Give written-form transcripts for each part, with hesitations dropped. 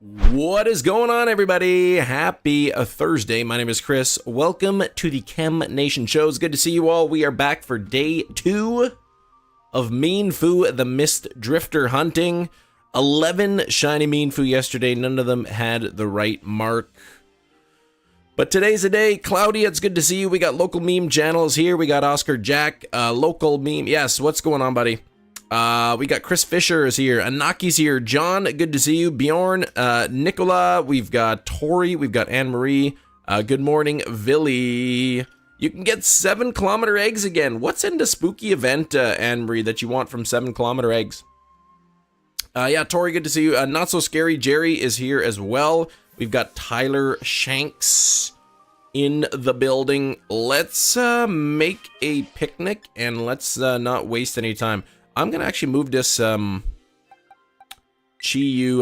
What is going on, everybody? Happy Thursday. My name is Chris. Welcome to the Chem Nation show. It's good to see you all. We are back for day 2 of Mienfoo, the Mist Drifter hunting. 11 shiny Mienfoo yesterday. None of them had the right mark. But today's a day. Cloudy, it's good to see you. We got local meme channels here. We got Oscar Jack, local meme. Yes, what's going on, buddy? We got Chris Fisher is here. Anaki's here. John, good to see you. Bjorn, Nicola. We've got Tori. We've got Anne-Marie. Good morning, Villy. You can get 7-kilometer eggs again. What's in the spooky event, Anne-Marie, that you want from 7-kilometer eggs? Yeah, Tori, good to see you. Not So Scary Jerry is here as well. We've got Tyler Shanks in the building. Let's make a picnic and let's not waste any time. I'm gonna actually move this Chi-Yu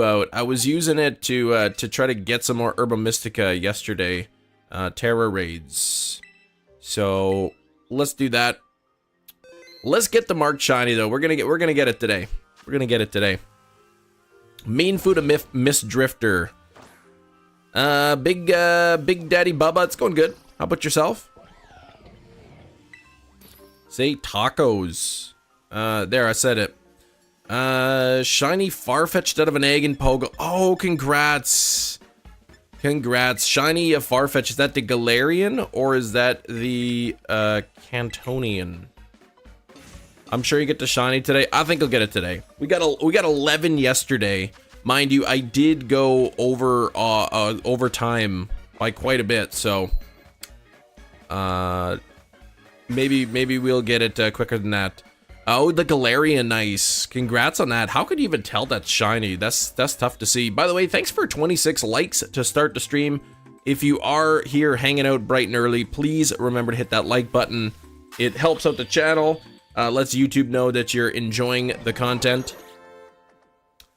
out. I was using it to try to get some more Herba Mystica yesterday, Terra raids. So let's do that. Let's get the marked shiny though. We're gonna get it today. We're gonna get it today. Mienfoo to Mist Drifter. Big Daddy Bubba, it's going good. How about yourself? Say tacos. There, I said it. Shiny Farfetch'd out of an egg and Pogo. Oh, congrats. Congrats. Shiny Farfetch, is that the Galarian or is that the Cantonian? I'm sure you get the shiny today. I think I'll get it today. We got 11 yesterday. Mind you, I did go over time by quite a bit, so maybe we'll get it quicker than that. Oh, the Galarian, nice. Congrats on that. How could you even tell that's shiny? That's tough to see. By the way, thanks for 26 likes to start the stream. If you are here hanging out bright and early, please remember to hit that like button. It helps out the channel. Lets YouTube know that you're enjoying the content.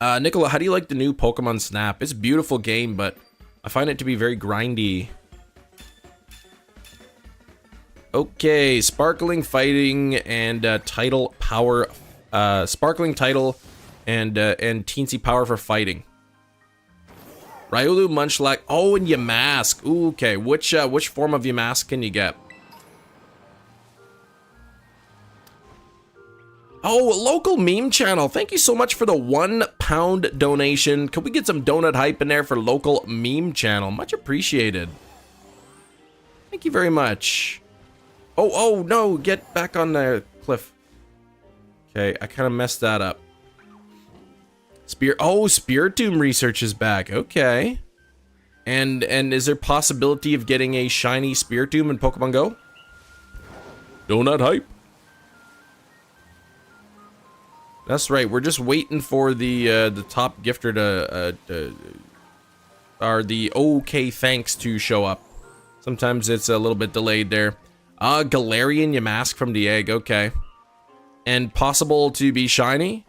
Nicola, how do you like the new Pokemon Snap? It's a beautiful game, but I find it to be very grindy. Okay, Sparkling Fighting and Title Power. Sparkling Title and Teensy Power for Fighting. Riolu, Munchlax. Oh, and Yamask. Ooh, okay, which form of Yamask can you get? Oh, local meme channel. Thank you so much for the £1 donation. Could we get some donut hype in there for local meme channel? Much appreciated. Thank you very much. Oh, no, get back on the cliff. Okay, I kind of messed that up. Spiritomb research is back. Okay. And is there possibility of getting a shiny Spiritomb in Pokemon Go? Donut hype. That's right. We're just waiting for the top gifter or the okay thanks to show up. Sometimes it's a little bit delayed there. Galarian Yamask from the egg. Okay. And possible to be shiny?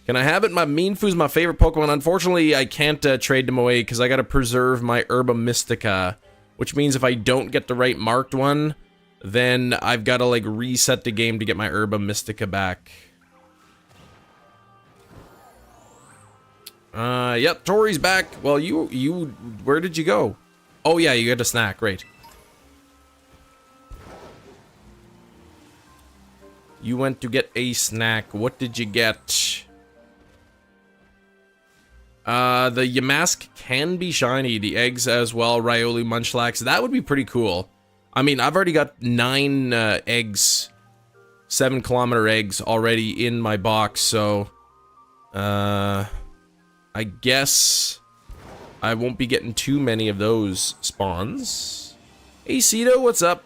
Can I have it? My Mienfoo's my favorite Pokemon. Unfortunately, I can't trade them away because I got to preserve my Herba Mystica, which means if I don't get the right marked one, then I've got to like reset the game to get my Herba Mystica back. Yep, Tori's back. Well, where did you go? Oh yeah, you got a snack, right. You went to get a snack. What did you get? The Yamask can be shiny. The eggs as well, Riolu, Munchlax. That would be pretty cool. I mean, I've already got 9 eggs, 7-kilometer eggs already in my box, so I guess I won't be getting too many of those spawns. Hey, Cito, what's up?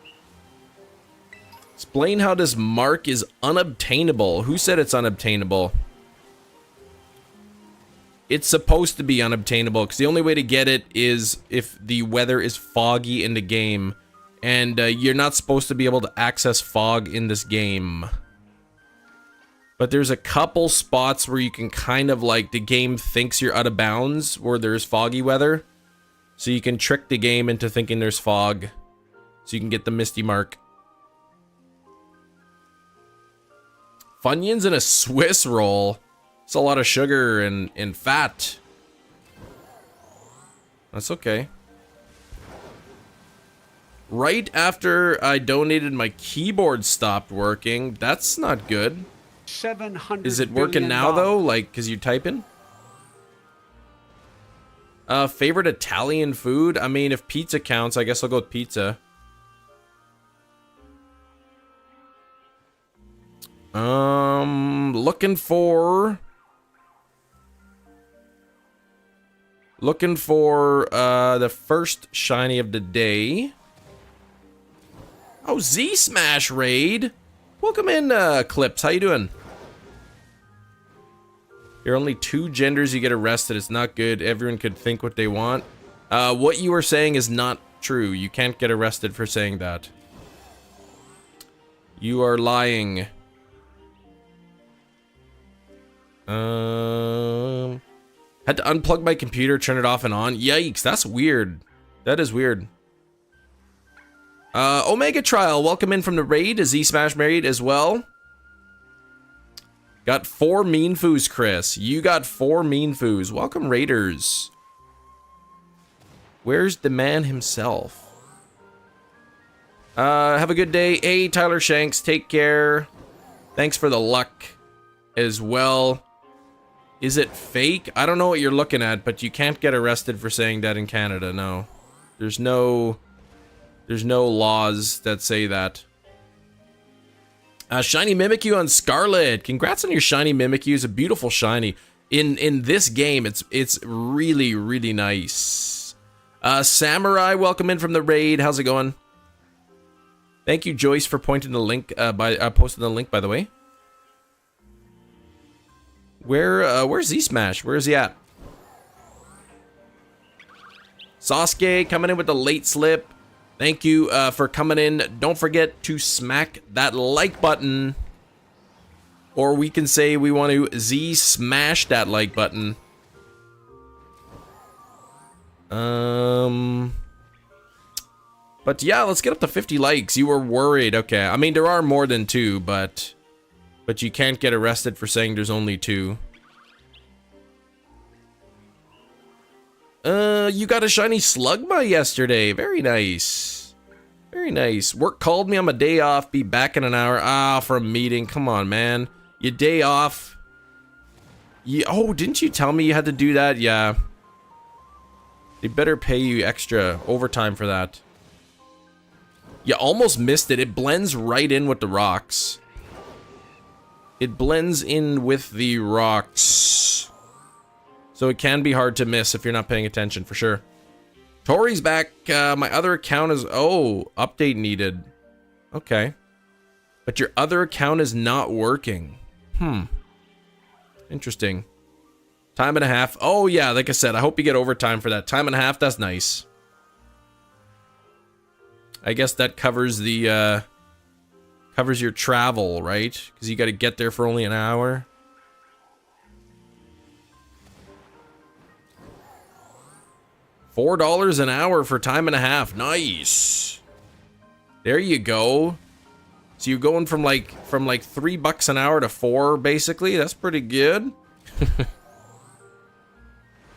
Explain how this mark is unobtainable. Who said it's unobtainable? It's supposed to be unobtainable, because the only way to get it is if the weather is foggy in the game. And you're not supposed to be able to access fog in this game. But there's a couple spots where you can kind of like, the game thinks you're out of bounds where there's foggy weather. So you can trick the game into thinking there's fog. So you can get the Misty mark. Funyuns in a Swiss roll. It's a lot of sugar and fat. That's okay. Right after I donated, my keyboard stopped working. That's not good. Is it working now, though? Like, because you typing? Favorite Italian food? I mean, if pizza counts, I guess I'll go with pizza. Looking for the first shiny of the day. Oh, Z Smash raid. Welcome in, Clips. How you doing? There are only 2 genders, you get arrested. It's not good. Everyone could think what they want. What you are saying is not true. You can't get arrested for saying that. You are lying. Had to unplug my computer, turn it off and on. Yikes, that's weird. That is weird. Omega Trial, welcome in from the raid. Is Z Smash married as well? Got 4 Mienfoos, Chris. You got 4 Mienfoos. Welcome, Raiders. Where's the man himself? Have a good day. Hey, Tyler Shanks, take care. Thanks for the luck as well. Is it fake? I don't know what you're looking at, but you can't get arrested for saying that in Canada, no. There's no laws that say that. Shiny Mimikyu on Scarlet. Congrats on your shiny Mimikyu. It's a beautiful shiny. In this game, it's really, really nice. Samurai, welcome in from the raid. How's it going? Thank you, Joyce, for pointing the link posting the link, by the way. Where's Z-Smash? Where is he at? Sasuke coming in with the late slip. Thank you for coming in. Don't forget to smack that like button. Or we can say we want to Z-Smash that like button. But yeah, let's get up to 50 likes. You were worried. Okay, I mean, there are more than 2, but you can't get arrested for saying there's only 2. You got a shiny Slugma yesterday. Very nice. Very nice. Work called me on my day off. Be back in an hour. Ah, for a meeting. Come on, man. Your day off. Oh, didn't you tell me you had to do that? Yeah. They better pay you extra overtime for that. You almost missed it. It blends right in with the rocks. It blends in with the rocks. So it can be hard to miss if you're not paying attention, for sure. Tori's back. My other account is... Oh, update needed. Okay. But your other account is not working. Interesting. Time and a half. Oh, yeah, like I said, I hope you get overtime for that. Time and a half, that's nice. I guess that covers the... covers your travel, right? Because you got to get there for only an hour. $4 an hour for time and a half. Nice. There you go. So you're going from like $3 an hour to 4, basically. That's pretty good.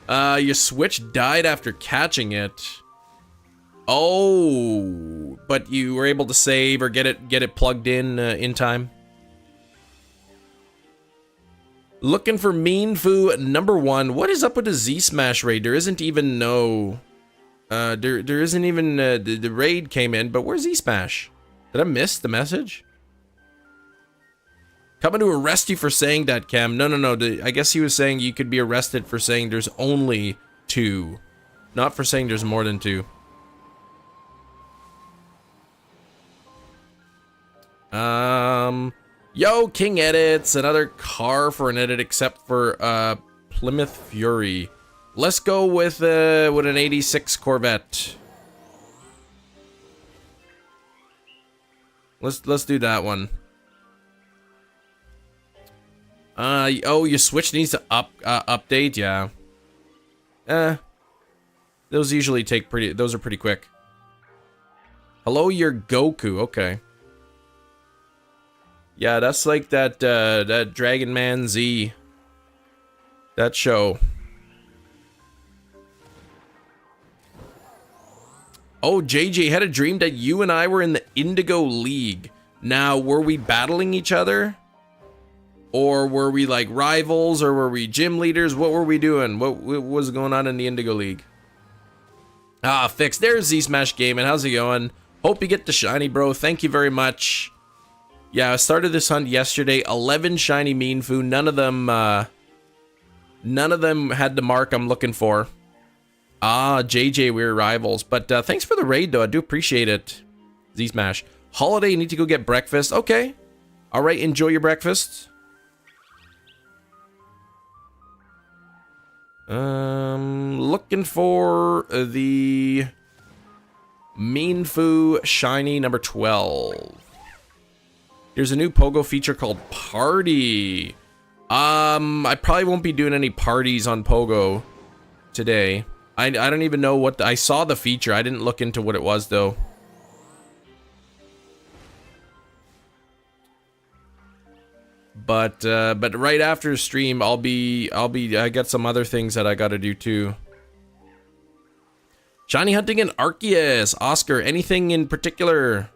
Your Switch died after catching it. Oh, but you were able to save or get it plugged in time. Looking for Mienfoo #1. What is up with the Z Smash raid? There isn't even no. There isn't even the raid came in, but where's Z Smash? Did I miss the message? Coming to arrest you for saying that, Cam. No. I guess he was saying you could be arrested for saying there's only 2, not for saying there's more than 2. Yo, King Edits, another car for an edit except for Plymouth Fury. Let's go with an 86 Corvette. Let's do that one. Oh, your Switch needs to update, yeah. Those usually take those are pretty quick. Hello, you're Goku, okay. Yeah, that's like that Dragon Man Z. That show. Oh, JJ had a dream that you and I were in the Indigo League. Now, were we battling each other? Or were we like rivals? Or were we gym leaders? What were we doing? What was going on in the Indigo League? Ah, fixed. There's Z-Smash Gaming. How's it going? Hope you get the shiny, bro. Thank you very much. Yeah, I started this hunt yesterday. 11 shiny Mienfoo. None of them had the mark I'm looking for. Ah, JJ, we're rivals. But thanks for the raid, though. I do appreciate it. Z-Smash. Holiday, you need to go get breakfast. Okay. All right, enjoy your breakfast. Looking for the Mienfoo shiny number 12. There's a new Pogo feature called Party. I probably won't be doing any parties on Pogo today. I don't even know what I saw the feature. I didn't look into what it was though. But right after the stream, I got some other things that I gotta do too. Shiny hunting in Arceus. Oscar, anything in particular?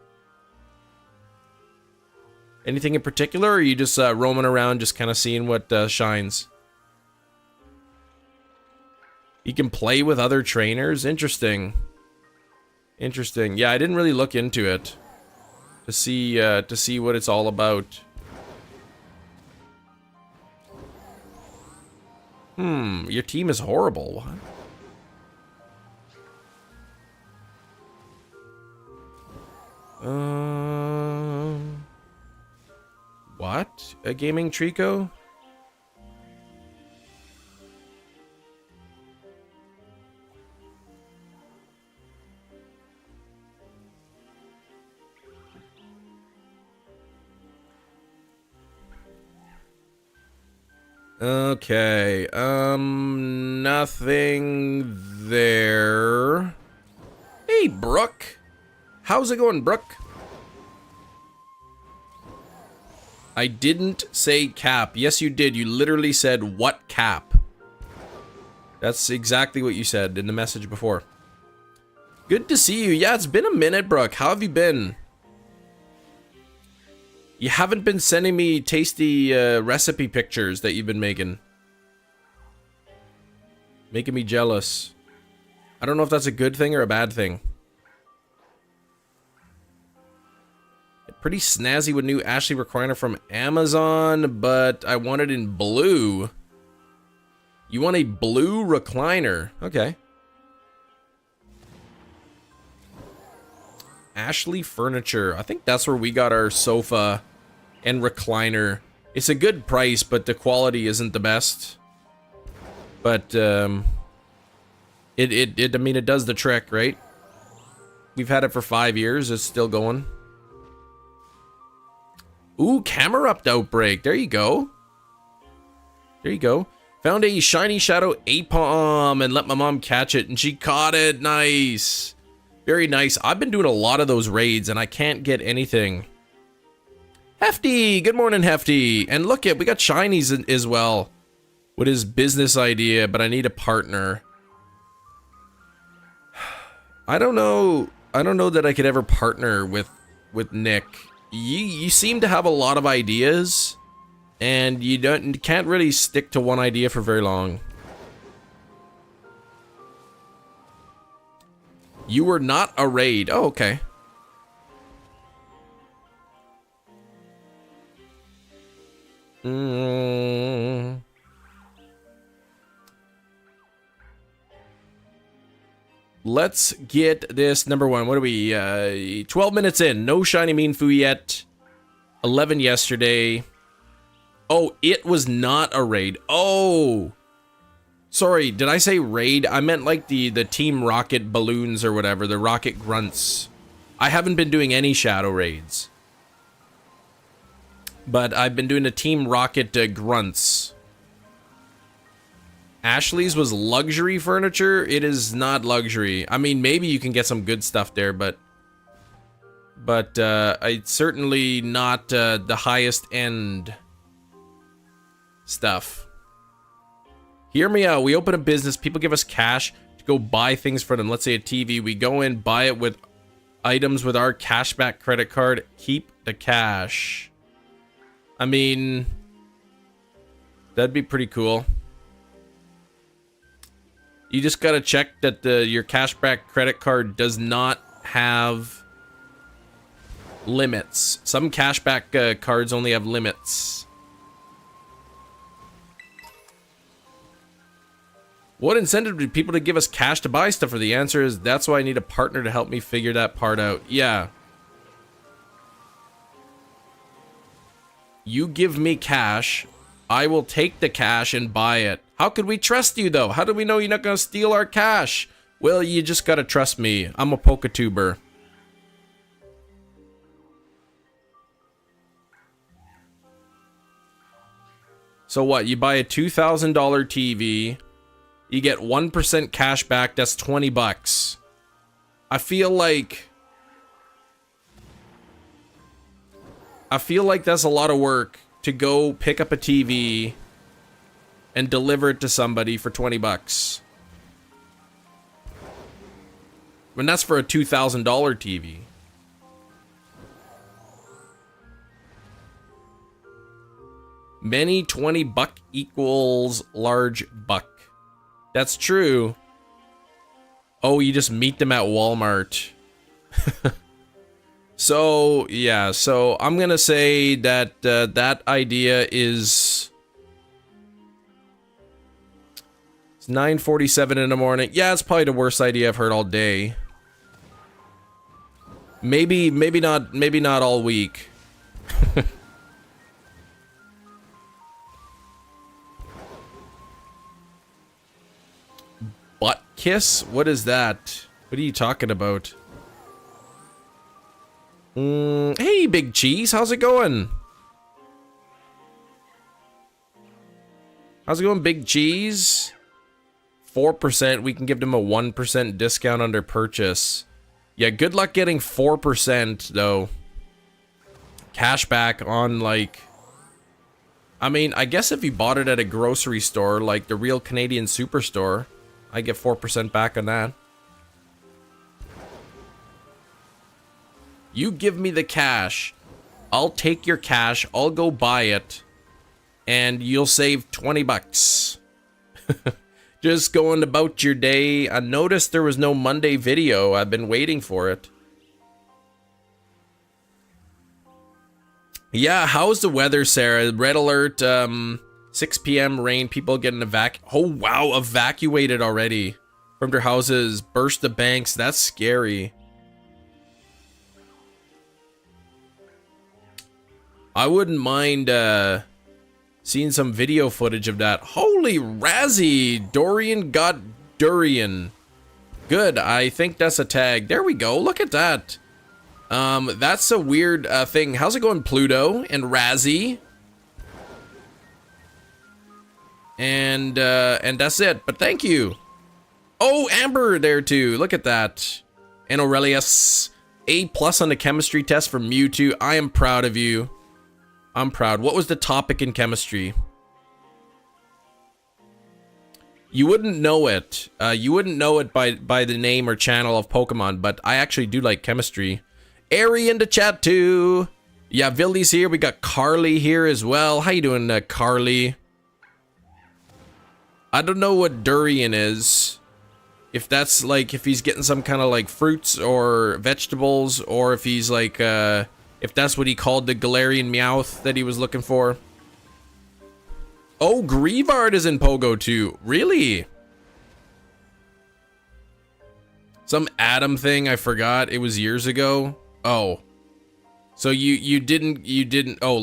Anything in particular, or are you just roaming around just kind of seeing what shines? You can play with other trainers? Interesting. Interesting. Yeah, I didn't really look into it to see what it's all about. Your team is horrible. What? A gaming Trico? Okay, nothing there. Hey, Brooke. How's it going, Brooke? I didn't say cap. Yes, you did. You literally said, what cap? That's exactly what you said in the message before. Good to see you. Yeah, it's been a minute, Brooke. How have you been? You haven't been sending me tasty recipe pictures that you've been making. Making me jealous. I don't know if that's a good thing or a bad thing. Pretty snazzy with new Ashley recliner from Amazon, but I want it in blue. You want a blue recliner? Okay. Ashley Furniture. I think that's where we got our sofa and recliner. It's a good price, but the quality isn't the best. But I mean, it does the trick, right? We've had it for 5 years. It's still going. Ooh, Camerupt Outbreak. There you go. There you go. Found a shiny shadow Apom and let my mom catch it, and she caught it. Nice. Very nice. I've been doing a lot of those raids, and I can't get anything. Hefty. Good morning, Hefty. And look at, we got shinies as well. What is business idea, but I need a partner. I don't know that I could ever partner with Nick. You seem to have a lot of ideas, and you can't really stick to one idea for very long. You were not a raid. Oh, okay. Let's get this number one. What are we? 12 minutes in. No shiny Mienfoo yet. 11 yesterday. Oh, it was not a raid. Oh. Sorry, did I say raid? I meant like the Team Rocket balloons or whatever. The Rocket Grunts. I haven't been doing any shadow raids. But I've been doing the Team Rocket Grunts. Ashley's was luxury furniture. It is not luxury. I mean, maybe you can get some good stuff there, but it's certainly not the highest end stuff. Hear me out. We open a business. People give us cash to go buy things for them. Let's say a TV. We go in, buy it with items with our cashback credit card. Keep the cash. I mean, that'd be pretty cool. You just gotta check that your cashback credit card does not have limits. Some cashback cards only have limits. What incentive do people to give us cash to buy stuff for? The answer is that's why I need a partner to help me figure that part out. Yeah. You give me cash, I will take the cash and buy it. How could we trust you though? How do we know you're not gonna steal our cash? Well, you just gotta trust me. I'm a Pokatuber. So what? You buy a $2,000 TV, you get 1% cash back, that's 20 bucks. I feel like that's a lot of work to go pick up a TV and deliver it to somebody for 20 bucks. And that's for a $2,000 TV. Many 20 buck equals large buck. That's true. Oh, you just meet them at Walmart. So, yeah, so I'm gonna say that that idea is... It's 9:47 in the morning. Yeah, it's probably the worst idea I've heard all day. Maybe not all week. Butt kiss? What is that? What are you talking about? Hey, Big Cheese, how's it going? How's it going, Big Cheese? 4%, we can give them a 1% discount under purchase. Yeah, good luck getting 4%, though. Cashback on, like... I mean, I guess if you bought it at a grocery store, like the real Canadian Superstore, I get 4% back on that. You give me the cash, I'll take your cash, I'll go buy it, and you'll save 20 bucks. Just going about your day. I noticed there was no Monday video. I've been waiting for it. Yeah, how's the weather, Sarah? Red alert, 6 p.m. rain, people getting oh wow, evacuated already from their houses, burst the banks. That's scary. I wouldn't mind seeing some video footage of that. Holy Razzie! Dorian got durian. Good, I think that's a tag. There we go, look at that. That's a weird thing. How's it going, Pluto and Razzie? And that's it, but thank you. Oh, Amber there too, look at that. And Aurelius, A+ on the chemistry test for Mewtwo. I am proud of you. I'm proud. What was the topic in chemistry? You wouldn't know it. You wouldn't know it by the name or channel of Pokemon, but I actually do like chemistry. Airy in the chat too. Yeah, Vildy's here. We got Carly here as well. How you doing, Carly? I don't know what durian is. If that's like, if he's getting some kind of like fruits or vegetables, or if he's like, if that's what he called the Galarian Meowth that he was looking for. Oh, Grievard is in Pogo too. Really? Some Adam thing, I forgot. It was years ago. Oh. So you didn't oh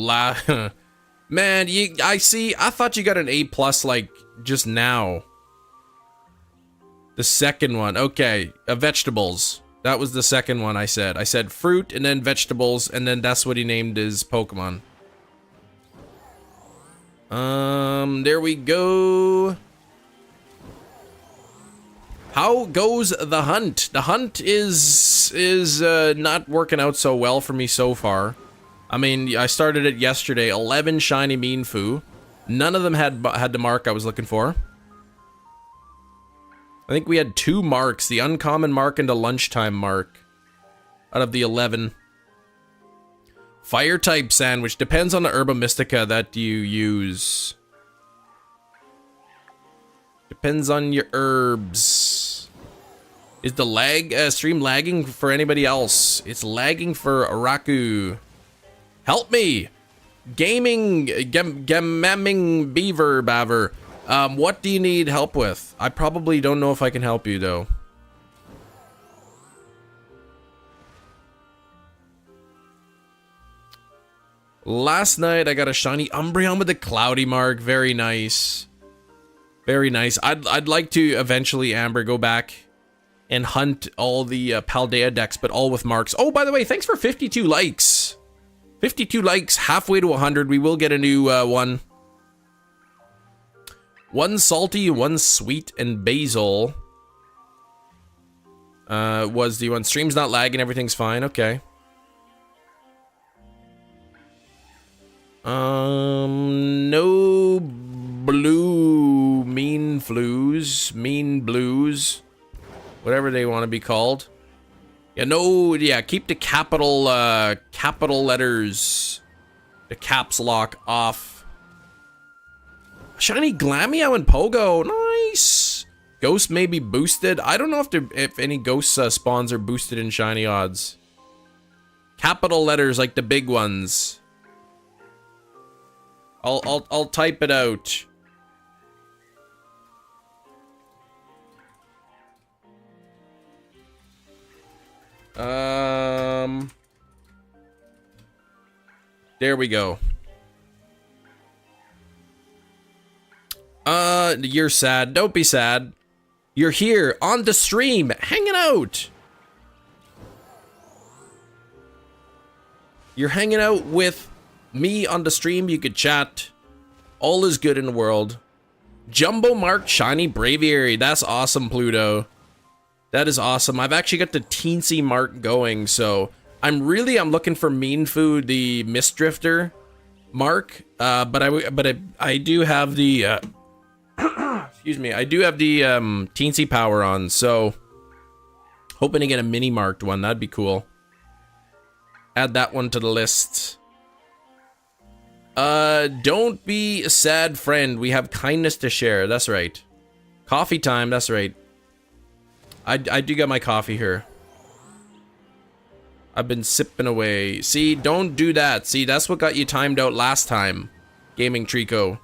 man, I thought you got an A+ like just now. The second one. Okay, vegetables. That was the second one I said. I said fruit and then vegetables, and then that's what he named his Pokemon. There we go. How goes the hunt? The hunt is not working out so well for me so far. I mean, I started it yesterday. 11 shiny Mienfoo. None of them had the mark I was looking for. I think we had 2 marks, the uncommon mark and the lunchtime mark out of the 11. Fire type sandwich depends on the herba mystica that you use. Depends on your herbs. Is the stream lagging for anybody else? It's lagging for Raku. Help me! Gaming beaver baver. What do you need help with? I probably don't know if I can help you though. Last night I got a shiny Umbreon with a cloudy mark. Very nice. Very nice. I'd like to eventually, Amber, go back and hunt all the Paldea decks, but all with marks. Oh, by the way, thanks for 52 likes. 52 likes, halfway to 100. We will get a new one. One salty, one sweet, and basil. Was the one. Stream's not lagging, everything's fine. Okay. No blue mean blues, whatever they want to be called. Yeah, no, yeah, keep the capital letters, the caps lock off. Shiny Glameow and Pogo, nice. Ghost may be boosted. I don't know if any ghost spawns are boosted in shiny odds. Capital letters like the big ones. I'll type it out. There we go. You're sad. Don't be sad. You're here on the stream, hanging out. You're hanging out with me on the stream. You could chat. All is good in the world. Jumbo marked shiny Braviary. That's awesome, Pluto. That is awesome. I've actually got the teensy mark going, so I'm looking for Mienfoo, the Mist Drifter mark. But I do have the excuse me. I do have the teensy power on, so hoping to get a mini marked one. That'd be cool. Add that one to the list. Don't be a sad friend. We have kindness to share. That's right. Coffee time. That's right. I do got my coffee here. I've been sipping away. See, don't do that. See, that's what got you timed out last time. Gaming Trico.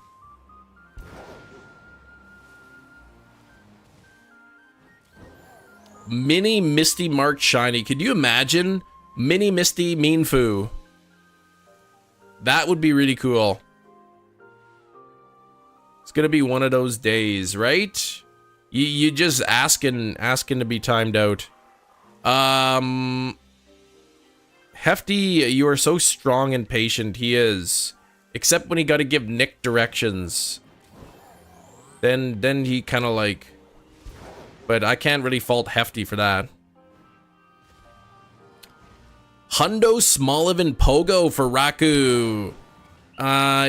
Mini Misty marked shiny. Could you imagine? Mini Misty Mienfoo. That would be really cool. It's gonna be one of those days, right? You just asking to be timed out. Hefty, you are so strong and patient. He is. Except when he got to give Nick directions. Then he kind of like... But I can't really fault Hefty for that. Hundo, Smoliv, and Pogo for Raku.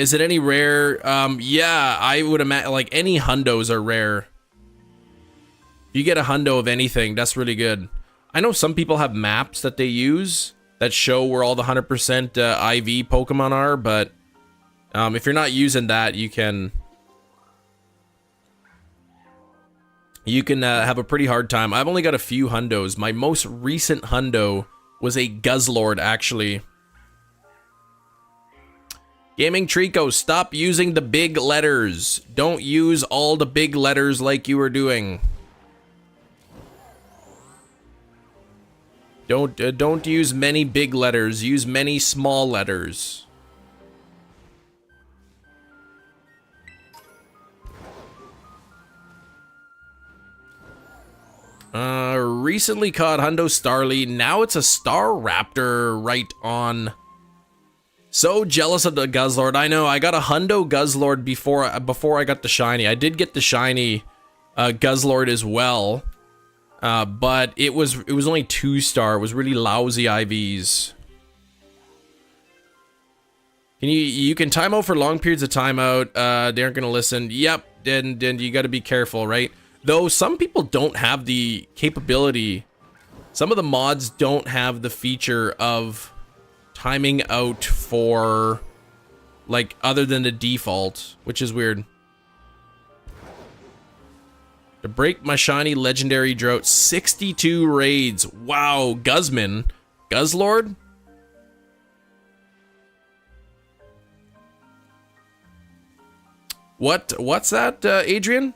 Is it any rare? Yeah, I would imagine, like, any Hundos are rare. If you get a Hundo of anything, that's really good. I know some people have maps that they use that show where all the 100% IV Pokemon are, but if you're not using that, you can have a pretty hard time. I've only got a few Hundos. My most recent Hundo was a Guzzlord, actually. Gaming Trico, stop using the big letters. Don't use all the big letters like you were doing. Don't use many big letters. Use many small letters. Recently caught Hundo Starly. Now it's a Star Raptor right on. So jealous of the Guzzlord. I know. I got a Hundo Guzzlord before I got the shiny. I did get the shiny Guzzlord as well. But it was only 2-star. It was really lousy IVs. You can time out for long periods of timeout. They aren't gonna listen. Yep. Then you got to be careful, right? Though some people don't have the capability, some of the mods don't have the feature of timing out for, like, other than the default, which is weird. To break my shiny legendary drought, 62 raids. Wow, Guzman. Guzzlord? What's that, Adrian?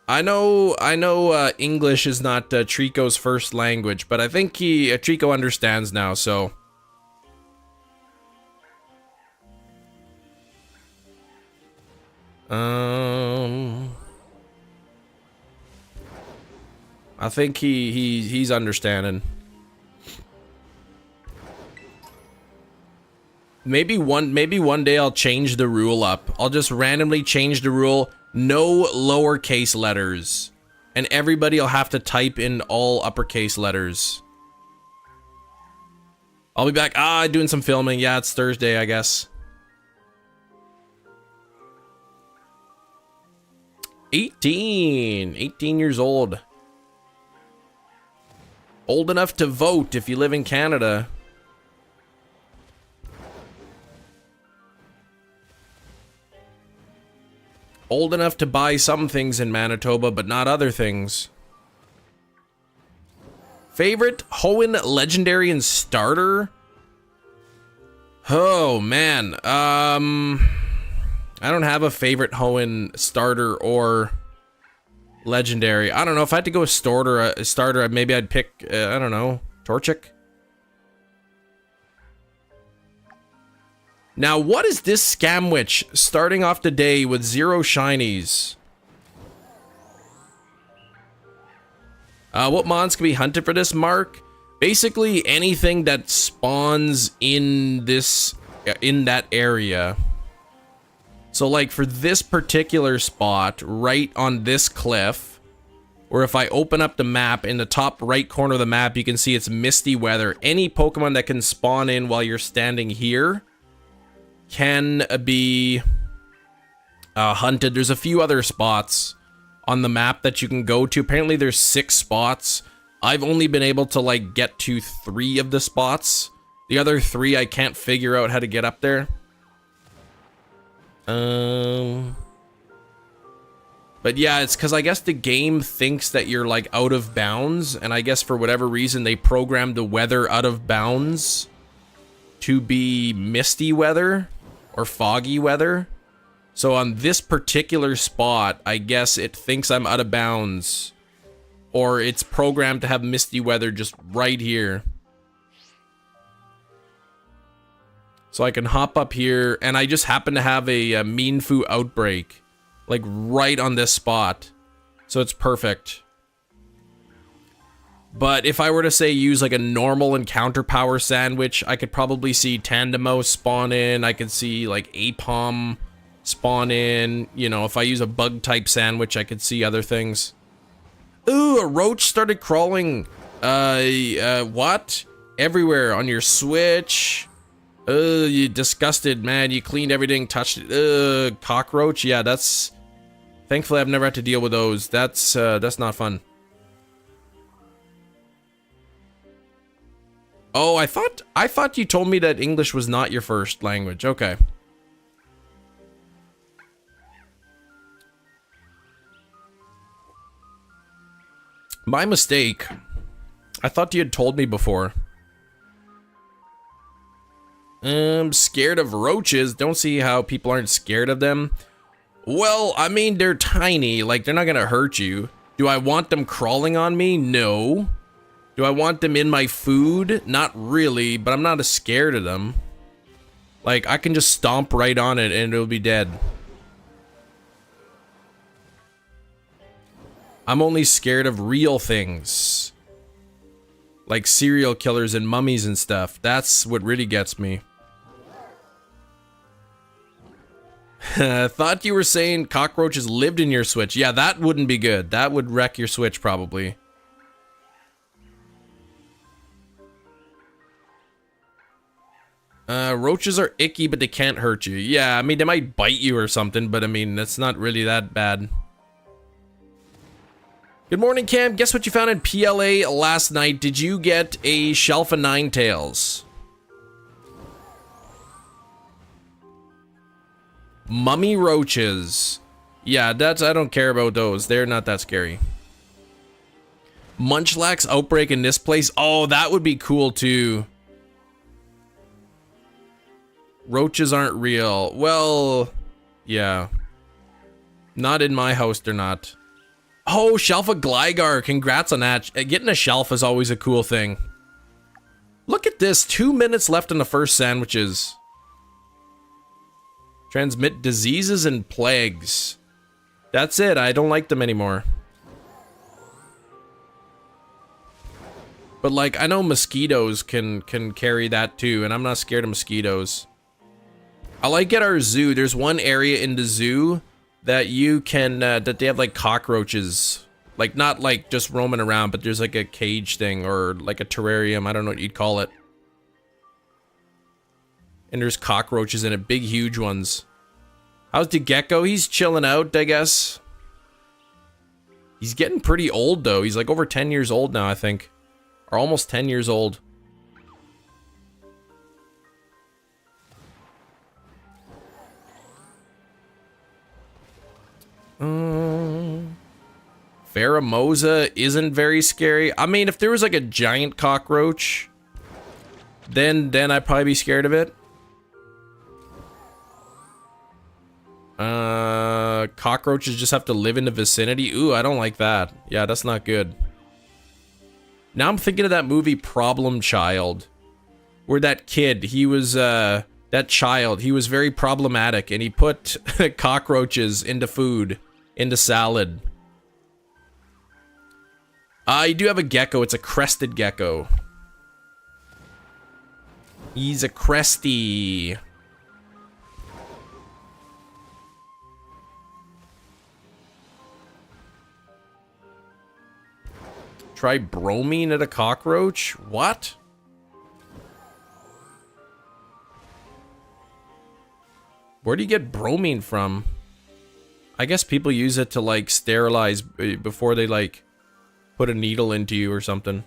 I know English is not Trico's first language, but I think Trico understands now, so. I think he's understanding. Maybe one day I'll change the rule up. I'll just randomly change the rule. No lowercase letters. And everybody will have to type in all uppercase letters. I'll be back. Doing some filming. Yeah, it's Thursday, I guess. 18 years old. Old enough to vote if you live in Canada. Old enough to buy some things in Manitoba, but not other things. Favorite Hoenn Legendary and Starter? Oh, man. I don't have a favorite Hoenn Starter or Legendary. I don't know. If I had to go with starter, maybe I'd pick, I don't know, Torchic? Now, what is this Scamwitch starting off the day with 0 shinies? What mons can be hunted for this, Mark? Basically, anything that spawns in that area. So, like, for this particular spot, right on this cliff, or if I open up the map, in the top right corner of the map, you can see it's Misty weather. Any Pokemon that can spawn in while you're standing here can be hunted. There's a few other spots on the map that you can go to. Apparently there's 6 spots. I've only been able to like get to 3 of the spots. The other 3 I can't figure out how to get up there. But yeah, it's because I guess the game thinks that you're like out of bounds, and I guess for whatever reason they programmed the weather out of bounds to be misty weather or foggy weather. So on this particular spot, I guess it thinks I'm out of bounds, or it's programmed to have misty weather just right here. So I can hop up here, and I just happen to have a Mienfoo outbreak, like right on this spot. So it's perfect. But if I were to say use like a normal encounter power sandwich, I could probably see Tandemo spawn in. I could see like Apom spawn in. You know, if I use a bug type sandwich, I could see other things. Ooh, a roach started crawling. What? Everywhere on your Switch. You disgusted, man. You cleaned everything, touched it. Cockroach. Yeah, that's... Thankfully, I've never had to deal with those. That's not fun. Oh, I thought you told me that English was not your first language. Okay. My mistake. I thought you had told me before. I'm scared of roaches. Don't see how people aren't scared of them. Well, I mean, they're tiny. Like, they're not gonna hurt you. Do I want them crawling on me? No. Do I want them in my food? Not really, but I'm not as scared of them. Like, I can just stomp right on it and it'll be dead. I'm only scared of real things. Like serial killers and mummies and stuff. That's what really gets me. Thought you were saying cockroaches lived in your Switch. Yeah, that wouldn't be good. That would wreck your Switch probably. Roaches are icky, but they can't hurt you. Yeah, I mean, they might bite you or something, but I mean, that's not really that bad. Good morning, Cam. Guess what you found in PLA last night? Did you get a shelf of Ninetales? Mummy roaches. Yeah, I don't care about those. They're not that scary. Munchlax outbreak in this place. Oh, that would be cool too. Roaches aren't real. Well, yeah. Not in my house, they're not. Oh, Shelf of Gligar. Congrats on that. Getting a shelf is always a cool thing. Look at this. 2 minutes left in the first sandwiches. Transmit diseases and plagues. That's it. I don't like them anymore. But like, I know mosquitoes can carry that too, and I'm not scared of mosquitoes. I like at our zoo, there's one area in the zoo that you can, that they have like cockroaches. Like, not like just roaming around, but there's like a cage thing or like a terrarium, I don't know what you'd call it. And there's cockroaches in it, big huge ones. How's the gecko? He's chilling out, I guess. He's getting pretty old though, he's like over 10 years old now, I think. Or almost 10 years old. Pheromosa isn't very scary. I mean, if there was like a giant cockroach, then I'd probably be scared of it. Cockroaches just have to live in the vicinity. Ooh, I don't like that. Yeah, that's not good. Now I'm thinking of that movie Problem Child, where that kid, he was, that child, he was very problematic, and he put cockroaches into food, into salad. I do have a gecko. It's a crested gecko. He's a cresty. Try bromine at a cockroach? What? Where do you get bromine from? I guess people use it to like sterilize before they like put a needle into you or something.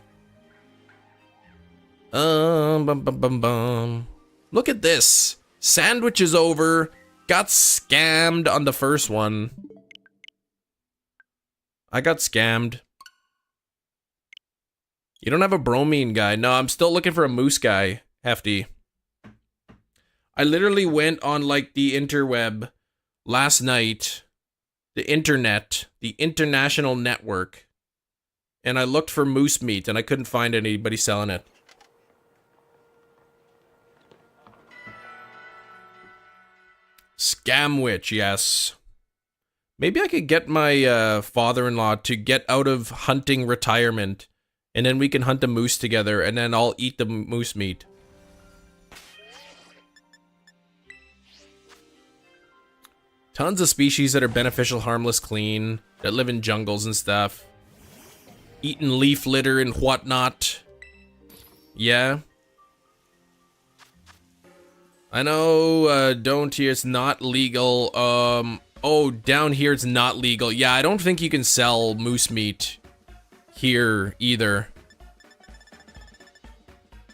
Bum, bum, bum, bum. Look at this. Sandwich is over. Got scammed on the first one. I got scammed. You don't have a bromine guy. No, I'm still looking for a moose guy, Hefty. I literally went on like the interweb last night, the internet, the international network, and I looked for moose meat and I couldn't find anybody selling it. Scamwich, yes. Maybe I could get my father-in-law to get out of hunting retirement, and then we can hunt a moose together, and then I'll eat the moose meat. Tons of species that are beneficial, harmless, clean, that live in jungles and stuff. Eating leaf litter and whatnot. Yeah. I know, don't here, it's not legal. Oh, down here it's not legal. Yeah, I don't think you can sell moose meat here either.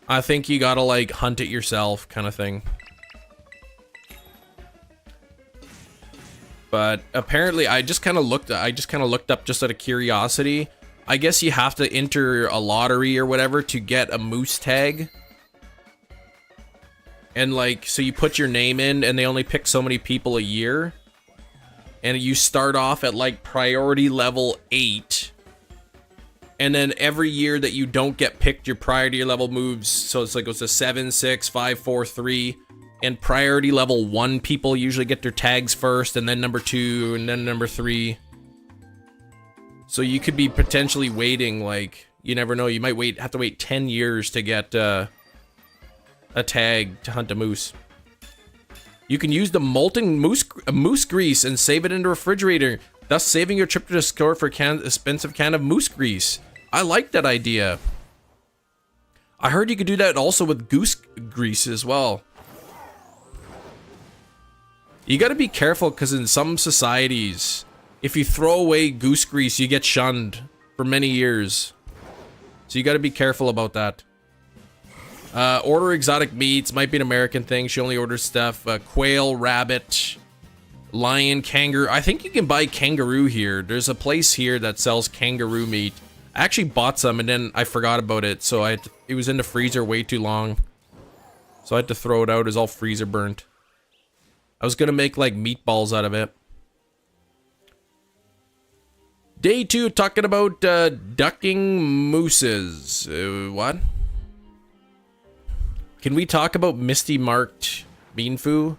I think you gotta like hunt it yourself kind of thing. But apparently I just kind of looked up just out of curiosity. I guess you have to enter a lottery or whatever to get a moose tag. And like, so you put your name in and they only pick so many people a year. And you start off at like priority level 8. And then every year that you don't get picked, your priority level moves. So it's like, it's a 7, 6, 5, 4, 3. And priority level 1 people usually get their tags first, and then number 2, and then number 3. So you could be potentially waiting, like, you never know, you might have to wait 10 years to get a tag to hunt a moose. You can use the molten moose grease and save it in the refrigerator, thus saving your trip to the store for an expensive can of moose grease. I like that idea. I heard you could do that also with goose grease as well. You gotta be careful, because in some societies, if you throw away goose grease, you get shunned for many years. So you gotta be careful about that. Order exotic meats. Might be an American thing. She only orders stuff. Quail, rabbit, lion, kangaroo. I think you can buy kangaroo here. There's a place here that sells kangaroo meat. I actually bought some and then I forgot about it. So it was in the freezer way too long. So I had to throw it out. It was all freezer burnt. I was gonna make like meatballs out of it. Day 2, talking about ducking mooses. What? Can we talk about Misty marked Mienfoo?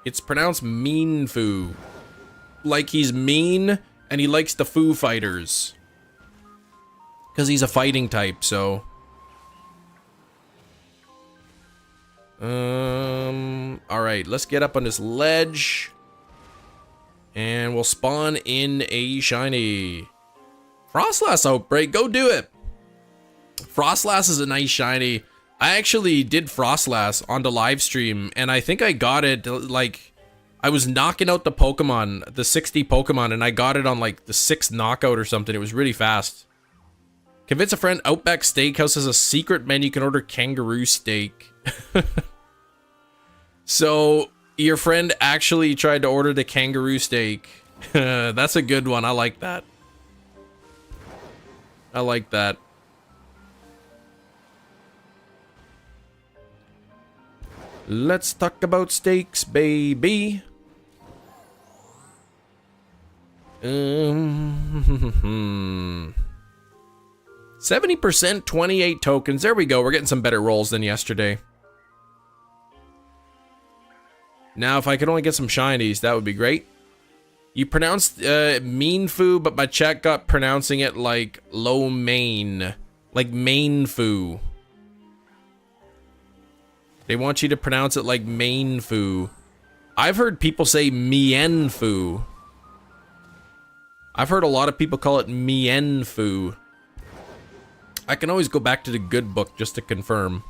It's pronounced Mienfoo. Like he's mean and he likes the Foo Fighters. Because he's a fighting type, so. Alright, let's get up on this ledge. And we'll spawn in a shiny. Frostlass Outbreak, go do it! Frostlass is a nice shiny. I actually did Frostlass on the live stream, and I think I got it, like, I was knocking out the Pokemon, the 60 Pokemon, and I got it on, like, the 6th knockout or something. It was really fast. Convince a friend Outback Steakhouse has a secret menu. You can order kangaroo steak. So, your friend actually tried to order the kangaroo steak. That's a good one. I like that. I like that. Let's talk about steaks, baby. 70%, 28 tokens. There we go. We're getting some better rolls than yesterday. Now, if I could only get some shinies, that would be great. You pronounced Mienfoo, but my chat got pronouncing it like low main. Like Mienfoo. They want you to pronounce it like Mienfoo. I've heard people say Mienfoo. I've heard a lot of people call it Mienfoo. I can always go back to the good book just to confirm.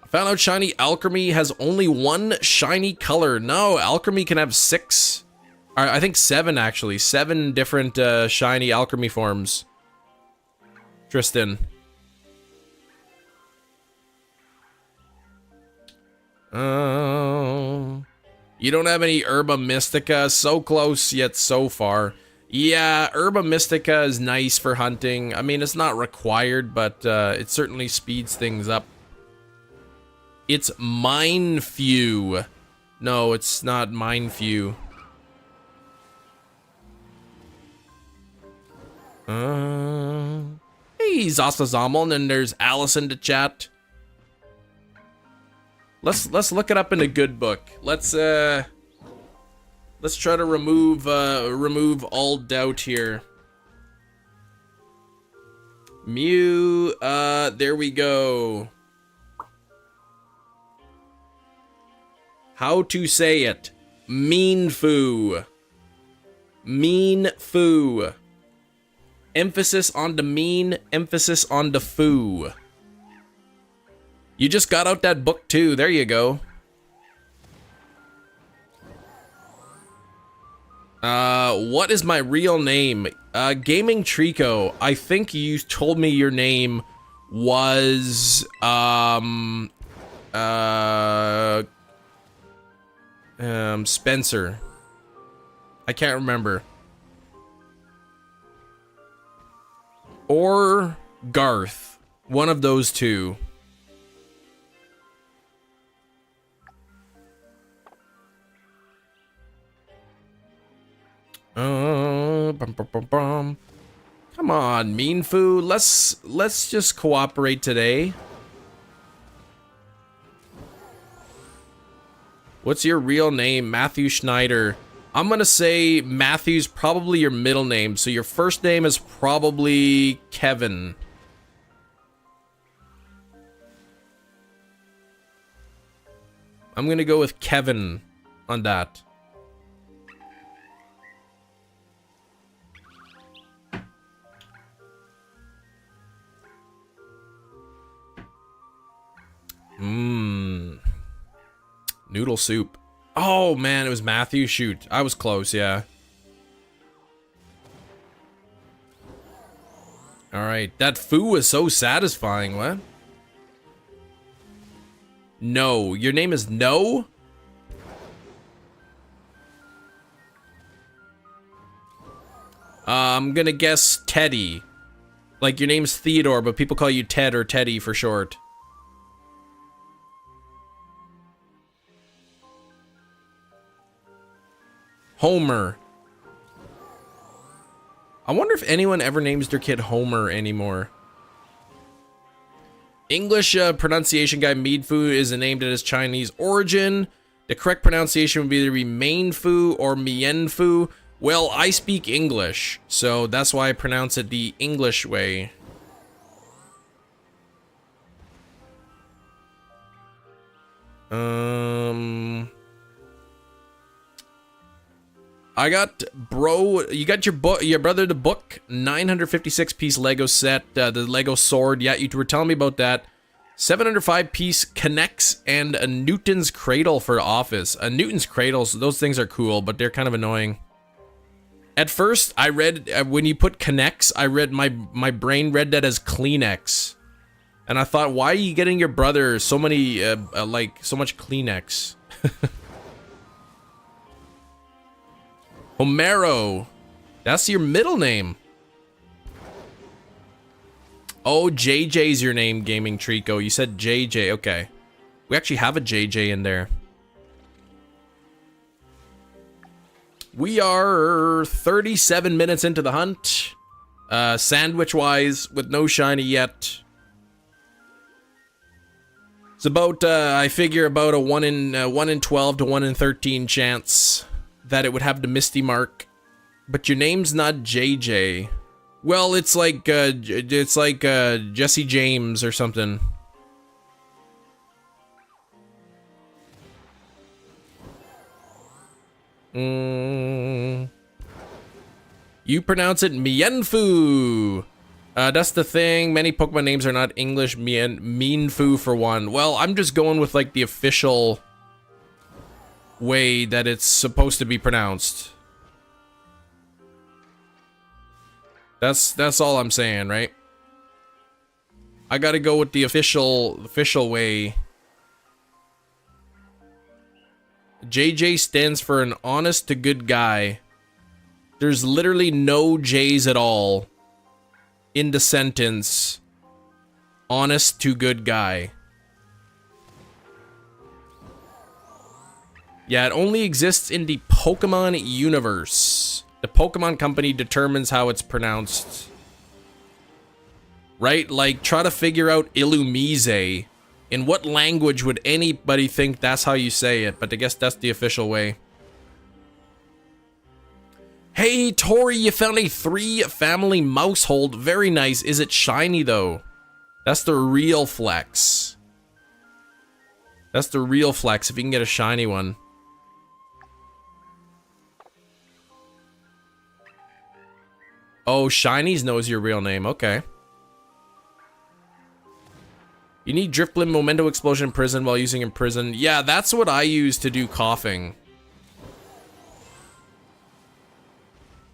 I found out shiny Alchemy has only one shiny color. No, Alchemy can have 6. Or I think 7 actually. 7 different shiny Alchemy forms. Tristan. You don't have any Herba Mystica. So close yet so far. Yeah, Herba Mystica is nice for hunting. I mean, it's not required, but it certainly speeds things up. It's Mienfoo. No, it's not Mienfoo. Hey, Zasazamal, and then there's Allison to chat. Let's look it up in the good book. Let's try to remove all doubt here. Mew, there we go. How to say it? Mienfoo. Mienfoo. Emphasis on the mean, emphasis on the foo. You just got out that book too. There you go. What is my real name? Gaming Trico. I think you told me your name was Spencer. I can't remember. Or Garth. One of those two. Come on, Mienfoo. Let's just cooperate today. What's your real name? Matthew Schneider. I'm gonna say Matthew's probably your middle name, so your first name is probably Kevin. I'm gonna go with Kevin on that. noodle soup. Oh man, it was Matthew. Shoot, I was close, yeah. Alright, that foo was so satisfying, what? No, your name is No? I'm gonna guess Teddy. Like, your name's Theodore, but people call you Ted or Teddy for short. Homer. I wonder if anyone ever names their kid Homer anymore. English pronunciation guy Mienfoo is named at his Chinese origin. The correct pronunciation would either be Mienfoo or Mienfoo. Well, I speak English, so that's why I pronounce it the English way. I got, bro, you got your brother the book, 956 piece Lego set, the Lego sword, yeah, you were telling me about that. 705 piece Connects and a Newton's cradle for office. A Newton's cradles, those things are cool, but they're kind of annoying. At first, I read, when you put Connects, I read, my brain read that as Kleenex. And I thought, why are you getting your brother so many, like, so much Kleenex? Homero. That's your middle name. Oh, JJ's your name, Gaming Trico. You said JJ, okay. We actually have a JJ in there. We are 37 minutes into the hunt. Sandwich-wise, with no shiny yet. It's about, I figure about a 1 in 12 to 1 in 13 chance that it would have the Misty mark. But your name's not JJ. Well, it's like Jesse James or something. You pronounce it Mienfoo. That's the thing. Many Pokemon names are not English. Mienfoo for one. Well, I'm just going with like the official way that it's supposed to be pronounced. That's all I'm saying, right? I gotta go with the official way. JJ stands for an honest to good guy. There's literally no J's at all in the sentence. Honest to good guy. Yeah, it only exists in the Pokemon universe. The Pokemon Company determines how it's pronounced. Right? Like, try to figure out Illumise. In what language would anybody think that's how you say it? But I guess that's the official way. Hey, Tori, you found a 3-family mousehold. Very nice. Is it shiny, though? That's the real flex. That's the real flex, if you can get a shiny one. Oh, Shinies knows your real name. Okay. You need Drifblim Memento Explosion Prison while using Imprison. Yeah, that's what I use to do coughing.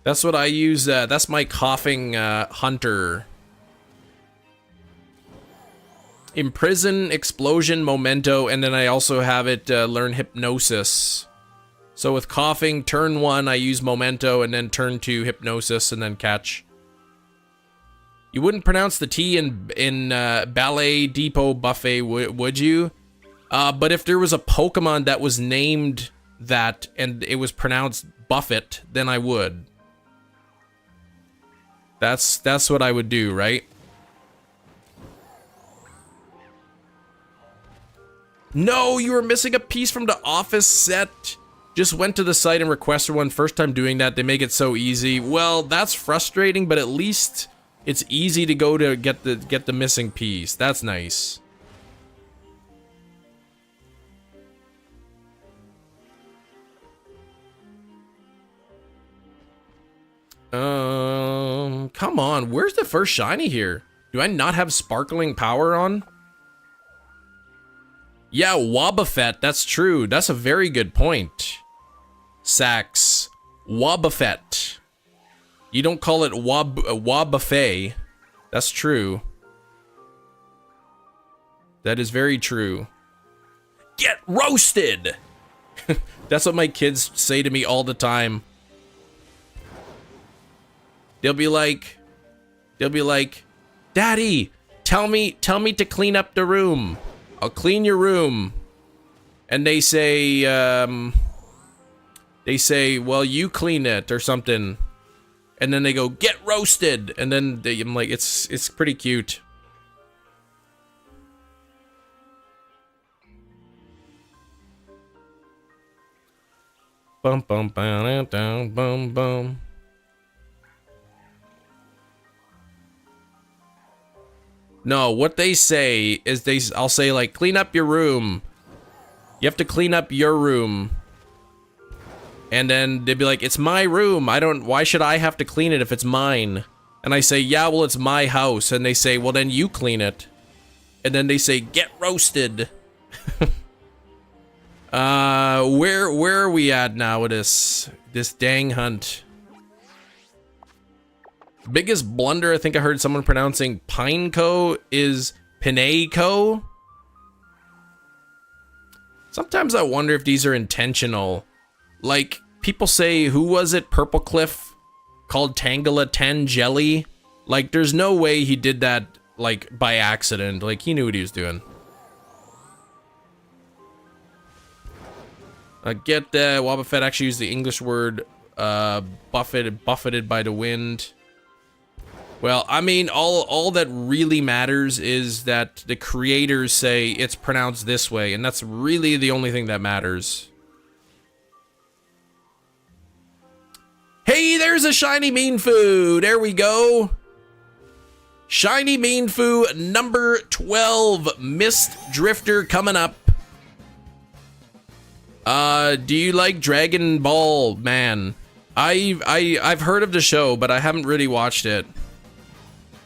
That's what I use. That's my coughing hunter. Imprison, Explosion, Memento, and then I also have it learn Hypnosis. So with coughing, turn 1, I use Memento, and then turn 2, Hypnosis, and then catch. You wouldn't pronounce the T in Ballet Depot Buffet, would you? But if there was a Pokemon that was named that, and it was pronounced Buffet, then I would. That's what I would do, right? No, you were missing a piece from the Office set. Just went to the site and requested one. First time doing that, they make it so easy. Well, that's frustrating, but at least it's easy to go to get the missing piece. That's nice. Come on. Where's the first shiny here? Do I not have sparkling power on? Yeah, Wobbuffet, that's true. That's a very good point. Sax. Wobbuffet. You don't call it Wobbuffet. That's true. That is very true. Get roasted! That's what my kids say to me all the time. They'll be like, Daddy, tell me to clean up the room. I'll clean your room. And they say, well, you clean it or something. And then they go, get roasted. And then I'm like, it's pretty cute. Bum bum bum down bum bum. No, what they say is I'll say like, clean up your room. You have to clean up your room. And then they'd be like, it's my room. Why should I have to clean it if it's mine? And I say, yeah, well, it's my house. And they say, well, then you clean it. And then they say, get roasted. Where are we at now with this dang hunt? Biggest blunder I think I heard someone pronouncing Pineco is Pineco. Sometimes I wonder if these are intentional. Like, people say, who was it, Purple Cliff, called Tangela Tangeli? Like, there's no way he did that, like, by accident. Like, he knew what he was doing. Get the Wobbuffet actually used the English word, buffeted by the wind. Well, I mean, all that really matters is that the creators say it's pronounced this way, and that's really the only thing that matters. Hey, there's a shiny Mienfoo! There we go! Shiny Mienfoo number 12, Mist Drifter coming up. Do you like Dragon Ball, man? I've heard of the show, but I haven't really watched it.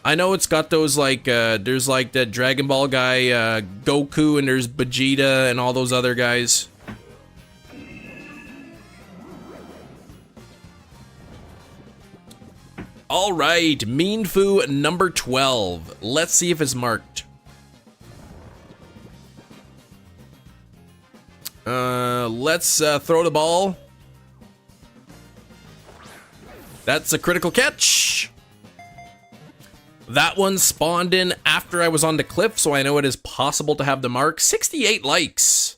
I know it's got those like, there's like that Dragon Ball guy, Goku, and there's Vegeta and all those other guys. Alright, Mienfoo number 12. Let's see if it's marked. Let's throw the ball. That's a critical catch. That one spawned in after I was on the cliff, so I know it is possible to have the mark. 68 likes.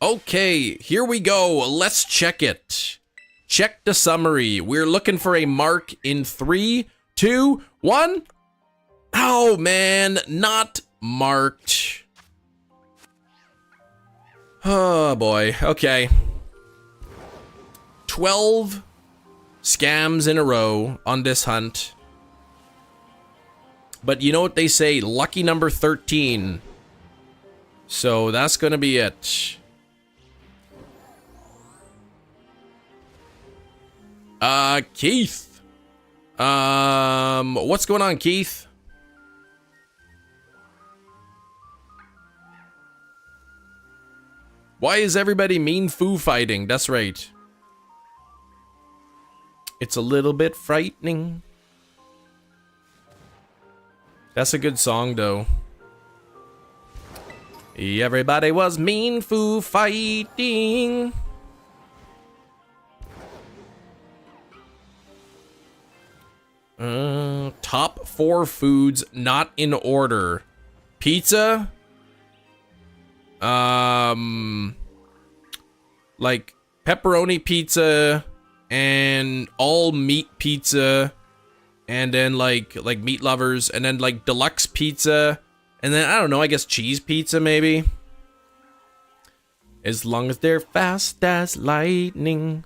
Okay, here we go. Let's check it. Check the summary. We're looking for a mark in 3, 2, 1. Oh, man, not marked. Oh, boy. Okay. 12 scams in a row on this hunt. But you know what they say? Lucky number 13. So that's gonna be it. Keith. What's going on, Keith? Why is everybody Mienfoo fighting? That's right. It's a little bit frightening. That's a good song, though. Everybody was Mienfoo fighting. Top 4 foods not in order. Pizza. Like pepperoni pizza and all meat pizza, and then like meat lovers, and then like deluxe pizza, and then I don't know, I guess cheese pizza maybe. As long as they're fast as lightning.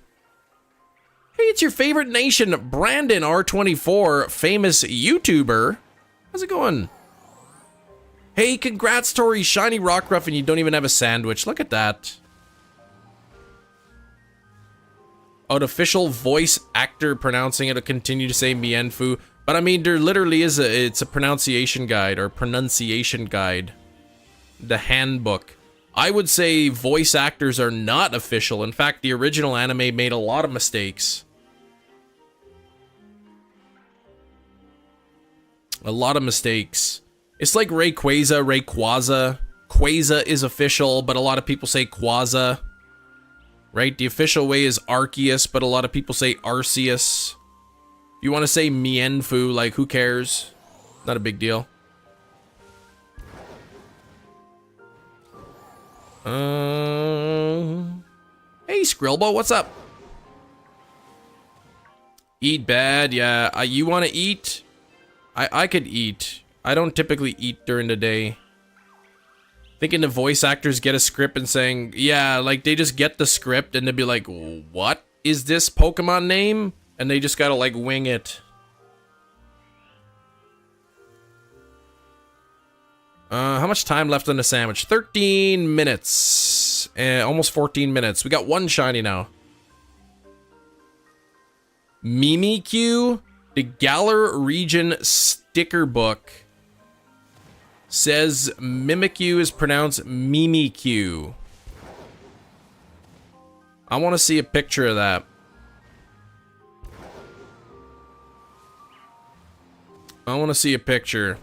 Hey, it's your favorite nation, Brandon R24, famous YouTuber. How's it going? Hey, congrats, Tori, shiny Rockruff, and you don't even have a sandwich. Look at that. an official voice actor pronouncing it will continue to say Mienfoo. But I mean, there literally is it's a pronunciation guide or pronunciation guide. The handbook. I would say voice actors are not official. In fact, the original anime made a lot of mistakes. A lot of mistakes. It's like Rayquaza. Quaza is official, but a lot of people say Quaza. Right? The official way is Arceus, but a lot of people say Arceus. If you want to say Mienfoo, like, who cares? Not a big deal. Hey, Skrillbo, what's up? Eat bad, yeah. You want to eat? I could eat. I don't typically eat during the day. Thinking the voice actors get a script and saying, yeah, like, they just get the script and they'd be like, what is this Pokemon name? And they just gotta, like, wing it. How much time left on the sandwich? 13 minutes. Almost 14 minutes. We got one shiny now. Mimikyu, the Galar region sticker book, says Mimikyu is pronounced Mimikyu. I want to see a picture of that. I want to see a picture.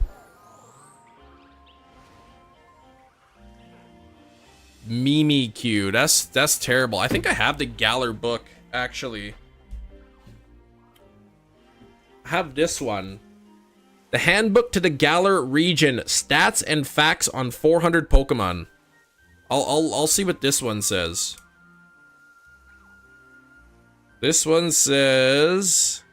Mimikyu. That's terrible. I think I have the Galar book, actually. I have this one. The Handbook to the Galar Region. Stats and facts on 400 Pokemon. I'll see what this one says. This one says...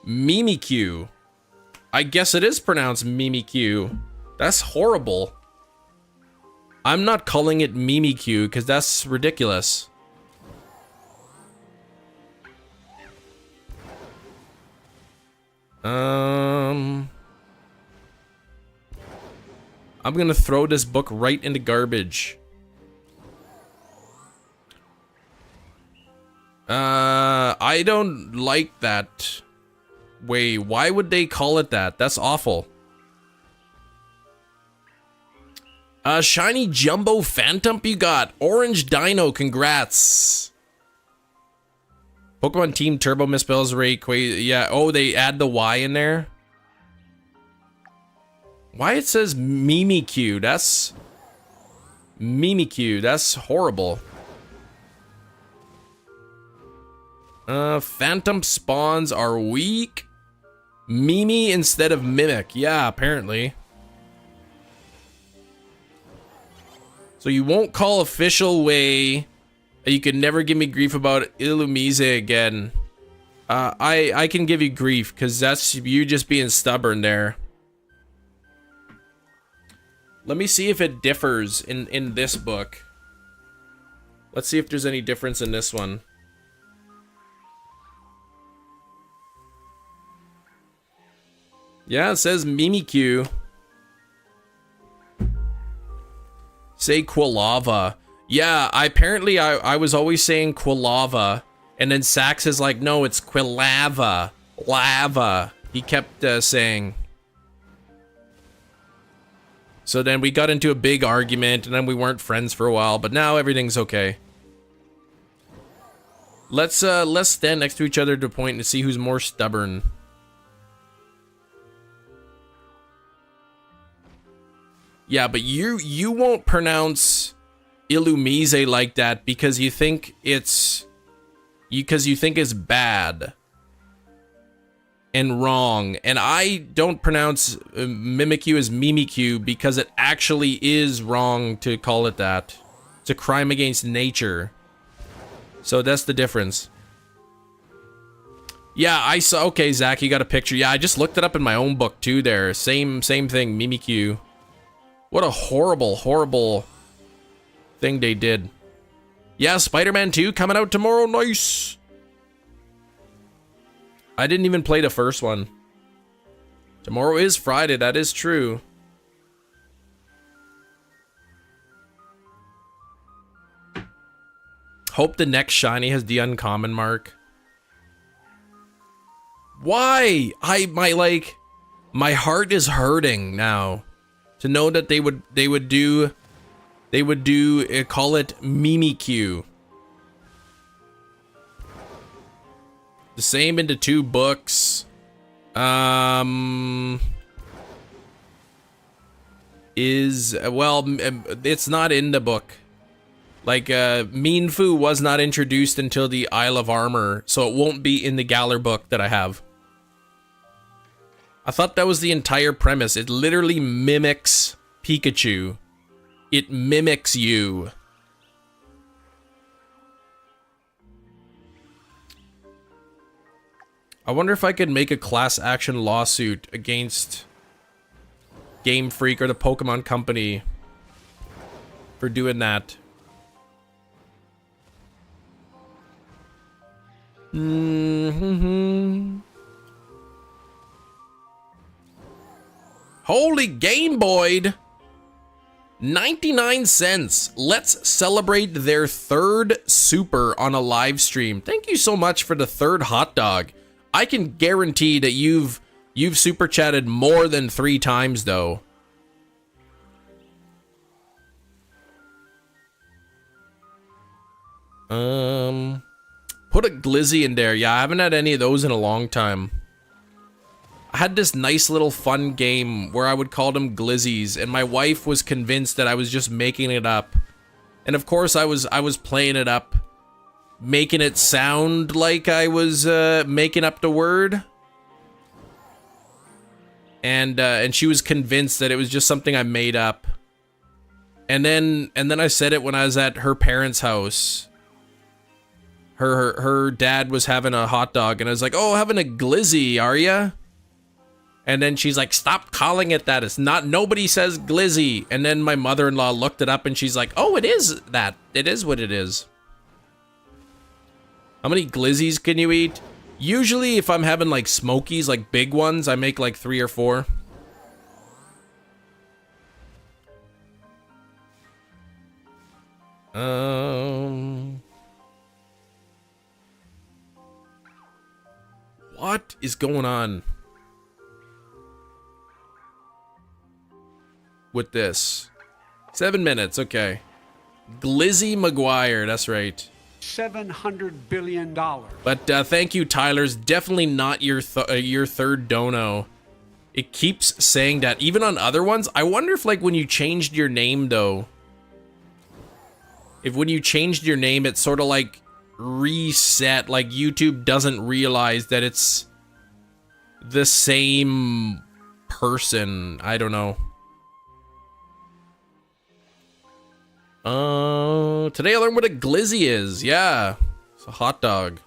Mimikyu. I guess it is pronounced Mimikyu. That's horrible. I'm not calling it Mimikyu because that's ridiculous. I'm gonna throw this book right into garbage. I don't like that. Wait, why would they call it that? That's awful. Shiny Jumbo Phantom you got. Orange Dino, congrats. Pokemon Team Turbo misspells Rayquaza. Yeah, oh, they add the Y in there. Why it says Mimikyu? That's... Mimikyu, that's horrible. Phantom spawns are weak. Mimi instead of Mimic. Yeah, apparently. So you won't call official way. You can never give me grief about Illumise again. I can give you grief because that's you just being stubborn there. Let me see if it differs in this book. Let's see if there's any difference in this one. Yeah, it says Mimikyu. Say Quilava. Yeah, apparently I was always saying Quilava, and then Sax is like, no, it's Quilava. Lava. He kept saying. So then we got into a big argument, and then we weren't friends for a while, but now everything's okay. Let's stand next to each other to point and see who's more stubborn. Yeah, but you won't pronounce Illumise like that because you think it's bad and wrong. And I don't pronounce Mimikyu as Mimikyu because it actually is wrong to call it that. It's a crime against nature. So that's the difference. Yeah, I saw. Okay, Zach, you got a picture. Yeah, I just looked it up in my own book too. There, same thing. Mimikyu. What a horrible, horrible thing they did. Yeah, Spider-Man 2 coming out tomorrow. Nice. I didn't even play the first one. Tomorrow is Friday. That is true. Hope the next shiny has the uncommon mark. Why? My heart is hurting now to know that they would do call it Mimikyu. The same into 2 books. Well, it's not in the book. Like, Mienfoo was not introduced until the Isle of Armor, so it won't be in the Galar book that I have. I thought that was the entire premise. It literally mimics Pikachu. It mimics you. I wonder if I could make a class action lawsuit against Game Freak or the Pokemon Company for doing that. Holy Game Boy! 99 cents. Let's celebrate their 3rd super on a live stream. Thank you so much for the 3rd hot dog. I can guarantee that you've super chatted more than 3 times though. Put a Glizzy in there. Yeah, I haven't had any of those in a long time. I had this nice little fun game where I would call them Glizzies, and my wife was convinced that I was just making it up. And of course I was playing it up, making it sound like I was making up the word. And she was convinced that it was just something I made up. And then I said it when I was at her parents' house. Her dad was having a hot dog, and I was like, "Oh, having a Glizzy, are ya?" And then she's like, "Stop calling it that. It's not. Nobody says Glizzy." And then my mother-in-law looked it up, and she's like, "Oh, it is that. It is what it is." How many Glizzies can you eat? Usually, if I'm having like Smokies, like big ones, I make like 3 or 4. What is going on with this? 7 minutes, okay. Glizzy McGuire, that's right. $700 billion. But thank you, Tyler's definitely not your 3rd dono. It keeps saying that, even on other ones. I wonder if, like, when you changed your name, though, if when you changed your name, it sort of, like, reset, like, YouTube doesn't realize that it's the same person. I don't know. Today I learned what a Glizzy is. Yeah, it's a hot dog.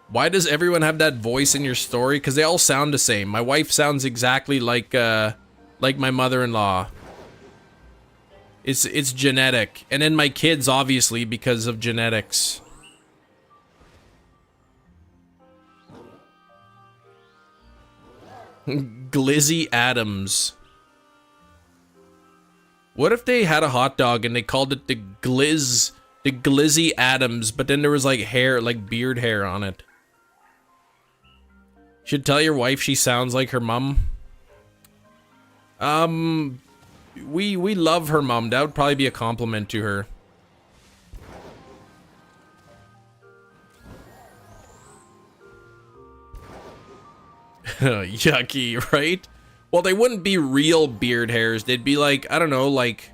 Why does everyone have that voice in your story? Because they all sound the same. My wife sounds exactly like my mother-in-law. It's genetic. And then my kids, obviously, because of genetics. Glizzy Adams. What if they had a hot dog and they called it the Glizzy Adams, but then there was like hair, like beard hair on it? Should tell your wife she sounds like her mom. We love her mom. That would probably be a compliment to her. Yucky, right? Well, they wouldn't be real beard hairs. They'd be like, I don't know, like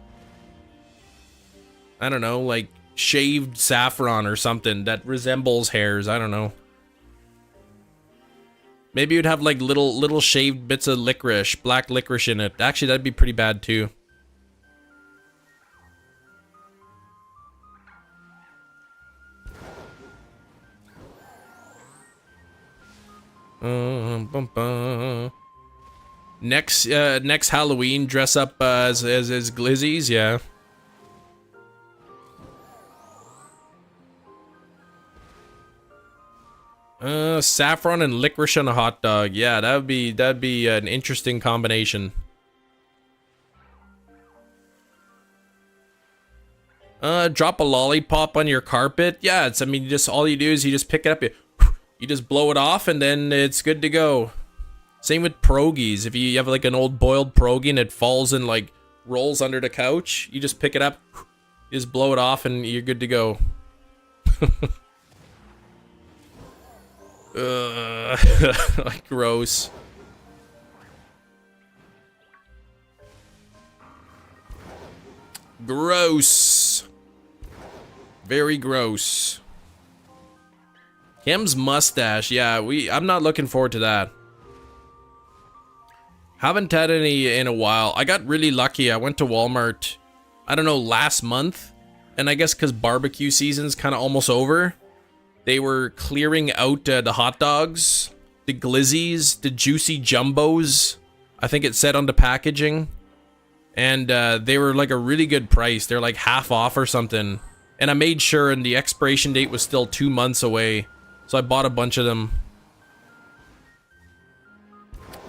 shaved saffron or something that resembles hairs. I don't know. Maybe you'd have like little shaved bits of licorice, black licorice in it. Actually, that'd be pretty bad too. Next Halloween, dress up as Glizzies, yeah. Saffron and licorice on a hot dog. Yeah, that'd be an interesting combination. drop a lollipop on your carpet. Yeah, it's, I mean, just all you do is you just pick it up, you just blow it off, and then it's good to go. Same with pierogies. If you have like an old boiled pierogi and it falls and like rolls under the couch, you just pick it up, you just blow it off, and you're good to go. Like, gross. Gross. Very gross. Kim's mustache. Yeah, I'm not looking forward to that. Haven't had any in a while. I got really lucky. I went to Walmart, I don't know, last month. And I guess because barbecue season's kind of almost over, they were clearing out the hot dogs, the glizzies, the juicy jumbos. I think it said on the packaging. And they were like a really good price. They're like half off or something. And I made sure, and the expiration date was still 2 months away. So I bought a bunch of them.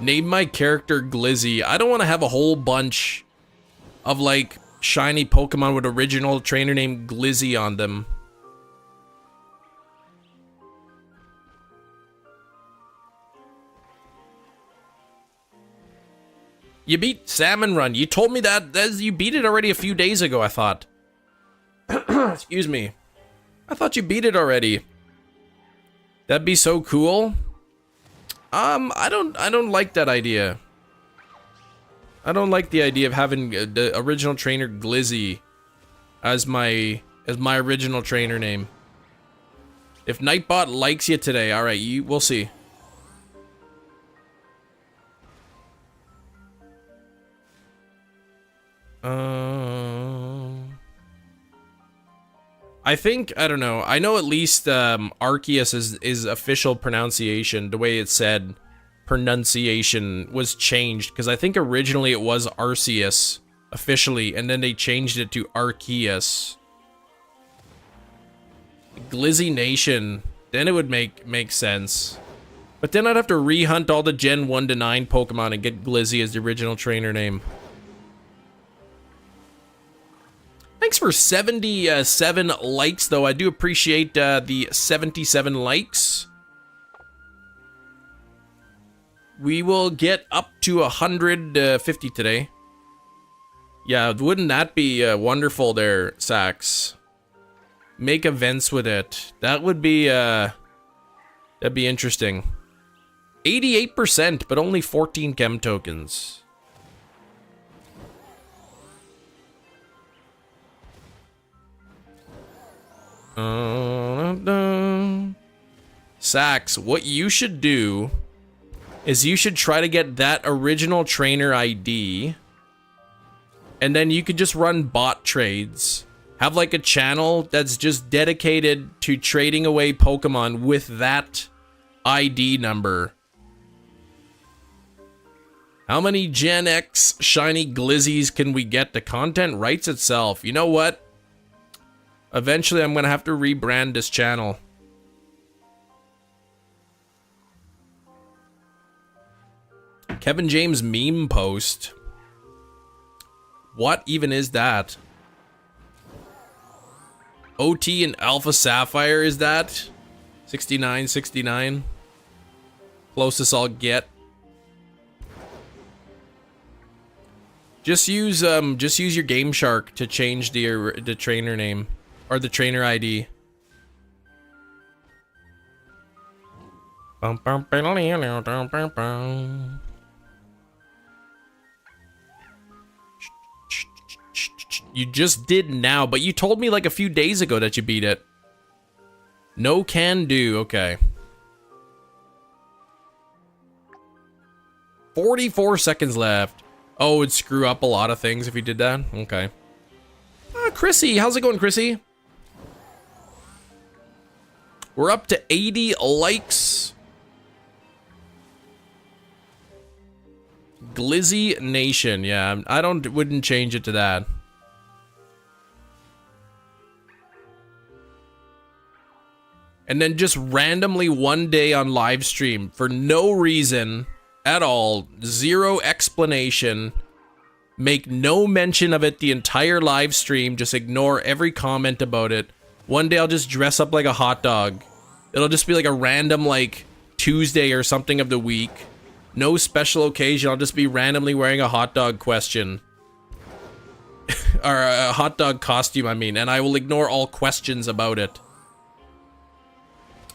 Name my character Glizzy. I don't want to have a whole bunch of like shiny Pokemon with original trainer name Glizzy on them. You beat Salmon Run. You told me that you beat it already a few days ago, I thought. Excuse me. I thought you beat it already. That'd be so cool. I don't like that idea. I don't like the idea of having the original trainer Glizzy as my original trainer name. If Nightbot likes you today, all right, we'll see. I think, I don't know. I know at least Arceus is official pronunciation. The way it said pronunciation was changed, because I think originally it was Arceus officially, and then they changed it to Arceus. Glizzy Nation, then it would make sense. But then I'd have to rehunt all the Gen 1 to 9 Pokemon and get Glizzy as the original trainer name. Thanks for 77 likes, though. I do appreciate the 77 likes. We will get up to 150 today. Yeah, wouldn't that be wonderful there, Sax? Make events with it. That would be, that'd be interesting. 88%, but only 14 chem tokens. Sax, what you should do is you should try to get that original trainer ID, and then you could just run bot trades. Have like a channel that's just dedicated to trading away Pokemon with that ID number. How many Gen X shiny Glizzies can we get? The content writes itself. You know what? Eventually, I'm going to have to rebrand this channel. Kevin James meme post. What even is that? OT and Alpha Sapphire, is that? 69, 69. Closest I'll get. Just use your Game Shark to change the trainer name. Or the trainer ID. You just did now, but you told me like a few days ago that you beat it. No can do, okay. 44 seconds left. Oh, it'd screw up a lot of things if you did that? Okay. Chrissy, how's it going, Chrissy? We're up to 80 likes. Glizzy Nation, yeah, I wouldn't change it to that. And then just randomly one day on live stream, for no reason at all, zero explanation, Make no mention of it the entire live stream. Just ignore every comment about it. One day I'll just dress up like a hot dog. It'll just be like a random like Tuesday or something of the week. No special occasion. I'll just be randomly wearing a hot dog question. Or a hot dog costume, I mean. And I will ignore all questions about it.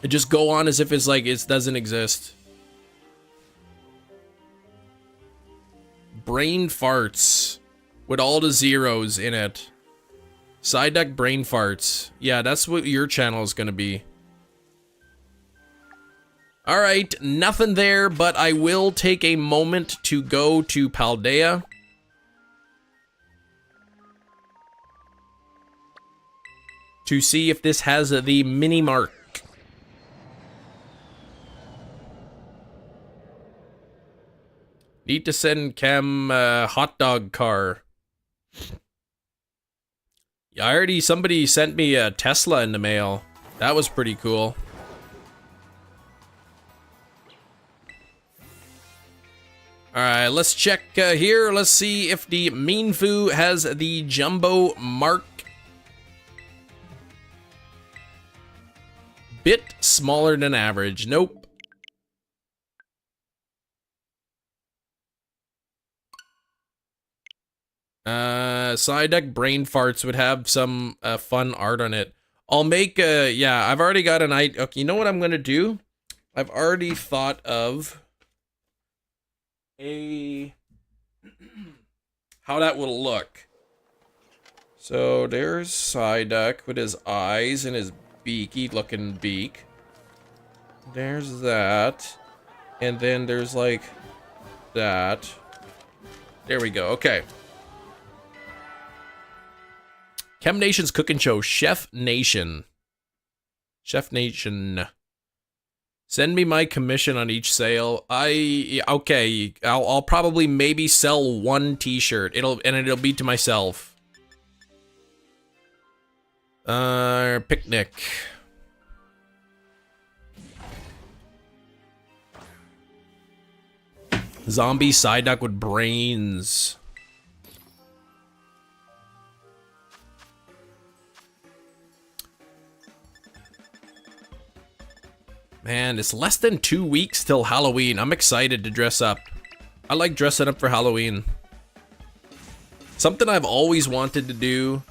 And just go on as if it's like it doesn't exist. Brain farts with all the zeros in it. Side deck brain farts. Yeah, that's what your channel is gonna be. Alright, nothing there, but I will take a moment to go to Paldea. To see if this has the mini mark. Need to send Chem hot dog car. Yeah, somebody sent me a Tesla in the mail. That was pretty cool. Alright, let's check here. Let's see if the Mienfoo has the jumbo mark. Bit smaller than average. Nope. Side deck brain farts would have some fun art on it. I'll make yeah, I've already got an idea. Okay, you know what I'm gonna do? I've already thought of a how that will look. So there's side deck with his eyes and his beaky looking beak. There's that. And then there's like that. There we go. Okay. Chem Nation's cooking show, Chef Nation. Chef Nation. Send me my commission on each sale. Okay, I'll probably maybe sell one t-shirt. It'll be to myself. Picnic. Zombie side duck with brains. Man, it's less than 2 weeks till Halloween. I'm excited to dress up. I like dressing up for Halloween. Something I've always wanted to do,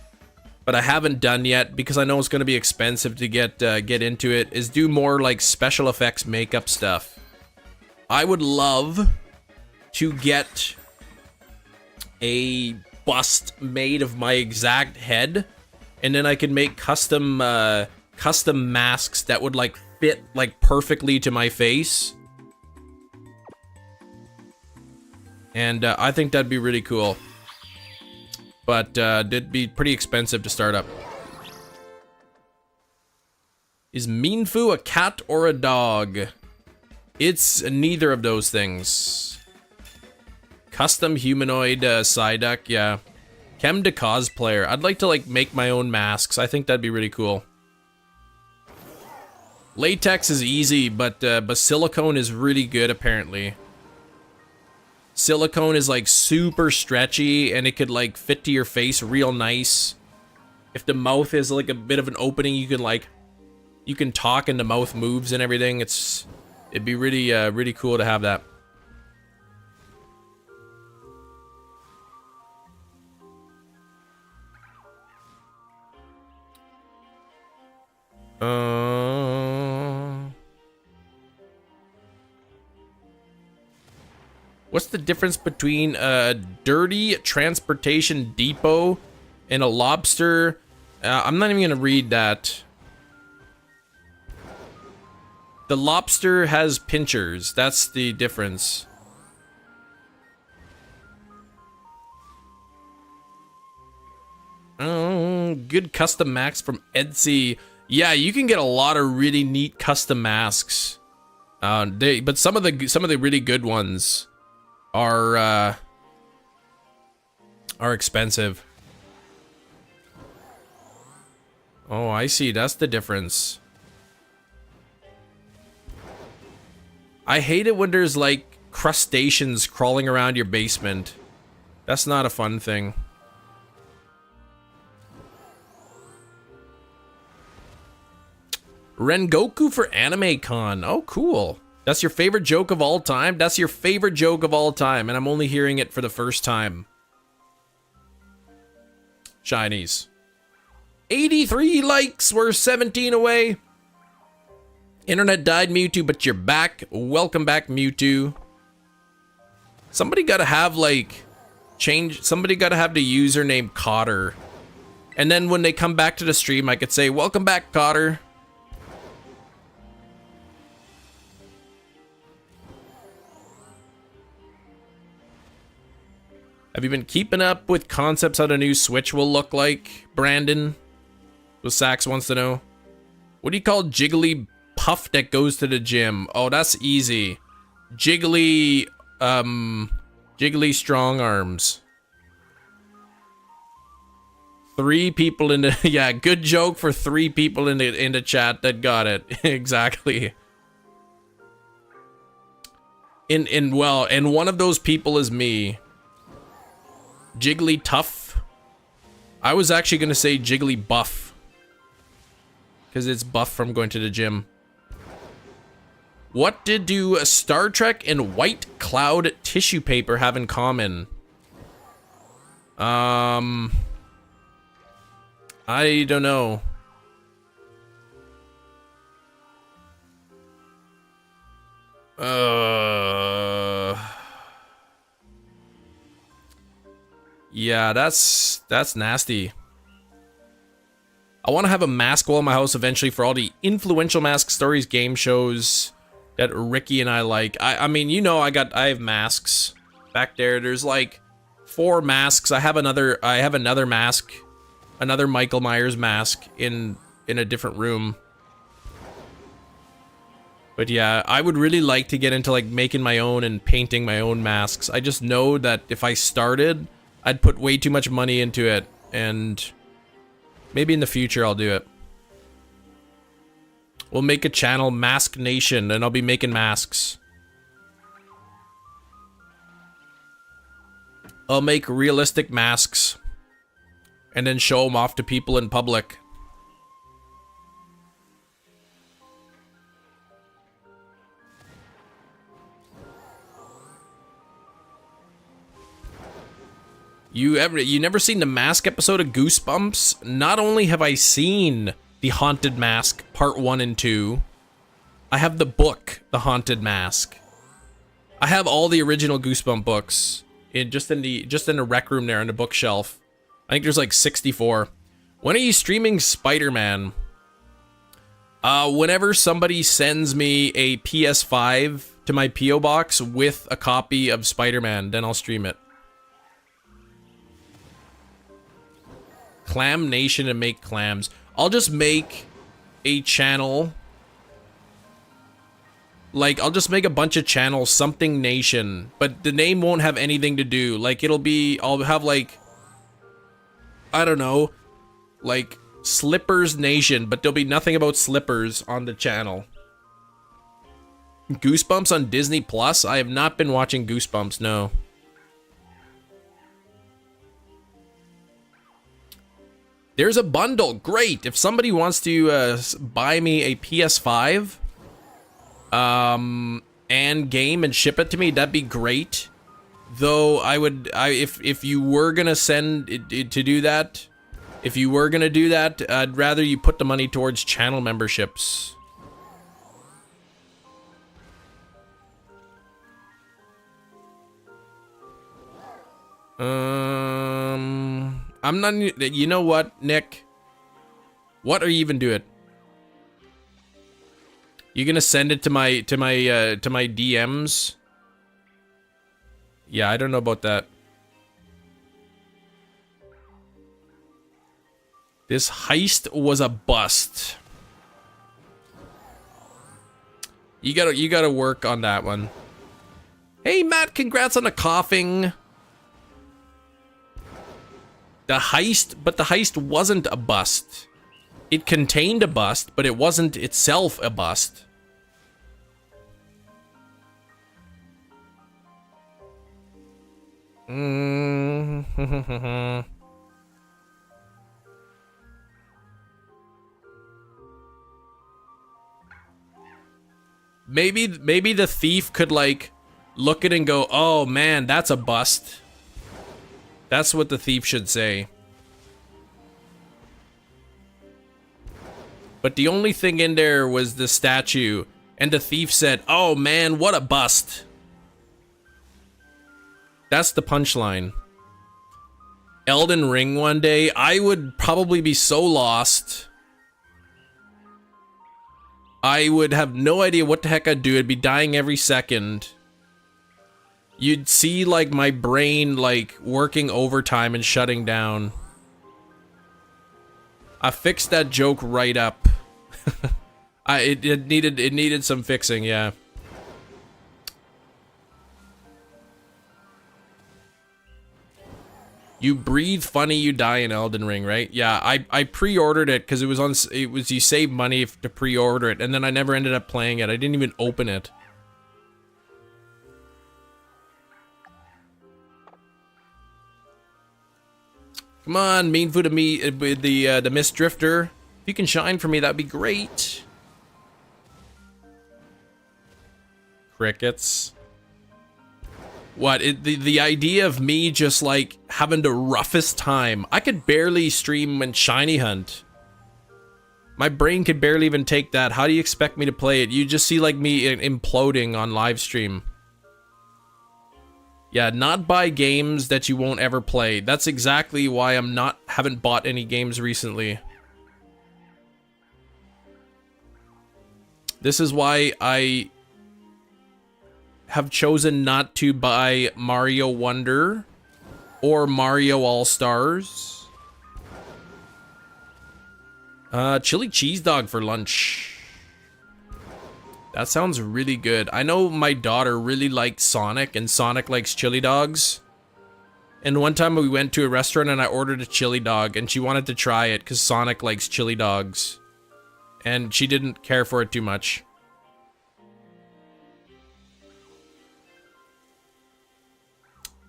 but I haven't done yet because I know it's going to be expensive to get into it, is do more like special effects makeup stuff. I would love to get a bust made of my exact head, and then I could make custom masks that would like fit like perfectly to my face. And I think that'd be really cool. But it'd be pretty expensive to start up. Is Mienfoo a cat or a dog? It's neither of those things. Custom humanoid Psyduck, yeah. Chem to cosplayer. I'd like to like make my own masks. I think that'd be really cool. Latex is easy, but silicone is really good apparently. Silicone is like super stretchy and it could like fit to your face real nice. If the mouth is like a bit of an opening, you can talk and the mouth moves and everything. It'd be really really cool to have that. What's the difference between a dirty transportation depot and a lobster? I'm not even gonna read that. The lobster has pinchers. That's the difference. Oh, good custom masks from Etsy. Yeah, you can get a lot of really neat custom masks. But some of the really good ones are expensive. Oh, I see. That's the difference. I hate it when there's like crustaceans crawling around your basement. That's not a fun thing. Rengoku for Anime Con. Oh, cool. That's your favorite joke of all time? That's your favorite joke of all time, and I'm only hearing it for the first time. Shinies. 83 likes. We're 17 away. Internet died, Mewtwo, but you're back. Welcome back, Mewtwo. Somebody gotta have, like, somebody gotta have the username Cotter. And then when they come back to the stream, I could say, welcome back, Cotter. Have you been keeping up with concepts how the new Switch will look like, Brandon? So Sax wants to know. What do you call Jiggly Puff that goes to the gym? Oh, that's easy. Jiggly strong arms. 3 people in the yeah, good joke for 3 people in the chat that got it. Exactly. And one of those people is me. Jiggly Tough. I was actually gonna say Jiggly Buff, because it's buff from going to the gym. What did Star Trek and White Cloud tissue paper have in common? I don't know. Yeah, that's nasty. I want to have a mask wall in my house eventually for all the influential mask stories, game shows that Ricky and I like. I mean, you know, I have masks back there. There's like 4 masks. I have another mask, another Michael Myers mask in a different room. But yeah, I would really like to get into like making my own and painting my own masks. I just know that if I started, I'd put way too much money into it, and maybe in the future I'll do it. We'll make a channel, Mask Nation, and I'll be making masks. I'll make realistic masks and then show them off to people in public. You never seen the Mask episode of Goosebumps? Not only have I seen The Haunted Mask Part 1 and 2, I have the book, The Haunted Mask. I have all the original Goosebump books just in the rec room there on the bookshelf. I think there's like 64. When are you streaming Spider-Man? Whenever somebody sends me a PS5 to my PO box with a copy of Spider-Man, then I'll stream it. Clam Nation and make clams. I'll just make a channel. Like, I'll just make a bunch of channels, something Nation, but the name won't have anything to do. Like, I'll have like, I don't know, like Slippers Nation, but there'll be nothing about slippers on the channel. Goosebumps on Disney Plus? I have not been watching Goosebumps, no. There's a bundle. Great. If somebody wants to buy me a PS5 and game and ship it to me, that'd be great. Though if you were gonna send it to do that, I'd rather you put the money towards channel memberships. I'm not. You know what, Nick? What are you even doing? You gonna send it to my DMs? Yeah, I don't know about that. This heist was a bust. You gotta work on that one. Hey Matt, congrats on the coughing. The heist wasn't a bust. It contained a bust, but it wasn't itself a bust. Maybe the thief could like look at it and go, "Oh man, that's a bust." That's what the thief should say. But the only thing in there was the statue, and the thief said, "Oh man, what a bust." That's the punchline. Elden Ring one day, I would probably be so lost. I would have no idea what the heck I'd do. I'd be dying every second. You'd see like my brain like working overtime and shutting down. I fixed that joke right up. It needed some fixing, yeah. You breathe funny, you die in Elden Ring, right? Yeah, I pre-ordered it because you save money to pre-order it, and then I never ended up playing it. I didn't even open it. Come on, Mienfoo to me with the Mist Drifter. If you can shine for me, that'd be great. Crickets. What, the idea of me just like having the roughest time. I could barely stream and shiny hunt. My brain could barely even take that. How do you expect me to play it? You just see like me imploding on live stream. Yeah, not buy games that you won't ever play. That's exactly why haven't bought any games recently. This is why I have chosen not to buy Mario Wonder or Mario All-Stars. Chili cheese dog for lunch. That sounds really good. I know my daughter really likes Sonic, and Sonic likes chili dogs. And one time we went to a restaurant and I ordered a chili dog, and she wanted to try it because Sonic likes chili dogs. And she didn't care for it too much.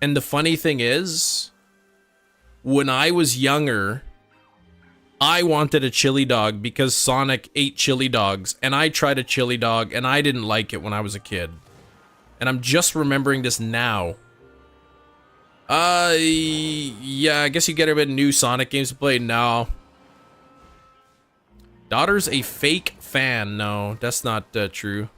And the funny thing is, when I was younger, I wanted a chili dog because Sonic ate chili dogs, and I tried a chili dog and I didn't like it when I was a kid. And I'm just remembering this now. Yeah, I guess you get a bit new Sonic games to play now. Daughter's a fake fan. No, that's not true.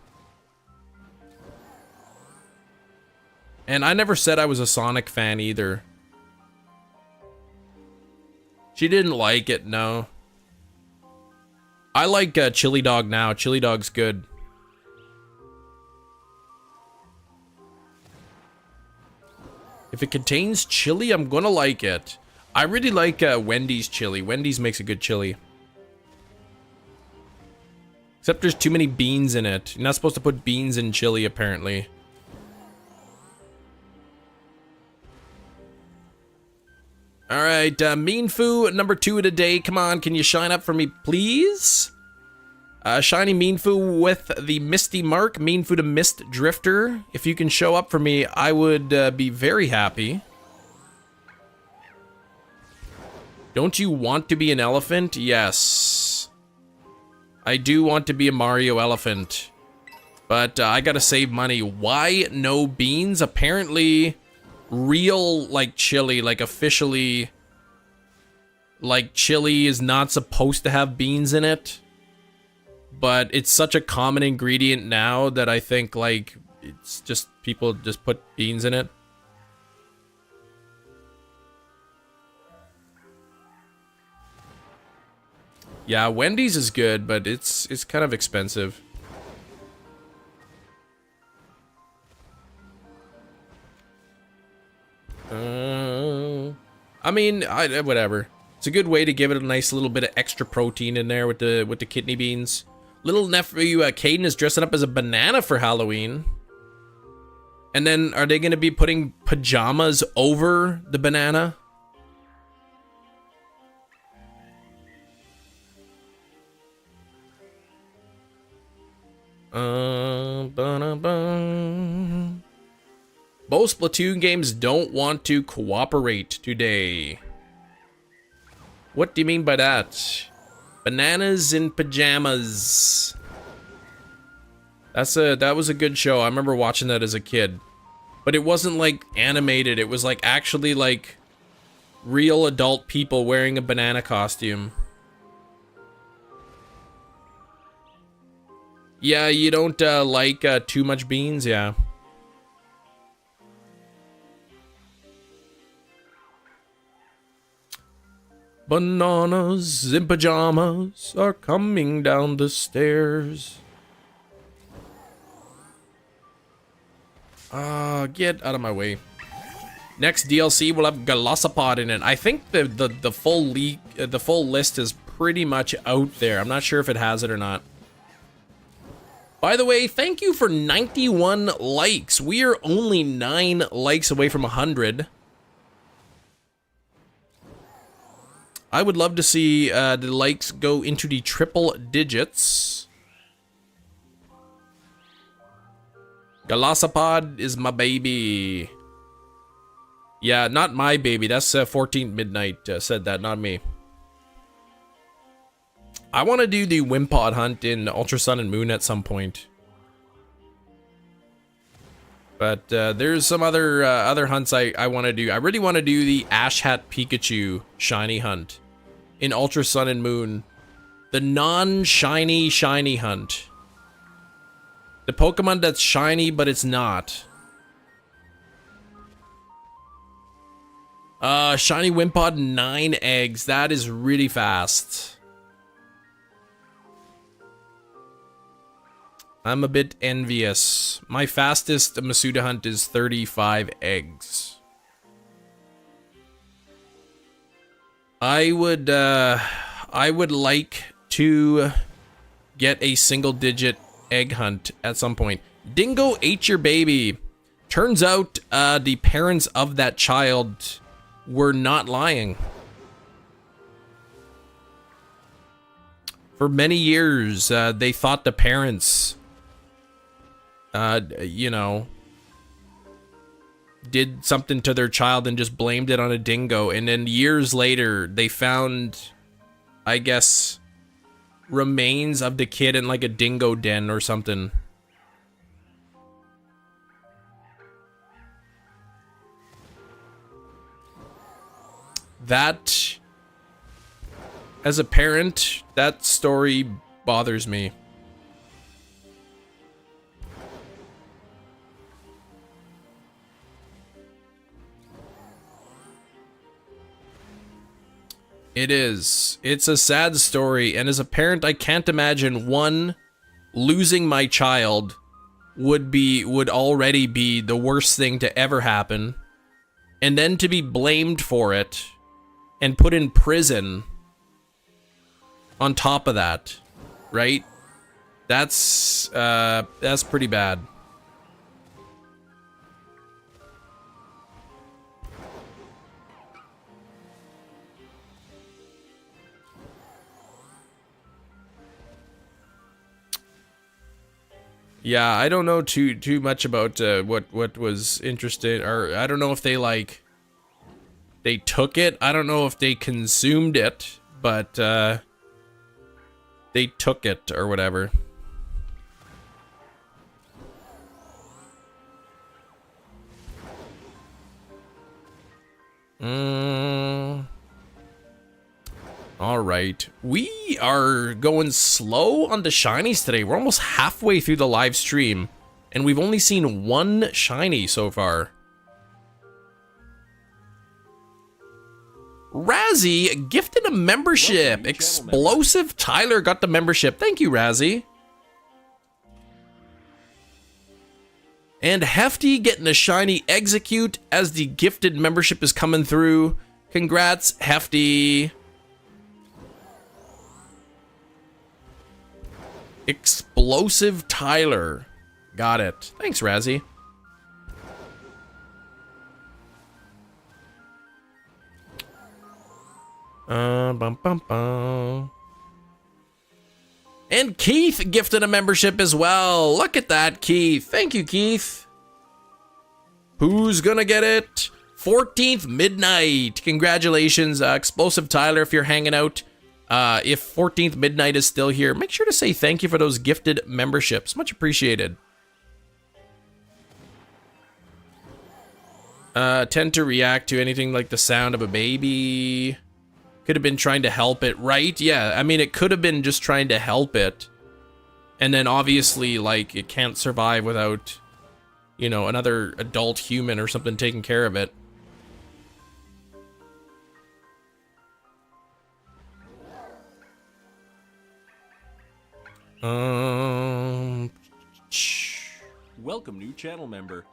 And I never said I was a Sonic fan either. She didn't like it, no. I like chili dog now. Chili dog's good. If it contains chili, I'm gonna like it. I really like Wendy's chili. Wendy's makes a good chili. Except there's too many beans in it. You're not supposed to put beans in chili, apparently. Alright, Mienfoo, number 2 of the day. Come on, can you shine up for me, please? Shiny Mienfoo with the Misty mark. Mienfoo to Mist Drifter. If you can show up for me, I would be very happy. Don't you want to be an elephant? Yes. I do want to be a Mario elephant. But I gotta save money. Why no beans? Apparently, real, like, chili, like, officially, like, chili is not supposed to have beans in it. But it's such a common ingredient now that I think, like, it's just, people just put beans in it. Yeah, Wendy's is good, but it's kind of expensive. I mean, whatever. It's a good way to give it a nice little bit of extra protein in there with the kidney beans. Little nephew Caden is dressing up as a banana for Halloween. And then are they going to be putting pajamas over the banana? Both Most Splatoon games don't want to cooperate today. What do you mean by that? Bananas in pajamas. That was a good show. I remember watching that as a kid. But it wasn't like animated. It was like actually like real adult people wearing a banana costume. Yeah, you don't like too much beans? Yeah. Bananas in pajamas are coming down the stairs. Get out of my way. Next DLC will have Galosapod in it. I think the full list is pretty much out there. I'm not sure if it has it or not. By the way, thank you for 91 likes. We are only 9 likes away from 100. I would love to see the likes go into the triple digits. Galosapod is my baby. Yeah, not my baby. That's 14 Midnight said that, not me. I want to do the Wimpod hunt in Ultra Sun and Moon at some point. But there's some other hunts I want to do. I really want to do the Ash Hat Pikachu shiny hunt in Ultra Sun and Moon. The non-shiny shiny hunt. The Pokemon that's shiny, but it's not. Shiny Wimpod, 9 eggs. That is really fast. I'm a bit envious. My fastest Masuda hunt is 35 eggs. I would like to get a single-digit egg hunt at some point. Dingo ate your baby. Turns out the parents of that child were not lying. For many years, they thought the parents, you know, did something to their child and just blamed it on a dingo. And then years later, they found, I guess, remains of the kid in like a dingo den or something. That, as a parent, that story bothers me. It is. It's a sad story, and as a parent, I can't imagine, one, losing my child would already be the worst thing to ever happen, and then to be blamed for it and put in prison on top of that, right? That's pretty bad. Yeah, I don't know too much about what was interesting, or I don't know if they they took it. I don't know if they consumed it, but they took it or whatever. All right, we are going slow on the shinies today. We're almost halfway through the live stream, and we've only seen 1 shiny so far. Razzie gifted a membership. Explosive Tyler got the membership. Thank you, Razzie. And Hefty getting a shiny Execute as the gifted membership is coming through. Congrats, Hefty. Explosive Tyler. Got it. Thanks, Razzie. Bum, bum, bum. And Keith gifted a membership as well. Look at that, Keith. Thank you, Keith. Who's gonna get it? 14th Midnight. Congratulations, Explosive Tyler, if you're hanging out. If 14th Midnight is still here, make sure to say thank you for those gifted memberships. Much appreciated. Tend to react to anything like the sound of a baby. Could have been trying to help it, right? Yeah, I mean, it could have been just trying to help it. And then obviously, like, it can't survive without, you know, another adult human or something taking care of it. Welcome, new channel member.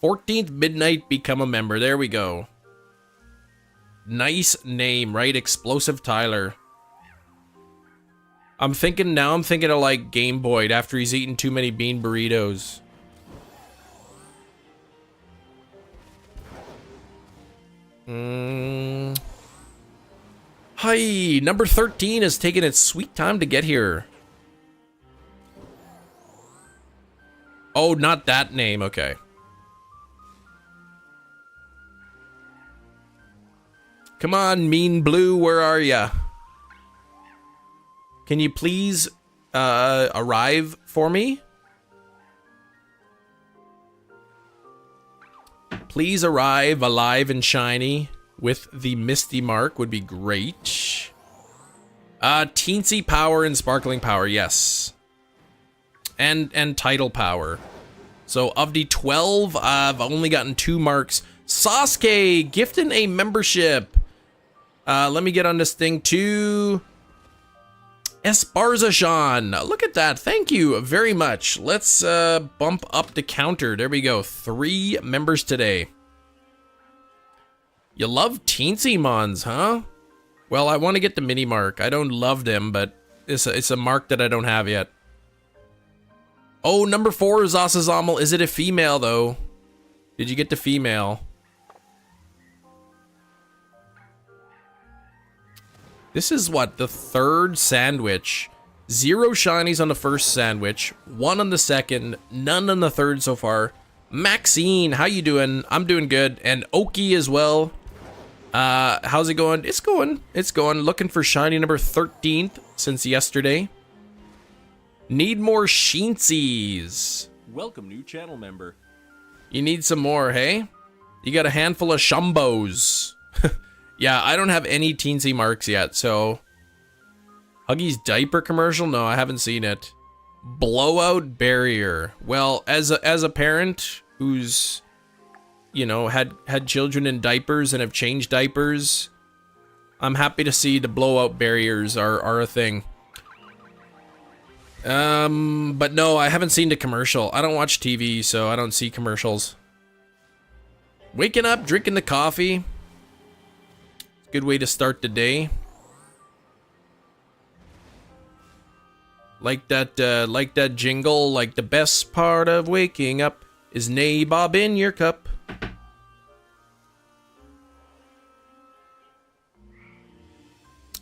14th Midnight, become a member. There we go. Nice name, right? Explosive Tyler. I'm thinking of like Game Boy after he's eaten too many bean burritos. Hi, number 13 is taking its sweet time to get here. Oh, not that name, okay. Come on, Mean Blue, where are ya? Can you please arrive for me? Please arrive alive and shiny with the Misty mark would be great. Teensy power and sparkling power, yes. And title power. So of the 12, I've only gotten 2 marks. Sasuke, gifting a membership. Let me get on this thing too. Esparza-Sean, look at that. Thank you very much. Let's bump up the counter. There we go. 3 members today. You love teensy mons, huh? Well, I want to get the mini mark. I don't love them, but it's a mark that I don't have yet. Oh, number 4 is Asazamal. Is it a female though? Did you get the female? This is what, the 3rd sandwich. 0 shinies on the 1st sandwich, 1 on the 2nd, none on the 3rd so far. Maxine, how you doing? I'm doing good. And Oki as well. How's it going? It's going. Looking for shiny number 13th since yesterday. Need more Sheensies. Welcome, new channel member. You need some more, hey? You got a handful of Shumbos. Yeah, I don't have any teensy marks yet, so... Huggy's diaper commercial? No, I haven't seen it. Blowout barrier. Well, as a parent who's, you know, had children in diapers and have changed diapers, I'm happy to see the blowout barriers are a thing. But no, I haven't seen the commercial. I don't watch TV, so I don't see commercials. Waking up, drinking the coffee. Good way to start the day. Like that jingle, like the best part of waking up is nabob in your cup.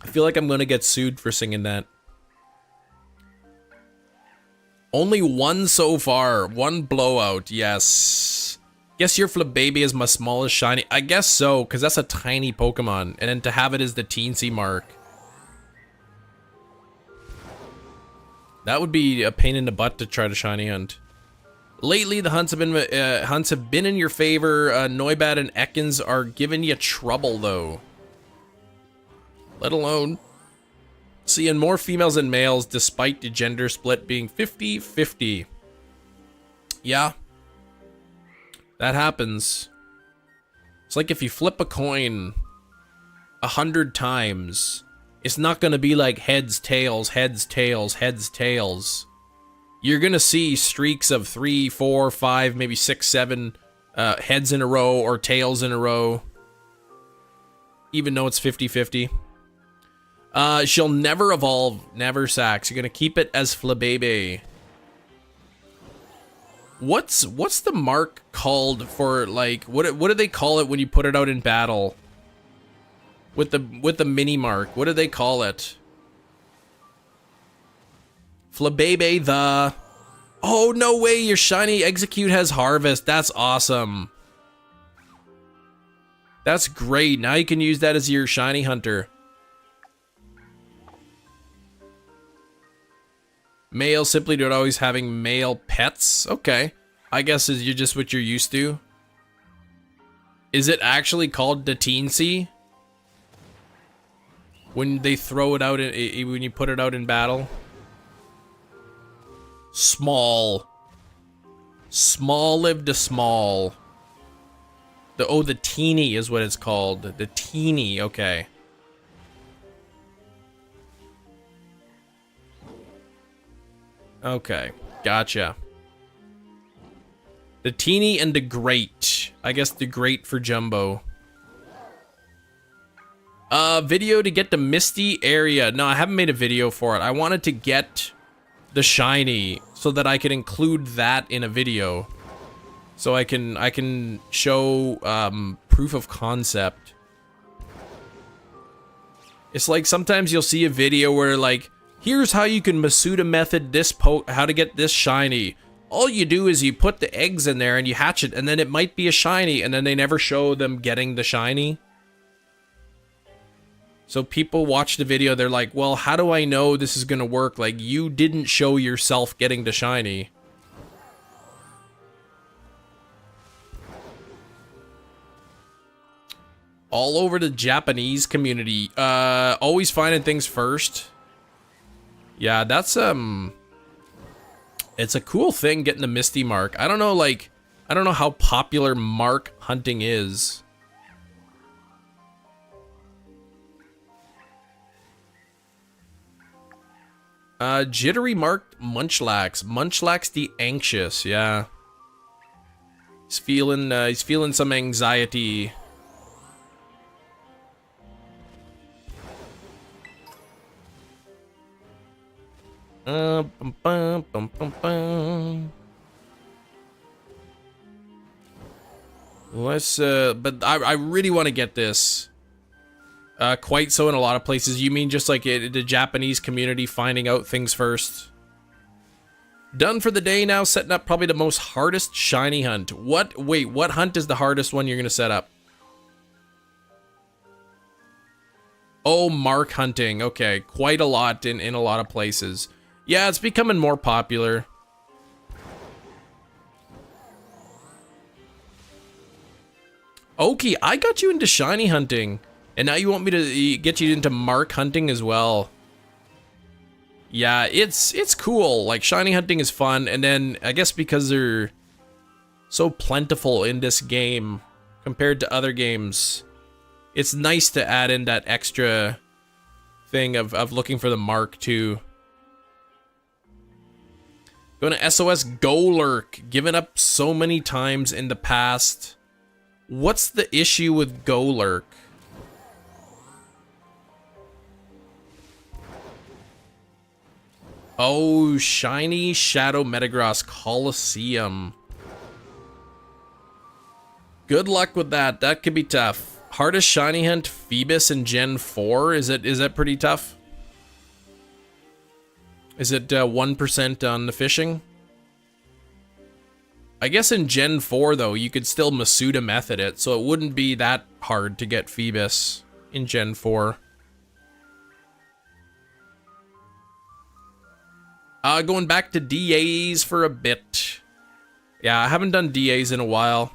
I feel like I'm gonna get sued for singing that. Only 1 so far, 1 blowout, yes. Guess your Flababy is my smallest shiny. I guess so, because that's a tiny Pokemon. And then to have it as the teensy mark. That would be a pain in the butt to try to shiny hunt. Lately, the hunts have been in your favor. Noibat and Ekans are giving you trouble, though. Let alone seeing more females than males, despite the gender split being 50-50. Yeah. That happens. It's like if you flip a coin 100 times, it's not gonna be like heads, tails, heads, tails, heads, tails. You're gonna see streaks of 3, 4, 5, maybe 6, 7 heads in a row or tails in a row. Even though it's 50-50. She'll never evolve, never sacks. You're gonna keep it as Flababy. What's the mark called for, like, what do they call it when you put it out in battle? With the mini mark, what do they call it? Flababy the... Oh, no way, your shiny Execute has Harvest. That's awesome. That's great. Now you can use that as your shiny hunter. Male simply not always having male pets. Okay. I guess is you just what you're used to. Is it actually called the Teensy? When they throw it out, when you put it out in battle? Small. Small live to small. The teeny is what it's called. The teeny, okay. Okay, gotcha. The teeny and the great. I guess the great for Jumbo. Video to get the Misty area. No, I haven't made a video for it. I wanted to get the shiny so that I could include that in a video. So I can show proof of concept. It's like sometimes you'll see a video where like, here's how you can Masuda method this how to get this shiny. All you do is you put the eggs in there and you hatch it, and then it might be a shiny, and then they never show them getting the shiny. So people watch the video, they're like, well, how do I know this is gonna work? Like, you didn't show yourself getting the shiny. All over the Japanese community. Always finding things first. Yeah, that's, it's a cool thing getting the Misty mark. I don't know, like, I don't know how popular mark hunting is. Jittery marked Munchlax. Munchlax the Anxious, yeah. He's feeling some anxiety. Bum, bum, bum, bum, bum. Let's, but I really want to get this. Quite so in a lot of places. You mean just like the Japanese community finding out things first? Done for the day now, setting up probably the most hardest shiny hunt. Wait, what hunt is the hardest one you're gonna set up? Oh, mark hunting. Okay, quite a lot in a lot of places. Yeah, it's becoming more popular. Okay, I got you into shiny hunting. And now you want me to get you into mark hunting as well. Yeah, it's cool. Like, shiny hunting is fun. And then, I guess because they're so plentiful in this game compared to other games, it's nice to add in that extra thing of looking for the mark, too. Going to SOS Golurk. Given up so many times in the past. What's the issue with Golurk? Oh, shiny Shadow Metagross Coliseum. Good luck with that. That could be tough. Hardest shiny hunt, Phoebus in Gen 4. Is that pretty tough? Is it 1% on the fishing? I guess in Gen 4 though, you could still Masuda method it, so it wouldn't be that hard to get Phoebus in Gen 4. Going back to DAs for a bit. Yeah, I haven't done DAs in a while.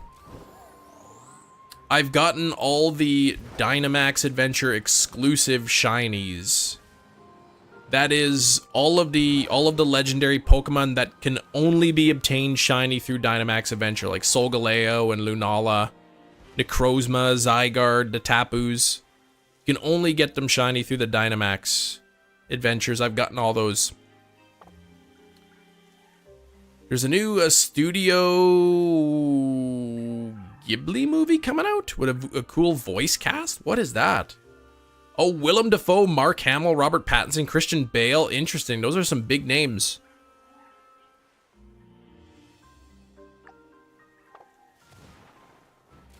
I've gotten all the Dynamax Adventure exclusive shinies. That is all of the legendary Pokemon that can only be obtained shiny through Dynamax Adventure, like Solgaleo and Lunala, Necrozma, Zygarde, the Tapus. You can only get them shiny through the Dynamax Adventures. I've gotten all those. There's a new Studio Ghibli movie coming out with a cool voice cast. What is that? Oh, Willem Dafoe, Mark Hamill, Robert Pattinson, Christian Bale. Interesting. Those are some big names.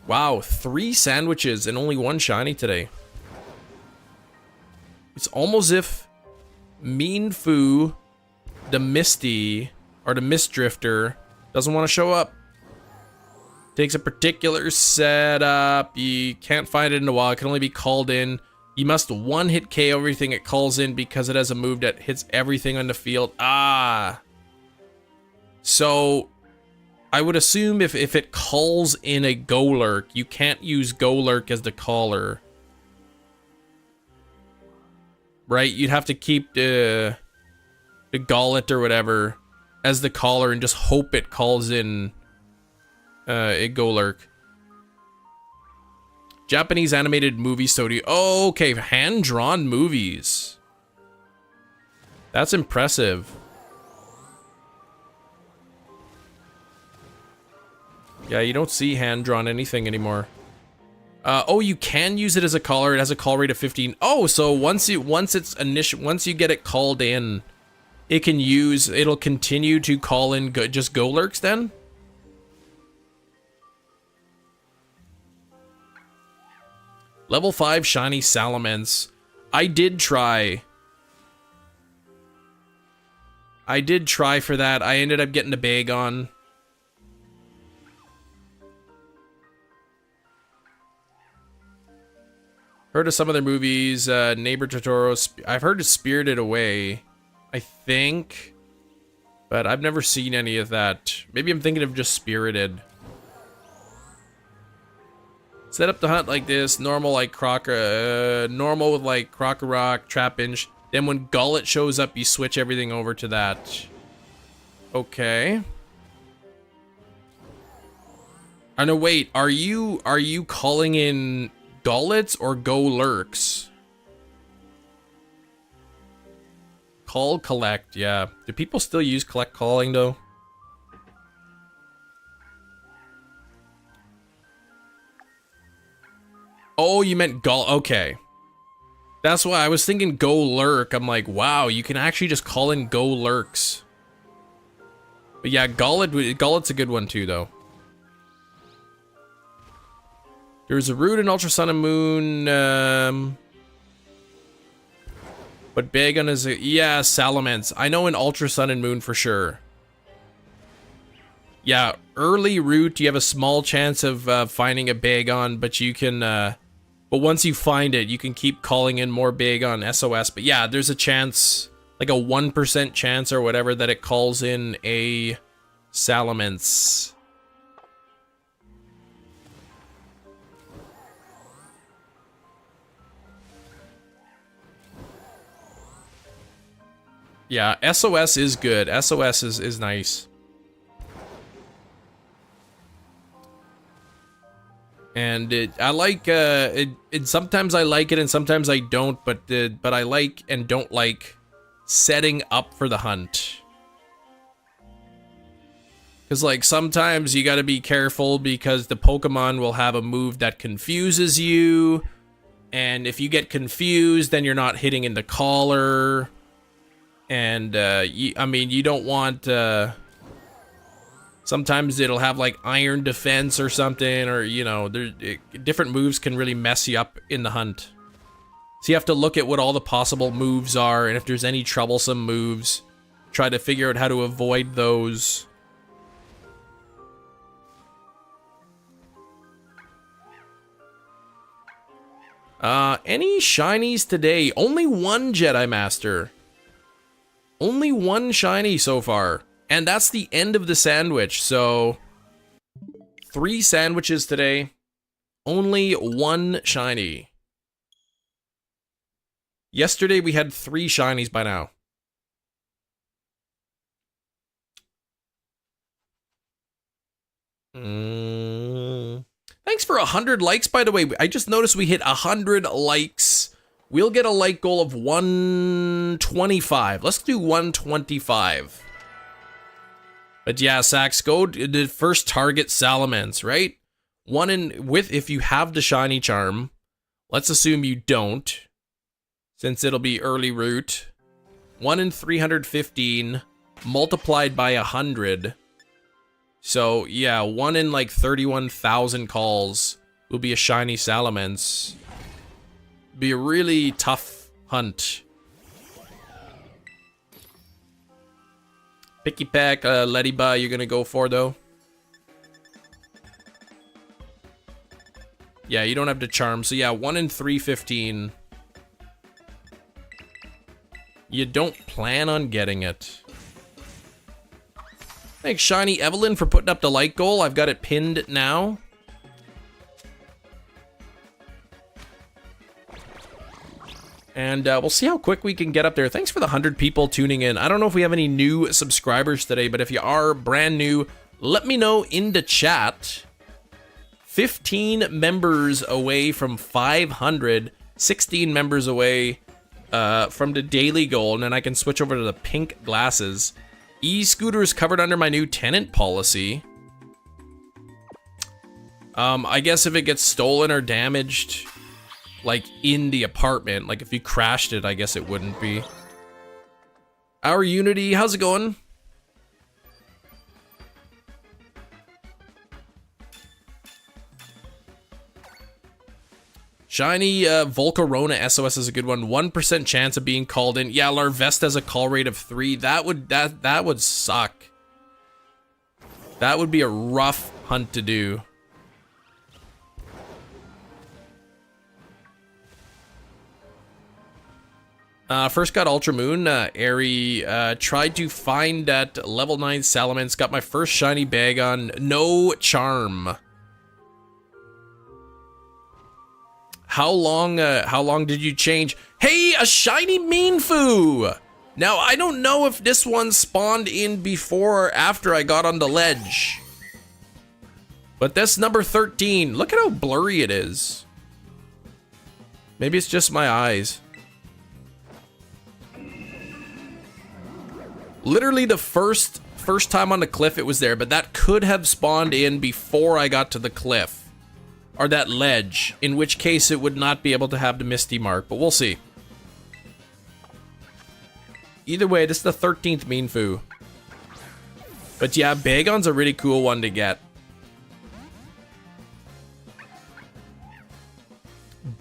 Wow, 3 sandwiches and only 1 shiny today. It's almost as if Mienfoo, the Misty, or the Mist Drifter doesn't want to show up. Takes a particular setup. You can't find it in the wild. It can only be called in. You must one-hit KO everything it calls in because it has a move that hits everything on the field. Ah. So, I would assume if it calls in a Golurk, you can't use Golurk as the caller. Right? You'd have to keep the Gullet or whatever as the caller and just hope it calls in a Golurk. Japanese animated movie studio. Oh, okay, hand-drawn movies. That's impressive. Yeah, you don't see hand-drawn anything anymore. Oh, you can use it as a caller. It has a call rate of 15. Oh, so once you get it called in, it'll continue to call in just Golurks then? Level 5 shiny Salamence. I did try for that. I ended up getting a Bagon. Heard of some of their movies. Neighbor Totoro. I've heard of Spirited Away, I think. But I've never seen any of that. Maybe I'm thinking of just Spirited. Set up the hunt like this, normal like normal with like Krokorok, Trapinch. Then when Gullet shows up, you switch everything over to that. Okay. Oh no, wait, are you calling in Gullets or Golurks? Call, collect, yeah. Do people still use collect calling though? Oh, you meant Gull. Okay. That's why I was thinking Golurk. I'm like, wow, you can actually just call in Golurks. But yeah, Gullet's a good one too, though. There's a root in Ultra Sun and Moon. But Bagon is a... Yeah, Salamence. I know in Ultra Sun and Moon for sure. Yeah, early root, you have a small chance of finding a Bagon, but you can... But once you find it, you can keep calling in more Bagon SOS. But yeah, there's a chance, like a 1% chance or whatever, that it calls in a Salamence. Yeah, SOS is good. SOS is nice. And I like sometimes I like it and sometimes I don't, but I like and don't like setting up for the hunt. Cause like sometimes you gotta be careful because the Pokemon will have a move that confuses you, and if you get confused, then you're not hitting in the collar. And I mean, you don't want. Sometimes it'll have like iron defense or something, or you know, different moves can really mess you up in the hunt. So you have to look at what all the possible moves are, and if there's any troublesome moves, try to figure out how to avoid those. Any shinies today? Only one Jedi Master. Only one shiny so far. And that's the end of the sandwich, so 3 sandwiches today, only 1 shiny. Yesterday we had 3 shinies by now. Thanks for 100 likes, by the way. I just noticed we hit 100 likes. We'll get a like goal of 125. Let's do 125. But yeah, Sax, go to first target Salamence, right? If you have the shiny charm. Let's assume you don't, since it'll be early route. 1 in 315 multiplied by 100. So yeah, 1 in like 31,000 calls will be a shiny Salamence. Be a really tough hunt. Picky Pack, Ladybug, you're gonna go for though. Yeah, you don't have to charm. So yeah, 1 in 315. You don't plan on getting it. Thanks, Shiny Evelyn, for putting up the like goal. I've got it pinned now. And we'll see how quick we can get up there. Thanks for the 100 people tuning in. I don't know if we have any new subscribers today, but if you are brand new, let me know in the chat. 15 members away from 500, 16 members away from the daily goal, and then I can switch over to the pink glasses. E-scooters covered under my new tenant policy. I guess if it gets stolen or damaged, like in the apartment, like if you crashed it, I guess it wouldn't be. Our Unity, how's it going? Shiny Volcarona SOS is a good one. 1% chance of being called in. Yeah, Larvest has a call rate of 3. That would suck. That would be a rough hunt to do. First got Ultra Moon. Airy tried to find that level 9 Salamence. Got my first shiny bag on. No charm. How long did you change? Hey, a shiny Mienfoo! Now, I don't know if this one spawned in before or after I got on the ledge. But that's number 13. Look at how blurry it is. Maybe it's just my eyes. Literally the first time on the cliff it was there, but that could have spawned in before I got to the cliff. Or that ledge, in which case it would not be able to have the Misty mark, but we'll see. Either way, this is the 13th Mienfoo. But yeah, Bagon's a really cool one to get.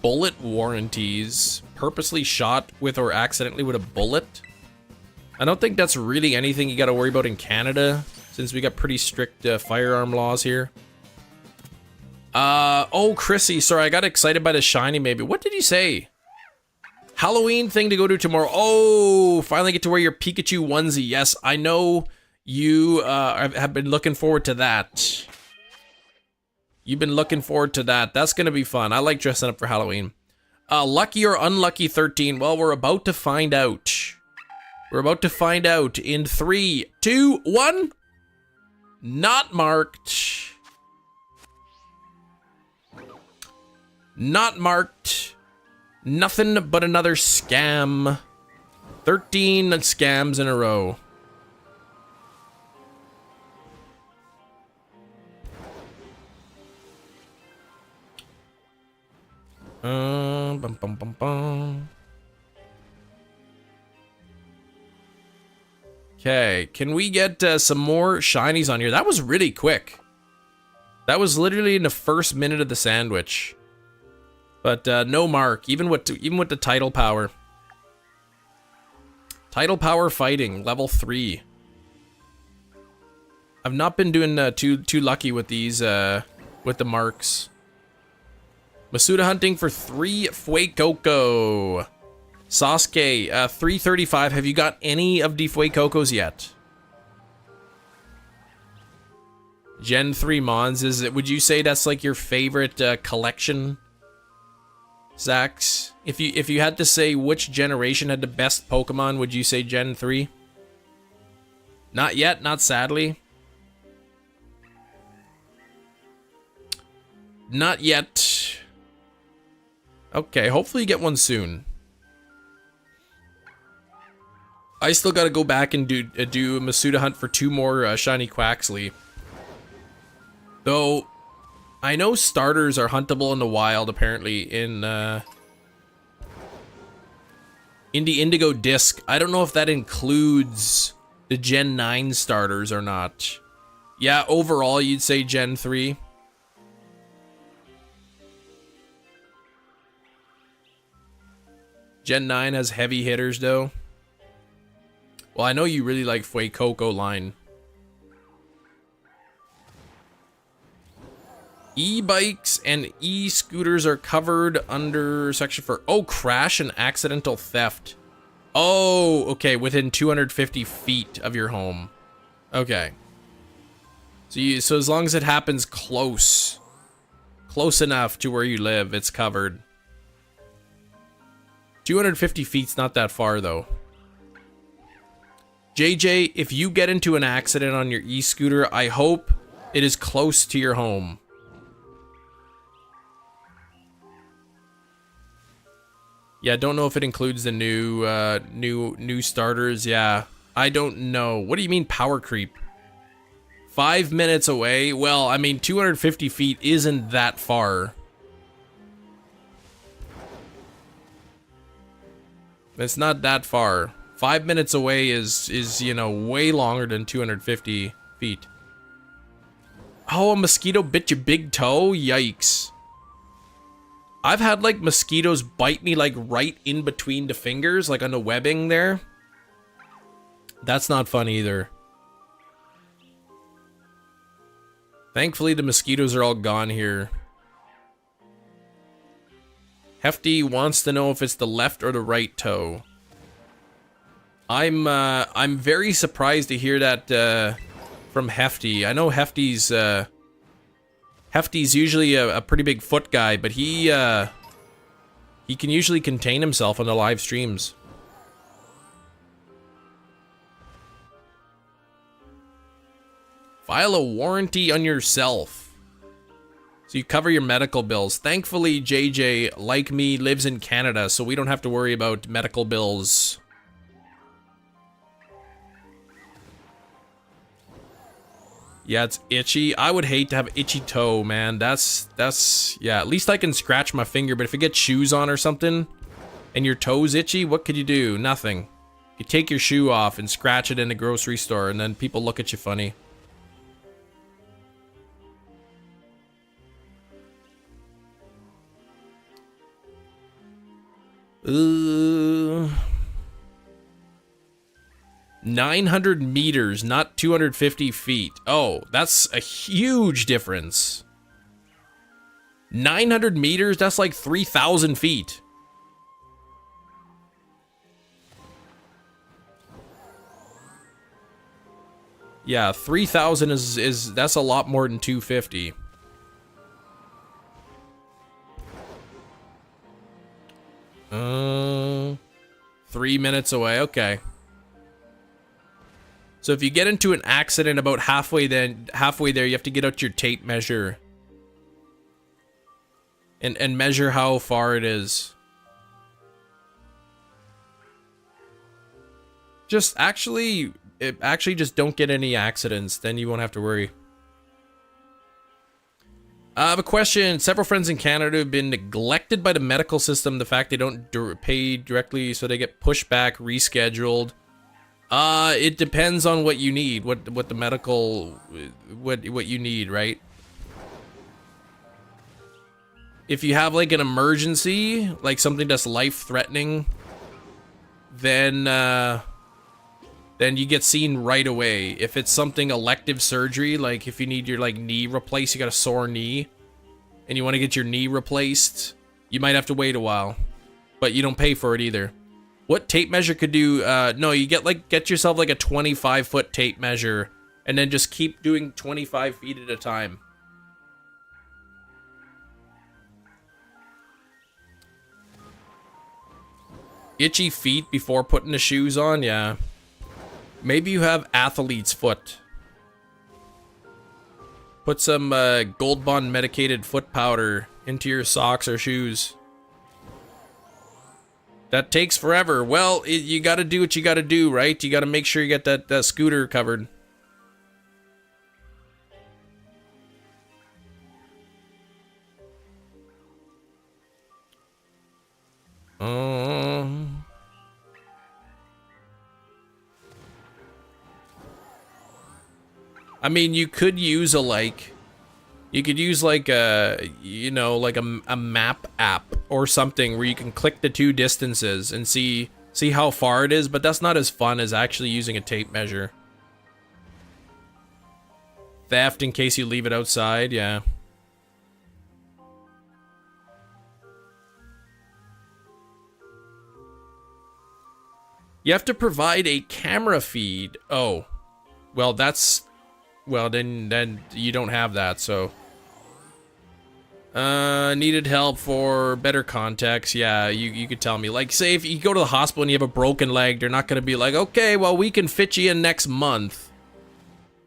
Bullet warranties. Purposely shot with or accidentally with a bullet. I don't think that's really anything you gotta worry about in Canada, since we got pretty strict firearm laws here. Oh, Chrissy, sorry, I got excited by the shiny maybe. What did you say? Halloween thing to go to tomorrow. Oh, finally get to wear your Pikachu onesie. Yes, I know you have been looking forward to that. You've been looking forward to that. That's gonna be fun. I like dressing up for Halloween. Lucky or unlucky 13? Well, we're about to find out. We're about to find out in 3, 2, 1. Not marked. Not marked. Nothing but another scam. 13 scams in a row. Bum, bum, bum, bum. Okay, can we get some more shinies on here? That was really quick. That was literally in the first minute of the sandwich. But no mark, even with the title power. Title power fighting, level 3. I've not been doing too lucky with these with the marks. Masuda hunting for 3 Fuecoco. Sasuke, 335. Have you got any of the Fuecocos yet? Gen 3 Mons, would you say that's like your favorite collection? Zax, if you had to say which generation had the best Pokemon, would you say Gen 3? Not yet, not sadly. Not yet. Okay, hopefully you get one soon. I still gotta go back and do a Masuda hunt for 2 more shiny Quaxley. Though, I know starters are huntable in the wild, apparently, in the Indigo Disc. I don't know if that includes the Gen 9 starters or not. Yeah, overall, you'd say Gen 3. Gen 9 has heavy hitters, though. Well, I know you really like Fuecoco line. E-bikes and e-scooters are covered under section for, oh, crash and accidental theft. Oh, okay, within 250 feet of your home. Okay. So as long as it happens close enough to where you live, it's covered. 250 feet's not that far, though. JJ, if you get into an accident on your e-scooter, I hope it is close to your home. Yeah, don't know if it includes the new starters. Yeah, I don't know. What do you mean power creep? 5 minutes away? Well, I mean, 250 feet isn't that far. It's not that far. 5 minutes away is, you know, way longer than 250 feet. Oh, a mosquito bit your big toe? Yikes. I've had, like, mosquitoes bite me, like, right in between the fingers, like, on the webbing there. That's not fun either. Thankfully, the mosquitoes are all gone here. Hefty wants to know if it's the left or the right toe. I'm very surprised to hear that, from Hefty. I know Hefty's usually a pretty big foot guy, but he can usually contain himself on the live streams. File a warranty on yourself, so you cover your medical bills. Thankfully, JJ, like me, lives in Canada, so we don't have to worry about medical bills. Yeah, it's itchy. I would hate to have itchy toe, man. That's yeah, at least I can scratch my finger, but if you get shoes on or something and your toe's itchy, what could you do? Nothing. You take your shoe off and scratch it in a grocery store, and then people look at you funny. Ooh. 900 meters, not 250 feet. Oh, that's a huge difference. 900 meters, that's like 3,000 feet. Yeah, 3,000 is that's a lot more than 250. Uh, 3 minutes away, okay. So if you get into an accident about halfway there, you have to get out your tape measure. And measure how far it is. Just actually just don't get any accidents, then you won't have to worry. I have a question. Several friends in Canada have been neglected by the medical system. The fact they don't pay directly, so they get pushed back, rescheduled. It depends on what you need, what the medical, what you need, right? If you have like an emergency, like something that's life-threatening, then you get seen right away. If it's something elective surgery, like if you need your like knee replaced, you got a sore knee, and you want to get your knee replaced, you might have to wait a while, but you don't pay for it either. What tape measure could do? No, you get yourself like a 25-foot tape measure, and then just keep doing 25 feet at a time. Itchy feet before putting the shoes on? Yeah. Maybe you have athlete's foot. Put some Gold Bond medicated foot powder into your socks or shoes. That takes forever. Well, you gotta do what you gotta do, right? You gotta make sure you get that scooter covered. I mean, you could use a you know, like a map app or something where you can click the two distances and see see how far it is, but that's not as fun as actually using a tape measure. Theft in case you leave it outside, yeah. You have to provide a camera feed. Oh, well, that's, well, then you don't have that, so. Needed help for better context. Yeah, you could tell me. Like, say if you go to the hospital and you have a broken leg, they're not gonna be like, okay, well, we can fit you in next month.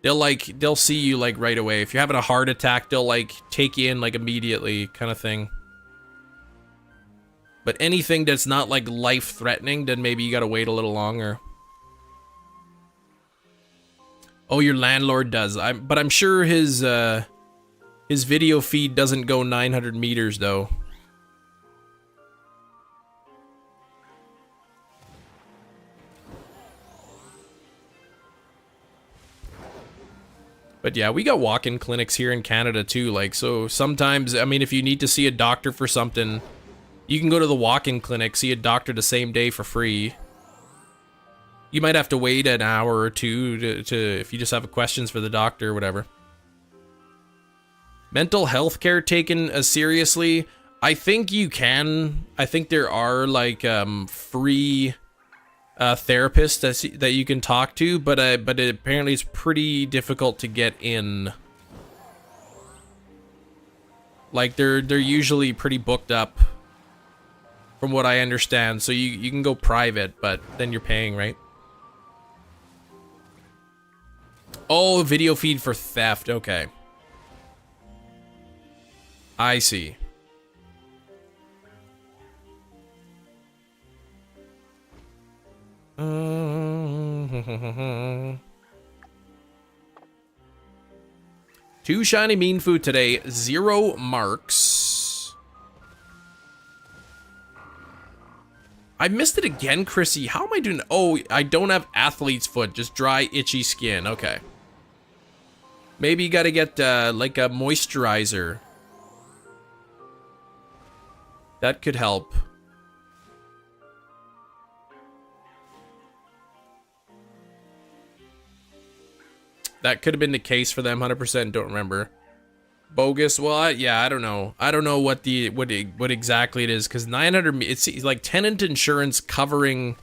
They'll see you like right away. If you're having a heart attack, they'll like take you in like immediately, kind of thing. But anything that's not like life-threatening, then maybe you gotta wait a little longer. Oh, your landlord does. But I'm sure his video feed doesn't go 900 meters though. But yeah, we got walk-in clinics here in Canada too. Like, so sometimes, I mean, if you need to see a doctor for something, you can go to the walk-in clinic, see a doctor the same day for free. You might have to wait an hour or two to if you just have questions for the doctor or whatever. Mental health care taken as seriously? I think you can. I think there are like free therapists that you can talk to, but it apparently is pretty difficult to get in. Like they're usually pretty booked up, from what I understand. So you can go private, but then you're paying, right? Oh, video feed for theft. Okay. I see. Two shiny Mienfoo today, 0 marks. I missed it again, Chrissy. How am I doing? Oh, I don't have athlete's foot, just dry, itchy skin. Okay. Maybe you gotta get like a moisturizer. That could help. That could have been the case for them. 100% don't remember. Bogus. Well, yeah, I don't know. I don't know what exactly it is, because 900. It's like tenant insurance covering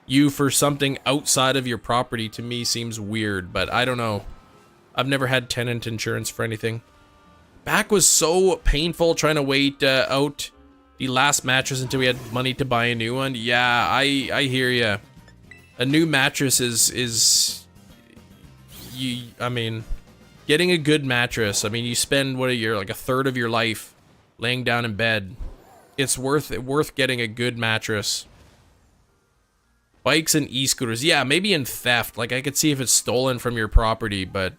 you for something outside of your property. To me, seems weird, but I don't know. I've never had tenant insurance for anything. Back was so painful trying to wait out the last mattress until we had money to buy a new one. Yeah, I hear ya. A new mattress is I mean, getting a good mattress. I mean, you spend like a third of your life laying down in bed. It's worth getting a good mattress. Bikes and e-scooters. Yeah, maybe in theft. Like I could see if it's stolen from your property, but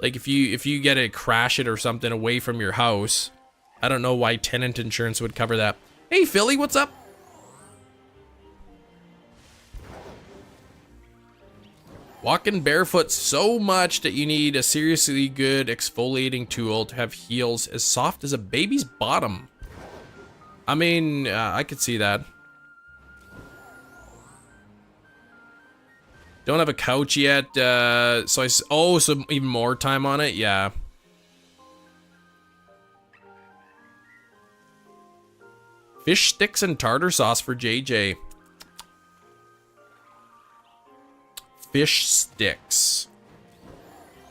like if you get to crash it or something away from your house, I don't know why tenant insurance would cover that. Hey, Philly, what's up? Walking barefoot so much that you need a seriously good exfoliating tool to have heels as soft as a baby's bottom. I mean, I could see that. Don't have a couch yet, so even more time on it, yeah. Fish sticks and tartar sauce for JJ. Fish sticks.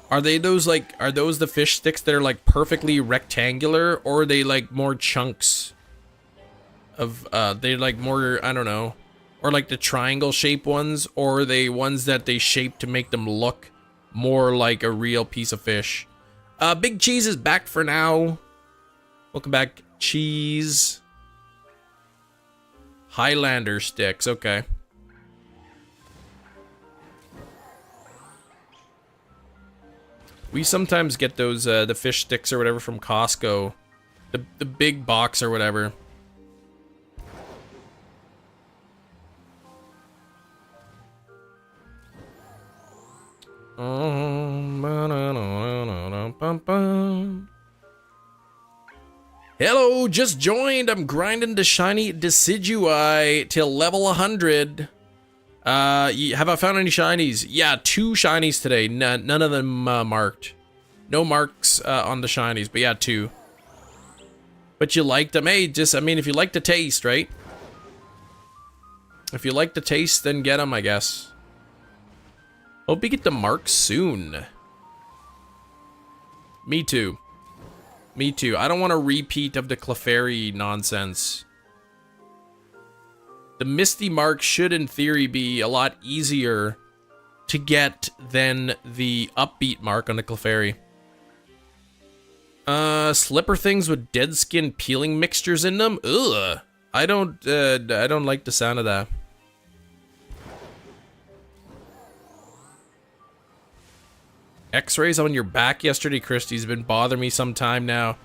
Are they those like, are those the fish sticks that are like perfectly rectangular, or are they like more chunks of, they like more, I don't know, or like the triangle shaped ones, or are they ones that they shape to make them look more like a real piece of fish? Big Cheese is back for now. Welcome back, Cheese. Highlander sticks, okay. We sometimes get those, the fish sticks or whatever from Costco. The big box or whatever. Hello, just joined. I'm grinding the shiny Decidui till level 100. Have I found any shinies? Yeah, 2 shinies today. None of them marked. No marks on the shinies, but yeah, 2. But you liked them. Hey, I mean, if you like the taste, right? If you like the taste, then get them, I guess. Hope you get the marks soon. Me too. Me too. I don't want a repeat of the Clefairy nonsense. The Misty mark should, in theory, be a lot easier to get than the upbeat mark on the Clefairy. Slipper things with dead skin peeling mixtures in them? Ugh. I don't like the sound of that. X-rays on your back yesterday, Christy's been bothering me some time now.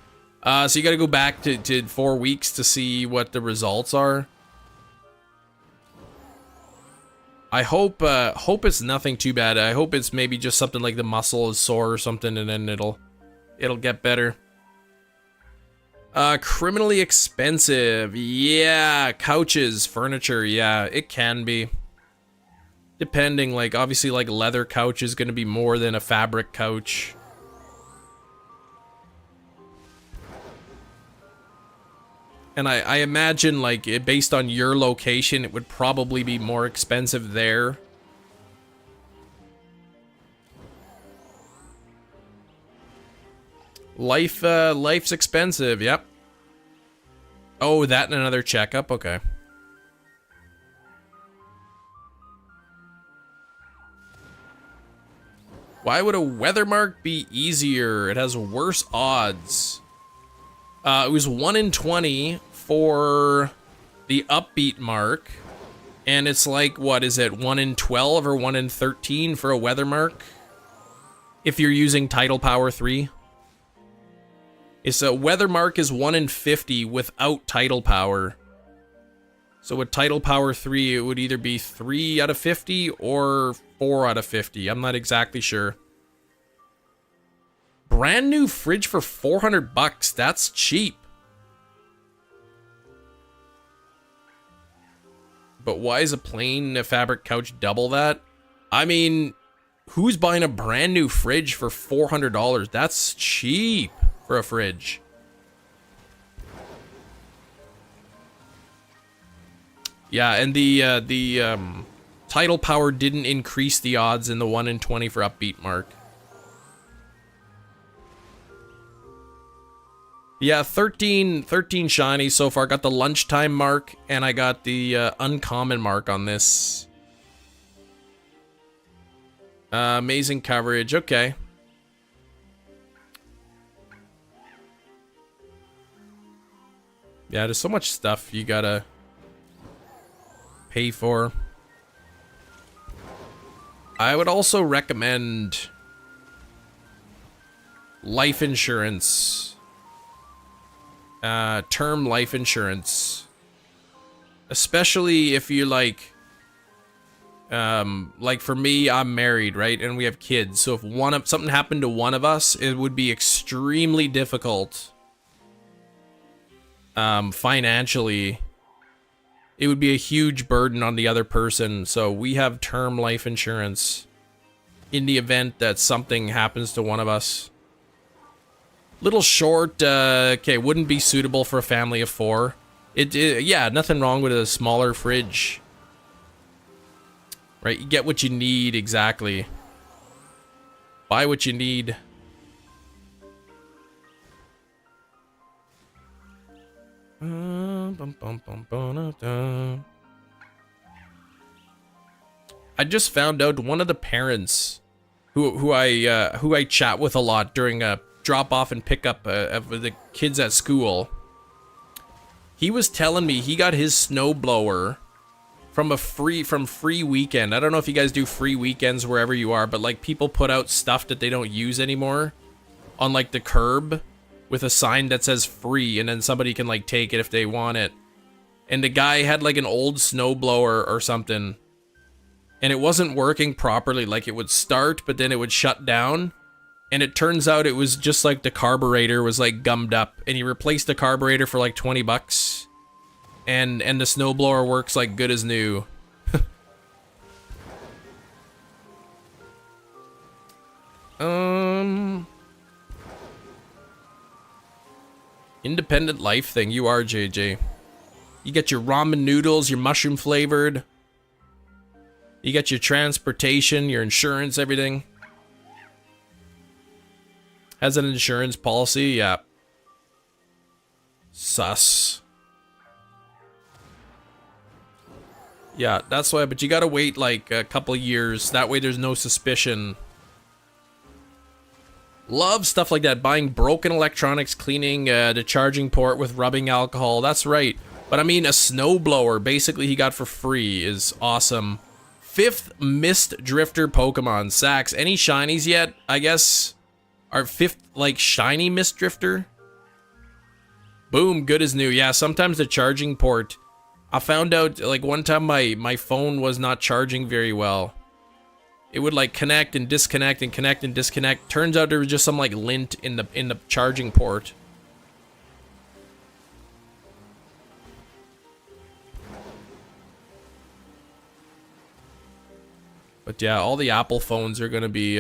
So you gotta go back to 4 weeks to see what the results are. I hope it's nothing too bad. I hope it's maybe just something like the muscle is sore or something, and then it'll get better. Criminally expensive. Yeah, couches, furniture. Yeah, it can be. Depending, like, obviously, like, leather couch is gonna be more than a fabric couch. And I imagine, like, based on your location, it would probably be more expensive there. Life's expensive, yep. Oh, that and another checkup? Okay. Why would a weather mark be easier? It has worse odds. It was 1 in 20 for the upbeat mark. And it's like, what is it? 1 in 12 or 1 in 13 for a weather mark? If you're using Tidal Power 3. It's a weather mark is 1 in 50 without Tidal Power. So with Tidal Power 3, it would either be 3 out of 50 or 4 out of 50. I'm not exactly sure. Brand new fridge for 400 bucks. That's cheap. But why is a plain fabric couch double that? I mean, who's buying a brand new fridge for $400? That's cheap for a fridge. Yeah, and the Tidal Power didn't increase the odds in the 1 in 20 for upbeat mark. Yeah, 13 shinies so far. Got the lunchtime mark, and I got the uncommon mark on this. Amazing coverage, okay. Yeah, there's so much stuff you gotta pay for. I would also recommend life insurance. Term life insurance. Especially if you like for me, I'm married, right? And we have kids. So if something happened to one of us, it would be extremely difficult. Financially. It would be a huge burden on the other person. So we have term life insurance in the event that something happens to one of us. Little short, okay, wouldn't be suitable for a family of 4. Yeah, nothing wrong with a smaller fridge. Right, you get what you need, exactly. Buy what you need. I just found out one of the parents who I chat with a lot during a drop off and pick up of the kids at school. He was telling me he got his snowblower from free weekend. I don't know if you guys do free weekends wherever you are, but like people put out stuff that they don't use anymore on like the curb with a sign that says free, and then somebody can like take it if they want it. And the guy had like an old snowblower or something, and it wasn't working properly. Like it would start, but then it would shut down. And it turns out it was just like the carburetor was like gummed up, and he replaced the carburetor for like 20 bucks. And the snowblower works like good as new. Independent life thing. You are, JJ. You get your ramen noodles, your mushroom flavored. You get your transportation, your insurance, everything. Has an insurance policy, yeah. Sus. Yeah, that's why, but you gotta wait like a couple years. That way there's no suspicion. Love stuff like that. Buying broken electronics, cleaning the charging port with rubbing alcohol. That's right. But I mean, a snowblower, basically he got for free, is awesome. 5th Mist Drifter Pokemon. Sax, any shinies yet? I guess our 5th, like, shiny Mist Drifter? Boom, good as new. Yeah, sometimes the charging port... I found out, like, one time my phone was not charging very well. It would, like, connect and disconnect and connect and disconnect. Turns out there was just some, like, lint in the charging port. But yeah, all the Apple phones are gonna be,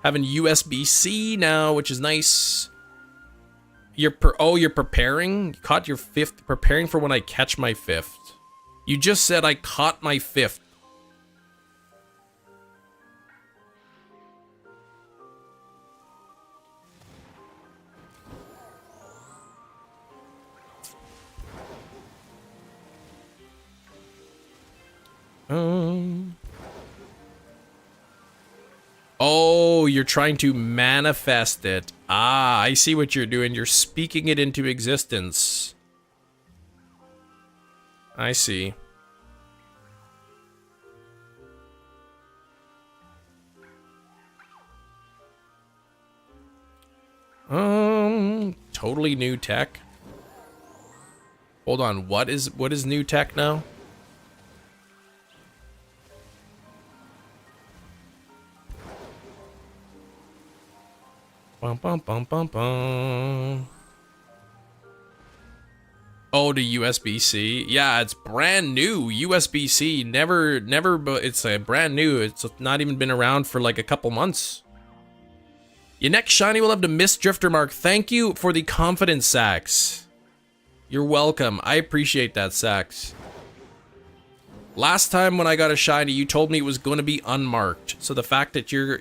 having USB-C now, which is nice. You're preparing? You caught your 5th, preparing for when I catch my 5th. You just said I caught my 5th. Oh, you're trying to manifest it. Ah, I see what you're doing. You're speaking it into existence. I see. Totally new tech. Hold on, what is new tech now? Bum bum bum bum bum. Oh, the USB-C. Yeah, it's brand new. USB-C never, but it's a brand new. It's not even been around for like a couple months. Your next shiny will have the Mist Drifter mark. Thank you for the confidence, Sax. You're welcome. I appreciate that, Sax. Last time when I got a shiny, you told me it was going to be unmarked. So the fact that you're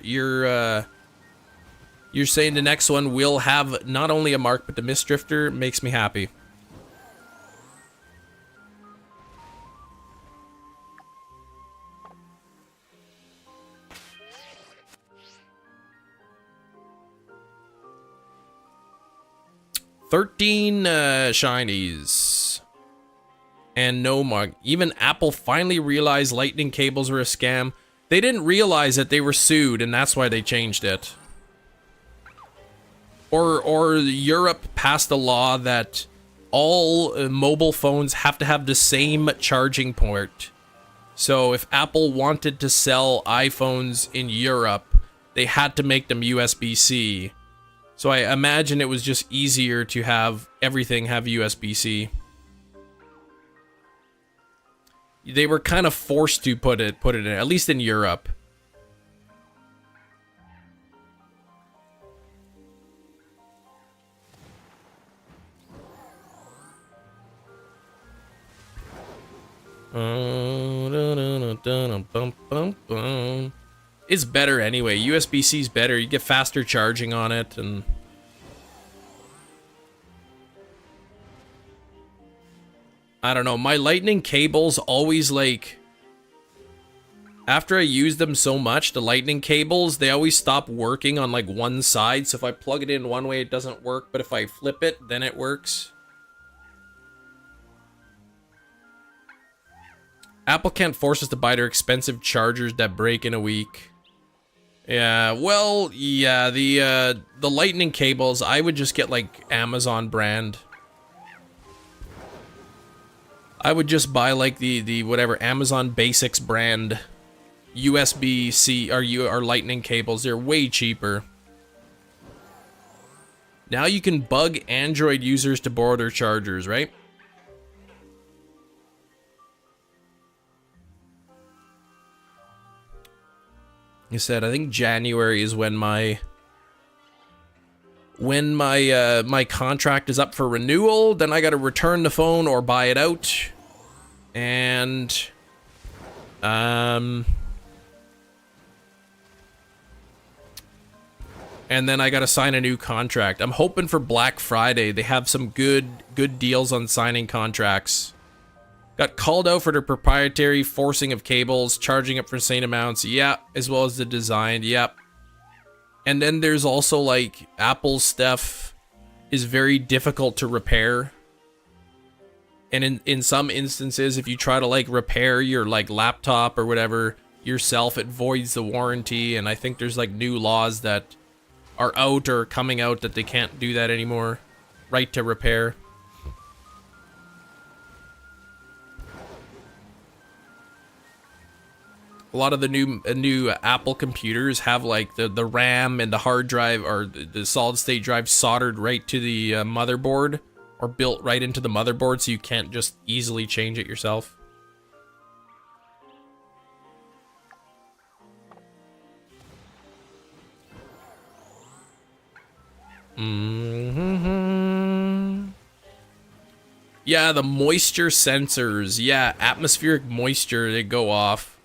saying the next one will have not only a mark, but the Mist Drifter makes me happy. $13 shinies. And no mark. Even Apple finally realized lightning cables were a scam. They didn't realize that they were sued, and that's why they changed it. Or Europe passed a law that all mobile phones have to have the same charging port. So if Apple wanted to sell iPhones in Europe, they had to make them USB-C. So I imagine it was just easier to have everything have USB-C. They were kind of forced to put it in, at least in Europe. It's better anyway. USB-C's better. You get faster charging on it, and I don't know. My lightning cables always, like, after I use them so much, the lightning cables, they always stop working on like one side. So if I plug it in one way, it doesn't work, but if I flip it, then it works. Apple can't force us to buy their expensive chargers that break in a week. Yeah, well, yeah, the lightning cables, I would just get like Amazon brand. I would just buy like the whatever Amazon Basics brand USB-C or lightning cables. They're way cheaper. Now you can bug Android users to borrow their chargers, right? You said, I think January is when my when my my contract is up for renewal, then I gotta return the phone or buy it out. And then I gotta sign a new contract. I'm hoping for Black Friday. They have some good deals on signing contracts. Got called out for the proprietary forcing of cables, charging up for insane amounts, yeah, as well as the design, yep. And then there's also like Apple's stuff is very difficult to repair. And in some instances, if you try to like repair your like laptop or whatever yourself, it voids the warranty. And I think there's like new laws that are out or coming out that they can't do that anymore. Right to repair. A lot of the new Apple computers have like the RAM and the hard drive or the solid state drive soldered right to the motherboard or built right into the motherboard, so you can't just easily change it yourself. Yeah, the moisture sensors. Yeah, atmospheric moisture, they go off.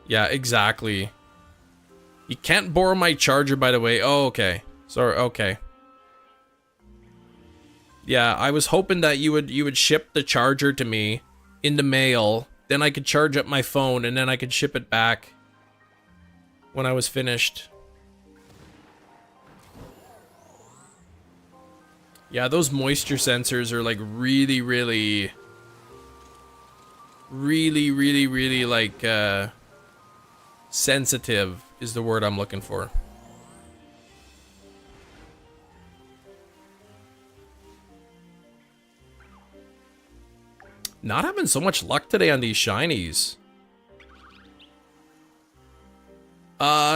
Yeah, exactly. You can't borrow my charger, by the way. Oh, okay. Sorry, okay. Yeah, I was hoping that you would ship the charger to me in the mail. Then I could charge up my phone and then I could ship it back when I was finished. Yeah, those moisture sensors are like really like sensitive is the word I'm looking for. Not having so much luck today on these shinies.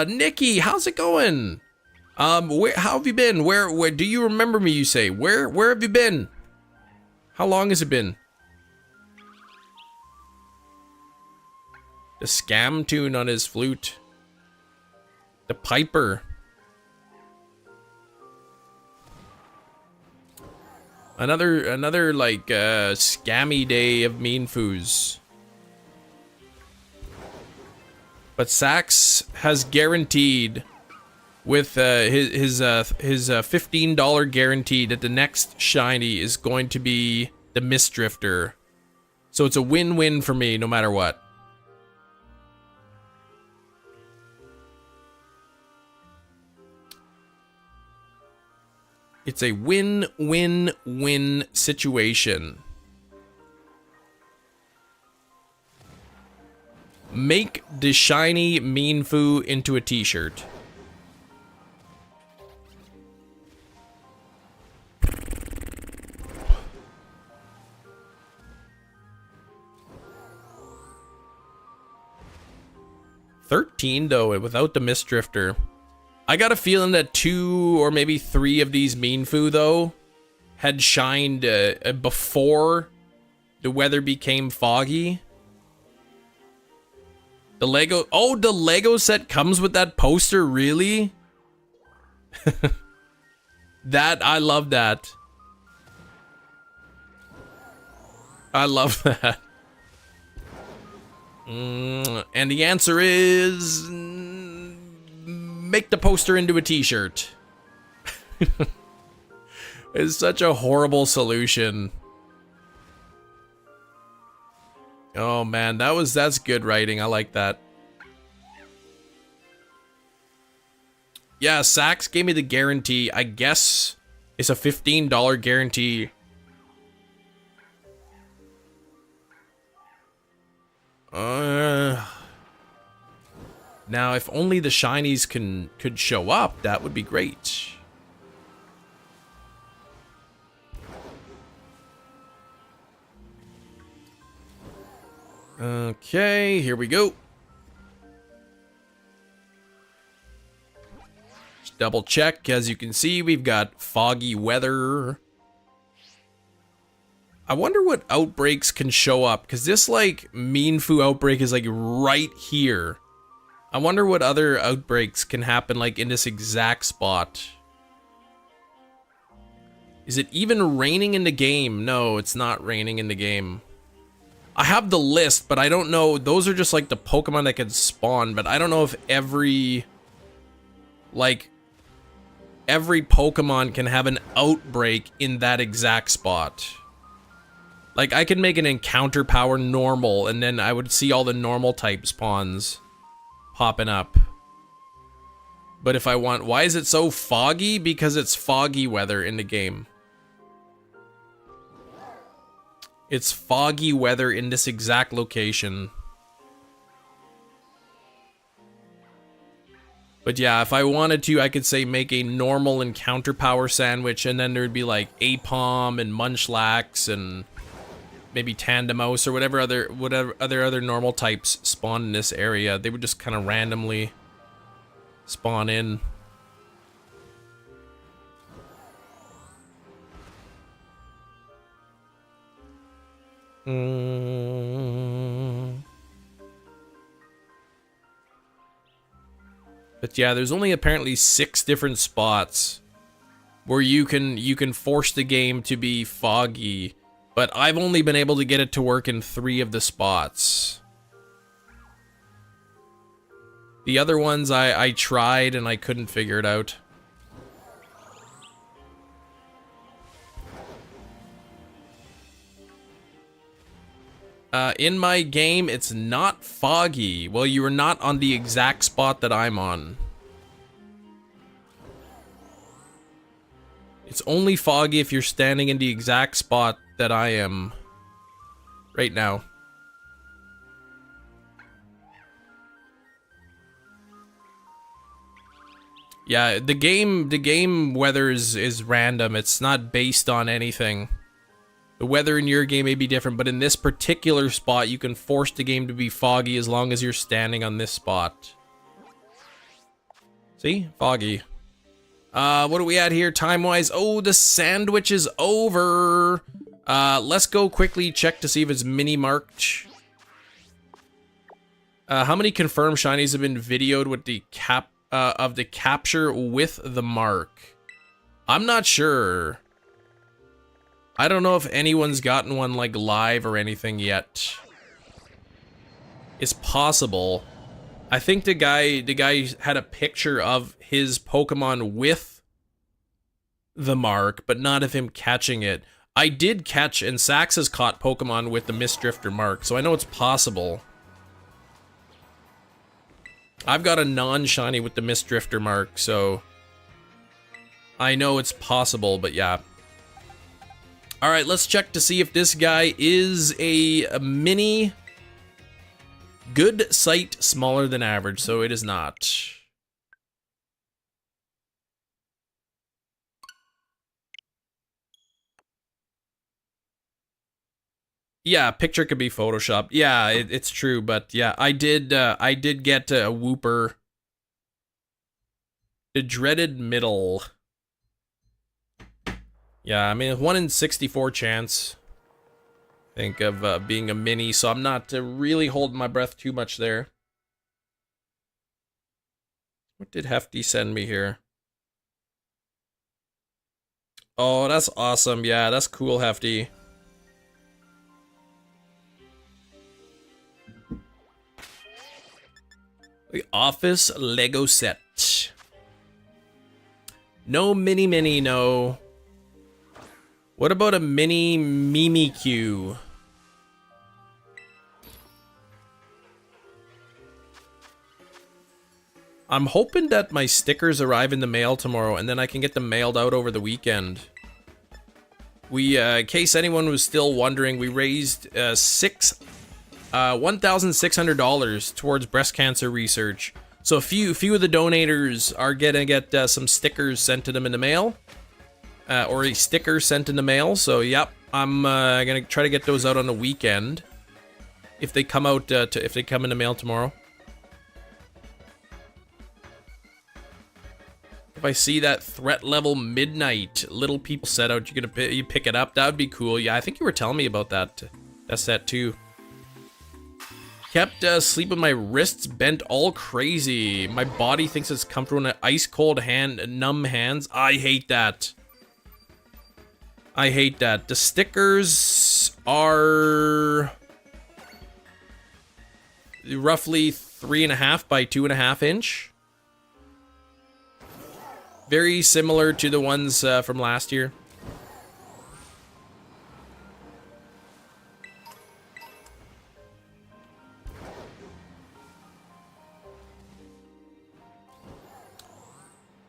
Nikki, how's it going? How have you been? Where do you remember me, you say? Where have you been? How long has it been? The scam tune on his flute. The piper. Another like scammy day of Mienfoos. But Sax has guaranteed with his $15 guarantee that the next shiny is going to be the Mist Drifter. So it's a win-win for me no matter what. It's a win-win-win situation. Make the shiny Mienfoo into a t-shirt. $13 though, without the Mist Drifter. I got a feeling that 2 or maybe 3 of these Mienfoo though had shined before the weather became foggy. The Lego set comes with that poster, really? I love that. I love that. And the answer is make the poster into a t-shirt. It's such a horrible solution. Oh man, that's good writing. I like that. Yeah, Sax gave me the guarantee. I guess it's a $15 guarantee. Now, if only the shinies could show up, that would be great. Okay, here we go. Just double check. As you can see, we've got foggy weather. I wonder what outbreaks can show up, because this like Mienfoo outbreak is like right here. I wonder what other outbreaks can happen like in this exact spot. Is it even raining in the game? No, it's not raining in the game. I have the list, but I don't know. Those are just like the Pokemon that can spawn, but I don't know if every Pokemon can have an outbreak in that exact spot. Like, I could make an encounter power normal, and then I would see all the normal type spawns popping up. But if I want... Why is it so foggy? Because it's foggy weather in the game. It's foggy weather in this exact location. But yeah, if I wanted to, I could say make a normal encounter power sandwich, and then there'd be like Apom and Munchlax and maybe Tandemos or whatever other normal types spawn in this area. They would just kind of randomly spawn in. But yeah, there's only apparently 6 different spots where you can force the game to be foggy, but I've only been able to get it to work in 3 of the spots. The other ones I tried and I couldn't figure it out. In my game, it's not foggy. Well, you are not on the exact spot that I'm on. It's only foggy if you're standing in the exact spot that I am right now. Yeah, the game weather is random. It's not based on anything. The weather in your game may be different, but in this particular spot, you can force the game to be foggy as long as you're standing on this spot. See? Foggy. What are we at here time-wise? Oh, the sandwich is over. Let's go quickly check to see if it's mini-marked. How many confirmed shinies have been videoed with the capture with the mark? I'm not sure. I don't know if anyone's gotten one like live or anything yet. It's possible. I think the guy had a picture of his Pokemon with the mark, but not of him catching it. I did catch, and Sax has caught Pokemon with the Mistdrifter mark, so I know it's possible. I've got a non-shiny with the Mistdrifter mark, so I know it's possible, but yeah. Alright, let's check to see if this guy is a mini. Good sight, smaller than average, so it is not. Yeah, picture could be photoshopped. Yeah, it's true, but yeah, I did get a Wooper. The dreaded middle. Yeah, I mean, 1 in 64 chance, I think, of being a mini, so I'm not really holding my breath too much there. What did Hefty send me here? Oh, that's awesome. Yeah, that's cool, Hefty. The Office Lego set. No mini, no. What about a mini Mimikyu? I'm hoping that my stickers arrive in the mail tomorrow and then I can get them mailed out over the weekend. We, in case anyone was still wondering, we raised $1,600 towards breast cancer research. So a few of the donators are gonna get some stickers sent to them in the mail. Or a sticker sent in the mail, so yep, I'm gonna try to get those out on the weekend if they come out if they come in the mail tomorrow. If I see that threat level midnight little people set out, you pick it up. That would be cool. Yeah, I think you were telling me about that set too. Kept asleep with my wrists bent all crazy. My body thinks it's comfortable in an ice cold hand, numb hands. I hate that. I hate that. The stickers are roughly 3.5 by 2.5 inch. Very similar to the ones from last year.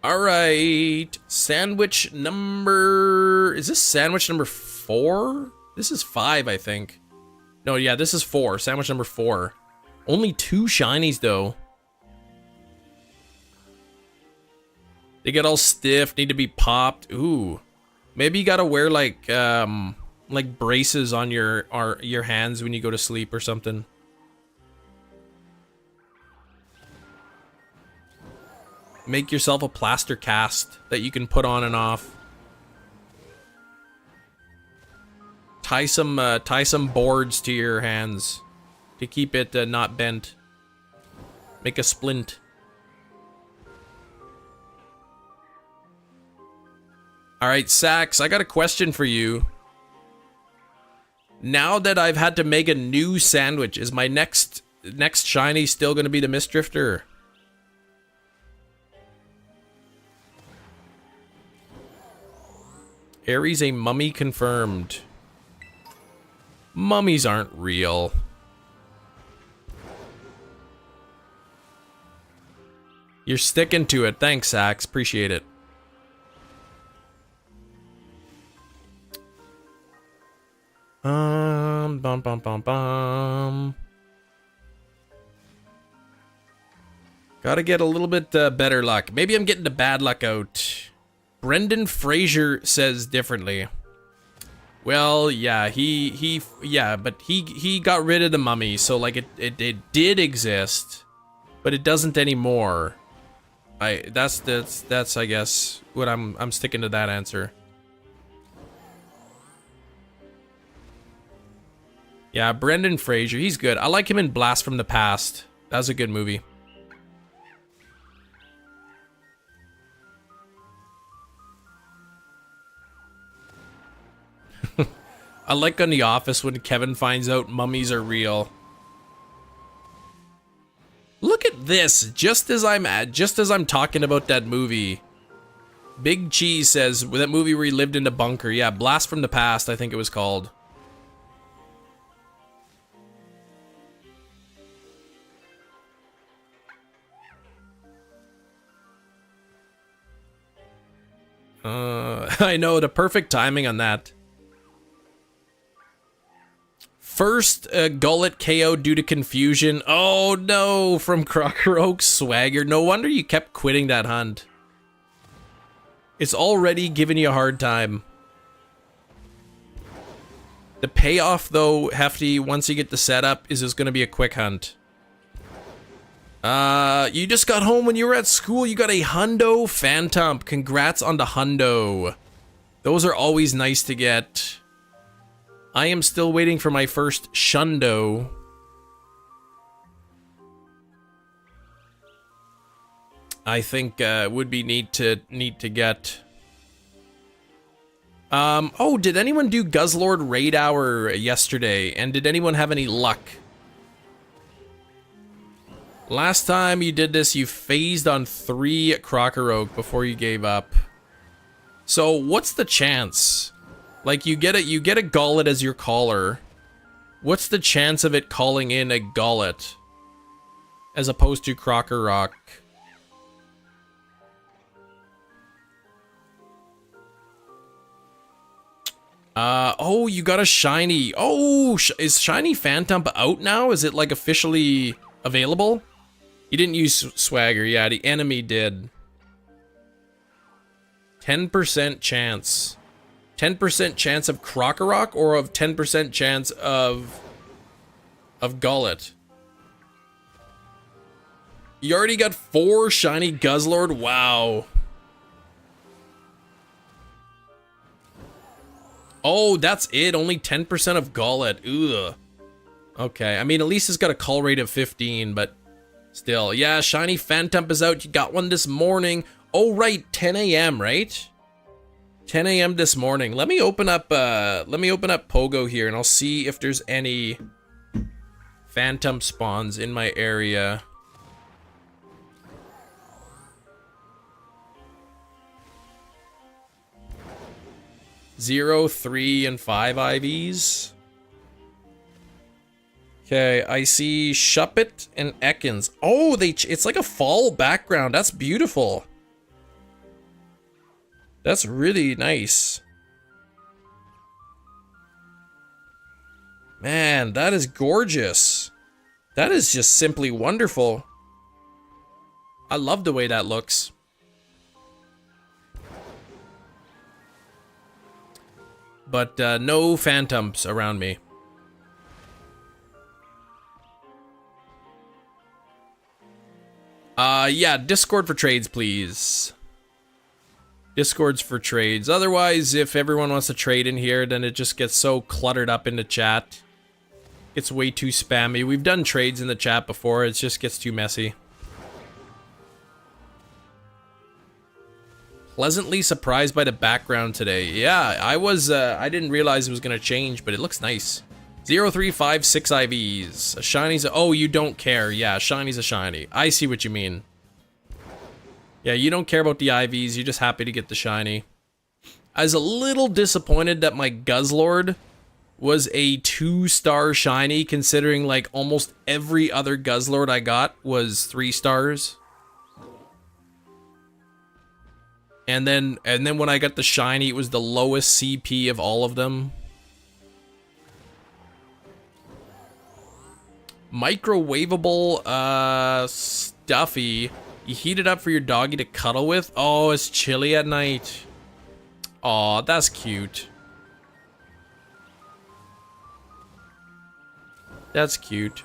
All right, sandwich number... Is this sandwich number 4? This is 5, I think. No, yeah, this is 4. Sandwich number 4. Only 2 shinies, though. They get all stiff, need to be popped. Ooh. Maybe you gotta wear, like braces on your hands when you go to sleep or something. Make yourself a plaster cast that you can put on and off. Tie some boards to your hands to keep it not bent. Make a splint. All right, Sax, I got a question for you. Now that I've had to make a new sandwich, is my next shiny still going to be the Mist Drifter? Aries a mummy confirmed. Mummies aren't real. You're sticking to it. Thanks, Sax. Appreciate it. Bum bum bum bum. Gotta get a little bit better luck. Maybe I'm getting the bad luck out. Brendan Fraser says differently. Well, yeah, he got rid of the mummy, so like it did exist, but it doesn't anymore. That's I guess what I'm sticking to that answer. Yeah, Brendan Fraser, he's good. I like him in Blast from the Past. That was a good movie. I like on The Office when Kevin finds out mummies are real. Look at this. Just as I'm talking about that movie, Big Cheese says that movie where he lived in the bunker. Yeah, Blast from the Past, I think it was called. I know, the perfect timing on that. First gullet KO due to confusion. Oh no, from Crocker Oak Swagger. No wonder you kept quitting that hunt. It's already giving you a hard time. The payoff though, Hefty, once you get the setup, is it's gonna be a quick hunt. You just got home when you were at school. You got a hundo Phantom. Congrats on the hundo. Those are always nice to get. I am still waiting for my first shundo. I think would be neat to get. Oh, did anyone do Guzzlord Raid Hour yesterday? And did anyone have any luck? Last time you did this, you phased on 3 Crocker Oak before you gave up. So what's the chance? Like you get a gullet as your caller. What's the chance of it calling in a gullet as opposed to Crocker Rock? Oh, you got a shiny. Oh, is Shiny Phantom out now? Is it like officially available? You didn't use Swagger. Yeah, the enemy did. 10% chance. 10% chance of Crocker Rock or of 10% chance of Gullet? You already got 4 shiny Guzzlord? Wow. Oh, that's it? Only 10% of Gullet. Ugh. Okay, I mean, at least it's got a call rate of 15, but still. Yeah, shiny Phantump is out. You got one this morning. Oh, right, 10 a.m., right? 10 a.m. this morning. Let me open up Pogo here, and I'll see if there's any Phantump spawns in my area. 0, 3, and 5 IVs. Okay, I see Shuppet and Ekans. Oh, it's like a fall background. That's beautiful. That's really nice. Man, that is gorgeous. That is just simply wonderful. I love the way that looks. But no Phantumps around me. Yeah, Discord for trades, please. Discord's for trades. Otherwise, if everyone wants to trade in here, then it just gets so cluttered up in the chat. It's way too spammy. We've done trades in the chat before. It just gets too messy. Pleasantly surprised by the background today. Yeah, I was, I didn't realize it was going to change, but it looks nice. 0, 3, 5, 6 IVs. A shiny's oh, you don't care. Yeah, shiny's a shiny. I see what you mean. Yeah, you don't care about the IVs. You're just happy to get the shiny. I was a little disappointed that my Guzzlord was a 2-star shiny, considering like almost every other Guzzlord I got was 3 stars. And then when I got the shiny, it was the lowest CP of all of them. Microwavable stuffy. You heat it up for your doggy to cuddle with. Oh, it's chilly at night. Aw, that's cute. That's cute.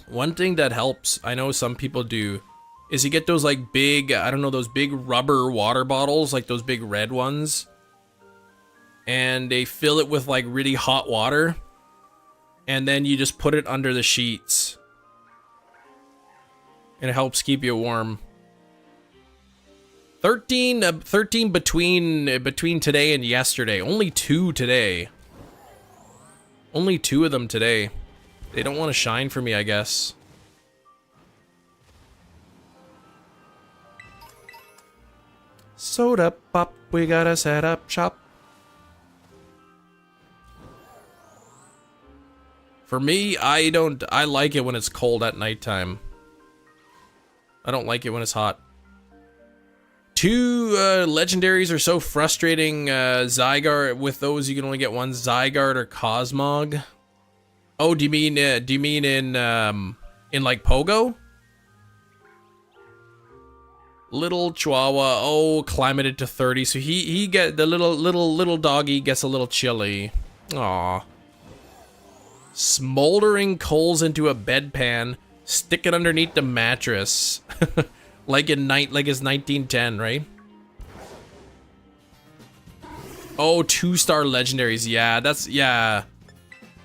One thing that helps, I know some people do, is you get those like big, I don't know, those big rubber water bottles, like those big red ones. And they fill it with like really hot water. And then you just put it under the sheets. And it helps keep you warm. 13 between today and yesterday. Only 2 today. Only 2 of them today. They don't want to shine for me, I guess. Soda pop, we gotta set up shop. For me, I like it when it's cold at nighttime. I don't like it when it's hot. 2 legendaries are so frustrating. Zygarde, with those you can only get one, Zygarde or Cosmog. Oh, do you mean in like Pogo? Little Chihuahua, oh, climate it to 30, so he get the little doggy gets a little chilly. Aw. Smoldering coals into a bedpan, stick it underneath the mattress. like it's 1910, right? Oh, 2-star legendaries, yeah, that's, yeah.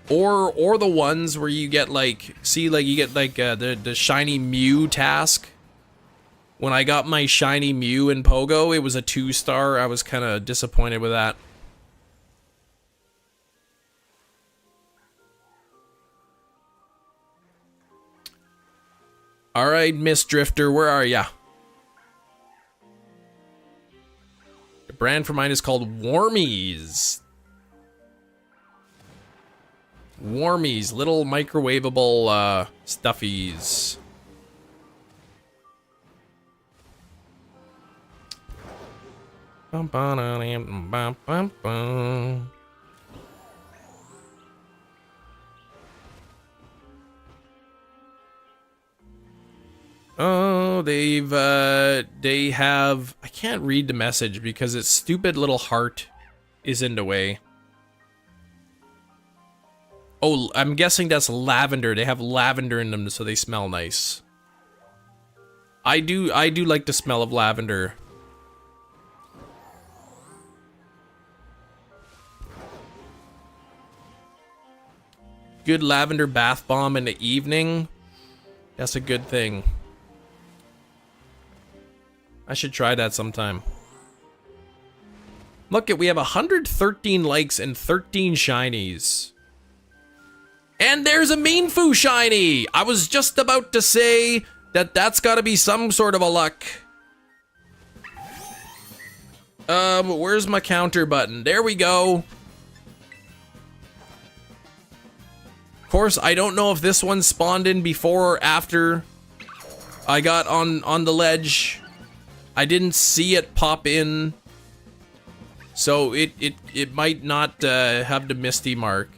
Or the ones where you get like, see, like you get like the shiny Mew task. When I got my shiny Mew in Pogo, it was a 2-star. I was kind of disappointed with that. All right, Miss Drifter, where are ya? The brand for mine is called Warmies. Warmies, little microwavable stuffies. Bum, bum, bum, bum, bum. Oh, they have, I can't read the message because its stupid little heart is in the way. Oh, I'm guessing that's lavender. They have lavender in them so they smell nice. I do like the smell of lavender. Good lavender bath bomb in the evening. That's a good thing. I should try that sometime. Look, we have 113 likes and 13 shinies. And there's a Mienfoo shiny! I was just about to say that that's gotta be some sort of a luck. Where's my counter button? There we go. Of course, I don't know if this one spawned in before or after I got on the ledge. I didn't see it pop in. So it might not have the Misty mark.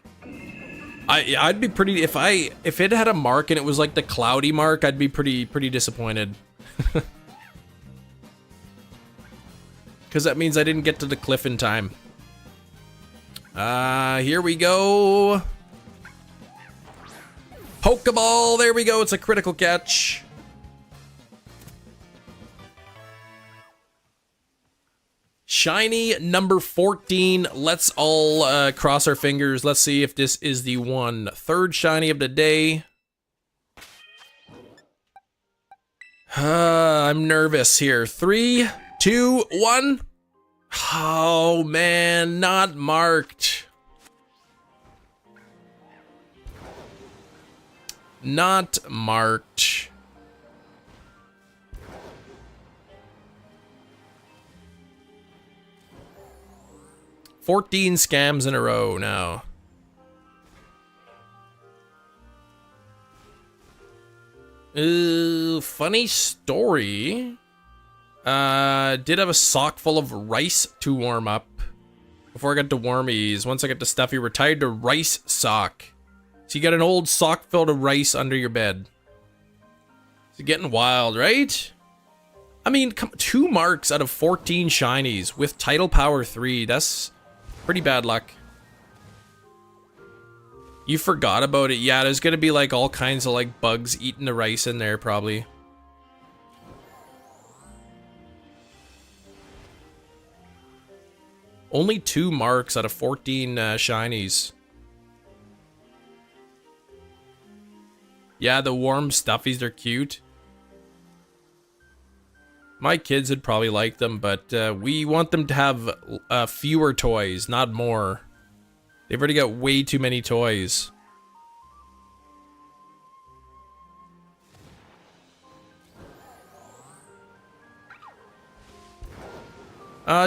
I'd be pretty if it had a mark and it was like the cloudy mark, I'd be pretty disappointed. Cause that means I didn't get to the cliff in time. Here we go. Pokeball, there we go, it's a critical catch. Shiny number 14. Let's all cross our fingers. Let's see if this is the one. Third shiny of the day. I'm nervous here. 3, 2, 1. Oh man, not marked. Not marked. $14 scams in a row now. Funny story. Did have a sock full of rice to warm up before I got to wormies. Once I got to stuffy, retired to rice sock. So you got an old sock filled with rice under your bed. It's getting wild, right? I mean, 2 marks out of 14 shinies with title power 3. That's pretty bad luck. You forgot about it. Yeah, there's gonna be like all kinds of like bugs eating the rice in there probably. Only 2 marks out of 14 shinies. Yeah, the warm stuffies are cute. My kids would probably like them, but we want them to have fewer toys, not more. They've already got way too many toys.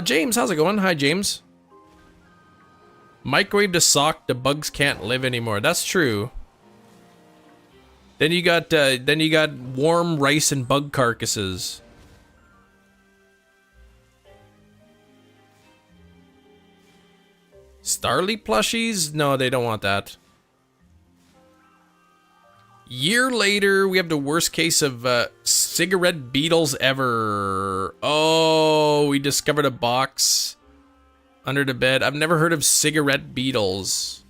James, how's it going? Hi, James. Microwave to sock, the bugs can't live anymore. That's true. Then you got warm rice and bug carcasses. Starly plushies? No, they don't want that. Year later, we have the worst case of cigarette beetles ever. Oh, we discovered a box under the bed. I've never heard of cigarette beetles.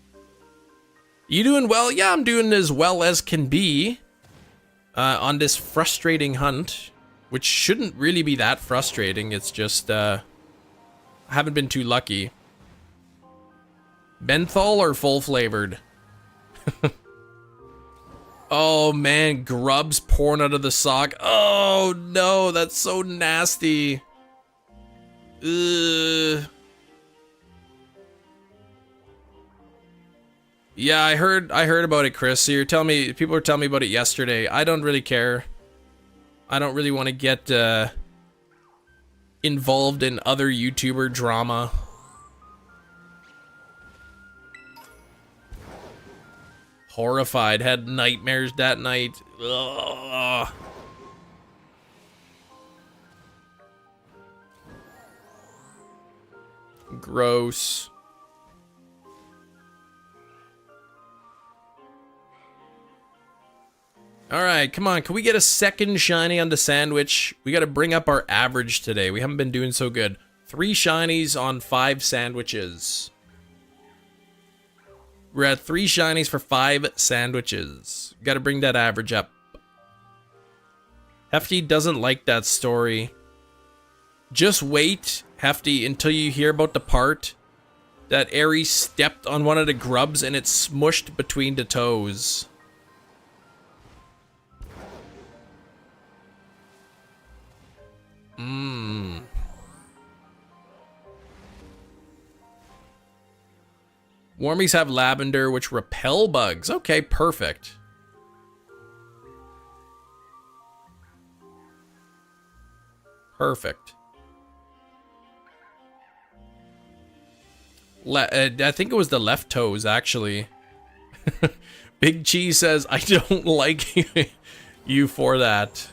You doing well? Yeah, I'm doing as well as can be on this frustrating hunt, which shouldn't really be that frustrating. It's just I haven't been too lucky. Menthol or full flavored? Oh man, grubs pouring out of the sock. Oh no, that's so nasty. Ugh. Yeah, I heard about it, Chris. So people were telling me about it yesterday. I don't really care. I don't really want to get involved in other YouTuber drama. Horrified, had nightmares that night. Ugh. Gross. Alright, come on. Can we get a second shiny on the sandwich? We gotta bring up our average today. We haven't been doing so good. 3 shinies on 5 sandwiches. We're at 3 shinies for 5 sandwiches. Gotta bring that average up. Hefty doesn't like that story. Just wait, Hefty, until you hear about the part that Aries stepped on one of the grubs and it smushed between the toes. Wormies have lavender, which repel bugs. Okay, perfect. Perfect. I think it was the left toes, actually. Big Cheese says, I don't like you for that.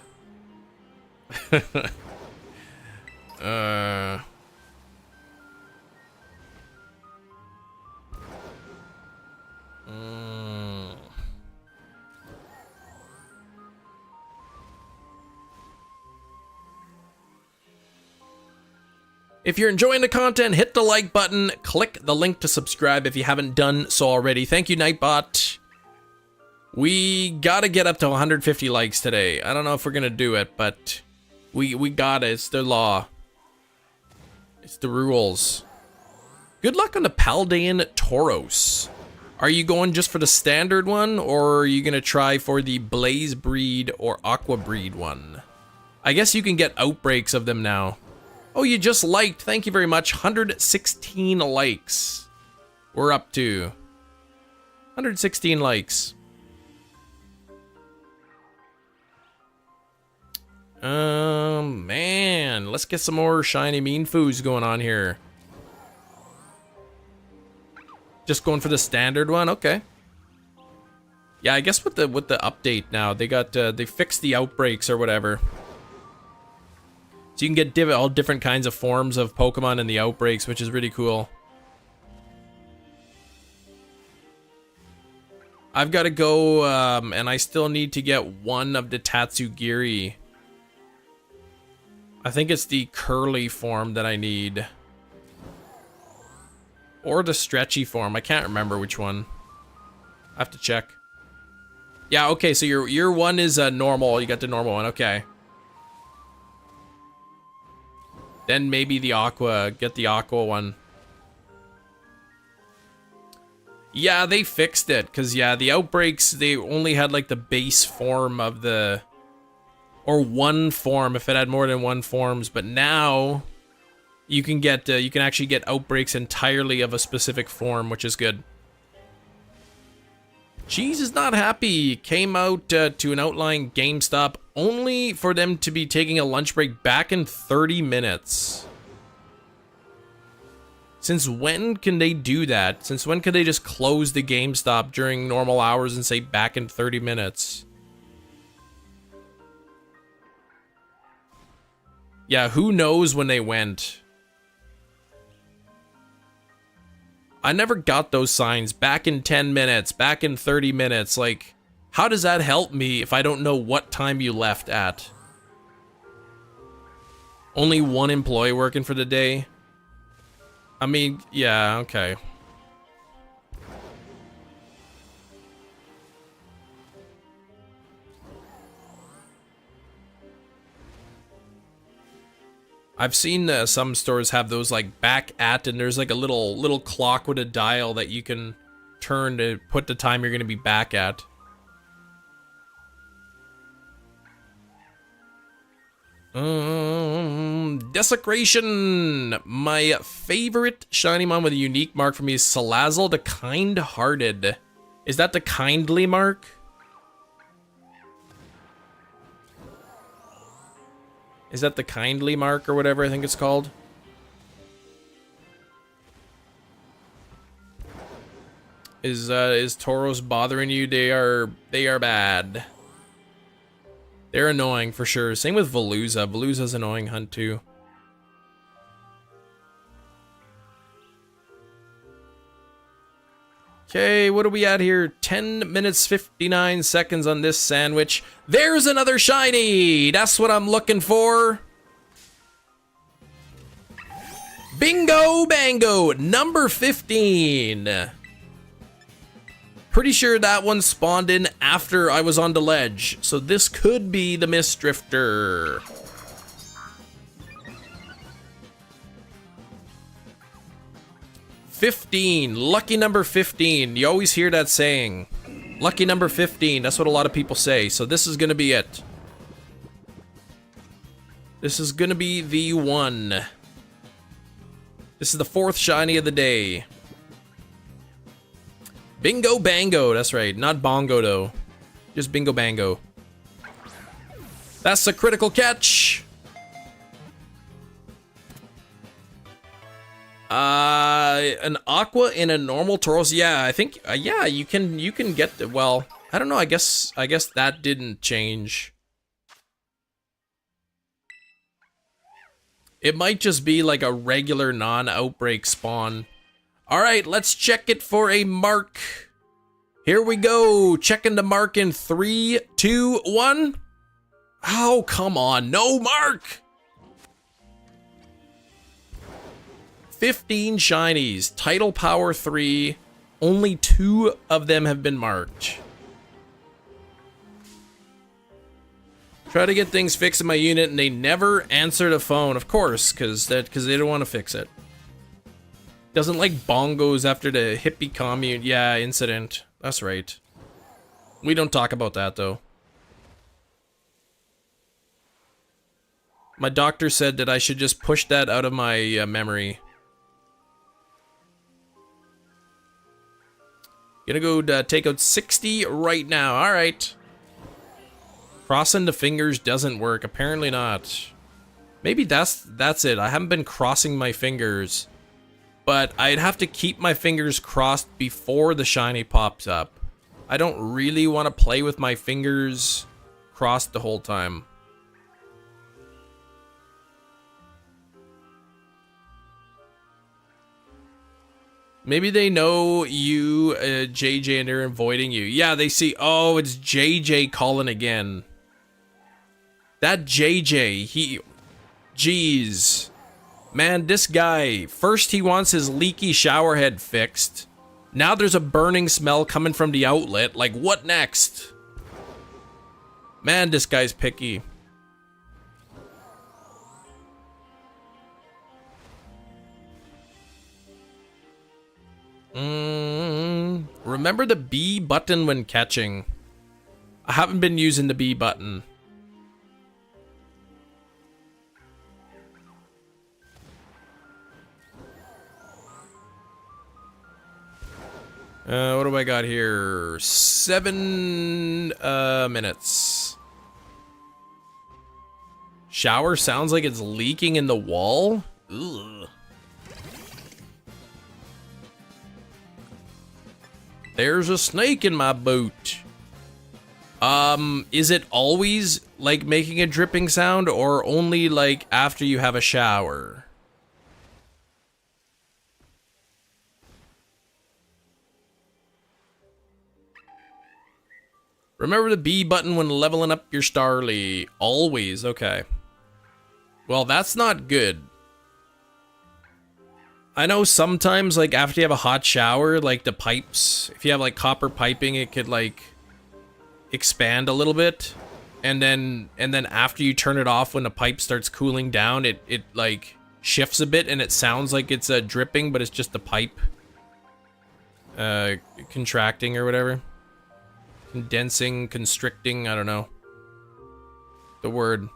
If you're enjoying the content, hit the like button, click the link to subscribe if you haven't done so already. Thank you, Nightbot. We gotta get up to 150 likes today. I don't know if we're gonna do it, but we got it. It's the law. It's the rules. Good luck on the Paldean Tauros. Are you going just for the standard one, or are you gonna try for the Blaze breed or Aqua breed one? I guess you can get outbreaks of them now. Oh, you just liked. Thank you very much. 116 likes. We're up to 116 likes. Man, let's get some more shiny Mienfoos going on here. Just going for the standard one, okay. Yeah, I guess with the update now, they got they fixed the outbreaks or whatever. So you can get all different kinds of forms of Pokemon in the outbreaks, which is really cool. I've got to go, and I still need to get one of the Tatsugiri. I think it's the curly form that I need. Or the stretchy form. I can't remember which one. I have to check. Yeah, okay, so your one is normal. You got the normal one, okay. Then maybe the aqua. Get the aqua one. Yeah, they fixed it. Because, yeah, the outbreaks, they only had, like, the base form of the... Or one form, if it had more than one forms. But now, you can get... you can actually get outbreaks entirely of a specific form, which is good. Cheese is not happy. Came out to an outlying GameStop only for them to be taking a lunch break back in 30 minutes. Since when can they do that? Since when can they just close the GameStop during normal hours and say back in 30 minutes? Yeah, who knows when they went? I never got those signs back in 10 minutes, back in 30 minutes. Like, how does that help me if I don't know what time you left at? Only one employee working for the day? I mean, yeah, okay. I've seen some stores have those like back at, and there's like a little clock with a dial that you can turn to put the time you're going to be back at. Desecration. My favorite shiny mon with a unique mark for me is Salazzle the Kind-Hearted. Is that the kindly mark? Is that the kindly mark or whatever I think it's called? Is Tauros bothering you? They are bad. They're annoying for sure. Same with Veluza. Veluza's annoying hunt too. Okay, what are we at here? 10 minutes 59 seconds on this sandwich. There's another shiny! That's what I'm looking for. Bingo Bango, number 15. Pretty sure that one spawned in after I was on the ledge, so this could be the Mist Drifter. 15. Lucky number 15. You always hear that saying. Lucky number 15. That's what a lot of people say. So this is going to be it. This is going to be the one. This is the 4th shiny of the day. Bingo Bango. That's right. Not Bongo, though. Just Bingo Bango. That's a critical catch. An Aqua and a normal Tauros. Yeah, I think, yeah, you can get, well, I don't know, I guess that didn't change. It might just be like a regular non-outbreak spawn. Alright, let's check it for a mark. Here we go. Checking the mark in 3, 2, 1. Oh, come on. No mark. 15 shinies. Tidal Power 3. Only 2 of them have been marked. Try to get things fixed in my unit and they never answer the phone. Of course, because they don't want to fix it. Doesn't like bongos after the hippie commune. Yeah, incident. That's right. We don't talk about that, though. My doctor said that I should just push that out of my memory. Gonna go take out 60 right now. Alright. Crossing the fingers doesn't work. Apparently not. Maybe that's it. I haven't been crossing my fingers. But I'd have to keep my fingers crossed before the shiny pops up. I don't really want to play with my fingers crossed the whole time. Maybe they know you, JJ, and they're avoiding you. Yeah, they see, oh, it's JJ calling again. That JJ, jeez. Man, this guy, first he wants his leaky shower head fixed. Now there's a burning smell coming from the outlet. Like, what next? Man, this guy's picky. Remember the B button when catching. I haven't been using the B button. What do I got here? 7 minutes. Shower sounds like it's leaking in the wall? Ugh. There's a snake in my boot. Is it always like making a dripping sound or only like after you have a shower? Remember the B button when leveling up your Starly. Always, okay. Well, that's not good. I know sometimes, like, after you have a hot shower, like, the pipes, if you have, like, copper piping, it could, like, expand a little bit. And then after you turn it off, when the pipe starts cooling down, it like, shifts a bit, and it sounds like it's dripping, but it's just the pipe contracting or whatever. Condensing, constricting, I don't know. The word.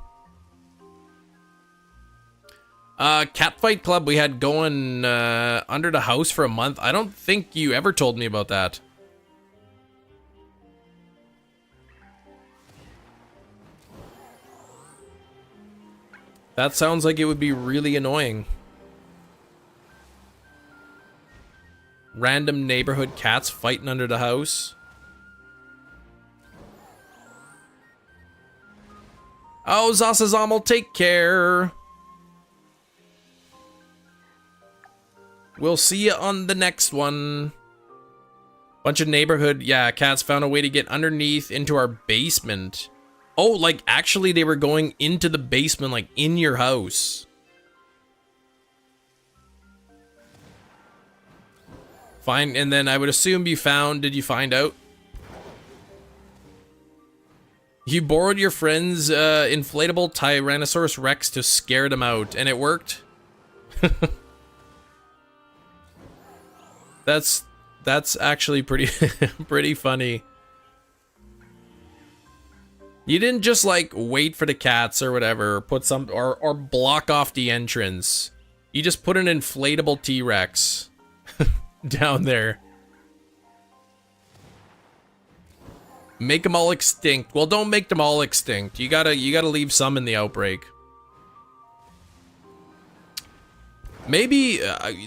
Catfight Club we had going under the house for a month. I don't think you ever told me about that. That sounds like it would be really annoying. Random neighborhood cats fighting under the house. Oh, Zasazamal, take care. We'll see you on the next one. Bunch of neighborhood, yeah, cats found a way to get underneath into our basement. Oh, like, actually they were going into the basement, like, in your house. Fine, and then I would assume you found, did you find out? You borrowed your friend's inflatable Tyrannosaurus Rex to scare them out, and it worked? That's actually pretty pretty funny. You didn't just like wait for the cats or whatever, or put some or block off the entrance. You just put an inflatable T-Rex down there. Make them all extinct. Well, don't make them all extinct. You gotta leave some in the outbreak. Maybe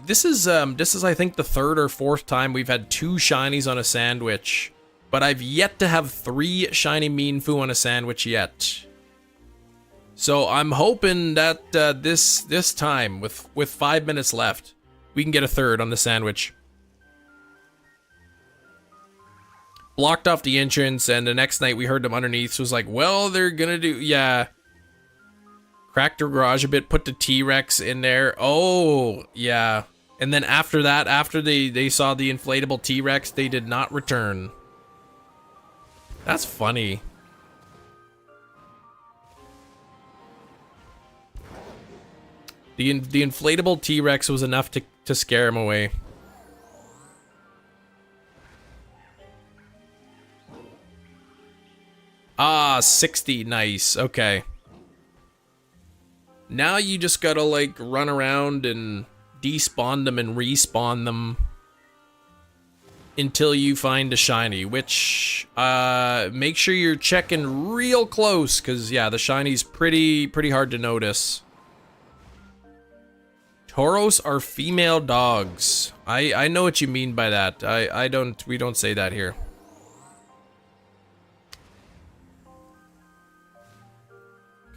this is I think the third or fourth time we've had 2 shinies on a sandwich, but I've yet to have 3 shiny Mienfoo on a sandwich yet. So I'm hoping that this time with 5 minutes left, we can get a third on the sandwich. Blocked off the entrance, and the next night we heard them underneath. So it was like, well, they're gonna do, yeah. Cracked their garage a bit, put the T-Rex in there. Oh, yeah. And then after that, after they saw the inflatable T-Rex, they did not return. That's funny. The inflatable T-Rex was enough to scare him away. Ah, 60, nice, okay. Now you just gotta like run around and despawn them and respawn them until you find a shiny, which make sure you're checking real close, because yeah, the shiny's pretty hard to notice. Toros are female dogs. I know what you mean by that. We don't say that here.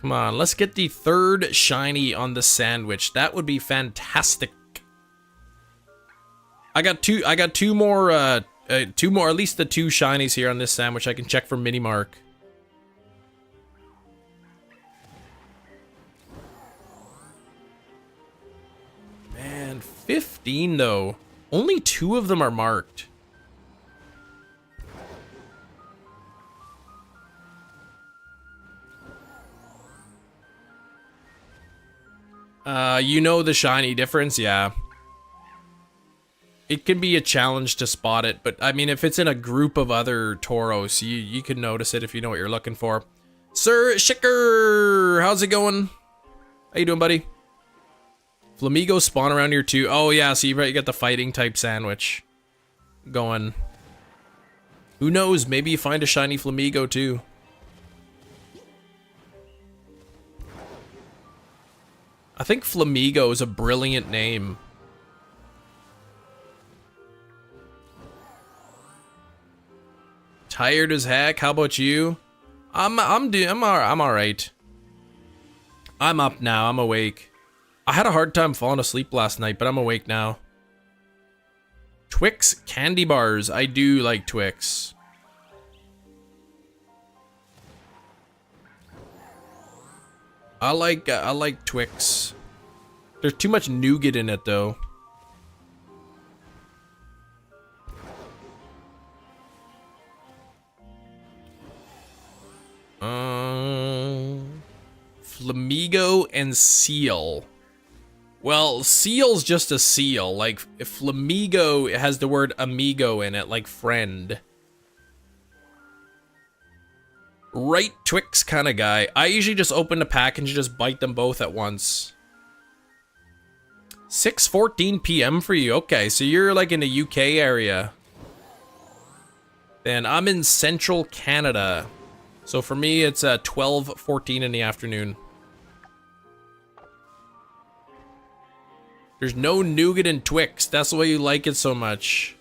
Come on, let's get the third shiny on the sandwich. That would be fantastic. I got two more, at least the 2 shinies here on this sandwich. I can check for mini mark. Man, 15 though. Only 2 of them are marked. You know the shiny difference, yeah. It can be a challenge to spot it, but I mean, if it's in a group of other Toros, you can notice it if you know what you're looking for. Sir Shicker, how's it going? How you doing, buddy? Flamigos spawn around here too. Oh yeah, so you got the fighting type sandwich going. Who knows? Maybe you find a shiny Flamigo too. I think Flamigo is a brilliant name. Tired as heck. How about you? I'm all right. I'm up now. I'm awake. I had a hard time falling asleep last night, but I'm awake now. Twix candy bars. I do like Twix. I like Twix. There's too much nougat in it though. Flamigo and seal. Well, seal's just a seal. Like, if Flamigo has the word amigo in it, like friend. Right Twix kind of guy. I usually just open the package and just bite them both at once. 6:14 p.m. for you. Okay, so you're like in the UK area. Then I'm in central Canada. So for me, it's 12:14 in the afternoon. There's no nougat in Twix. That's why you like it so much.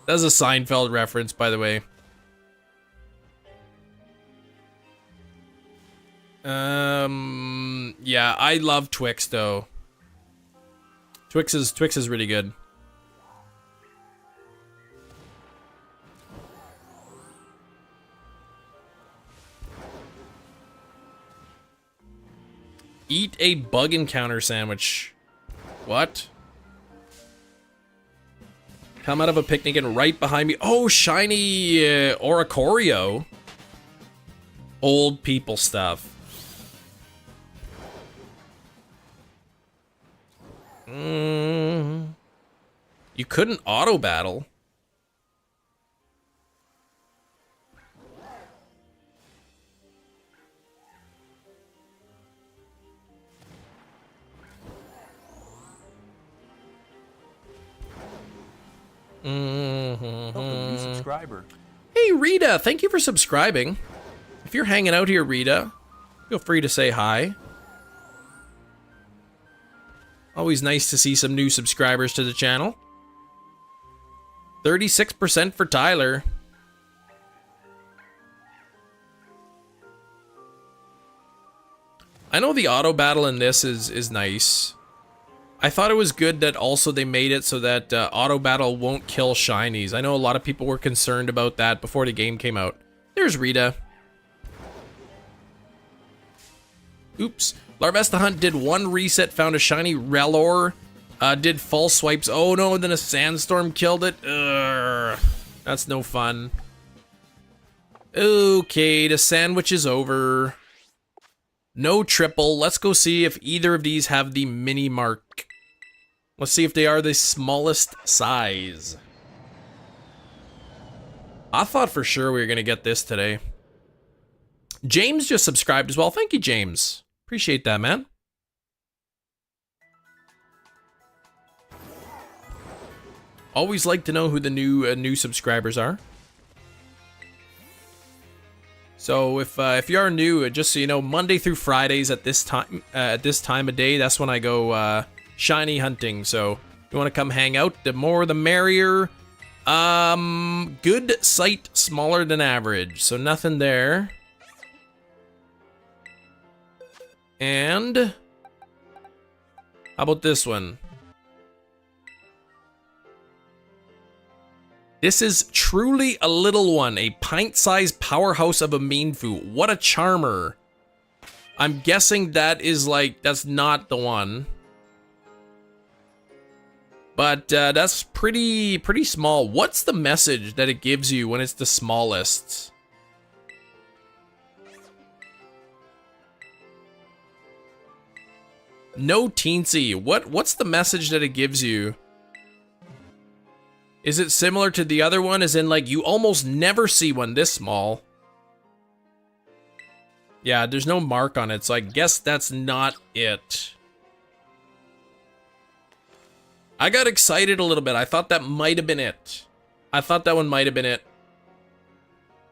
That's a Seinfeld reference, by the way. Yeah, I love Twix though. Twix is really good. Eat a bug encounter sandwich. What? Come out of a picnic and right behind me. Oh, shiny Oricorio. Old people stuff. You couldn't auto battle. Welcome, new subscriber. Hey, Rita, thank you for subscribing. If you're hanging out here, Rita, feel free to say hi. Always nice to see some new subscribers to the channel. 36% for Tyler. I know the auto battle in this is nice. I thought it was good that also they made it so that auto battle won't kill shinies. I know a lot of people were concerned about that before the game came out. There's Rita. Oops. Larvesta Hunt did one reset, found a shiny Relor, did false swipes. Oh no, then a sandstorm killed it. Ugh, that's no fun. Okay, the sandwich is over. No triple. Let's go see if either of these have the mini mark. Let's see if they are the smallest size. I thought for sure we were going to get this today. James just subscribed as well. Thank you, James. Appreciate that, man. Always like to know who the new subscribers are. So if you are new, just so you know, Monday through Fridays at this time of day, that's when I go shiny hunting. So if you want to come hang out, the more the merrier. Good sight, smaller than average, so nothing there. And how about this one? This is truly a little one, a pint-sized powerhouse of a Mienfoo. What a charmer. I'm guessing that is like, that's not the one. But that's pretty small. What's the message that it gives you when it's the smallest? No teensy. What's the message that it gives you? Is it similar to the other one, as in like you almost never see one this small? Yeah, there's no mark on it, so I guess that's not it. I got excited a little bit. I thought that might have been it. I thought that one might have been it.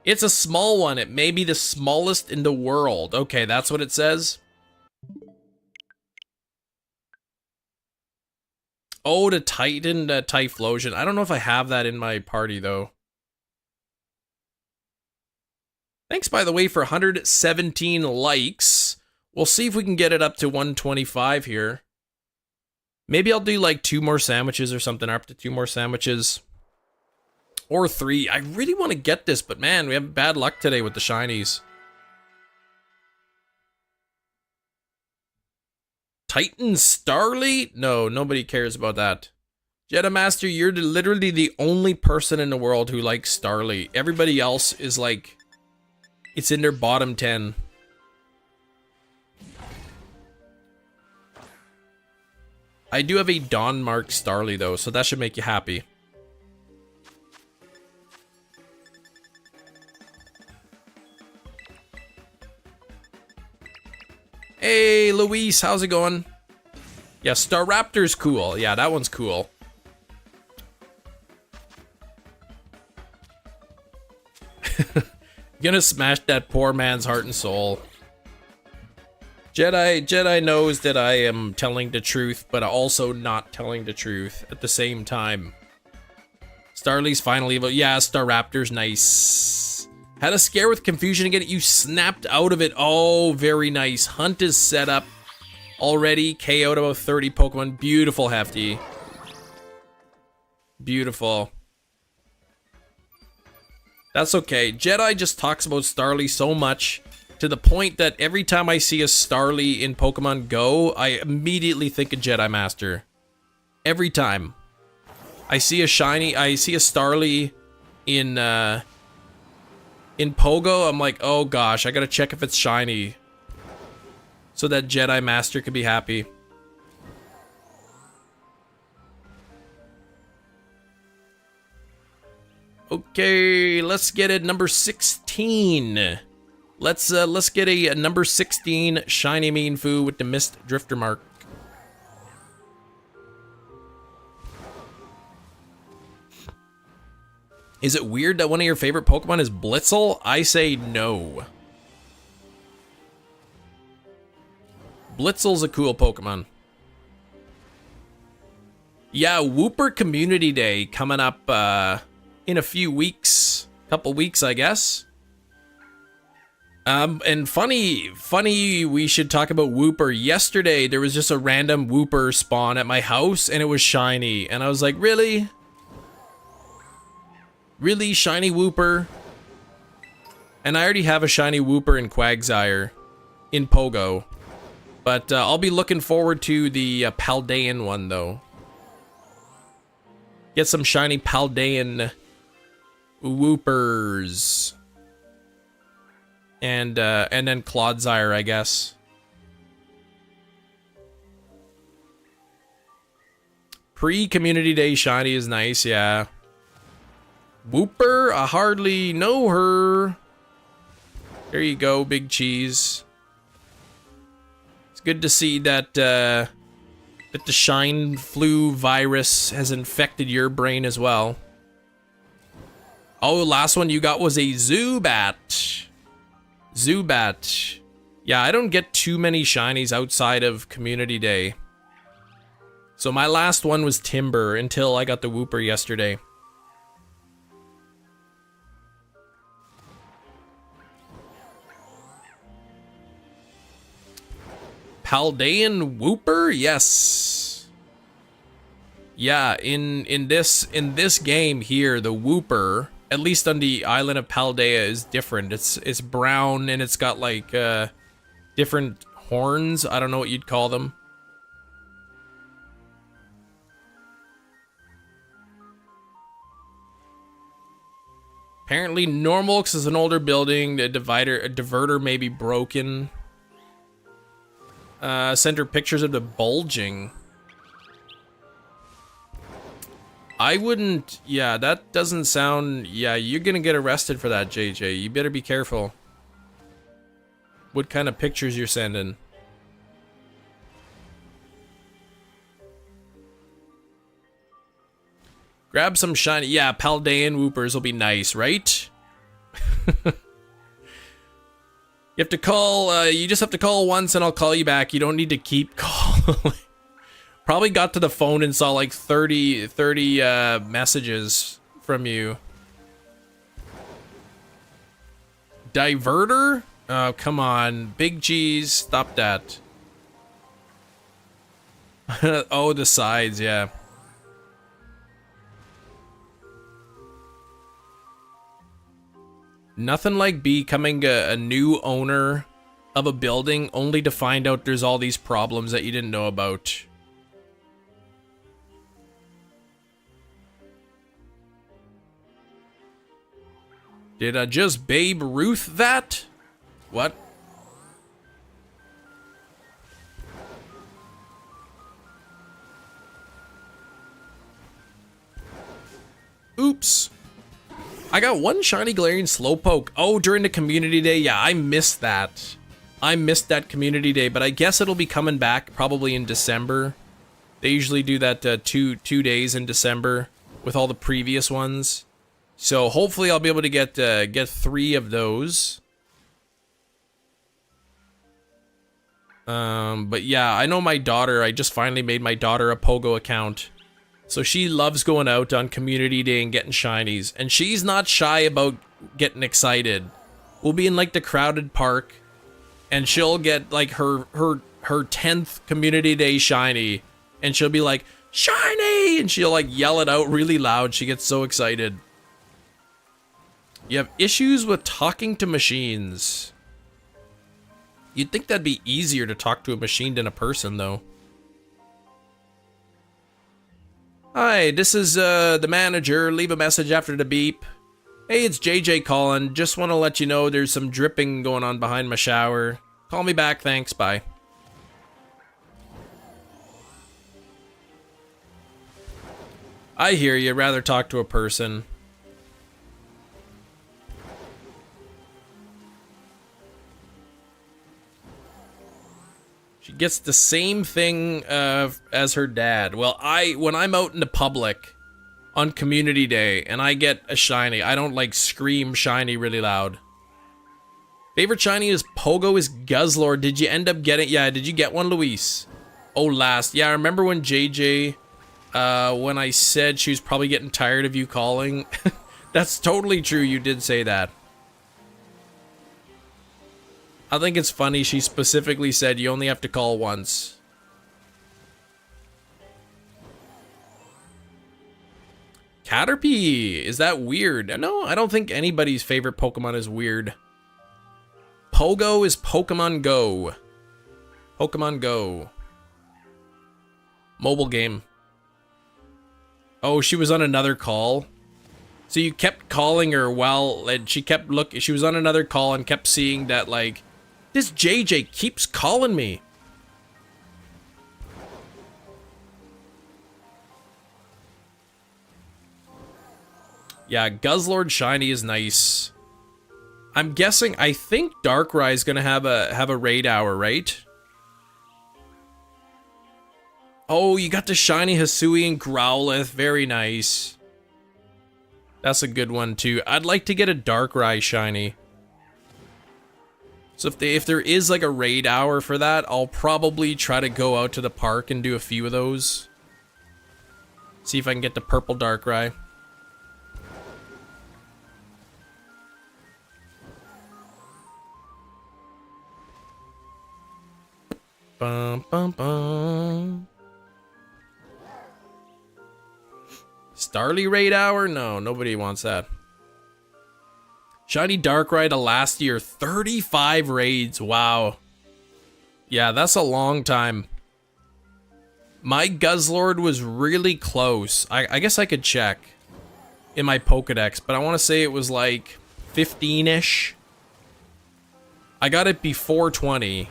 It's a small one. It may be the smallest in the world. Okay, that's what it says. Oh, the Titan Typhlosion. I don't know if I have that in my party, though. Thanks, by the way, for 117 likes. We'll see if we can get it up to 125 here. Maybe I'll do like 2 more sandwiches or something, up to 2 more sandwiches. Or 3. I really want to get this, but man, we have bad luck today with the shinies. Titan Starly? No, nobody cares about that. Jedi Master, you're literally the only person in the world who likes Starly. Everybody else is like, it's in their bottom 10. I do have a Dawn Mark Starly though, so that should make you happy. Hey, Luis, how's it going? Yeah, Staraptor's cool. Yeah, that one's cool. Gonna smash that poor man's heart and soul. Jedi knows that I am telling the truth, but also not telling the truth at the same time. Starly's finally evil. Yeah, Staraptor's nice. Had a scare with confusion again. You snapped out of it. Oh, very nice. Hunt is set up already. KO'd about 30 Pokemon. Beautiful, Hefty. Beautiful. That's okay. Jedi just talks about Starly so much to the point that every time I see a Starly in Pokemon Go, I immediately think of Jedi Master. Every time. I see a Starly in Pogo, I'm like, oh gosh, I gotta check if it's shiny. So that Jedi Master could be happy. Okay, let's get it number 16. Let's get a number 16 shiny Mienfoo with the mist drifter mark. Is it weird that one of your favorite Pokemon is Blitzel? I say no. Blitzel's a cool Pokemon. Yeah, Wooper Community Day coming up in a few weeks. Couple weeks, I guess. And funny we should talk about Wooper. Yesterday, there was just a random Wooper spawn at my house, and it was shiny. And I was like, really? Really? Shiny Wooper? And I already have a shiny Wooper in Quagsire in Pogo. But I'll be looking forward to the Paldean one, though. Get some shiny Paldean Woopers. And then Clodsire, I guess. Pre-Community Day shiny is nice, yeah. Wooper, I hardly know her. There you go, Big Cheese. It's good to see that that the Shine Flu virus has infected your brain as well. Oh, last one you got was a Zubat. Zubat. Yeah, I don't get too many shinies outside of Community Day. So my last one was Timber until I got the Wooper yesterday. Paldean Wooper? Yes. Yeah, in this game here, the Wooper, at least on the island of Paldea, is different. It's brown and it's got like different horns. I don't know what you'd call them. Apparently normal because it's an older building. The diverter may be broken. Send her pictures of the bulging. I wouldn't, yeah, that doesn't sound, yeah, you're gonna get arrested for that, JJ. You better be careful. What kind of pictures you're sending? Grab some shiny, yeah, Paldean Woopers will be nice, right? You have to call, you just have to call once and I'll call you back. You don't need to keep calling. Probably got to the phone and saw like 30 messages from you. Diverter? Oh, come on. Big G's, stop that. Oh, the sides, yeah. Nothing like becoming a new owner of a building only to find out there's all these problems that you didn't know about. Did I just Babe Ruth that? What? Oops. I got one shiny Galarian Slowpoke. Oh, during the Community Day? Yeah, I missed that. I missed that Community Day, but I guess it'll be coming back probably in December. They usually do that two days in December with all the previous ones. So hopefully I'll be able to get 3 of those. But yeah, I know my daughter, I just finally made my daughter a Pogo account. So she loves going out on Community Day and getting shinies. And she's not shy about getting excited. We'll be in like the crowded park. And she'll get like her 10th Community Day shiny. And she'll be like, shiny! And she'll like yell it out really loud. She gets so excited. You have issues with talking to machines. You'd think that'd be easier to talk to a machine than a person, though. Hi, this is the manager. Leave a message after the beep. Hey, it's JJ calling. Just want to let you know there's some dripping going on behind my shower. Call me back, thanks, bye. I hear you. Rather talk to a person. She gets the same thing as her dad. Well, when I'm out in the public on community day and I get a shiny, I don't like scream shiny really loud. Favorite shiny is Pogo is Guzzlord. Did you end up getting, yeah, did you get one, Luis? Oh, last. Yeah, I remember when JJ, when I said she was probably getting tired of you calling. That's totally true, you did say that. I think it's funny she specifically said you only have to call once. Caterpie, is that weird? No, I don't think anybody's favorite Pokemon is weird. Pogo is Pokemon Go. Pokemon Go. Mobile game. Oh, she was on another call. So you kept calling her while, and she kept she was on another call and kept seeing that, like, this JJ keeps calling me. Yeah, Guzzlord shiny is nice. I'm guessing, I think Darkrai is gonna have a raid hour, right? Oh, you got the shiny Hisui and Growlithe, very nice. That's a good one too. I'd like to get a Darkrai shiny. So if there is like a raid hour for that, I'll probably try to go out to the park and do a few of those. See if I can get the purple Darkrai. Bum, bum, bum. Starly raid hour? No, nobody wants that. Shiny Darkrai to last year, 35 raids. Wow. Yeah, that's a long time. My Guzzlord was really close. I guess I could check in my Pokedex, but I want to say it was like 15-ish. I got it before 20.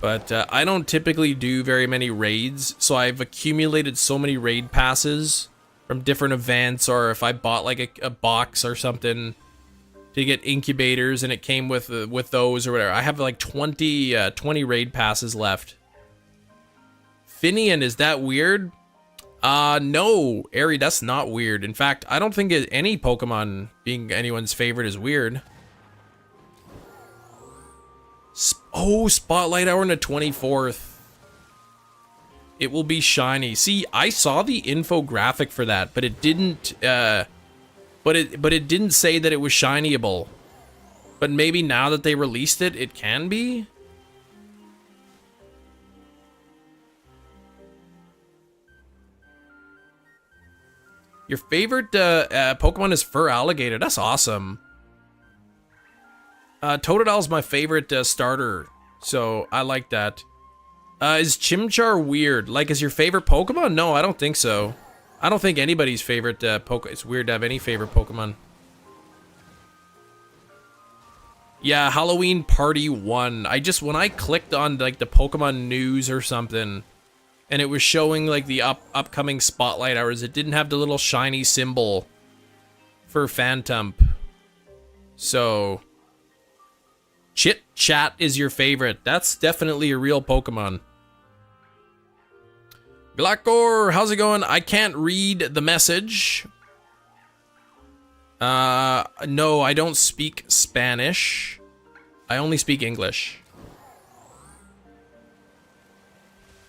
But I don't typically do very many raids, so I've accumulated so many raid passes from different events, or if I bought like a box or something to get incubators and it came with those or whatever. I have like 20 raid passes left. Finian, is that weird? No, Ari, that's not weird. In fact, I don't think any Pokemon being anyone's favorite is weird. Oh, Spotlight Hour on the 24th. It will be shiny. See, I saw the infographic for that, but it didn't but it didn't say that it was shinyable. But maybe now that they released it, it can be? Your favorite Pokemon is Fur Alligator. That's awesome. Totodile my favorite starter, so I like that. Is Chimchar weird? Like, is your favorite Pokemon? No, I don't think so. I don't think anybody's favorite it's weird to have any favorite Pokemon. Yeah, Halloween Party 1. When I clicked on, like, the Pokemon news or something, and it was showing, like, the upcoming Spotlight Hours, it didn't have the little shiny symbol for Phantump. So... Chit Chat is your favorite. That's definitely a real Pokemon. Glackor, how's it going? I can't read the message. No, I don't speak Spanish. I only speak English.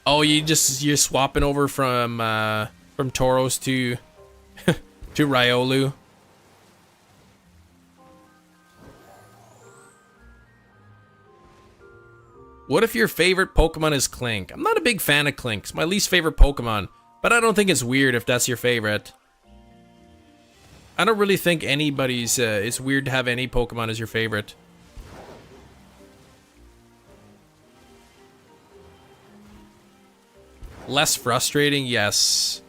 Oh, you're swapping over from Tauros to to Riolu. What if your favorite Pokemon is Clink? I'm not a big fan of Clink. It's my least favorite Pokemon, but I don't think it's weird if that's your favorite. I don't really think anybody's, it's weird to have any Pokemon as your favorite. Less frustrating, yes.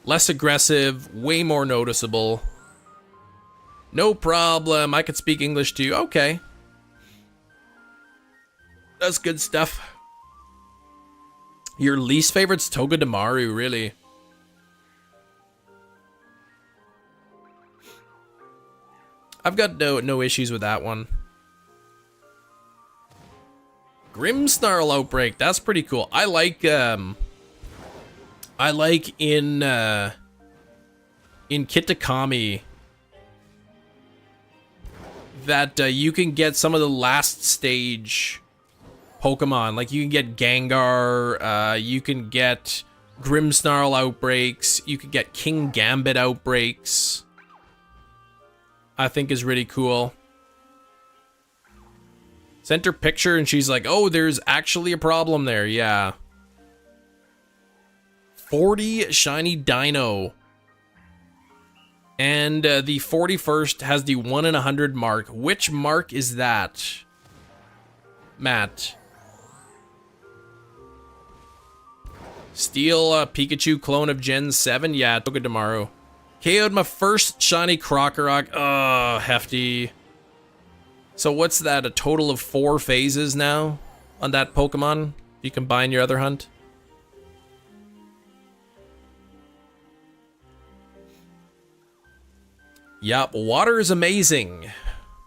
Less aggressive, way more noticeable. No problem, I could speak English too. Okay. That's good stuff. Your least favorite's Togedemaru, really? I've got no issues with that one. Grimmsnarl Outbreak. That's pretty cool. I like in Kitakami that you can get some of the last stage Pokemon. Like you can get Gengar, you can get Grimmsnarl outbreaks, you can get King Gambit outbreaks. I think is really cool. Sent her picture and she's like, oh, there's actually a problem there. Yeah. 40 shiny dino. And the 41st has the 1 in 100 mark. Which mark is that, Matt? Steal a Pikachu clone of Gen 7? Yeah, Togedemaru. KO'd my first shiny Krokorok. Oh, hefty. So what's that, a total of 4 phases now on that Pokemon? You combine your other hunt? Yep, water is amazing.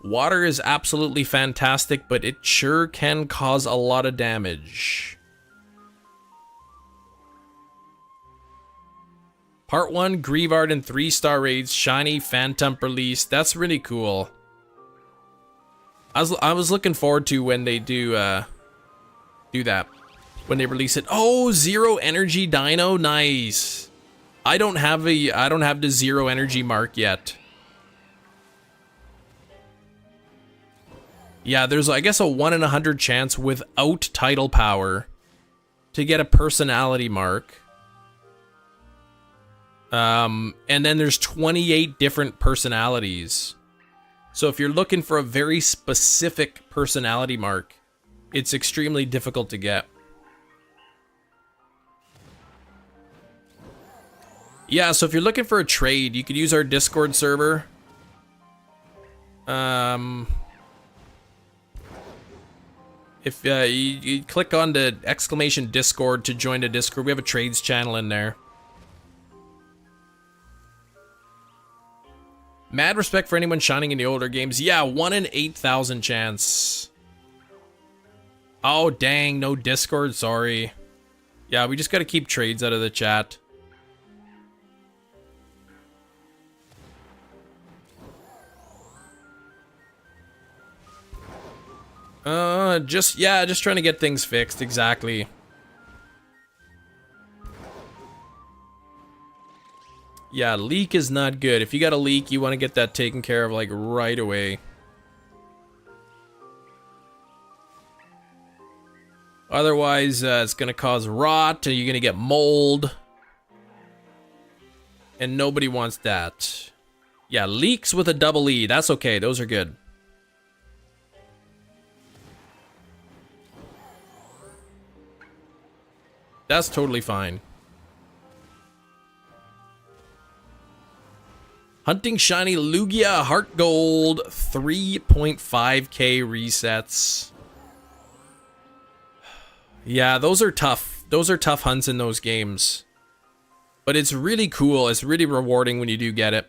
Water is absolutely fantastic, but it sure can cause a lot of damage. Part 1, Grievard and 3-star raids, shiny Phantom release. That's really cool. I was looking forward to when they do that. When they release it. Oh, Zero Energy Dino, nice. I don't have the Zero Energy mark yet. Yeah, there's, I guess, a 1 in 100 chance without title power to get a personality mark. And then there's 28 different personalities. So if you're looking for a very specific personality mark, it's extremely difficult to get. Yeah, so if you're looking for a trade, you could use our Discord server. If you click on the exclamation Discord to join the Discord, we have a trades channel in there. Mad respect for anyone shining in the older games. Yeah, 1 in 8,000 chance. Oh, dang, no Discord, sorry. Yeah, we just gotta keep trades out of the chat. Just trying to get things fixed, exactly. Yeah, leak is not good. If you got a leak, you want to get that taken care of, like, right away. Otherwise, it's going to cause rot, and you're going to get mold. And nobody wants that. Yeah, leaks with a double E. That's okay. Those are good. That's totally fine. Hunting shiny Lugia Heart Gold, 3.5k resets. Yeah, those are tough. Those are tough hunts in those games. But it's really cool. It's really rewarding when you do get it.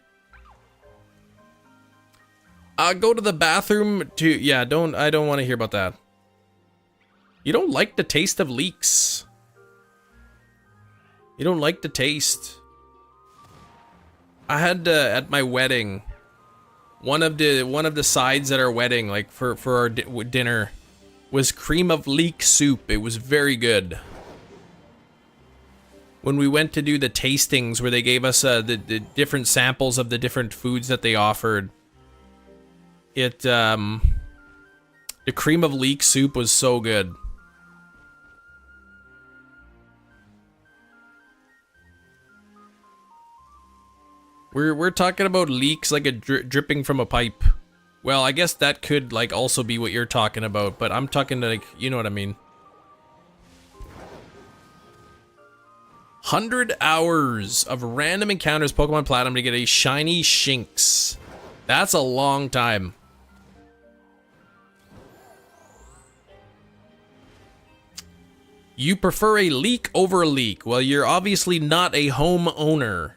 Go to the bathroom to... Yeah, I don't want to hear about that. You don't like the taste of leeks. You don't like the taste. I had at my wedding, one of the sides at our wedding, like for our dinner, was cream of leek soup. It was very good. When we went to do the tastings where they gave us the different samples of the different foods that they offered, the cream of leek soup was so good. We're talking about leaks like a dripping from a pipe. Well, I guess that could like also be what you're talking about, but I'm talking like, you know what I mean. 100 hours of random encounters Pokemon Platinum to get a shiny Shinx. That's a long time. You prefer a leak over a leak. Well, you're obviously not a homeowner.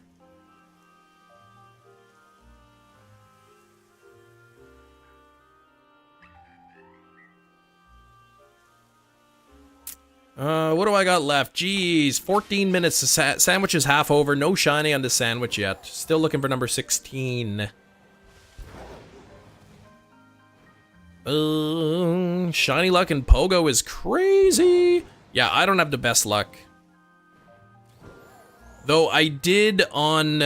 What do I got left? Jeez, 14 minutes. The sandwich is half over. No shiny on the sandwich yet. Still looking for number 16. Shiny luck in Pogo is crazy. Yeah, I don't have the best luck. Though I did on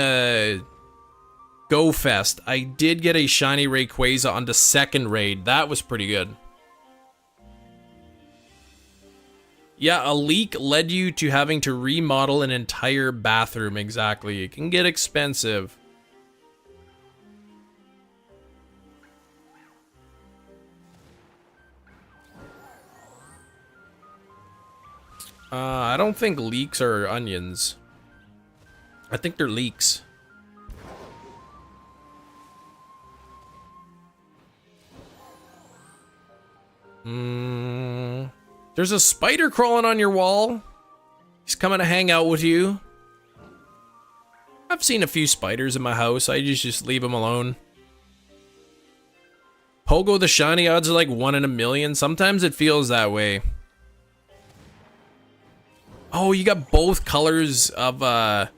Go Fest, I did get a shiny Rayquaza on the second raid. That was pretty good. Yeah, a leak led you to having to remodel an entire bathroom. Exactly. It can get expensive. I don't think leeks are onions. I think they're leeks. There's a spider crawling on your wall. He's coming to hang out with you. I've seen a few spiders in my house. I just leave them alone. Pogo, the shiny odds are like 1 in a million. Sometimes it feels that way. Oh, you got both colors of the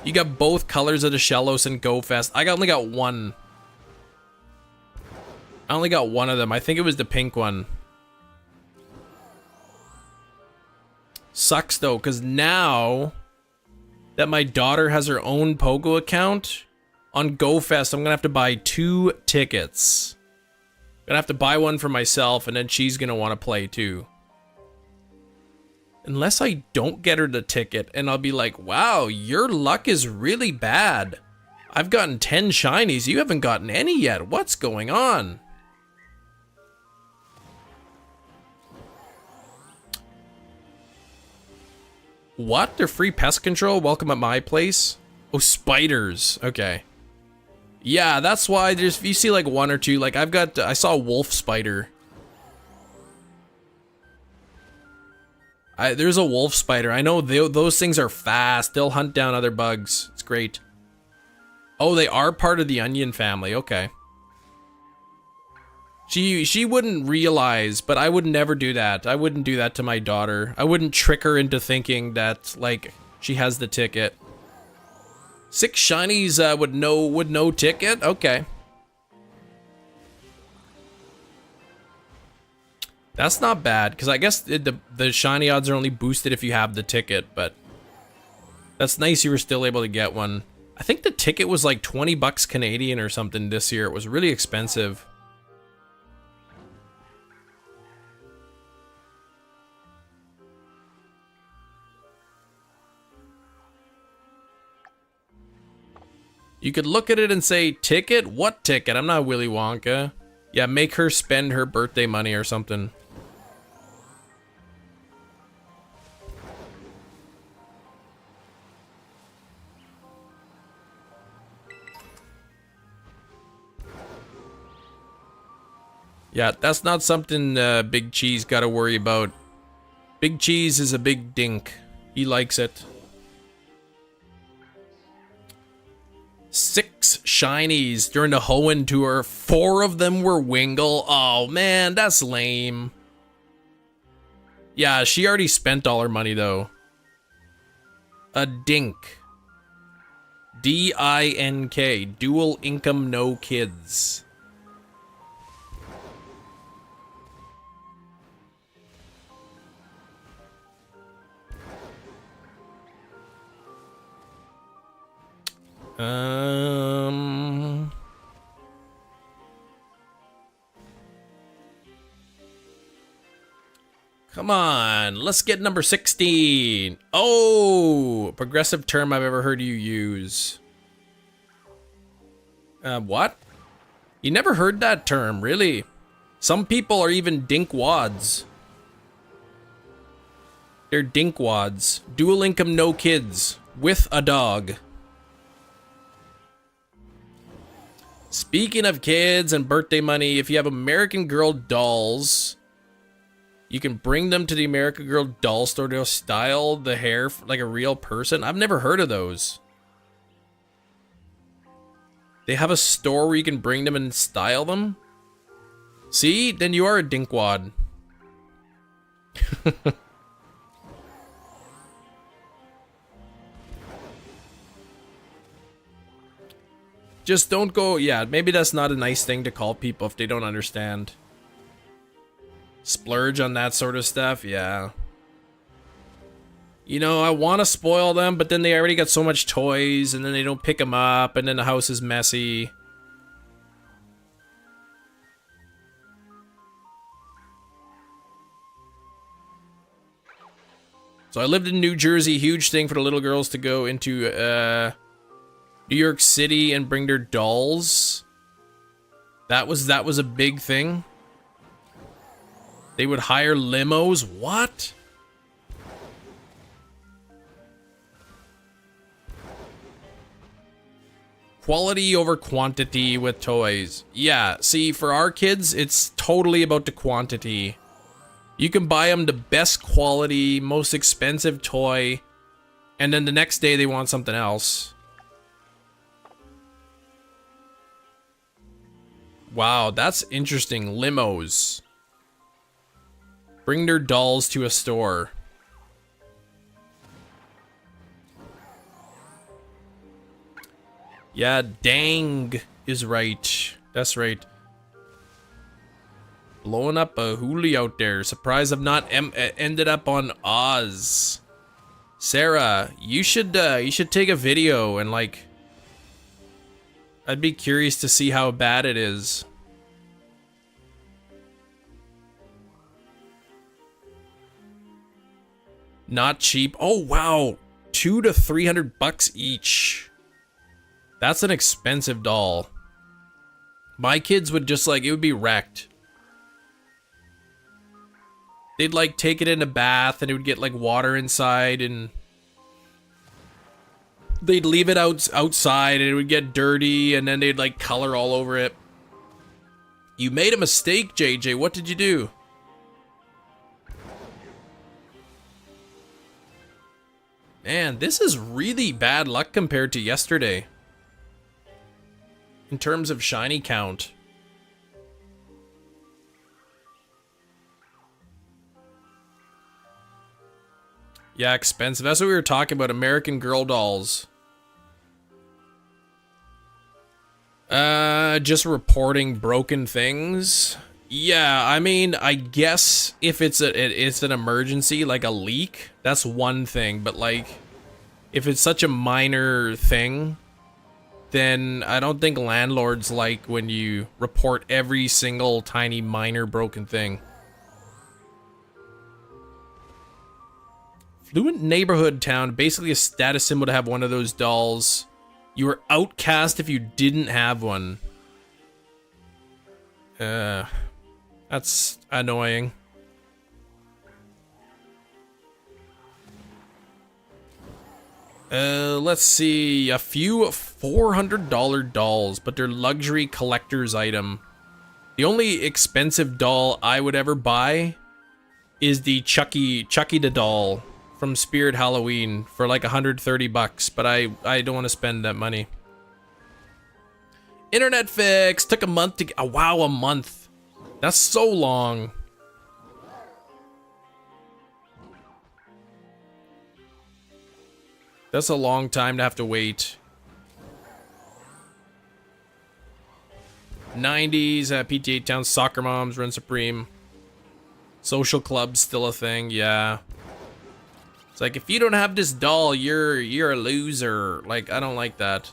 Shellos and Go Fest. I only got one. I only got one of them. I think it was the pink one. Sucks though, because now that my daughter has her own Pogo account on Go Fest, I'm gonna have to buy 2 tickets. I'm gonna have to buy one for myself, and then she's gonna want to play too. Unless I don't get her the ticket, and I'll be like, wow, your luck is really bad. I've gotten 10 shinies, you haven't gotten any yet. What's going on? What? They're free pest control? Welcome at my place? Oh, spiders. Okay. Yeah, that's why there's, you see like 1 or 2, like I saw a wolf spider. There's a wolf spider. I know those things are fast. They'll hunt down other bugs. It's great. Oh, they are part of the onion family. Okay. She wouldn't realize, but I would never do that. I wouldn't do that to my daughter. I wouldn't trick her into thinking that, like, she has the ticket. 6 shinies with no ticket? Okay. That's not bad, because I guess the shiny odds are only boosted if you have the ticket, but that's nice you were still able to get one. I think the ticket was like 20 bucks Canadian or something this year. It was really expensive. You could look at it and say, ticket? What ticket? I'm not Willy Wonka. Yeah, make her spend her birthday money or something. Yeah, that's not something Big Cheese gotta worry about. Big Cheese is a big dink. He likes it. 6 shinies during the Hoenn tour. 4 of them were Wingull. Oh man, that's lame. Yeah, she already spent all her money though. A dink. D-I-N-K. Dual income, no kids. Come on, let's get number 16. Oh, progressive term I've ever heard you use. What? You never heard that term, really? Some people are even dinkwads. They're dinkwads. Dual income, no kids. With a dog. Speaking of kids and birthday money, if you have American Girl dolls, you can bring them to the American Girl doll store to style the hair like a real person. I've never heard of those. They have a store where you can bring them and style them? See? Then you are a dinkwad. Just don't go, yeah, maybe that's not a nice thing to call people if they don't understand. Splurge on that sort of stuff, yeah. You know, I want to spoil them, but then they already got so much toys, and then they don't pick them up, and then the house is messy. So I lived in New Jersey, huge thing for the little girls to go into New York City and bring their dolls. That was a big thing. They would hire limos. What? Quality over quantity with toys. Yeah, see, for our kids, it's totally about the quantity. You can buy them the best quality, most expensive toy, and then the next day they want something else. Wow, that's interesting. Limos. Bring their dolls to a store. Yeah, dang is right. That's right. Blowing up a hoolie out there. Surprised I've not ended up on Oz. Sarah, you should take a video and like. I'd be curious to see how bad it is. Not cheap. Oh wow, $200 to $300 each. That's an expensive doll. My kids would just like, it would be wrecked. They'd like take it in a bath and it would get like water inside, and they'd leave it outside and it would get dirty, and then they'd like color all over it. You made a mistake, JJ. What did you do? Man, this is really bad luck compared to yesterday. In terms of shiny count. Yeah, expensive. That's what we were talking about. American Girl dolls. Just reporting broken things. Yeah, I mean, I guess if it's an emergency, like a leak, that's one thing. But like, if it's such a minor thing, then I don't think landlords like when you report every single tiny minor broken thing. Fluent neighborhood town, basically a status symbol to have one of those dolls. You were outcast if you didn't have one. That's annoying. Let's see. A few $400 dolls, but they're luxury collector's item. The only expensive doll I would ever buy is the Chucky the doll from Spirit Halloween for like $130, but I don't want to spend that money. Internet fix. Took a month to get. Oh, wow, a month. That's so long. That's a long time to have to wait. 90s, PTA Town, Soccer Moms, Run Supreme. Social clubs still a thing, yeah. It's like, if you don't have this doll, you're a loser. Like, I don't like that.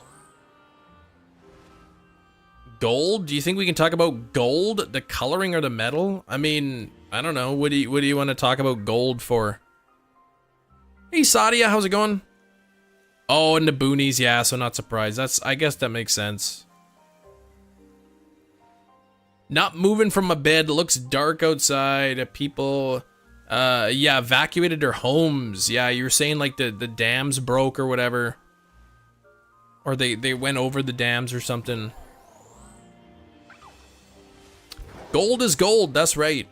Gold? Do you think we can talk about gold? The coloring or the metal? I mean, I don't know. What do you want to talk about gold for? Hey, Sadia, how's it going? Oh, and the boonies, yeah, so not surprised. I guess that makes sense. Not moving from my bed. It looks dark outside. People, yeah, evacuated their homes. Yeah, you were saying like the dams broke or whatever. Or they went over the dams or something. Gold is gold, that's right.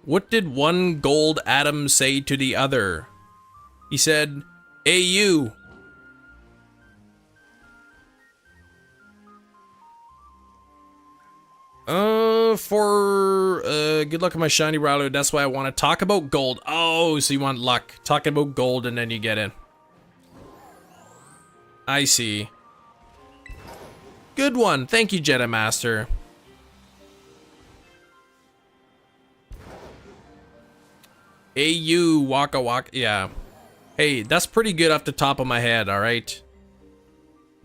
What did one gold atom say to the other? He said, "Hey, you." for good luck on my shiny Rowlet. That's why I want to talk about gold. Oh, so you want luck. Talking about gold and then you get in. I see. Good one. Thank you, Jedi Master. Hey, you, Waka Waka. Yeah. Hey, that's pretty good off the top of my head, alright?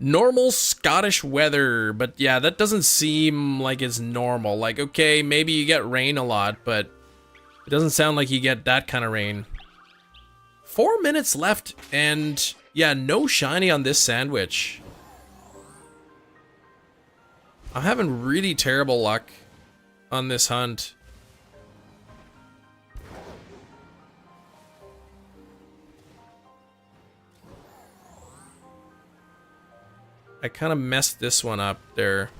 Normal Scottish weather, but yeah, that doesn't seem like it's normal. Like, okay, maybe you get rain a lot, but it doesn't sound like you get that kind of rain. 4 minutes left, and yeah, no shiny on this sandwich. I'm having really terrible luck on this hunt. I kind of messed this one up there.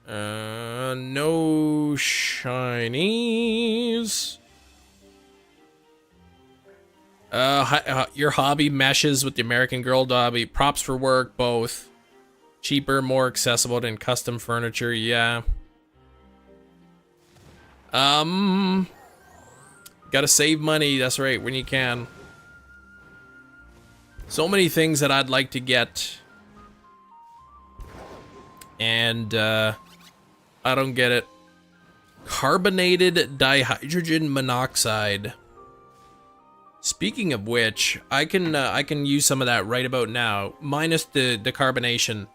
No shinies. Your hobby meshes with the American Girl hobby. Props for work, both. Cheaper, more accessible than custom furniture, yeah. Gotta save money, that's right, when you can. So many things that I'd like to get. And, I don't get it. Carbonated dihydrogen monoxide. Speaking of which, I can use some of that right about now, minus the carbonation.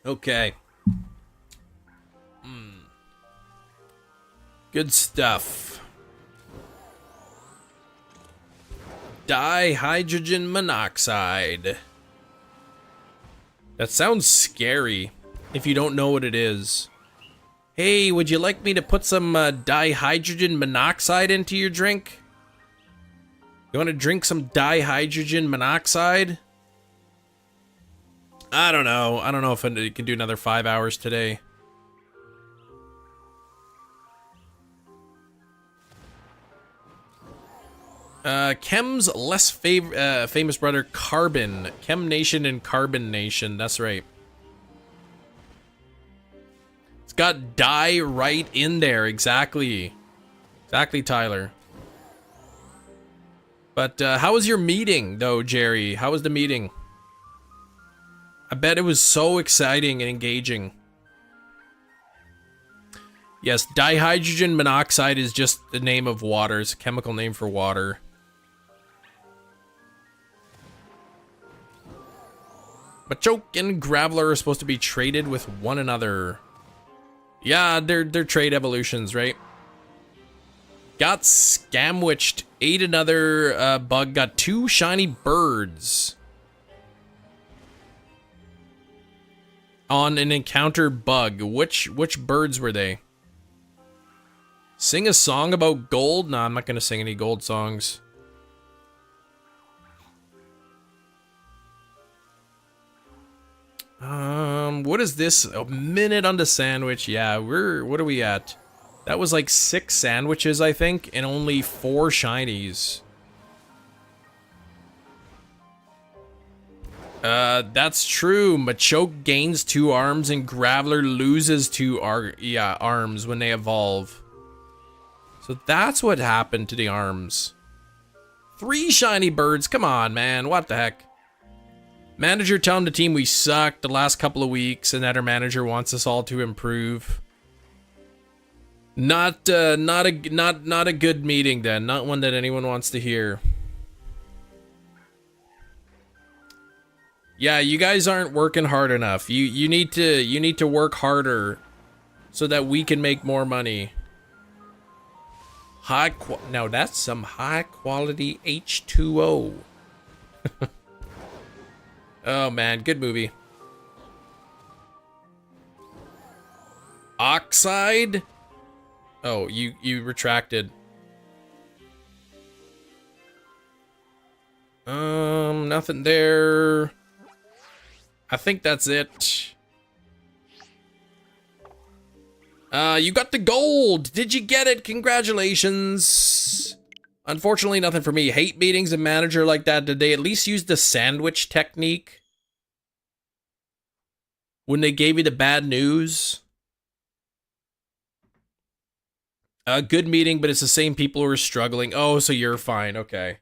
Okay. Good stuff. Dihydrogen monoxide. That sounds scary if you don't know what it is. Hey, would you like me to put some dihydrogen monoxide into your drink? You want to drink some dihydrogen monoxide? I don't know. I don't know if I can do another 5 hours today. Chem's less famous brother, Carbon. Chem Nation and Carbon Nation. That's right. It's got dye right in there. Exactly. Exactly, Tyler. But how was your meeting, though, Jerry? How was the meeting? I bet it was so exciting and engaging. Yes, dihydrogen monoxide is just the name of water. It's a chemical name for water. Machoke and Graveler are supposed to be traded with one another. Yeah, they're trade evolutions, right? Got scamwitched. Ate another bug. Got 2 shiny birds. On an encounter bug. Which birds were they? Sing a song about gold? Nah, I'm not gonna sing any gold songs. What is this? A minute on the sandwich. Yeah, what are we at? That was like 6 sandwiches, I think, and only 4 shinies. That's true. Machoke gains 2 arms and Graveler loses 2 arms when they evolve. So that's what happened to the arms. 3 shiny birds. Come on, man. What the heck? Manager telling the team we sucked the last couple of weeks and that our manager wants us all to improve. Not a good meeting then. Not one that anyone wants to hear. Yeah, you guys aren't working hard enough. You need to work harder so that we can make more money. Now that's some high quality H2O. Oh man, good movie. Oxide? Oh, you retracted. Nothing there. I think that's it. You got the gold. Did you get it? Congratulations. Unfortunately, nothing for me. Hate meetings and manager like that. Did they at least use the sandwich technique when they gave you the bad news? A good meeting, but it's the same people who are struggling. Oh, so you're fine. Okay.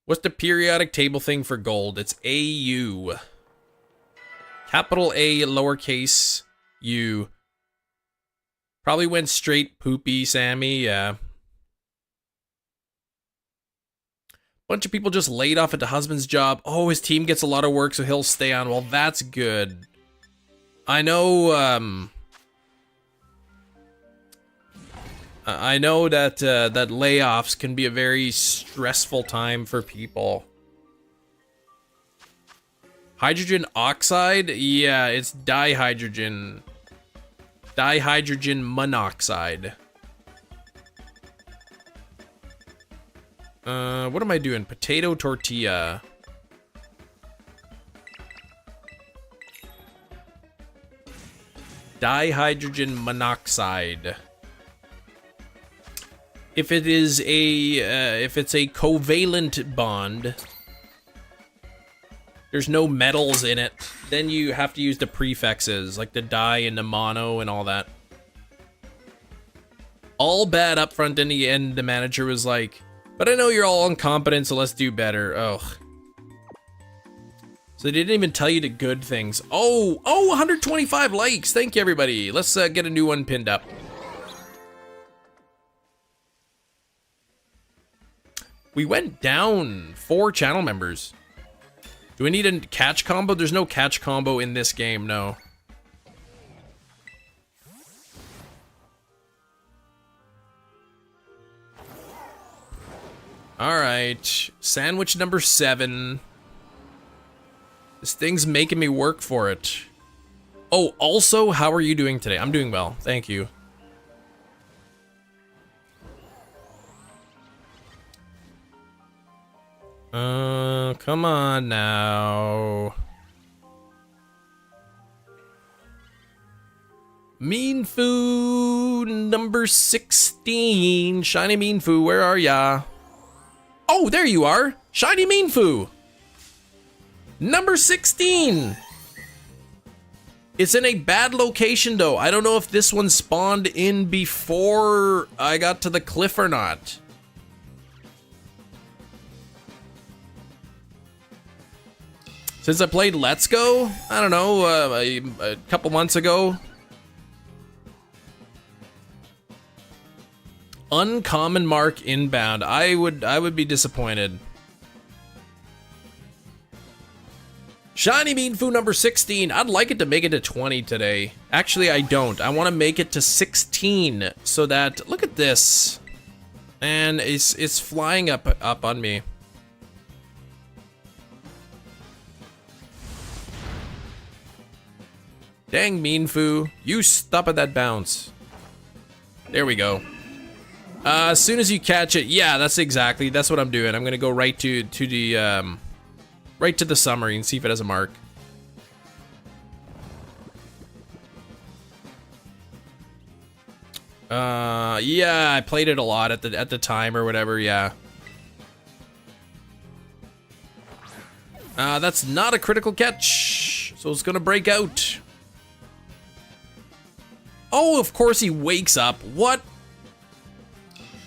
What's the periodic table thing for gold? It's AU. Capital A, lowercase u. Probably went straight poopy, Sammy, yeah. Bunch of people just laid off at the husband's job. Oh, his team gets a lot of work, so he'll stay on. Well, that's good. I know that that layoffs can be a very stressful time for people. Hydrogen oxide? Yeah, it's dihydrogen. Dihydrogen monoxide. What am I doing? Potato tortilla. Dihydrogen monoxide. If it is if it's a covalent bond, there's no metals in it, then you have to use the prefixes, like the di and the mono and all that. All bad up front, in the end, the manager was like, but I know you're all incompetent, so let's do better. Ugh. So they didn't even tell you the good things. Oh, 125 likes. Thank you, everybody. Let's get a new one pinned up. We went down 4 channel members. Do we need a catch combo? There's no catch combo in this game, no. Alright, sandwich number 7. This thing's making me work for it. Oh, also, how are you doing today? I'm doing well, thank you. Come on now. Mienfoo number 16. Shiny Mienfoo, where are ya? Oh, there you are. Shiny Mienfoo. Number 16. It's in a bad location though. I don't know if this one spawned in before I got to the cliff or not. Since I played Let's Go, I don't know, a couple months ago. Uncommon mark inbound. I would be disappointed. Shiny Mienfoo number 16. I'd like it to make it to 20 today. Actually, I don't. I want to make it to 16 so that, look at this. And it's flying up on me. Dang, Mienfoo, you stop at that bounce. There we go. As soon as you catch it, yeah, that's what I'm doing. I'm gonna go right to the right to the summary and see if it has a mark. Yeah, I played it a lot at the time or whatever. Yeah. That's not a critical catch, so it's gonna break out. Oh, of course he wakes up. What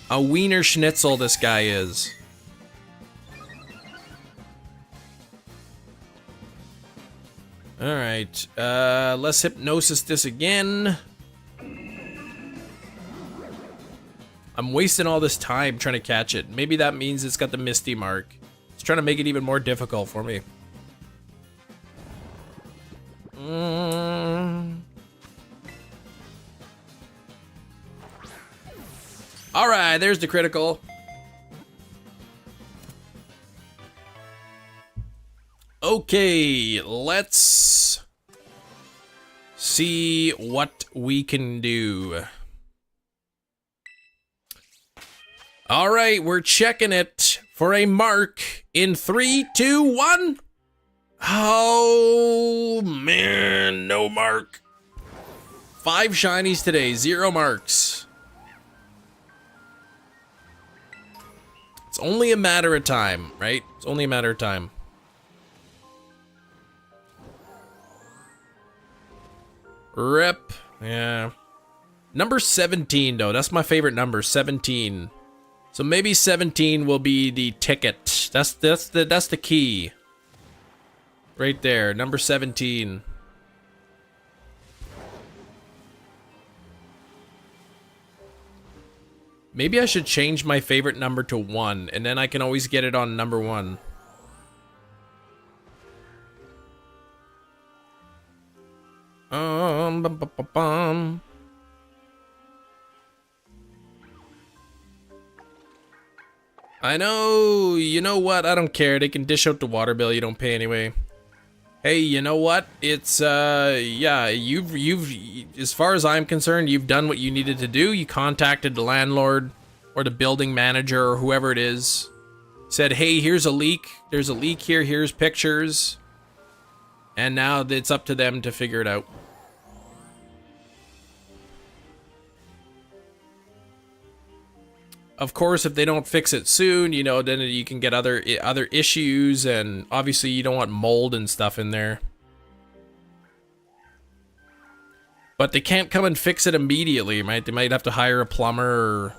a wiener schnitzel this guy is. All right, let's hypnosis this again. I'm wasting all this time trying to catch it. Maybe that means it's got the Misty mark. It's trying to make it even more difficult for me. All right, there's the critical. Okay, let's see what we can do. All right, we're checking it for a mark in 3, 2, 1. Oh, man, no mark. 5 shinies today, 0 marks. It's only a matter of time, right? It's only a matter of time. Rip. Yeah. Number 17, though. That's my favorite number, 17. So maybe 17 will be the ticket. That's the key. Right there, number 17. Maybe I should change my favorite number to 1, and then I can always get it on number 1. Bum, bum, bum, bum. I know, you know what? I don't care. They can dish out the water bill you don't pay anyway. Hey, you know what? It's, yeah, you've, as far as I'm concerned, you've done what you needed to do. You contacted the landlord or the building manager or whoever it is. Said, hey, here's a leak. There's a leak here. Here's pictures. And now it's up to them to figure it out. Of course, if they don't fix it soon, you know, then you can get other issues, and obviously you don't want mold and stuff in there. But they can't come and fix it immediately, right? They might have to hire a plumber, or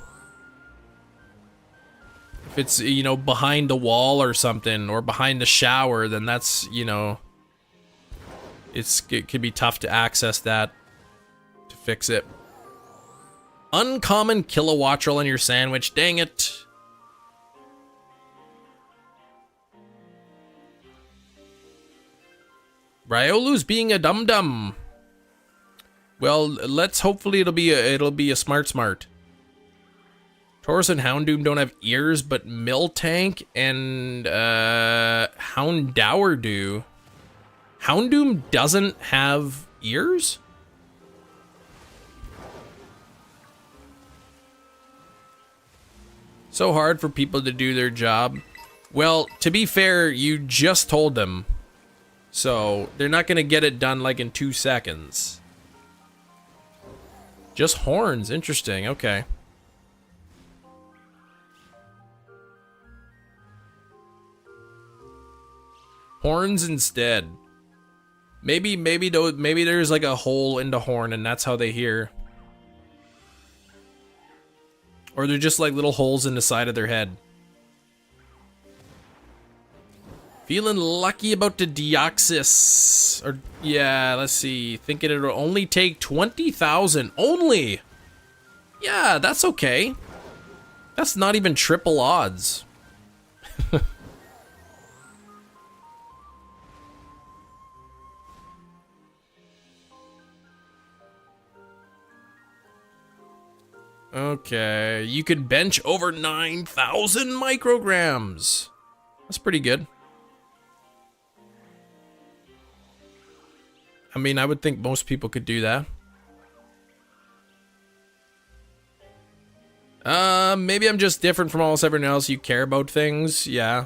if it's, you know, behind the wall or something, or behind the shower, then that's, you know, it could be tough to access that to fix it. Uncommon Kilowattrel on your sandwich, dang it. Riolu's being a dum-dum. Well, let's hopefully it'll be a smart. Taurus and Houndoom don't have ears, but Miltank and Houndour do. Houndoom doesn't have ears? So hard for people to do their job. Well, to be fair, you just told them. So, they're not going to get it done like in 2 seconds. Just horns. Interesting. Okay. Horns instead. Maybe there's like a hole in the horn and that's how they hear. Or they're just like little holes in the side of their head. Feeling lucky about the Deoxys. Or, yeah, let's see. Thinking it'll only take 20,000. Only! Yeah, that's okay. That's not even triple odds. Okay, you could bench over 9,000 micrograms. That's pretty good. I mean, I would think most people could do that. Maybe I'm just different from almost everyone else. You care about things, yeah.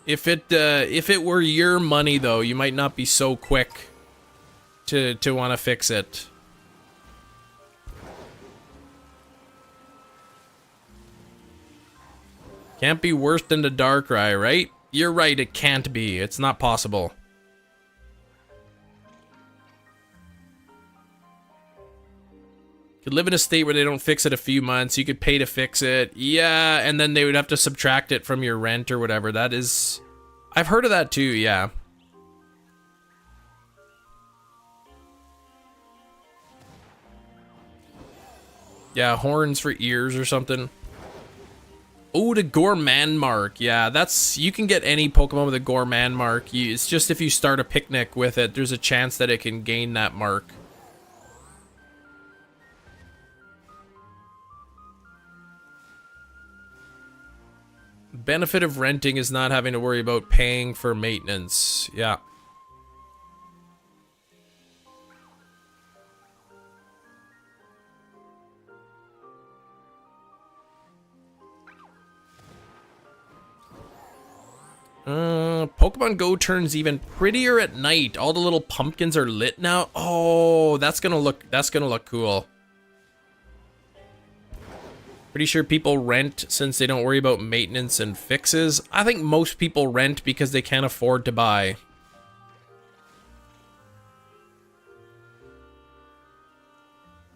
If it were your money, though, you might not be so quick to want to fix it. Can't be worse than the Darkrai, right? You're right, it can't be. It's not possible. Could live in a state where they don't fix it a few months. You could pay to fix it. Yeah, and then they would have to subtract it from your rent or whatever. That is... I've heard of that too, yeah. Yeah, horns for ears or something. Oh, the Gourmand mark. Yeah, that's... You can get any Pokemon with a Gourmand mark. It's just if you start a picnic with it, there's a chance that it can gain that mark. Benefit of renting is not having to worry about paying for maintenance. Yeah. Pokemon Go turns even prettier at night. All the little pumpkins are lit now. Oh, that's gonna look cool. Pretty sure people rent since they don't worry about maintenance and fixes. I think most people rent because they can't afford to buy.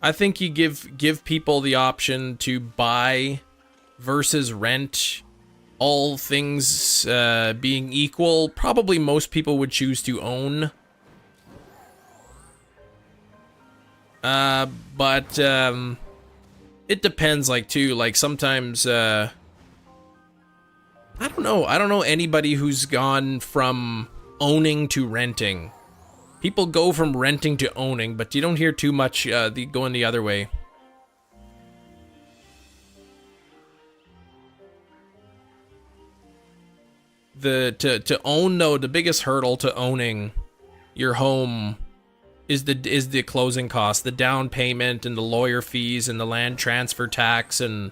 I think you give people the option to buy versus rent. All things being equal, probably most people would choose to own. But it depends, like, too. Like, sometimes, I don't know. I don't know anybody who's gone from owning to renting. People go from renting to owning, but you don't hear too much going the other way. To own, though, the biggest hurdle to owning your home is the closing cost, the down payment and the lawyer fees and the land transfer tax and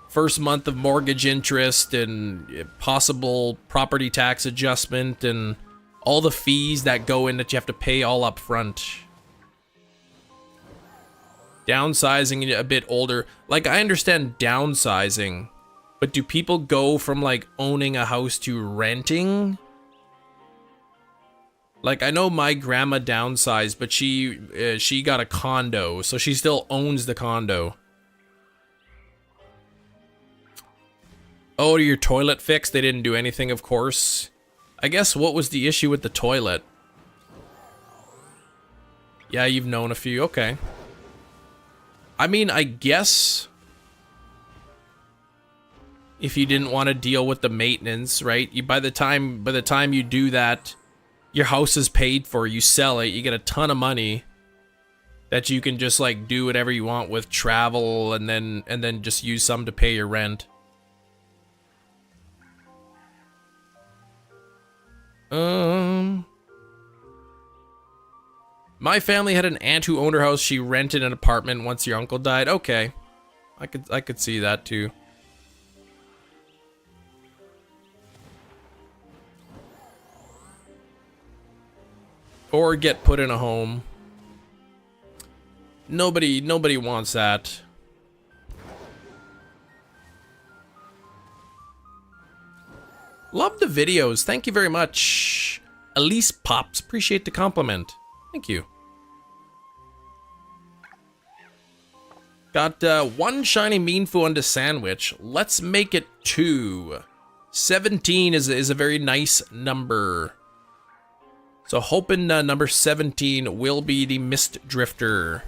first month of mortgage interest and possible property tax adjustment and all the fees that go in that you have to pay all up front. Downsizing a bit older. Like, I understand downsizing, but do people go from, like, owning a house to renting? Like, I know my grandma downsized, but she got a condo, so she still owns the condo. Oh, your toilet fixed? They didn't do anything, of course. I guess what was the issue with the toilet? Yeah, you've known a few. Okay. I mean, I guess if you didn't want to deal with the maintenance, right? By the time you do that, your house is paid for. You sell it, you get a ton of money that you can just, like, do whatever you want with, travel, and then just use some to pay your rent. My family had an aunt who owned her house. She rented an apartment once your uncle died. Okay. I could see that too. Or get put in a home. Nobody wants that. Love the videos. Thank you very much. Elise Pops. Appreciate the compliment. Thank you. Got one shiny Mienfoo on the sandwich. Let's make it 2. 17 is a very nice number. So hoping number 17 will be the Mist Drifter.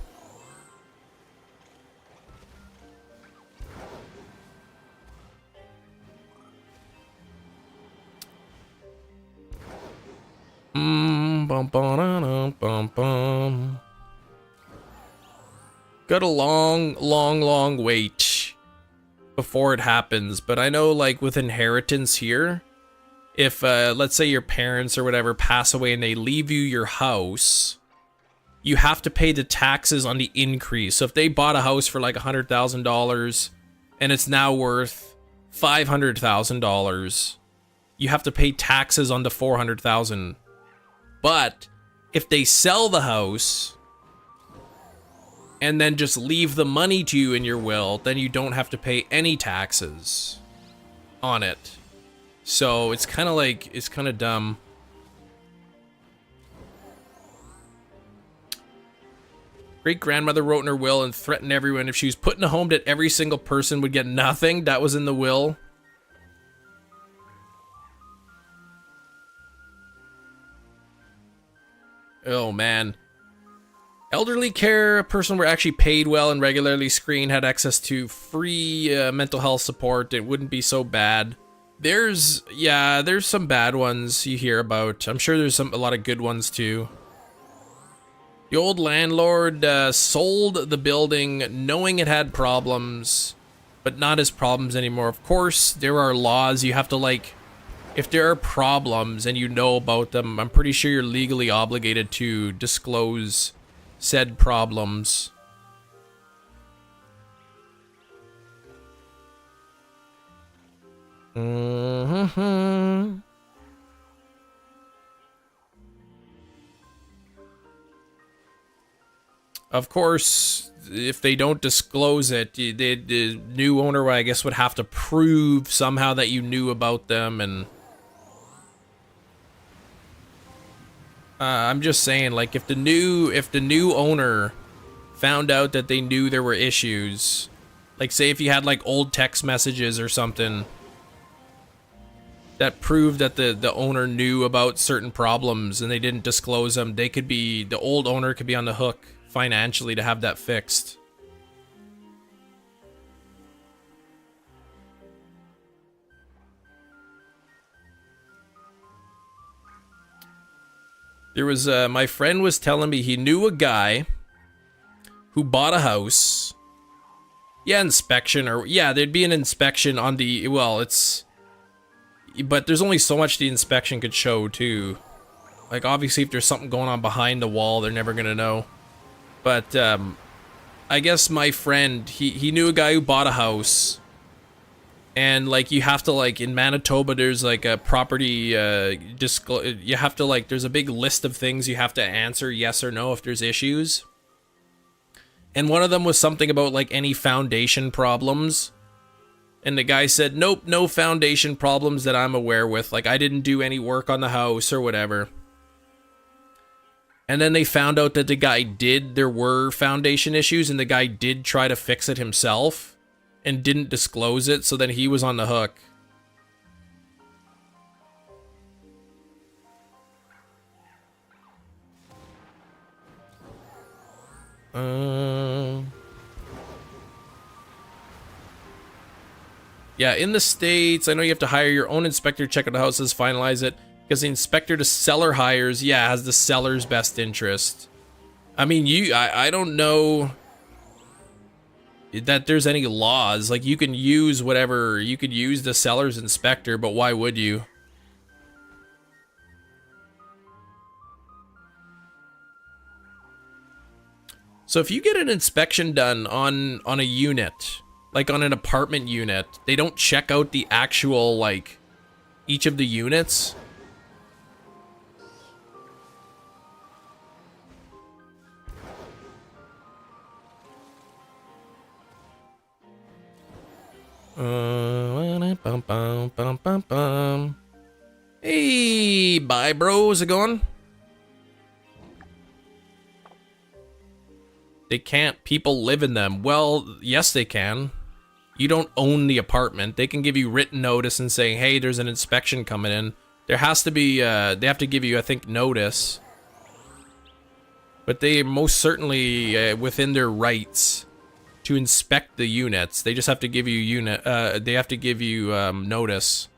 Got a long wait before it happens, but I know, like, with inheritance here, if let's say your parents or whatever pass away and they leave you your house, you have to pay the taxes on the increase. So if they bought a house for like $100,000 and it's now worth $500,000, you have to pay taxes on the $400,000. But if they sell the house and then just leave the money to you in your will, then you don't have to pay any taxes on it. So it's kind of like, it's kind of dumb. Great-grandmother wrote in her will and threatened everyone if she was put in a home that every single person would get nothing. That was in the will. Oh, man. Elderly care, a person were actually paid well and regularly screened, had access to free mental health support. It wouldn't be so bad. There's some bad ones you hear about. I'm sure there's a lot of good ones too. The old landlord sold the building knowing it had problems, but not as problems anymore. Of course, there are laws. You have to, like, if there are problems and you know about them, I'm pretty sure you're legally obligated to disclose said problems. of course, if they don't disclose it, the new owner, I guess, would have to prove somehow that you knew about them. And I'm just saying, like, if the new owner found out that they knew there were issues, like, say if you had like old text messages or something that proved that the owner knew about certain problems and they didn't disclose them, the old owner could be on the hook financially to have that fixed. There was my friend was telling me he knew a guy who bought a house. Yeah, inspection, or yeah, there'd be an inspection on the, well, it's, but there's only so much the inspection could show too. Like, obviously if there's something going on behind the wall, they're never gonna know. But I guess my friend, he knew a guy who bought a house. And like, you have to, like, in Manitoba, there's like a property you have to, like, there's a big list of things you have to answer yes or no if there's issues. And one of them was something about like any foundation problems. And the guy said, nope, no foundation problems that I'm aware with. Like, I didn't do any work on the house or whatever. And then they found out that there were foundation issues, and the guy did try to fix it himself and didn't disclose it, so then he was on the hook. Yeah, in the States, I know you have to hire your own inspector to check out the houses, finalize it, because the inspector the seller hires, yeah, has the seller's best interest. I mean, I don't know that there's any laws. Like, you can use whatever, you could use the seller's inspector, but why would you? So if you get an inspection done on a unit, like on an apartment unit, they don't check out the actual, like, each of the units. Hey, bye, bro. How's it going? They can't. People live in them. Well, yes, they can. You don't own the apartment. They can give you written notice and say, hey, there's an inspection coming in. There has to be, they have to give you, I think, notice. But they most certainly within their rights to inspect the units. They just have to give you they have to give you notice.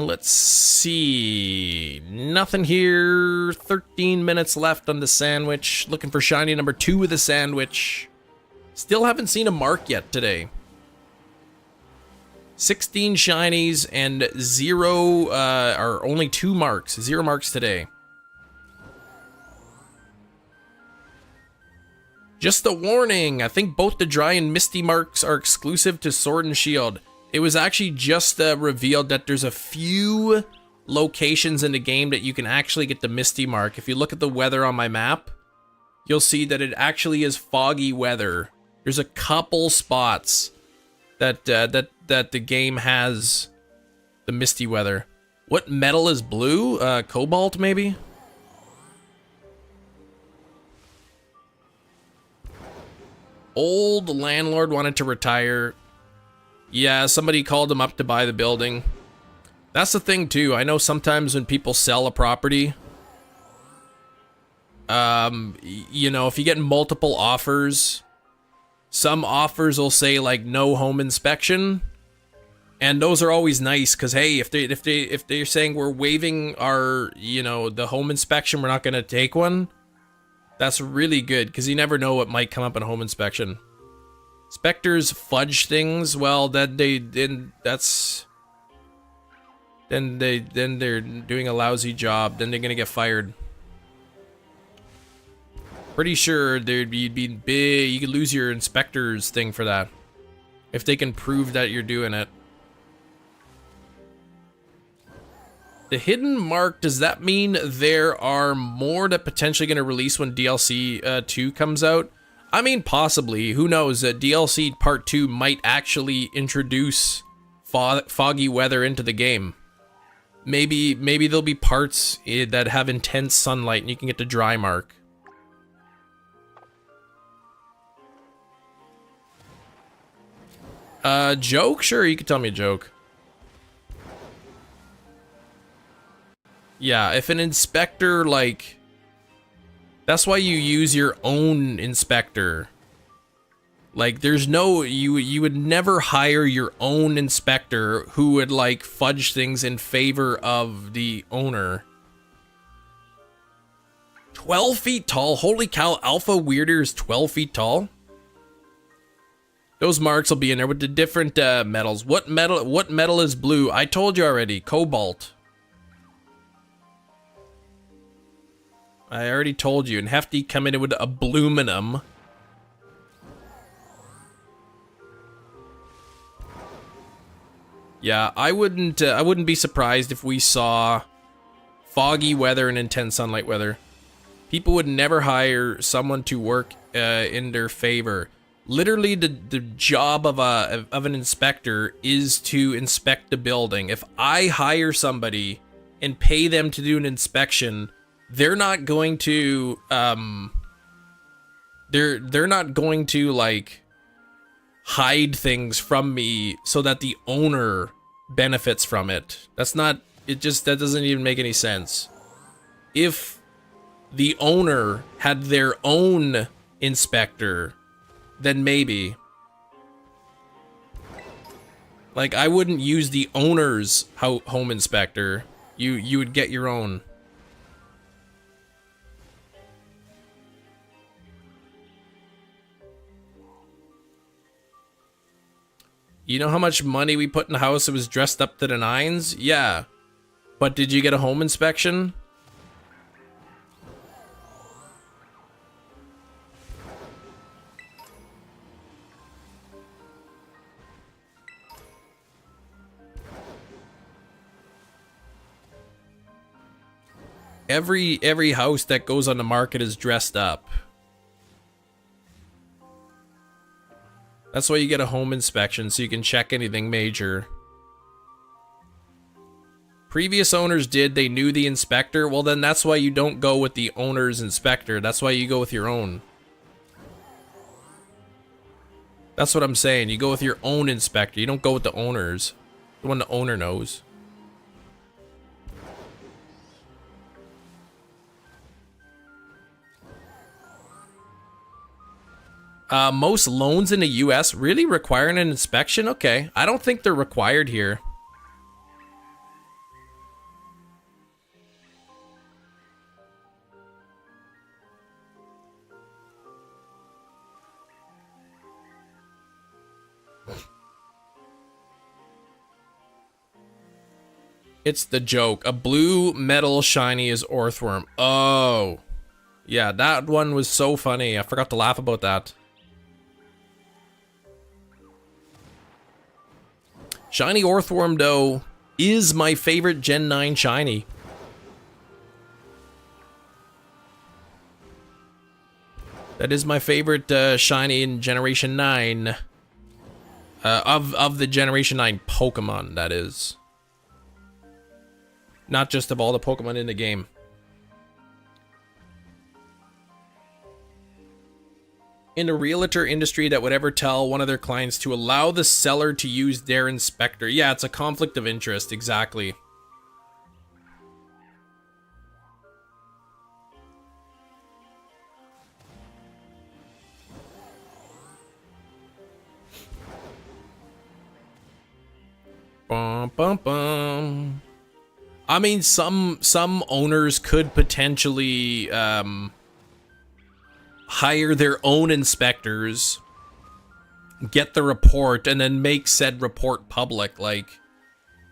Let's see. Nothing here. 13 minutes left on the sandwich. Looking for shiny number 2 of the sandwich. Still haven't seen a mark yet today. 16 shinies and 0, or only 2 marks. 0 marks today. Just a warning, I think both the dry and misty marks are exclusive to Sword and Shield. It was actually just revealed that there's a few locations in the game that you can actually get the misty mark. If you look at the weather on my map, you'll see that it actually is foggy weather. There's a couple spots that that the game has the misty weather. What metal is blue? Cobalt, maybe? Old landlord wanted to retire. Yeah, somebody called him up to buy the building. That's the thing too. I know sometimes when people sell a property, you know, if you get multiple offers, some offers will say like no home inspection, and those are always nice because hey, if they're saying we're waiving our, you know, the home inspection, we're not gonna take one. That's really good, because you never know what might come up in a home inspection. Spectres fudge things, well, they're doing a lousy job, then they're gonna get fired. Pretty sure you'd be big. You could lose your inspector's thing for that. If they can prove that you're doing it. The hidden mark, does that mean there are more that potentially going to release when DLC 2 comes out? I mean, possibly. Who knows? DLC Part 2 might actually introduce foggy weather into the game. Maybe there'll be parts that have intense sunlight and you can get the dry mark. Joke? Sure, you can tell me a joke. Yeah, if an inspector, like... That's why you use your own inspector. Like, there's no... You would never hire your own inspector who would, like, fudge things in favor of the owner. 12 feet tall? Holy cow, Alpha Weirder is 12 feet tall? Those marks will be in there with the different metals. What metal is blue? I told you already. Cobalt. I already told you. And Hefty come in with aluminum. Yeah, I wouldn't be surprised if we saw foggy weather and intense sunlight weather. People would never hire someone to work in their favor. Literally, the job of an inspector is to inspect the building. If I hire somebody and pay them to do an inspection, they're not going to they're not going to like hide things from me so that the owner benefits from it. That doesn't even make any sense. If the owner had their own inspector, then maybe. Like, I wouldn't use the owner's home inspector. You would get your own. You know how much money we put in the house that was dressed up to the nines? Yeah. But did you get a home inspection? Every house that goes on the market is dressed up. That's why you get a home inspection, so you can check anything major. Previous owners did, they knew the inspector. Well, then that's why you don't go with the owner's inspector. That's why you go with your own. That's what I'm saying. You go with your own inspector. You don't go with the owner's. The one the owner knows. Most loans in the US really requiring an inspection? Okay, I don't think they're required here. It's the joke. A blue metal shiny is Orthworm. Oh. Yeah, that one was so funny. I forgot to laugh about that. Shiny Orthworm, though, is my favorite Gen 9 shiny. That is my favorite shiny in Generation 9. Of the Generation 9 Pokemon, that is. Not just of all the Pokemon in the game. In the realtor industry that would ever tell one of their clients to allow the seller to use their inspector. Yeah, it's a conflict of interest, exactly. Bum, bum, bum. I mean, some owners could potentially hire their own inspectors, get the report, and then make said report public. Like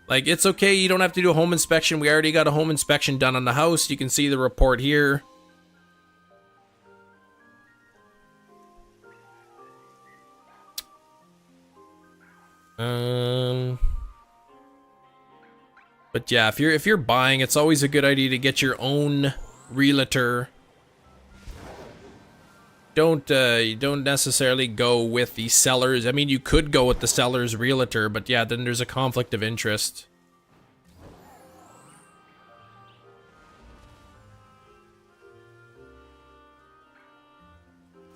it's okay, you don't have to do a home inspection. We already got a home inspection done on the house. You can see the report here. But yeah, if you're buying, it's always a good idea to get your own realtor. Don't necessarily go with the sellers. I mean, you could go with the seller's realtor, but yeah, then there's a conflict of interest.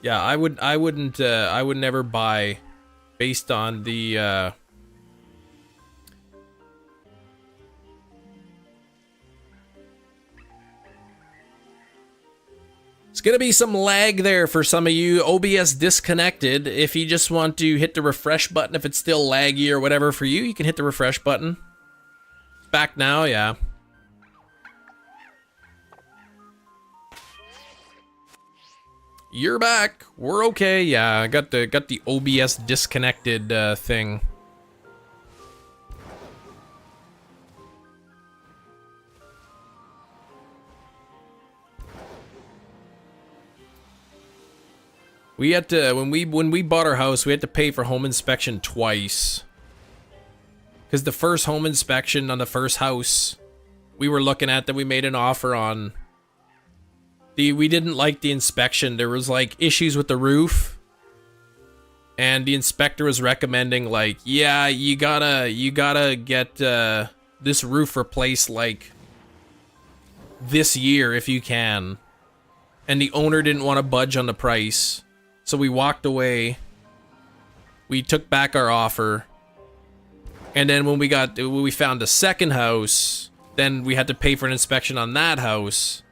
Yeah, I would never buy based on the It's gonna be some lag there for some of you. OBS disconnected. If you just want to hit the refresh button, if it's still laggy or whatever for you, you can hit the refresh button. It's back now, yeah. You're back. We're okay. Yeah, I got the OBS disconnected thing. We had to when we bought our house, we had to pay for home inspection twice. Cuz the first home inspection on the first house we were looking at that we made an offer on, we didn't like the inspection. There was like issues with the roof. And the inspector was recommending like, yeah, you gotta get this roof replaced like this year if you can. And the owner didn't want to budge on the price. So we walked away. We took back our offer. And then when we found a second house, then we had to pay for an inspection on that house.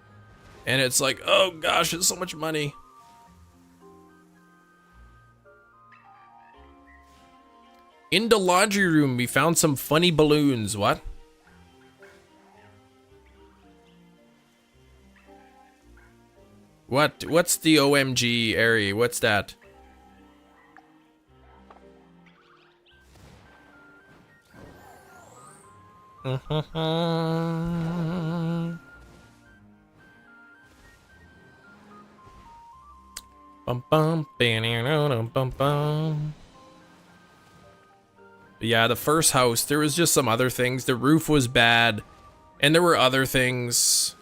And it's like, oh gosh, it's so much money. In the laundry room, we found some funny balloons. What? What's the OMG area? What's that? Bum bum bum bum. Yeah, the first house, there was just some other things. The roof was bad, and there were other things.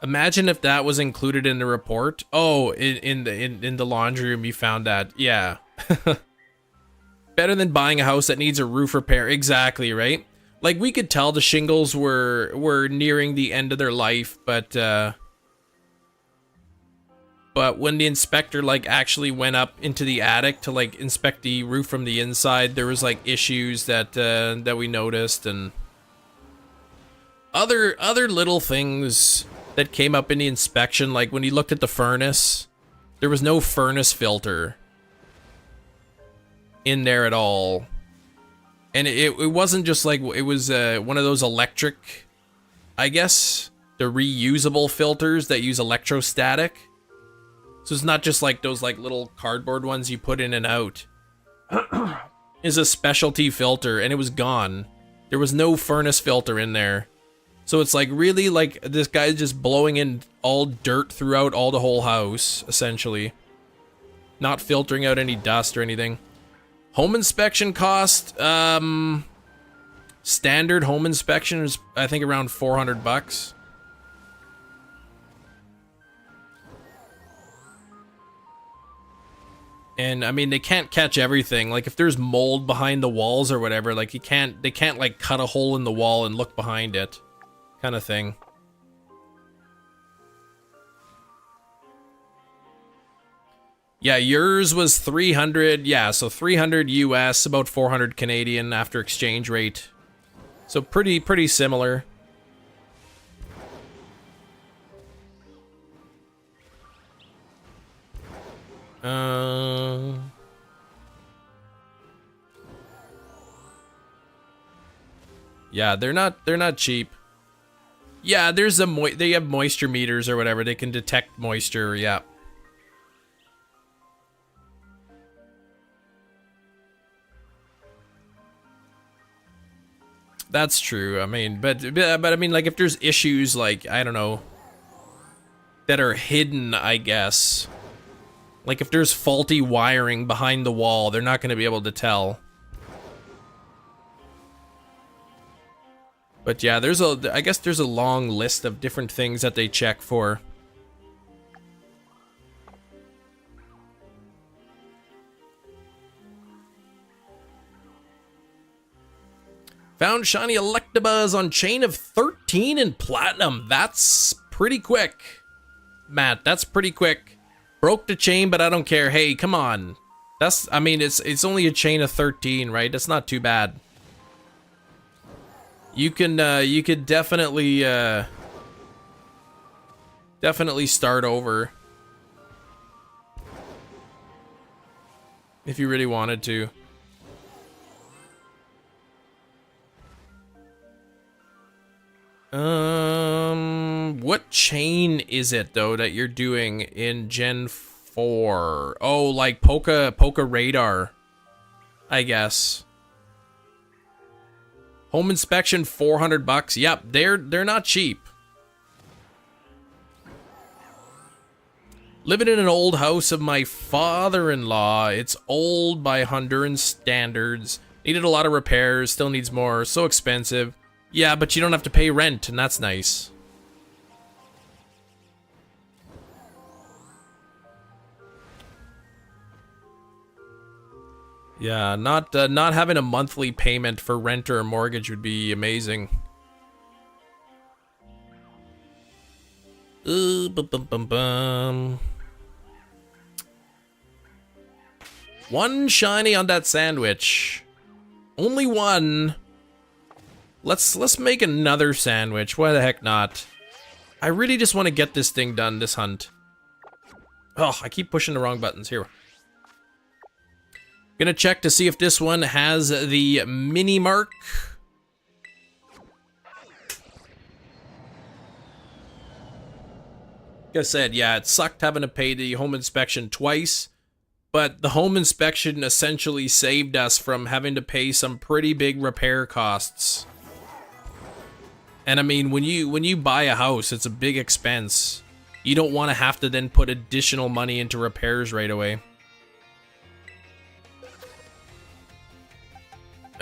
Imagine if that was included in the report. Oh, in the laundry room you found that. Yeah. Better than buying a house that needs a roof repair. Exactly, right? Like we could tell the shingles were nearing the end of their life, but when the inspector like actually went up into the attic to like inspect the roof from the inside, there was like issues that that we noticed, and other little things that came up in the inspection. Like when you looked at the furnace, there was no furnace filter in there at all. And it wasn't just like, it was one of those electric, I guess, the reusable filters that use electrostatic. So it's not just like those like little cardboard ones you put in and out. It's a specialty filter, and it was gone. There was no furnace filter in there. So it's like really like this guy's just blowing in all dirt throughout all the whole house, essentially. Not filtering out any dust or anything. Home inspection cost, standard home inspection is I think around $400. And I mean, they can't catch everything. Like if there's mold behind the walls or whatever, like they can't like cut a hole in the wall and look behind it. Kind of thing. Yeah, yours was 300. Yeah, so 300 US, about 400 Canadian after exchange rate. So pretty similar. Yeah, they're not cheap. Yeah, there's they have moisture meters or whatever. They can detect moisture, yeah. That's true. I mean, but I mean, like if there's issues like, I don't know, that are hidden, I guess. Like if there's faulty wiring behind the wall, they're not going to be able to tell. But yeah, I guess there's a long list of different things that they check for. Found shiny Electabuzz on chain of 13 in platinum. That's pretty quick. Matt, that's pretty quick. Broke the chain, but I don't care. Hey, come on. I mean, it's only a chain of 13, right? That's not too bad. You could definitely start over if you really wanted to. What chain is it though that you're doing in Gen 4? Oh, like Poke Radar, I guess. Home inspection, $400. Yep, they're not cheap. Living in an old house of my father-in-law. It's old by Honduran standards. Needed a lot of repairs, still needs more. So expensive. Yeah, but you don't have to pay rent, and that's nice. Yeah, not having a monthly payment for rent or a mortgage would be amazing. One shiny on that sandwich. Only one. Let's make another sandwich. Why the heck not? I really just want to get this thing done, this hunt. Oh, I keep pushing the wrong buttons. Here. Gonna check to see if this one has the mini mark. Like I said, yeah, it sucked having to pay the home inspection twice, but the home inspection essentially saved us from having to pay some pretty big repair costs. And I mean, when you buy a house, it's a big expense. You don't want to have to then put additional money into repairs right away.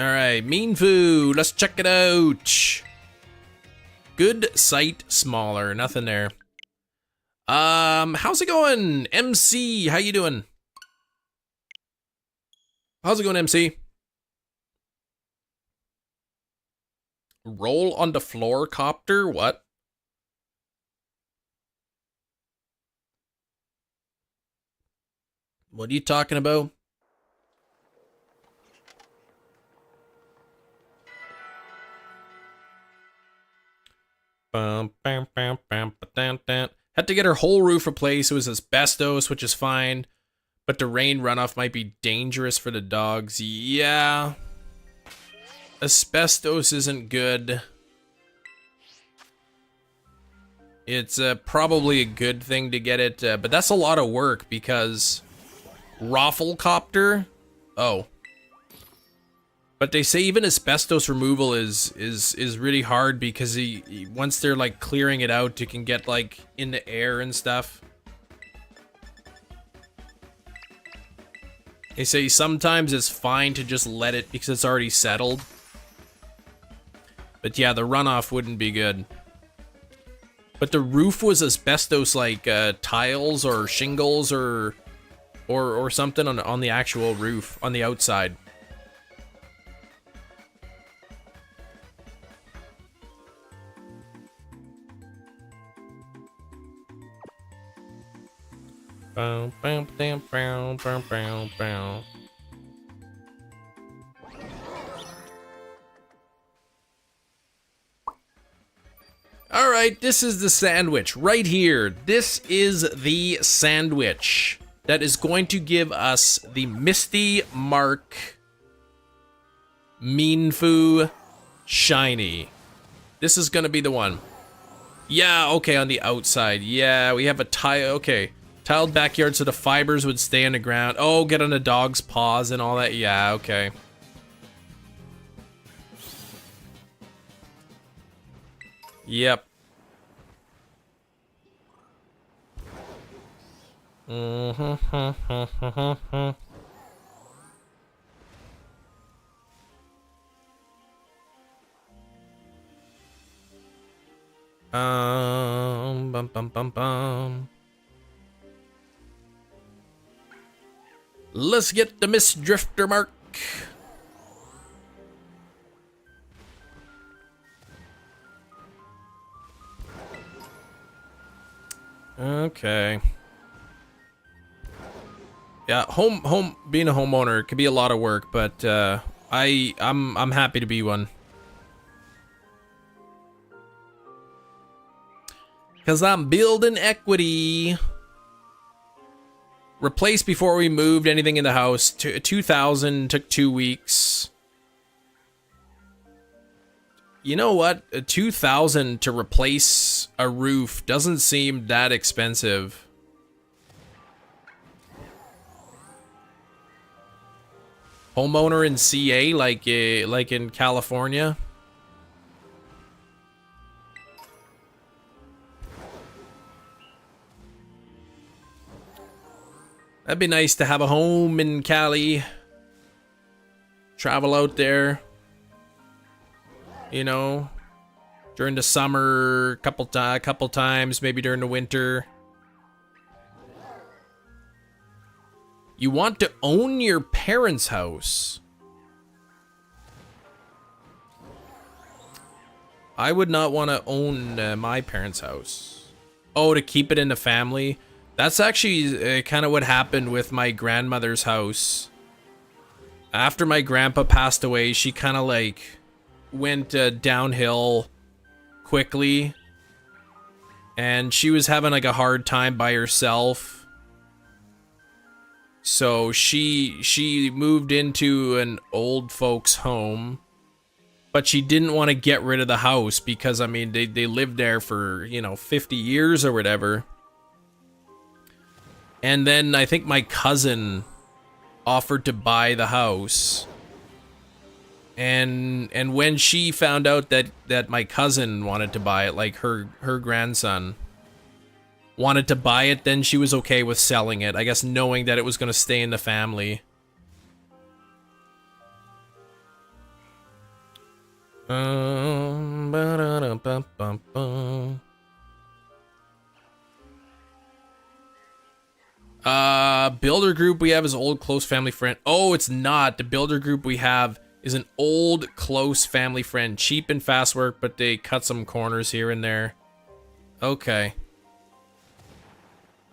Alright, Mienfoo, let's check it out. Good sight, smaller, nothing there. How's it going, MC? How you doing? How's it going, MC? Roll on the floor copter? What? What are you talking about? Had to get her whole roof replaced. It was asbestos, which is fine, but the rain runoff might be dangerous for the dogs. Yeah, asbestos isn't good. It's probably a good thing to get it, but that's a lot of work because Rafflecopter. Oh. But they say even asbestos removal is really hard because once they're like clearing it out, you can get like in the air and stuff. They say sometimes it's fine to just let it because it's already settled. But yeah, the runoff wouldn't be good. But the roof was asbestos, like tiles or shingles or something on the actual roof on the outside. Bow, bow, bow, bow, bow, bow, bow. All right, this is the sandwich right here. This is the sandwich that is going to give us the Misty Mark Mienfoo Shiny. This is going to be the one. Yeah, okay, on the outside. Yeah, we have a tile. Okay. Tiled backyard so the fibers would stay on the ground. Oh, get on the dog's paws and all that. Yeah, okay. Yep. Bum, bum, bum, bum. Let's get the Miss Drifter mark. Okay. Yeah, being a homeowner can be a lot of work, but I'm happy to be one. Cause I'm building equity. Replaced before we moved anything in the house. 2,000 took 2 weeks. You know what? 2,000 to replace a roof doesn't seem that expensive. Homeowner in CA, like in California. That'd be nice to have a home in Cali. Travel out there. You know, during the summer, couple times, maybe during the winter. You want to own your parents' house. I would not want to own my parents' house. Oh, to keep it in the family? That's actually kind of what happened with my grandmother's house. After my grandpa passed away, she kind of like went downhill quickly. And she was having like a hard time by herself. So she moved into an old folks home. But she didn't want to get rid of the house because, I mean, they lived there for, you know, 50 years or whatever. And then I think my cousin offered to buy the house. And when she found out that my cousin wanted to buy it, like her grandson wanted to buy it, then she was okay with selling it. I guess knowing that it was going to stay in the family. Builder group we have is old close family friend. Oh, it's not. The builder group we have is an old close family friend. Cheap and fast work, but they cut some corners here and there. Okay.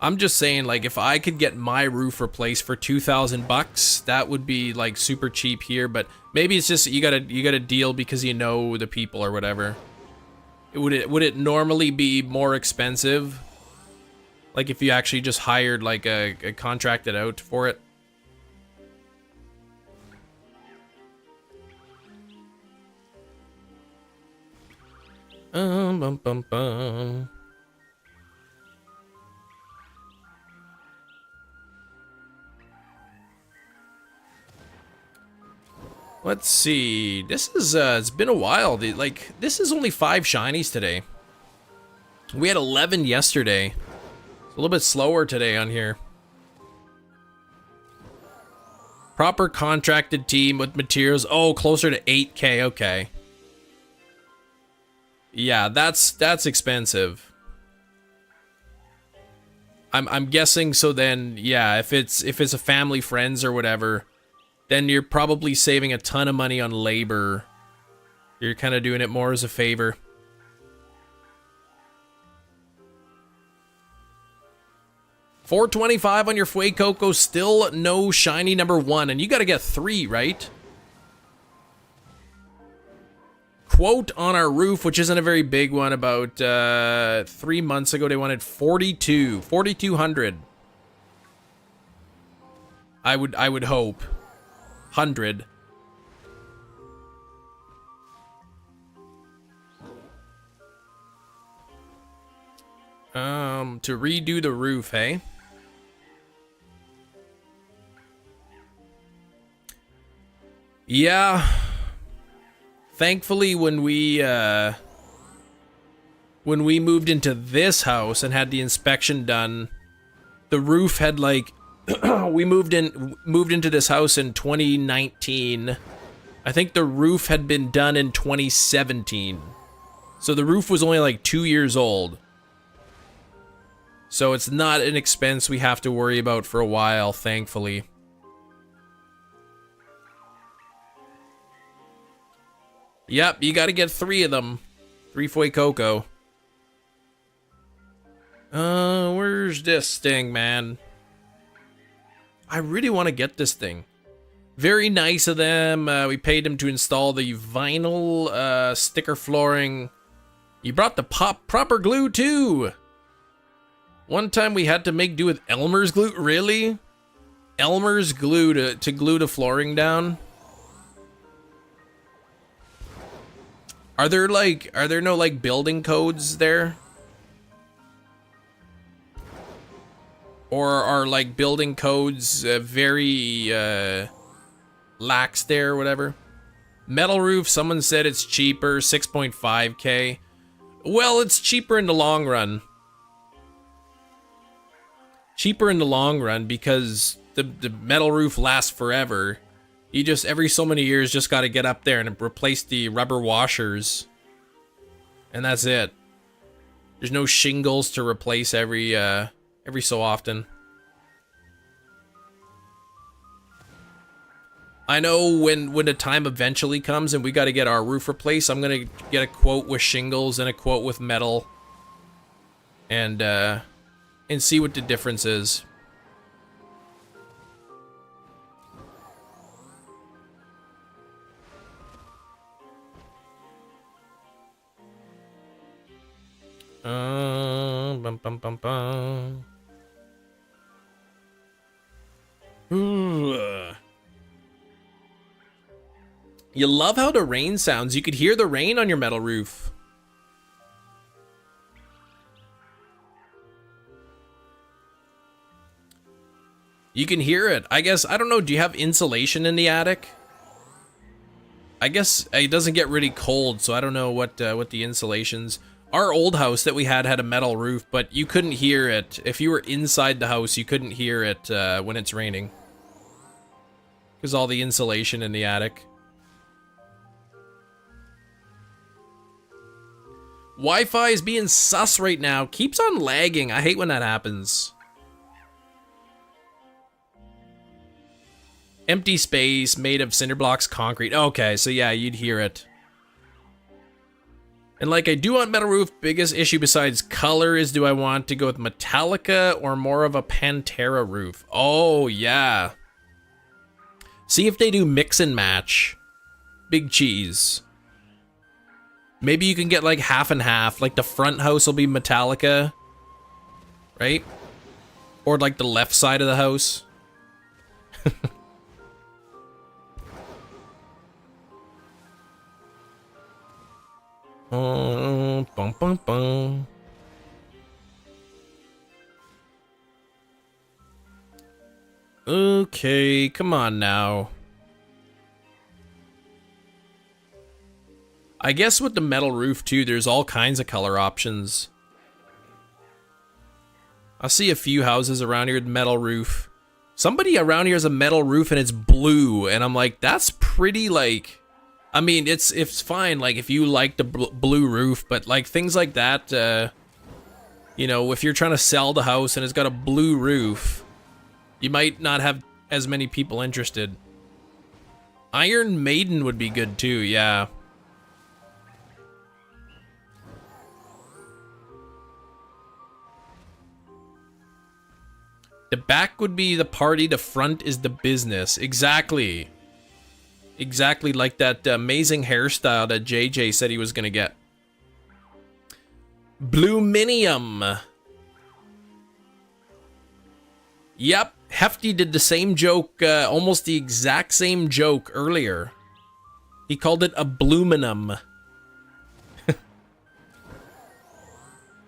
I'm just saying, like, if I could get my roof replaced for 2,000 bucks, that would be like super cheap here, but maybe it's just you gotta deal because you know the people or whatever. Would it normally be more expensive? Like if you actually just hired like a contracted out for it? Bum, bum, bum. Let's see. This is it's been a while. This is only 5 shinies today. We had 11 yesterday. It's a little bit slower today on here. Proper contracted team with materials. Oh, closer to 8K. Okay. Yeah, that's expensive. I'm guessing so then, yeah, if it's a family friends or whatever, then you're probably saving a ton of money on labor. You're kind of doing it more as a favor. $425 on your Fuecoco, still no shiny number 1, and you gotta get 3, right? Quote on our roof, which isn't a very big one, about 3 months ago they wanted 4,200. I would hope 100. To redo the roof, hey? Yeah. Thankfully, when we moved into this house and had the inspection done, the roof had like we moved into this house in 2019. I think the roof had been done in 2017. So the roof was only like 2 years old. So it's not an expense we have to worry about for a while, thankfully. Yep, you gotta get 3 of them. 3 Foy Coco. Where's this thing, man? I really want to get this thing. Very nice of them. We paid them to install the vinyl sticker flooring. You brought the proper glue too. One time we had to make do with Elmer's glue. Really? Elmer's glue to glue the flooring down? Are there no like building codes there? Or are like building codes very lax there or whatever? Metal roof, someone said it's cheaper, 6.5K. Well, it's cheaper in the long run. Cheaper in the long run because the metal roof lasts forever. You just, every so many years, just got to get up there and replace the rubber washers. And that's it. There's no shingles to replace every so often. I know when the time eventually comes and we got to get our roof replaced, I'm going to get a quote with shingles and a quote with metal. And see what the difference is. Bum, bum, bum, bum. Ooh. You love how the rain sounds. You could hear the rain on your metal roof. You can hear it. I guess, I don't know, do you have insulation in the attic? I guess it doesn't get really cold, so I don't know what the insulation's. Our old house that we had a metal roof, but you couldn't hear it. If you were inside the house, you couldn't hear it when it's raining. Because all the insulation in the attic. Wi-Fi is being sus right now. Keeps on lagging. I hate when that happens. Empty space made of cinder blocks, concrete. Okay, so yeah, you'd hear it. And like I do want metal roof, biggest issue besides color is do I want to go with Metallica or more of a Pantera roof? Oh, yeah. See if they do mix and match. Big cheese. Maybe you can get like half and half. Like the front house will be Metallica. Right? Or like the left side of the house. Bum, bum, bum. Okay, come on now. I guess with the metal roof too, there's all kinds of color options. I see a few houses around here with metal roof. Somebody around here has a metal roof and it's blue, and I'm like, that's pretty like... I mean, it's fine, like, if you like the blue roof, but, like, things like that, you know, if you're trying to sell the house and it's got a blue roof, you might not have as many people interested. Iron Maiden would be good, too, yeah. The back would be the party, the front is the business. Exactly. Exactly like that amazing hairstyle that JJ said he was gonna get. Bluminium. Yep, Hefty did the same joke, almost the exact same joke earlier. He called it a bluminum.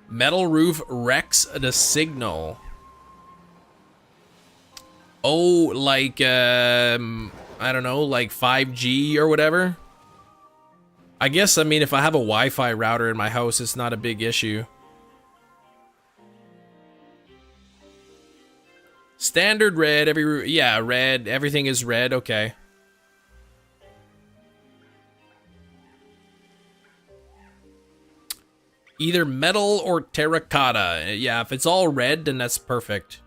Metal roof wrecks the signal. Oh, like, I don't know, like 5G or whatever. I guess, I mean, if I have a Wi-Fi router in my house, it's not a big issue. Standard red, yeah, red, everything is red, okay. Either metal or terracotta. Yeah, if it's all red, then that's perfect.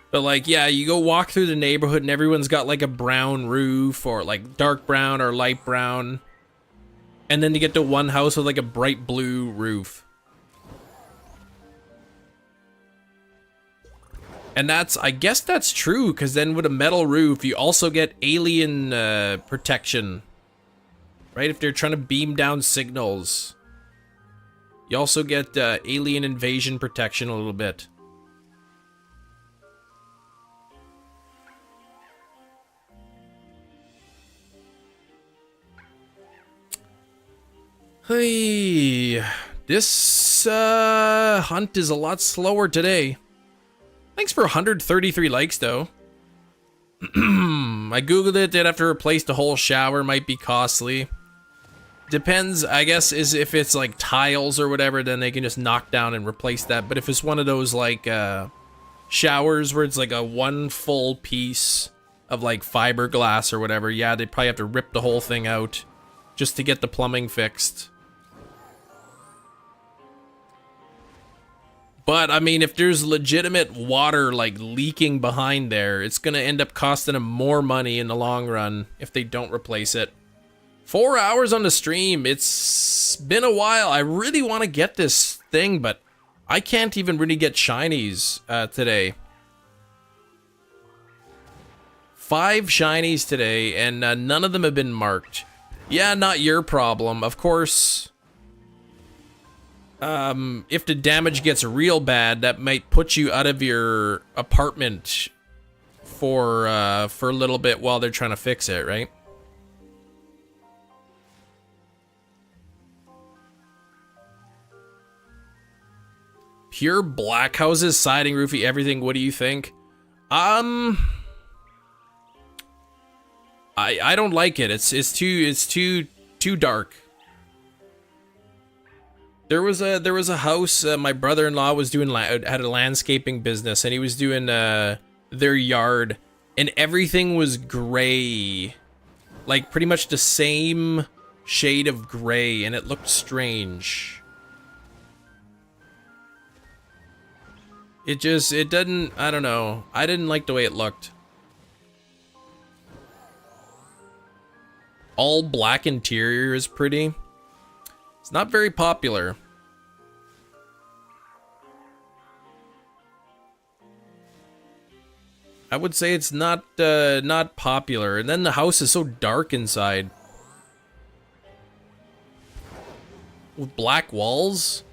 But like, yeah, you go walk through the neighborhood and everyone's got like a brown roof or like dark brown or light brown. And then you get to one house with like a bright blue roof. And that's, I guess that's true, because then with a metal roof, you also get alien protection. Right? If they're trying to beam down signals. You also get alien invasion protection a little bit. Hey, this hunt is a lot slower today. Thanks for 133 likes, though. I googled it, they'd have to replace the whole shower, might be costly. Depends, I guess, is if it's like tiles or whatever, then they can just knock down and replace that. But if it's one of those like showers where it's like a one full piece of like fiberglass or whatever, yeah, they'd probably have to rip the whole thing out just to get the plumbing fixed. But, I mean, if there's legitimate water, like, leaking behind there, it's gonna end up costing them more money in the long run if they don't replace it. 4 hours on the stream. It's been a while. I really want to get this thing, but I can't even really get shinies today. 5 shinies today, and none of them have been marked. Yeah, not your problem. Of course... if the damage gets real bad, that might put you out of your apartment for a little bit while they're trying to fix it, right? Pure black houses, siding, roofy, everything. What do you think? I don't like it. It's too dark. There was a house my brother-in-law was doing, had a landscaping business, and he was doing their yard, and everything was gray, like pretty much the same shade of gray, and it looked strange. It didn't, I don't know, I didn't like the way it looked. All black interior is pretty. It's not very popular. I would say it's not popular. And then the house is so dark inside. With black walls.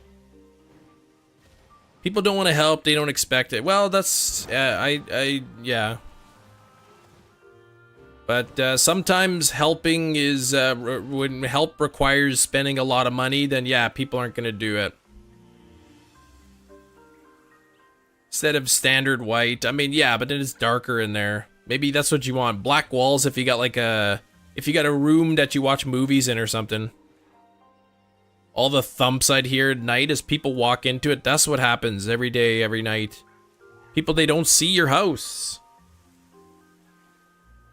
People don't want to help, they don't expect it. Well, that's yeah. But sometimes helping is, when help requires spending a lot of money, then yeah, people aren't going to do it. Instead of standard white, I mean, yeah, but then it's darker in there. Maybe that's what you want. Black walls if you got like if you got a room that you watch movies in or something. All the thumps I'd hear at night as people walk into it, that's what happens every day, every night. People, they don't see your house.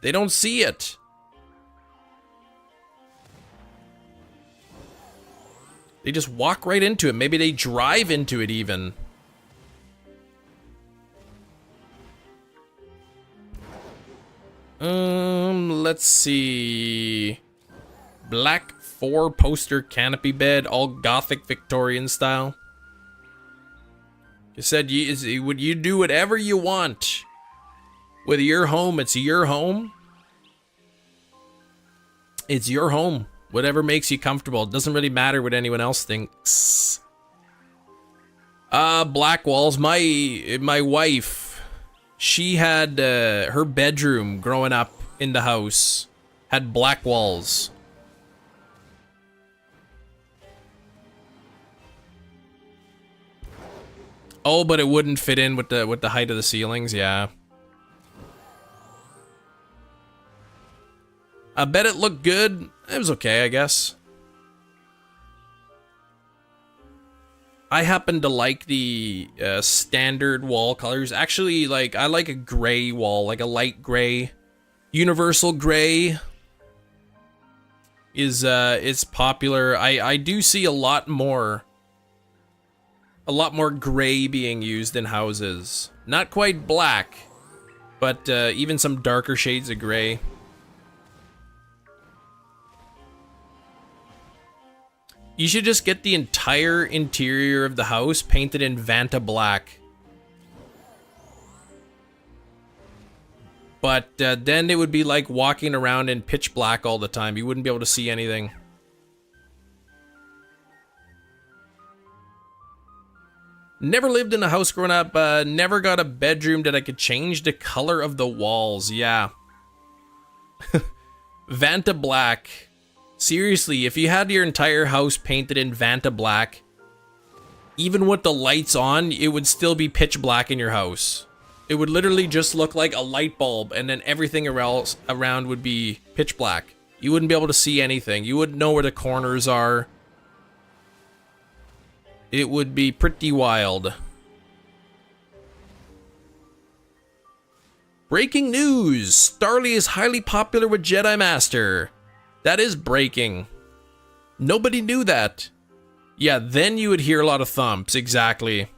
They don't see it. They just walk right into it. Maybe they drive into it even. Let's see. Black 4-poster canopy bed, all Gothic Victorian style. You said would you do whatever you want with your home? It's your home. It's your home. Whatever makes you comfortable. It doesn't really matter what anyone else thinks. Black walls. My wife, she had her bedroom growing up in the house had black walls. Oh, but it wouldn't fit in with the height of the ceilings, yeah. I bet it looked good. It was okay, I guess. I happen to like the standard wall colors. Actually, like, I like a gray wall, like a light gray, universal gray. is popular. I do see a lot more gray being used in houses. Not quite black, but even some darker shades of gray. You should just get the entire interior of the house painted in Vanta black. But then it would be like walking around in pitch black all the time. You wouldn't be able to see anything. Never lived in a house growing up. Never got a bedroom that I could change the color of the walls. Yeah. Vanta black. Seriously, if you had your entire house painted in Vanta black, even with the lights on, it would still be pitch black in your house. It would literally just look like a light bulb, and then everything else around would be pitch black. You wouldn't be able to see anything. You wouldn't know where the corners are. It would be pretty wild. Breaking news! Starly is highly popular with Jedi Master. That is breaking. Nobody knew that. Yeah, then you would hear a lot of thumps, exactly.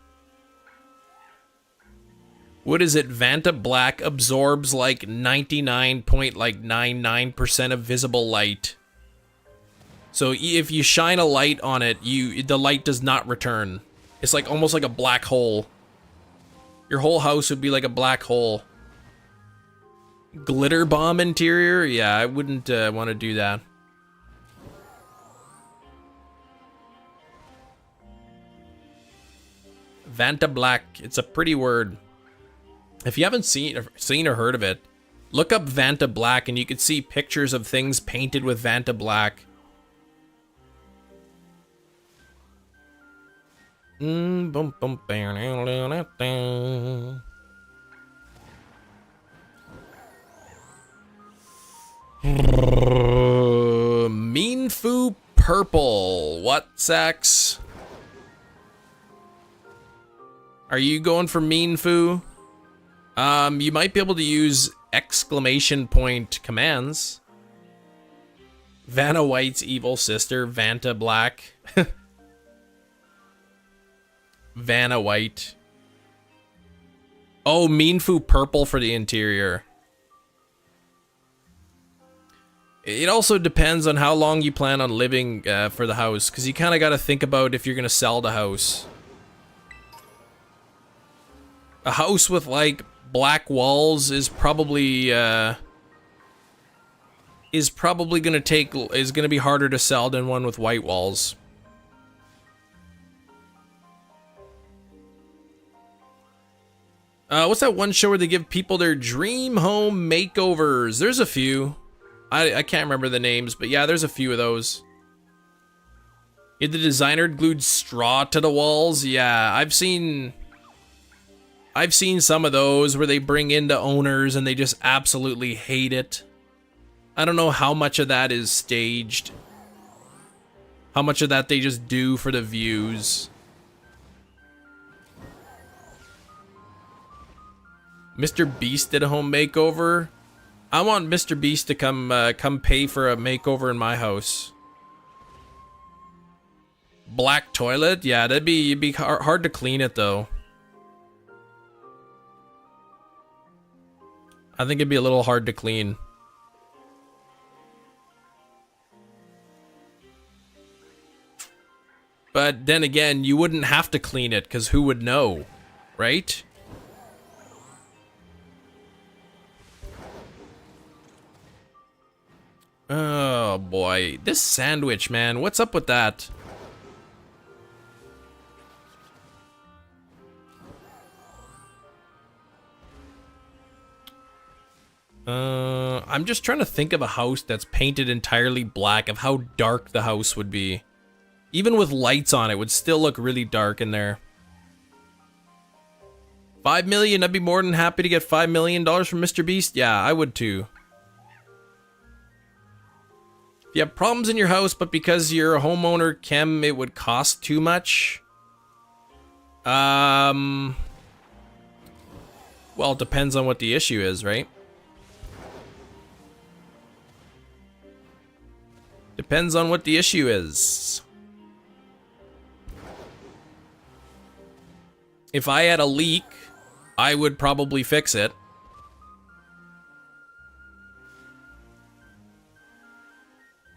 What is it? Vanta black absorbs like 99.99% of visible light. So if you shine a light on it, the light does not return. It's like almost like a black hole. Your whole house would be like a black hole. Glitter bomb interior? Yeah, I wouldn't want to do that. Vanta black. It's a pretty word. If you haven't seen or heard of it, look up Vanta black and you can see pictures of things painted with Vanta black. Mienfoo purple. What, Sax? Are you going for Mienfoo? You might be able to use exclamation point commands. Vanna White's evil sister, Vanta Black. Vanna White. Oh, Mienfoo purple for the interior. It also depends on how long you plan on living for the house, because you kind of got to think about if you're going to sell the house. A house with like black walls is probably gonna be harder to sell than one with white walls. What's that one show where they give people their dream home makeovers? There's a few. I can't remember the names, but yeah, there's a few of those. Yeah, the designer glued straw to the walls. Yeah, I've seen some of those where they bring in the owners and they just absolutely hate it. I don't know how much of that is staged. How much of that they just do for the views. Mr. Beast did a home makeover. I want Mr. Beast to come pay for a makeover in my house. Black toilet? Yeah, it'd be hard to clean it though. I think it'd be a little hard to clean. But then again, you wouldn't have to clean it, because who would know, right? Oh boy, this sandwich, man, what's up with that? I'm just trying to think of a house that's painted entirely black, of how dark the house would be. Even with lights on, it would still look really dark in there. 5 million, I'd be more than happy to get $5 million from Mr. Beast. Yeah, I would too. If you have problems in your house, but because you're a homeowner, Chem, it would cost too much. Well, it depends on what the issue is, right? Depends on what the issue is. If I had a leak, I would probably fix it.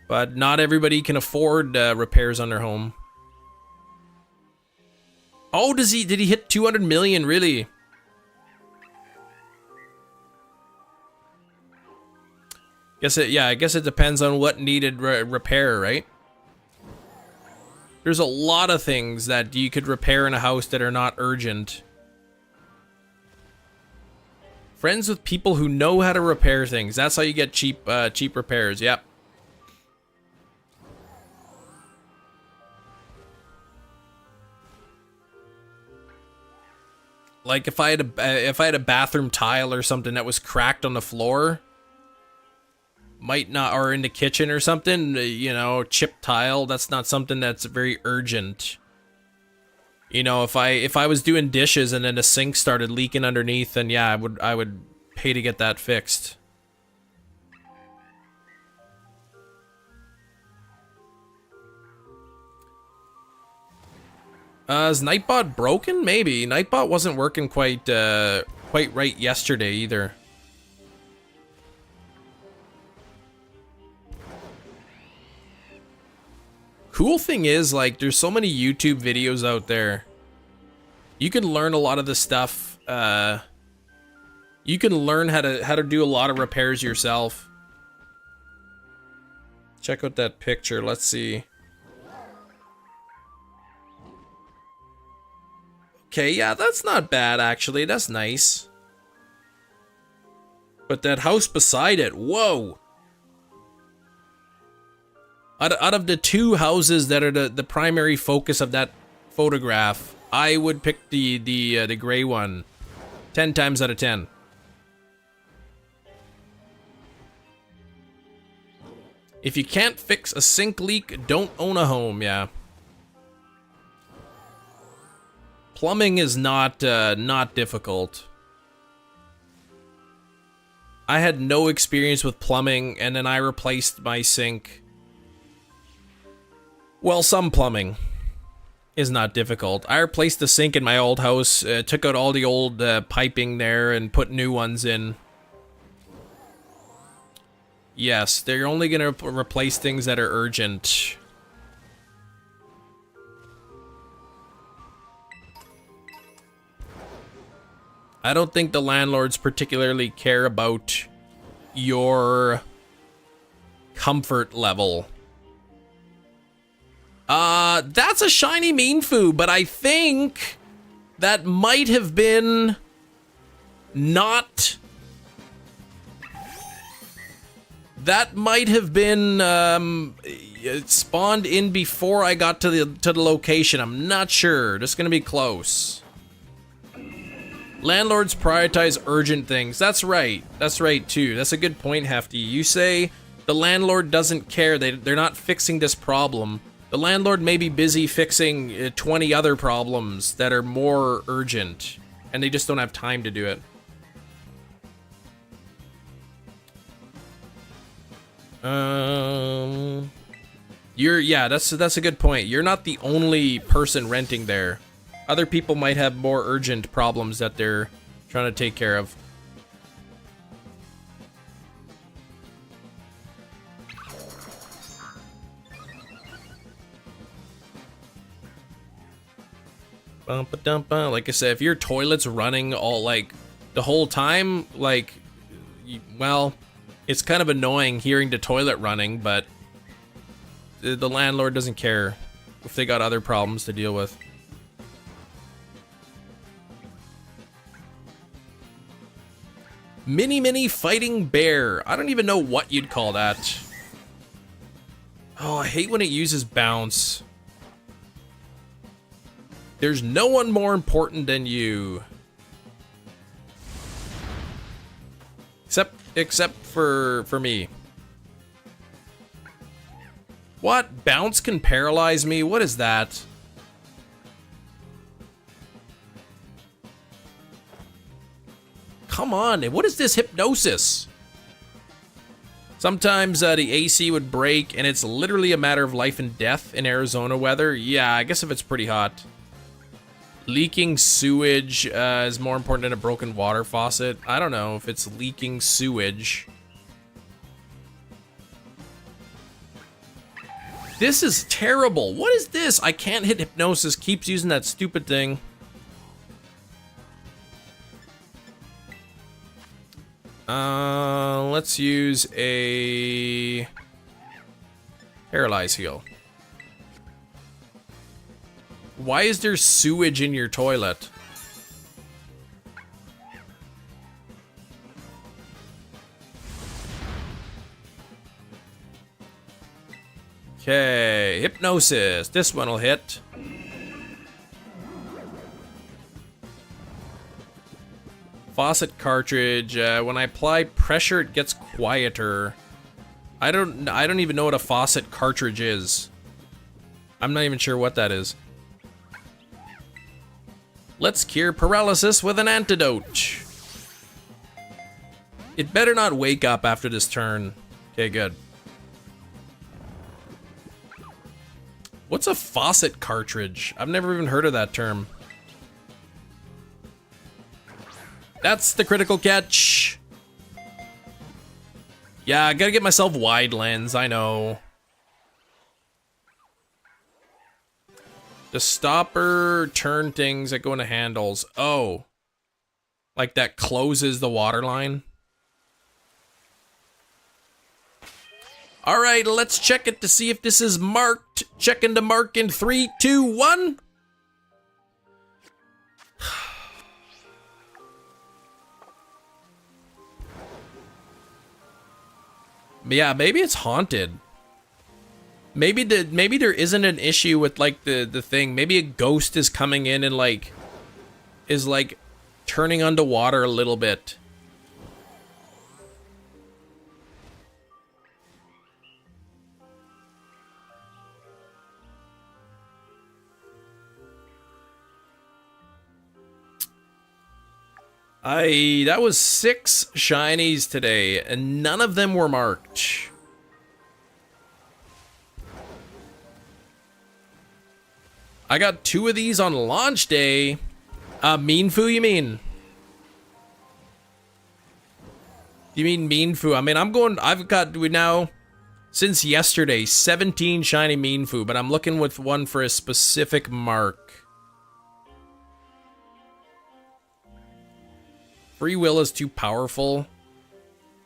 But not everybody can afford repairs on their home. Oh, did he hit 200 million, really? I guess it depends on what needed repair, right? There's a lot of things that you could repair in a house that are not urgent. Friends with people who know how to repair things. That's how you get cheap repairs. Yep. Like if I had a bathroom tile or something that was cracked on the floor, might not, or in the kitchen or something, you know, chipped tile, that's not something that's very urgent. You know, if I was doing dishes and then the sink started leaking underneath, then yeah, I would pay to get that fixed. Is Nightbot broken? Maybe. Nightbot wasn't working quite right yesterday either. Cool thing is, like, there's so many YouTube videos out there. You can learn a lot of the stuff. You can learn how to do a lot of repairs yourself. Check out that picture. Let's see. Okay, yeah, that's not bad, actually. That's nice. But that house beside it, whoa! Out of the two houses that are the primary focus of that photograph, I would pick the gray one. 10 times out of 10. If you can't fix a sink leak, don't own a home, yeah. Plumbing is not difficult. I had no experience with plumbing, and then I replaced my sink. Well, some plumbing is not difficult. I replaced the sink in my old house, took out all the old piping there, and put new ones in. Yes, they're only gonna replace things that are urgent. I don't think the landlords particularly care about your comfort level. That's a shiny Mienfoo, but I think that might have been not... That might have been it spawned in before I got to the location. I'm not sure. Just gonna be close. Landlords prioritize urgent things. That's right. That's right, too. That's a good point, Hefty. You say the landlord doesn't care. They're not fixing this problem. The landlord may be busy fixing 20 other problems that are more urgent, and they just don't have time to do it. Yeah, that's a good point. You're not the only person renting there. Other people might have more urgent problems that they're trying to take care of. Like I said, if your toilet's running all, like, the whole time, like, well, it's kind of annoying hearing the toilet running, but the landlord doesn't care if they got other problems to deal with. Mini fighting bear. I don't even know what you'd call that. Oh, I hate when it uses bounce. There's no one more important than you. Except for me. What? Bounce can paralyze me? What is that? Come on, what is this hypnosis? Sometimes the AC would break, and it's literally a matter of life and death in Arizona weather. Yeah, I guess if it's pretty hot. Leaking sewage is more important than a broken water faucet. I don't know if it's leaking sewage. This is terrible. What is this? I can't hit hypnosis. Keeps using that stupid thing. Let's use a paralyze heal. Why is there sewage in your toilet? Okay, hypnosis. This one will hit. Faucet cartridge. When I apply pressure, it gets quieter. I don't even know what a faucet cartridge is. I'm not even sure what that is. Let's cure paralysis with an antidote. It better not wake up after this turn. Okay, good. What's a faucet cartridge? I've never even heard of that term. That's the critical catch. Yeah, I gotta get myself wide lens, I know. The stopper turn things that go into handles. Oh. Like that closes the water line. Alright, let's check it to see if this is marked. Checking the mark in 3, 2, 1. Yeah, maybe it's haunted. Maybe there isn't an issue with like the thing. Maybe a ghost is coming in and like is like turning underwater a little bit. That was 6 shinies today, and none of them were marked. I got 2 of these on launch day. Mienfoo, you mean? You mean Mienfoo? I mean, I've got now, since yesterday, 17 shiny Mienfoo, but I'm looking with one for a specific mark. Free will is too powerful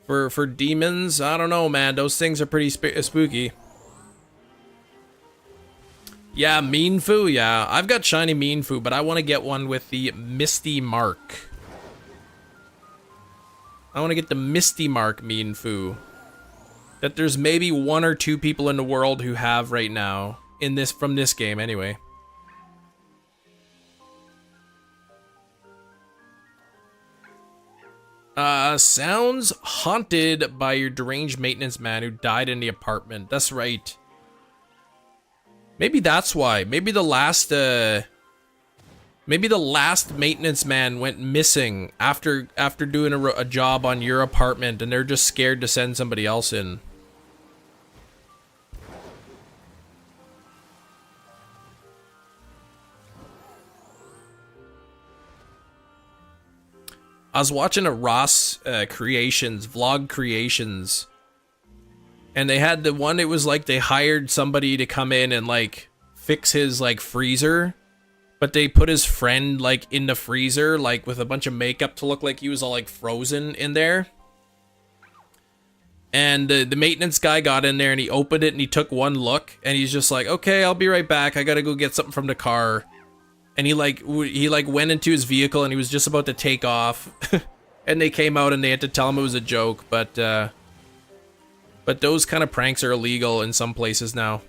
for demons. I don't know, man. Those things are pretty spooky. Yeah, Mienfoo. Yeah, I've got shiny Mienfoo, but I want to get one with the Misty mark. I want to get the Misty mark Mienfoo. That there's maybe 1 or 2 people in the world who have right now in this from this game anyway. Sounds haunted by your deranged maintenance man who died in the apartment. That's right. Maybe that's why. Maybe the last maintenance man went missing after doing a job on your apartment, and they're just scared to send somebody else in. I was watching a Ross vlog creations, and they had the one, it was like they hired somebody to come in and like fix his like freezer, but they put his friend like in the freezer like with a bunch of makeup to look like he was all like frozen in there. And the maintenance guy got in there and he opened it and he took one look and he's just like, okay, I'll be right back. I gotta go get something from the car. And he went into his vehicle and he was just about to take off. And they came out and they had to tell him it was a joke. But those kind of pranks are illegal in some places now.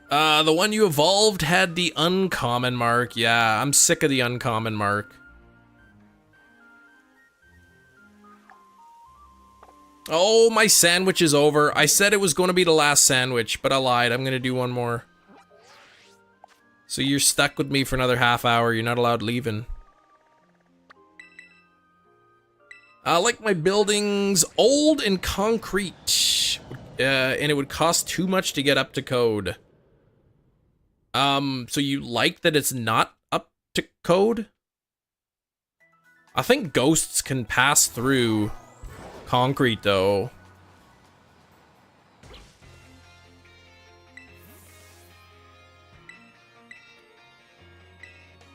The one you evolved had the uncommon mark. Yeah, I'm sick of the uncommon mark. Oh, my sandwich is over. I said it was going to be the last sandwich, but I lied. I'm going to do one more. So you're stuck with me for another half hour. You're not allowed leaving. I like my buildings old and concrete. And it would cost too much to get up to code. So you like that it's not up to code? I think ghosts can pass through concrete, though.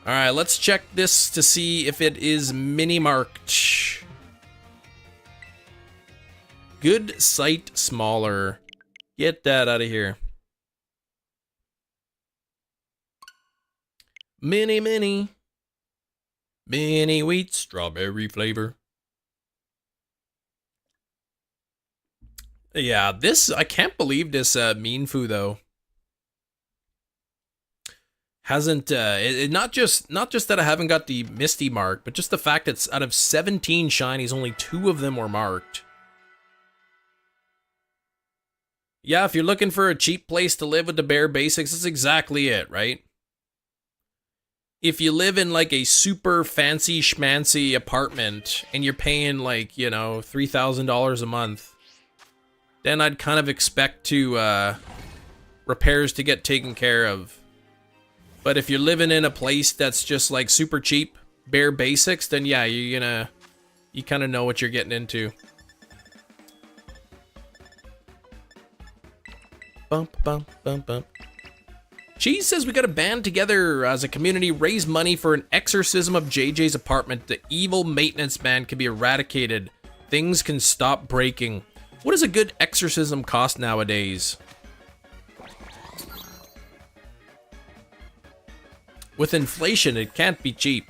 Alright, let's check this to see if it is mini-marked. Good site smaller. Get that out of here. Mini wheat strawberry flavor. Yeah, this, I can't believe this Mienfoo though hasn't not just that I haven't got the Misty mark, but just the fact that out of 17 shinies only 2 of them were marked. Yeah, if you're looking for a cheap place to live with the bare basics, that's exactly it, right? If you live in like a super fancy schmancy apartment and you're paying like, you know, $3,000 a month, then I'd kind of expect to repairs to get taken care of. But if you're living in a place that's just like super cheap, bare basics, then yeah, you kind of know what you're getting into. Bump, bump, bump, bump. Cheese says we gotta band together as a community, raise money for an exorcism of JJ's apartment. The evil maintenance man can be eradicated. Things can stop breaking. What does a good exorcism cost nowadays? With inflation, it can't be cheap.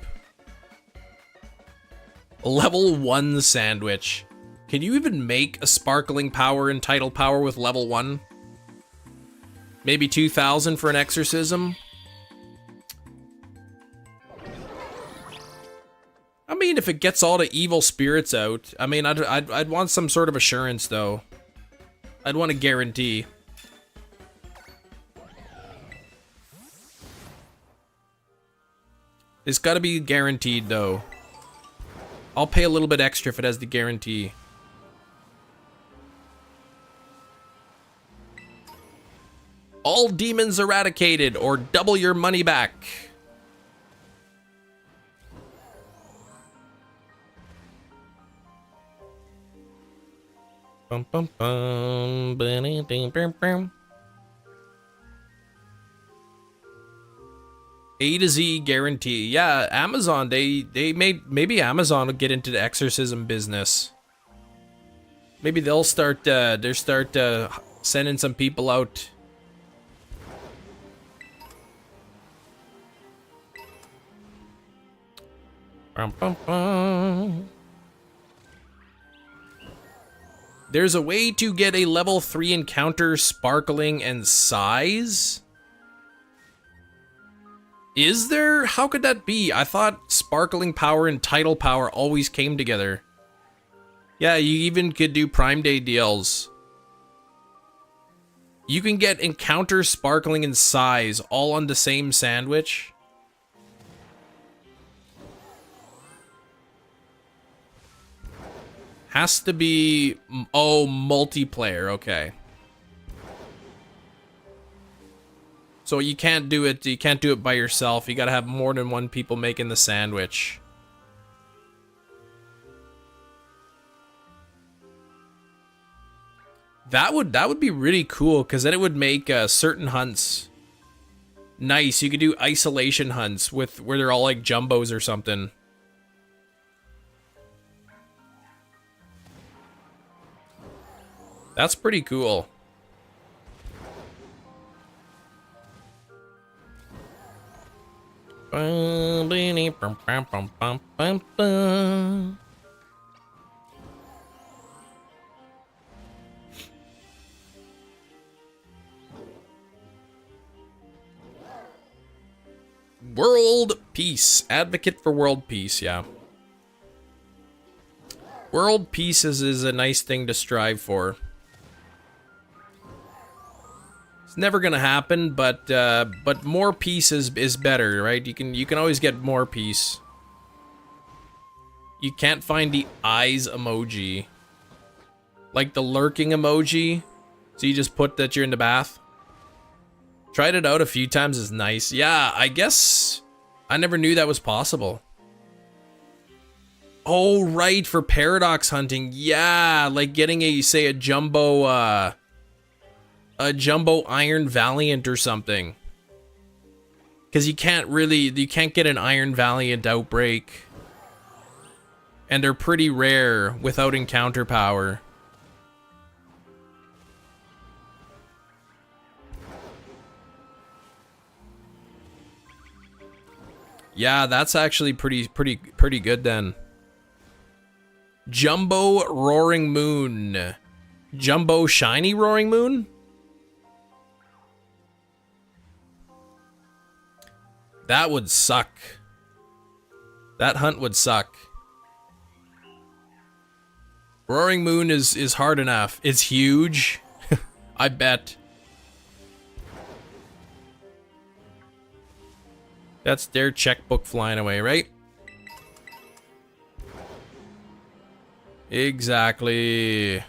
Level 1 sandwich. Can you even make a sparkling power and tidal power with level 1? Maybe 2,000 for an exorcism? I mean, if it gets all the evil spirits out, I mean, I'd want some sort of assurance, though. I'd want a guarantee. It's gotta be guaranteed, though. I'll pay a little bit extra if it has the guarantee. All demons eradicated, or double your money back. Bum, bum, bum, bum, bum. A to Z guarantee. Yeah, Amazon, they made, maybe Amazon will get into the exorcism business. Maybe they'll start sending some people out. Bum, bum, bum. There's a way to get a level 3 encounter sparkling and size? Is there? How could that be? I thought sparkling power and tidal power always came together. Yeah, you even could do Prime Day deals. You can get encounter sparkling and size all on the same sandwich. Has to be, oh, multiplayer, okay. So you can't do it by yourself. You gotta have more than one people making the sandwich. That would be really cool, because then it would make certain hunts nice. You could do isolation hunts where they're all like jumbos or something. That's pretty cool. World peace. Advocate for world peace, yeah. World peace is a nice thing to strive for. It's never gonna happen, but more peace is better, right? You can always get more peace. You can't find the eyes emoji. Like the lurking emoji. So you just put that you're in the bath. Tried it out a few times, it's nice. Yeah, I guess I never knew that was possible. Oh, right, for paradox hunting. Yeah, like getting a, say, a jumbo Iron Valiant or something. Because you can't get an Iron Valiant outbreak. And they're pretty rare without encounter power. Yeah, that's actually pretty good then. Jumbo Roaring Moon. Jumbo Shiny Roaring Moon? That would suck. That hunt would suck. Roaring Moon is hard enough. It's huge. I bet. That's their checkbook flying away, right? Exactly.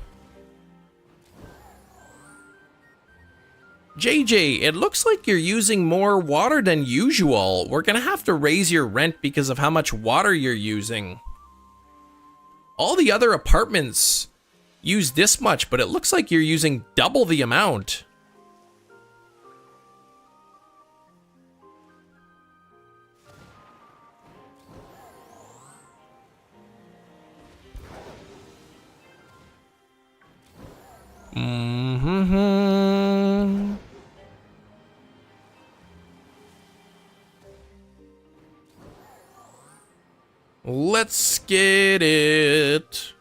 JJ, it looks like you're using more water than usual. We're gonna have to raise your rent because of how much water you're using. All the other apartments use this much, but it looks like you're using double the amount. Mm-hmm. Let's get it.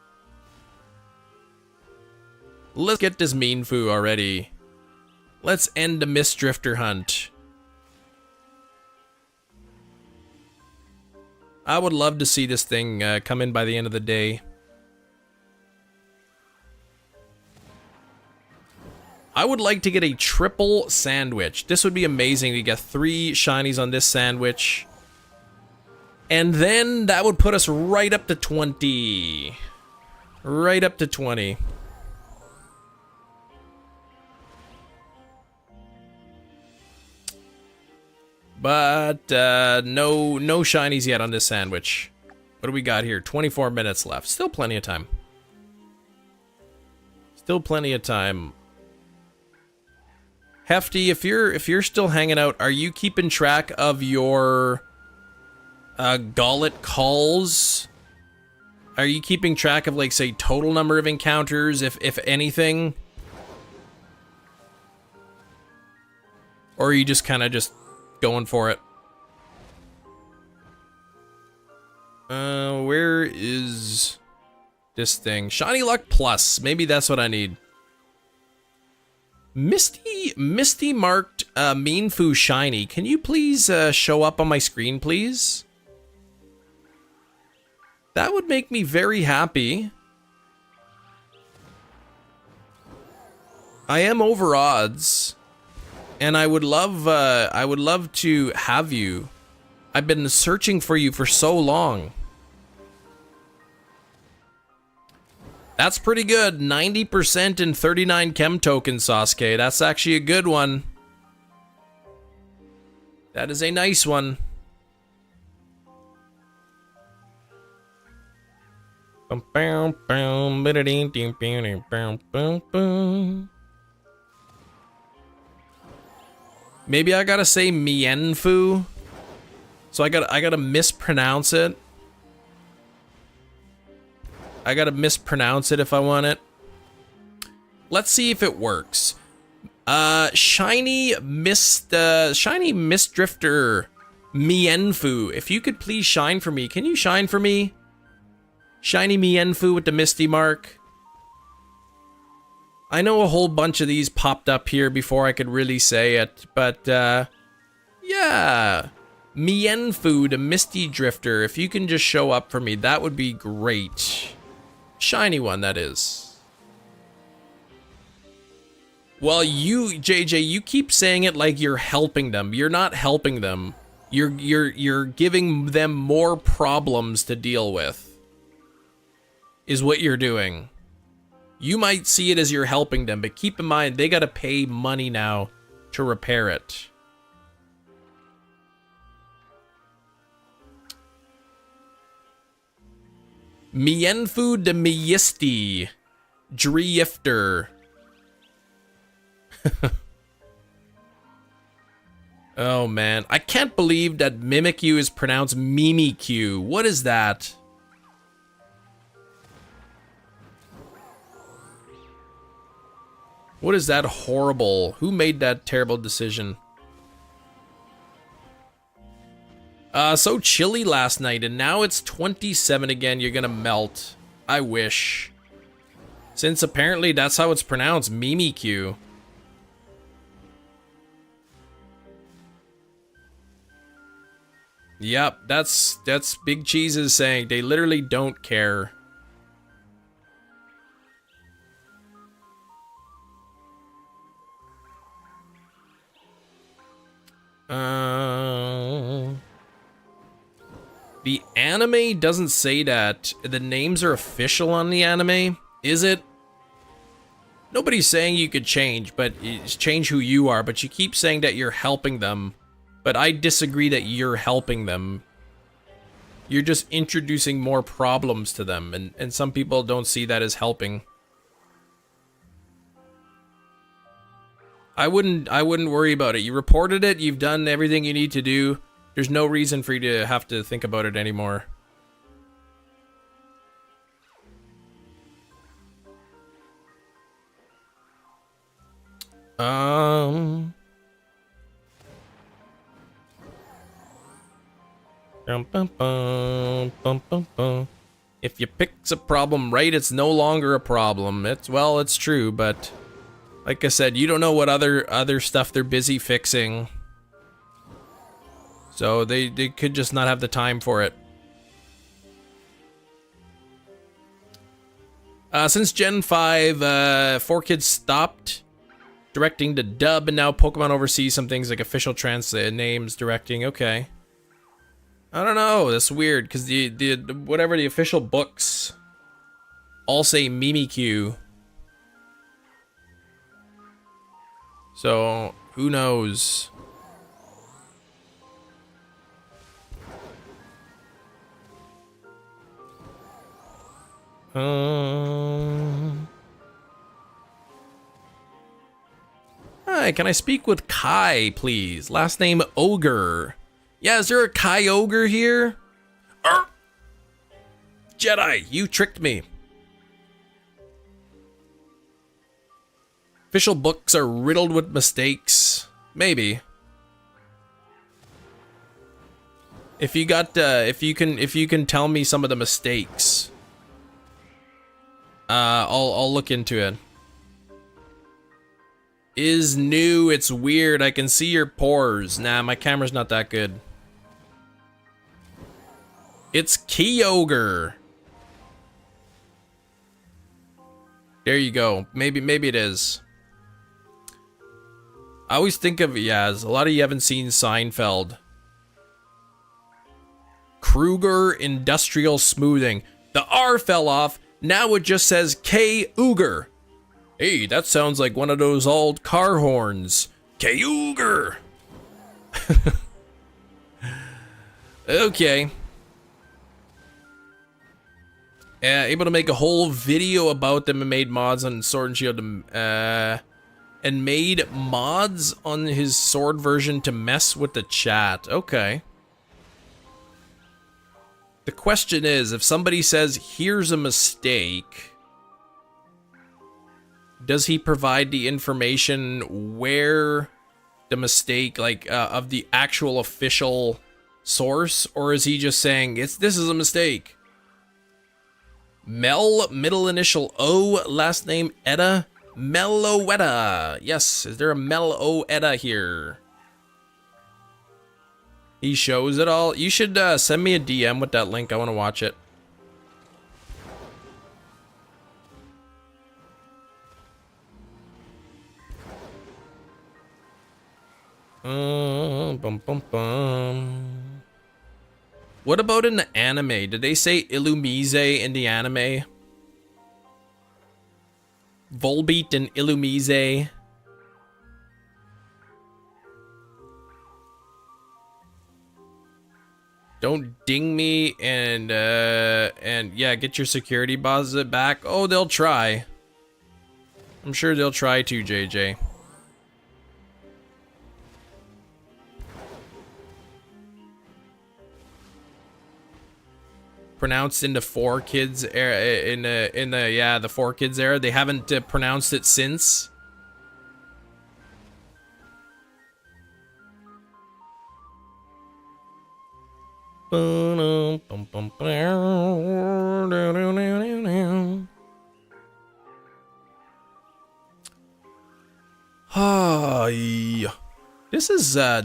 Let's get this Mienfoo already. Let's end the Mist Drifter hunt. I would love to see this thing come in by the end of the day. I would like to get a triple sandwich. This would be amazing to get 3 shinies on this sandwich. And then that would put us right up to 20. Right up to 20. But no shinies yet on this sandwich. What do we got here? 24 minutes left. Still plenty of time. Still plenty of time. Hefty, if you're still hanging out, are you keeping track of your gauntlet calls? Are you keeping track of, like, say, total number of encounters, if anything? Or are you just kind of just going for it? Where is this thing? Shiny Luck Plus. Maybe that's what I need. Misty marked Mienfoo shiny. Can you please show up on my screen, please? That would make me very happy. I am over odds, and I would love to have you. I've been searching for you for so long. That's pretty good. 90% and 39 chem tokens, Sasuke. That's actually a good one. That is a nice one. Maybe I gotta say Mienfoo. So I gotta mispronounce it. I gotta mispronounce it if I want it. Let's see if it works. Shiny Mist Drifter Mienfoo. If you could please shine for me. Can you shine for me? Shiny Mienfoo with the Misty mark. I know a whole bunch of these popped up here before I could really say it, but yeah. Mienfoo, the Misty Drifter. If you can just show up for me, that would be great. Shiny one, that is. Well, you, JJ, you keep saying it like you're helping them. You're not helping them. You're giving them more problems to deal with. Is what you're doing. You might see it as you're helping them, but keep in mind they gotta pay money now to repair it. Mienfoo de Misty. Drifter. Oh man, I can't believe that Mimikyu is pronounced Mimikyu. What is that? What is that horrible? Who made that terrible decision? So chilly last night, and now it's 27 again. You're gonna melt. I wish. Since apparently that's how it's pronounced, Mimikyu. Yep, that's Big Cheese's saying. They literally don't care. The anime doesn't say that. The names are official on the anime. Is it? Nobody's saying you could change, but change who you are, but you keep saying that you're helping them. But I disagree that you're helping them. You're just introducing more problems to them, and some people don't see that as helping. I wouldn't worry about it. You reported it, you've done everything you need to do. There's no reason for you to have to think about it anymore. If you fix a problem right, it's no longer a problem. It's true, but like I said, you don't know what other stuff they're busy fixing. So they could just not have the time for it. Since Gen 5, 4Kids stopped directing to dub, and now Pokemon oversees some things like official names directing. Okay. I don't know, that's weird, because the whatever the official books all say Mimikyu. So, who knows? Hi, can I speak with Kai, please? Last name Ogre. Yeah, is there a Kyogre here? Jedi, you tricked me. Official books are riddled with mistakes. Maybe. If you got, if you can tell me some of the mistakes, I'll look into it. Is new. It's weird. I can see your pores. Nah, my camera's not that good. It's Kyogre. There you go. Maybe it is. I always think of, yeah, a lot of you haven't seen Seinfeld. Kruger Industrial Smoothing. The R fell off. Now it just says K-Uger. Hey, that sounds like one of those old car horns. Kyogre. Okay. Able to make a whole video about them and made mods on Sword and Shield. And made mods on his Sword version to mess with the chat. Okay. The question is, if somebody says, here's a mistake, does he provide the information where the mistake, like, of the actual official source? Or is he just saying, this is a mistake? Mel, middle initial O, last name Edda. Meloetta. Yes, is there a Meloetta here? He shows it all. You should send me a DM with that link. I want to watch it. Bum, bum, bum. What about in the anime? Did they say Illumise in the anime? Volbeat and Illumise. Don't ding me and yeah, get your security deposit back. Oh, they'll try. I'm sure they'll try to, JJ. Pronounced in the 4Kids era, in the yeah, the 4Kids era. They haven't pronounced it since.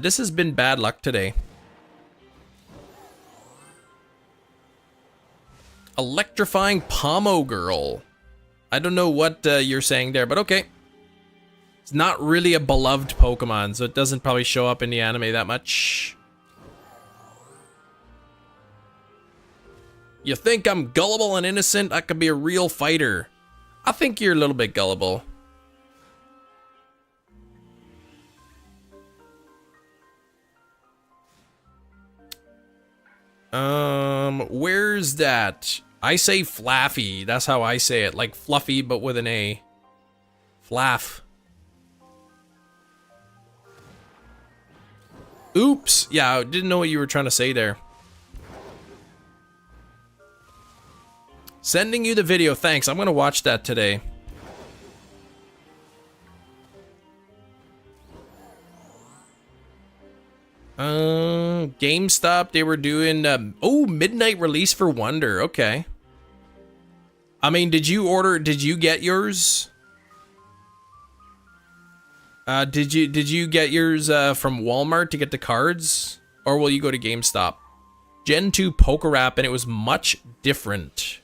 This has been bad luck today. Electrifying Pomo Girl. I don't know what you're saying there, but okay. It's not really a beloved Pokemon, so it doesn't probably show up in the anime that much. You think I'm gullible and innocent? I could be a real fighter. I think you're a little bit gullible. Where's that? I say Flaffy. That's how I say it. Like fluffy, but with an A. Flaff. Oops. Yeah, I didn't know what you were trying to say there. Sending you the video. Thanks. I'm going to watch that today. GameStop, they were doing, oh, midnight release for Wonder. Okay. I mean, did you get yours? Did you get yours, from Walmart to get the cards? Or will you go to GameStop? Gen 2 Poker Rap, and it was much different.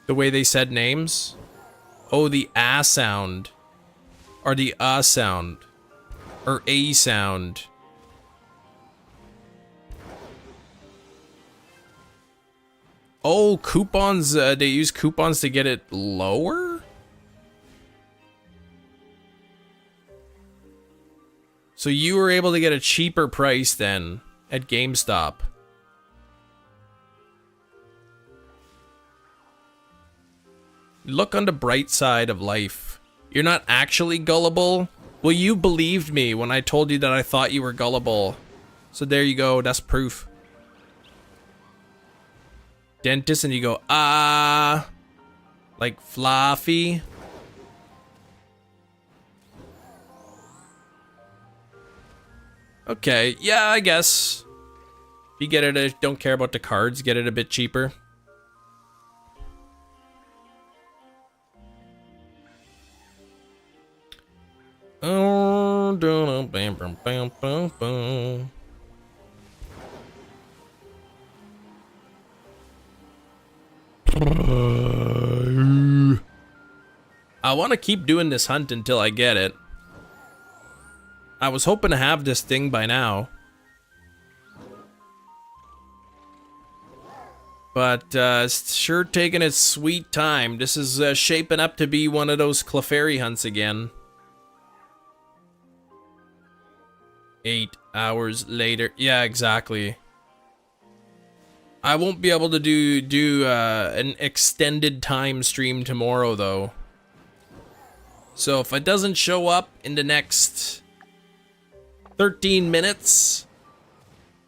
The way they said names. Oh, the ah sound. Or the sound. Or a sound. Oh, coupons, they use coupons to get it lower? So you were able to get a cheaper price then at GameStop. Look on the bright side of life. You're not actually gullible. Well, you believed me when I told you that I thought you were gullible. So there you go, that's proof. Dentist, and you go, ah. Like fluffy. Okay, yeah, I guess. If you get it, don't care about the cards, get it a bit cheaper. Oh, bam, bam, bam, bam, bam. I want to keep doing this hunt until I get it. I was hoping to have this thing by now. But it's sure taking its sweet time. This is shaping up to be one of those Clefairy hunts again. 8 hours later. Yeah, exactly. I won't be able to do an extended time stream tomorrow, though. So if it doesn't show up in the next 13 minutes,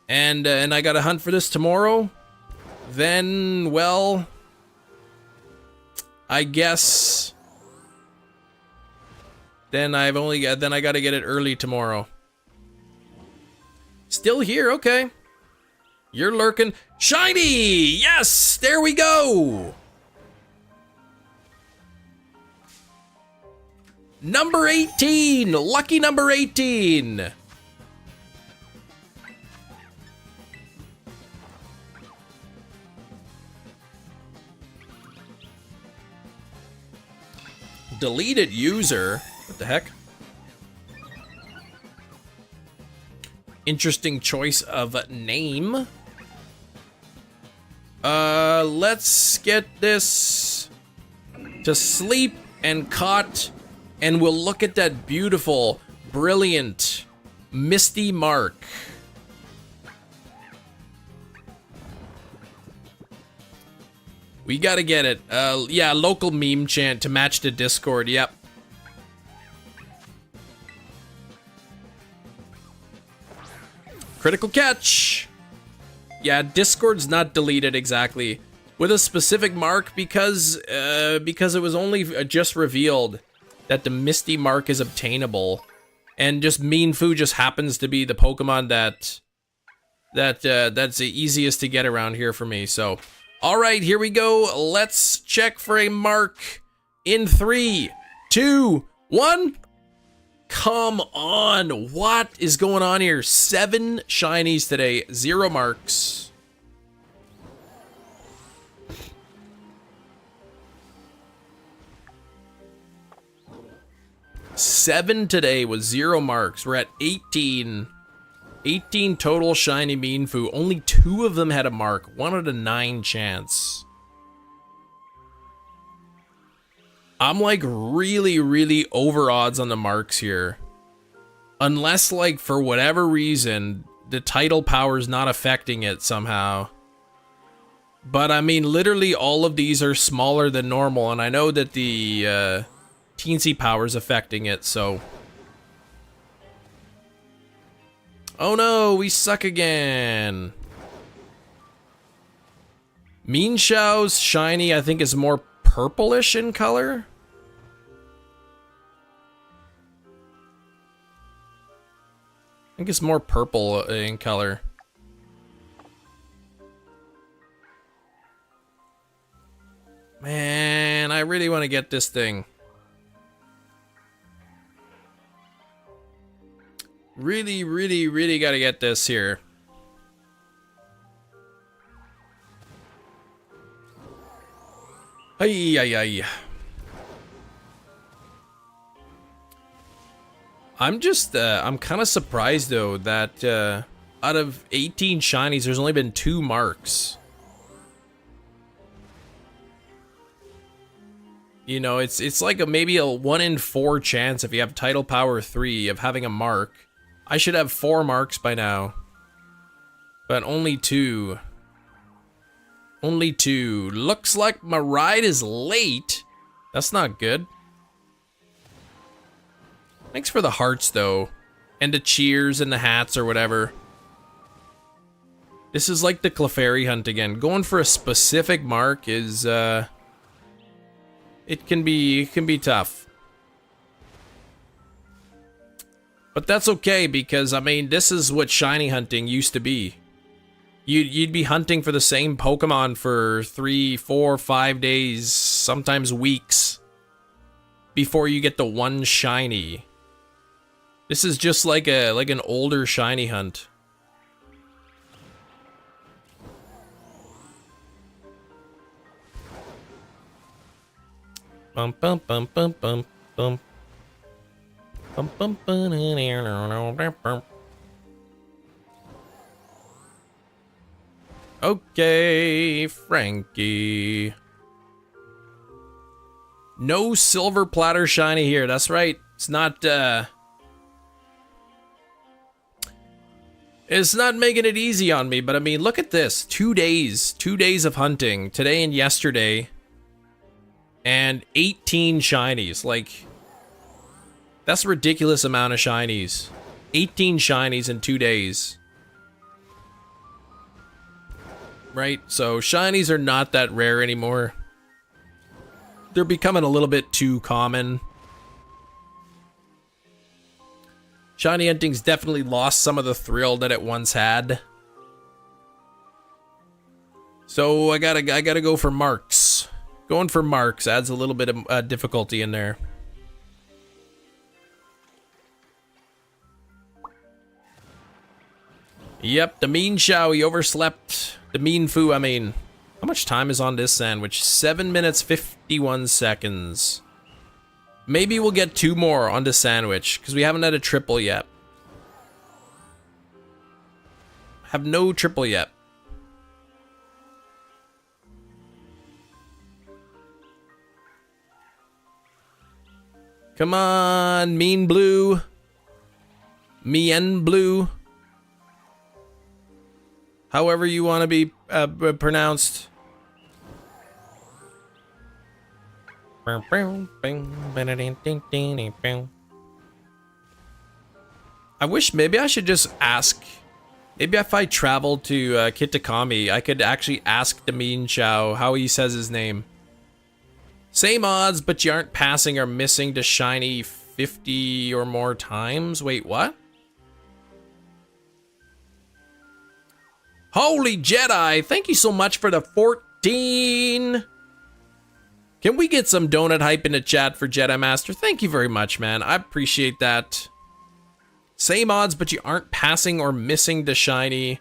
and I gotta hunt for this tomorrow, then, well, I guess then I gotta get it early tomorrow. Still here, okay. You're lurking. Shiny! Yes! There we go! Number 18! Lucky number 18! Deleted user? What the heck? interesting choice of name. Let's get this to sleep and caught, and we'll look at that beautiful, brilliant, Misty mark. We gotta get it. Yeah, local meme chant to match the Discord, yep. Critical catch! Yeah, Discord's not deleted exactly with a specific mark because it was only just revealed that the Misty mark is obtainable, and just Mienfoo just happens to be the Pokemon that's the easiest to get around here for me. So, all right, here we go. Let's check for a mark in 3, 2, 1. Come on, what is going on here? 7 shinies today, 0 marks. Seven today with 0 marks. We're at 18 total shiny Mienfoo. Only 2 of them had a mark. 1 out of 9 chance. I'm like really over odds on the marks here. Unless like for whatever reason, the title power is not affecting it somehow. But I mean, literally all of these are smaller than normal, and I know that the teensy power is affecting it, so. Oh no, we suck again. Mienshao's shiny, I think, is more purplish in color. I think it's more purple in color. Man, I really want to get this thing. Really gotta get this here. Ay. I'm kind of surprised though that out of 18 shinies, there's only been 2 marks. You know, it's like maybe a 1 in 4 chance if you have title power 3 of having a mark. I should have 4 marks by now. But only 2. Only 2. Looks like my ride is late. That's not good. Thanks for the hearts, though. And the cheers and the hats or whatever. This is like the Clefairy hunt again. Going for a specific mark is, it can be tough. But that's okay because, I mean, this is what shiny hunting used to be. You'd be hunting for the same Pokemon for 3, 4, 5 days, sometimes weeks, before you get the one shiny. This is just like an older shiny hunt. Bum bum bum bum bum bum. Okay, Frankie. No silver platter shiny here. That's right. It's not making it easy on me, but I mean, look at this. 2 days. 2 days of hunting. Today and yesterday. And 18 shinies. Like, that's a ridiculous amount of shinies. 18 shinies in 2 days. Right? So shinies are not that rare anymore. They're becoming a little bit too common. Shiny hunting's definitely lost some of the thrill that it once had. So I gotta go for marks. Going for marks adds a little bit of difficulty in there. Yep, the Mienshao, he overslept. The Mienfoo, I mean. How much time is on this sandwich? 7 minutes, 51 seconds. Maybe we'll get 2 more on the sandwich, because we haven't had a triple yet. Have no triple yet. Come on, Mean Blue. Mienfoo. However you want to be pronounced. I wish maybe I should just ask. Maybe if I travel to Kitakami, I could actually ask the Mienfoo how he says his name. Same odds, but you aren't passing or missing to shiny 50 or more times. Wait, what? Holy Jedi, thank you so much for the 14. Can we get some donut hype in the chat for Jedi Master? Thank you very much, man. I appreciate that. Same odds, but you aren't passing or missing to shiny.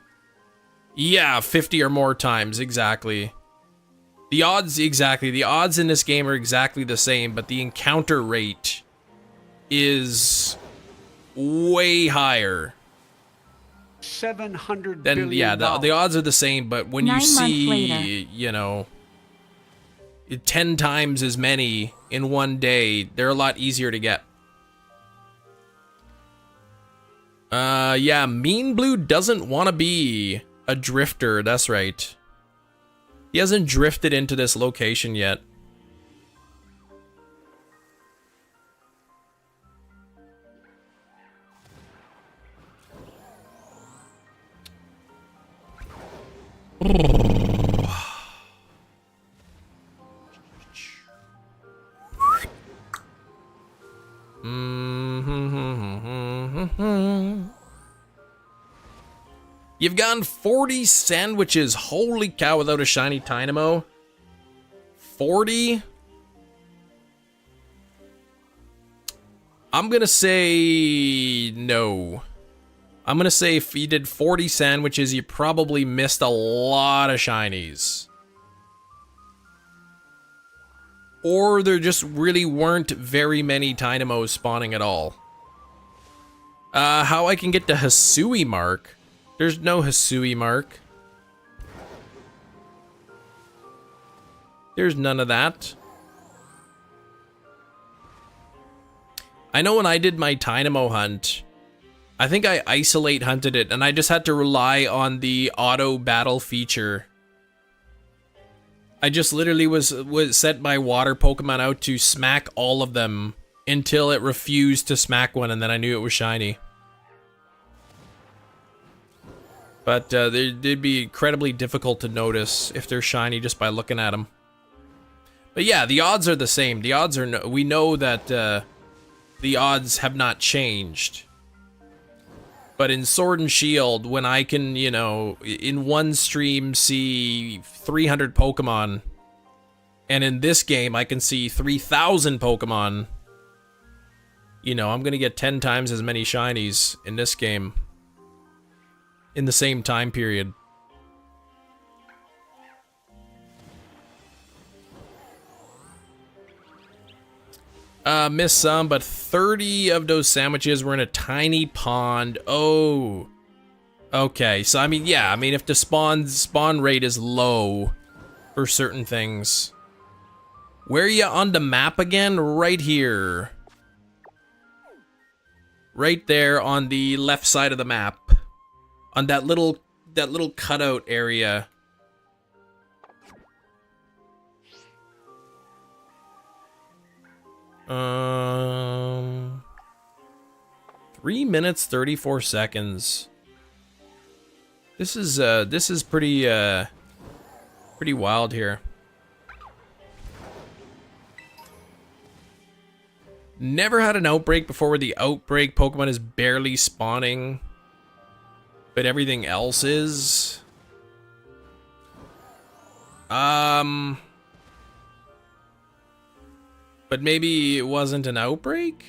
Yeah, 50 or more times, exactly. The odds, exactly. The odds in this game are exactly the same, but the encounter rate is way higher. 700 then billion. Yeah, the odds are the same, but when you see, you know, 10 times as many in one day, they're a lot easier to get. Yeah, Mean Blue doesn't want to be a drifter, that's right. He hasn't drifted into this location yet. You've gotten 40 sandwiches. Holy cow, without a shiny Dynamo. 40? I'm gonna say no. I'm gonna say if you did 40 sandwiches, you probably missed a lot of shinies. Or there just really weren't very many Dynamos spawning at all. How I can get the Hisui mark? There's no Hisui mark. There's none of that. I know when I did my Dynamo hunt, I think I isolate hunted it, and I just had to rely on the auto battle feature. I just literally was set my water Pokemon out to smack all of them until it refused to smack one, and then I knew it was shiny. But they'd be incredibly difficult to notice if they're shiny just by looking at them. But yeah, the odds are the same. The odds are we know that the odds have not changed. But in Sword and Shield, when I can, you know, in one stream see 300 Pokemon, and in this game I can see 3,000 Pokemon, you know, I'm gonna get 10 times as many shinies in this game in the same time period. Missed some, but 30 of those sandwiches were in a tiny pond. Oh. Okay, so I mean, yeah, I mean, if the spawn rate is low for certain things. Where are you on the map again? Right here. Right there on the left side of the map. On that little cutout area. 3 minutes 34 seconds. This is pretty wild here. Never had an outbreak before where the outbreak Pokemon is barely spawning, but everything else is. But maybe it wasn't an outbreak?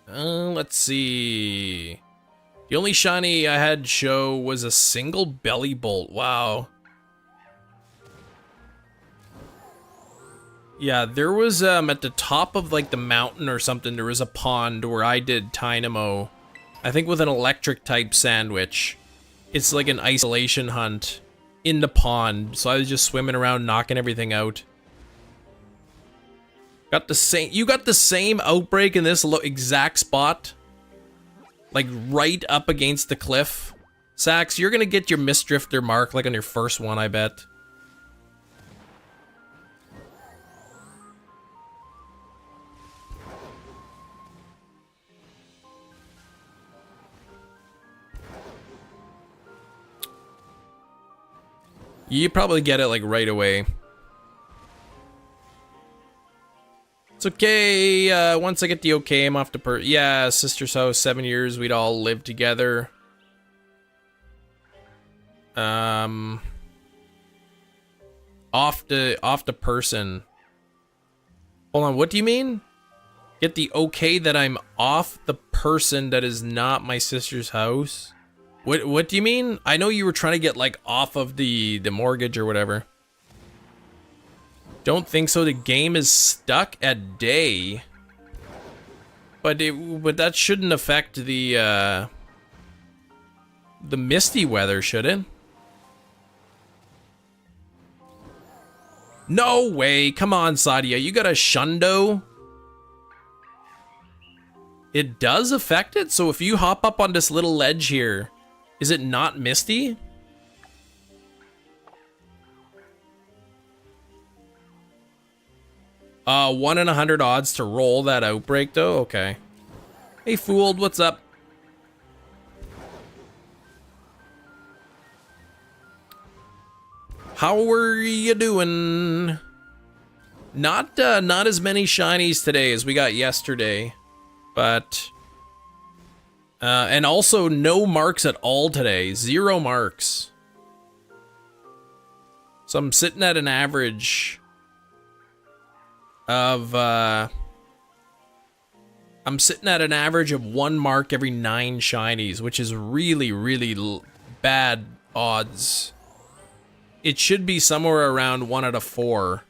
Let's see. The only shiny I had show was a single belly bolt. Wow. Yeah, there was at the top of like the mountain or something, there was a pond where I did Dynamo. I think with an electric type sandwich. It's like an isolation hunt in the pond. So I was just swimming around knocking everything out. Got the same, you got the same outbreak in this exact spot? Like right up against the cliff? Sax, you're gonna get your Mistdrifter mark like on your first one, I bet. You probably get it like right away. It's okay, once I get the okay, I'm off to yeah, sister's house, 7 years, we'd all live together. Off to person. Hold on, what do you mean? Get the okay that I'm off the person that is not my sister's house? What do you mean? I know you were trying to get like off of the mortgage or whatever. Don't think so. The game is stuck at day. But that shouldn't affect the misty weather, should it? No way. Come on, Sadia. You got a shundo? It does affect it? So if you hop up on this little ledge here, is it not misty? 1 in 100 odds to roll that outbreak, though? Okay. Hey, Fooled, what's up? How are you doing? Not as many shinies today as we got yesterday, but... and also no marks at all today. 0 marks. So I'm sitting at an average of, I'm sitting at an average of 1 mark every 9 shinies, which is really, really bad odds. It should be somewhere around 1 out of 4.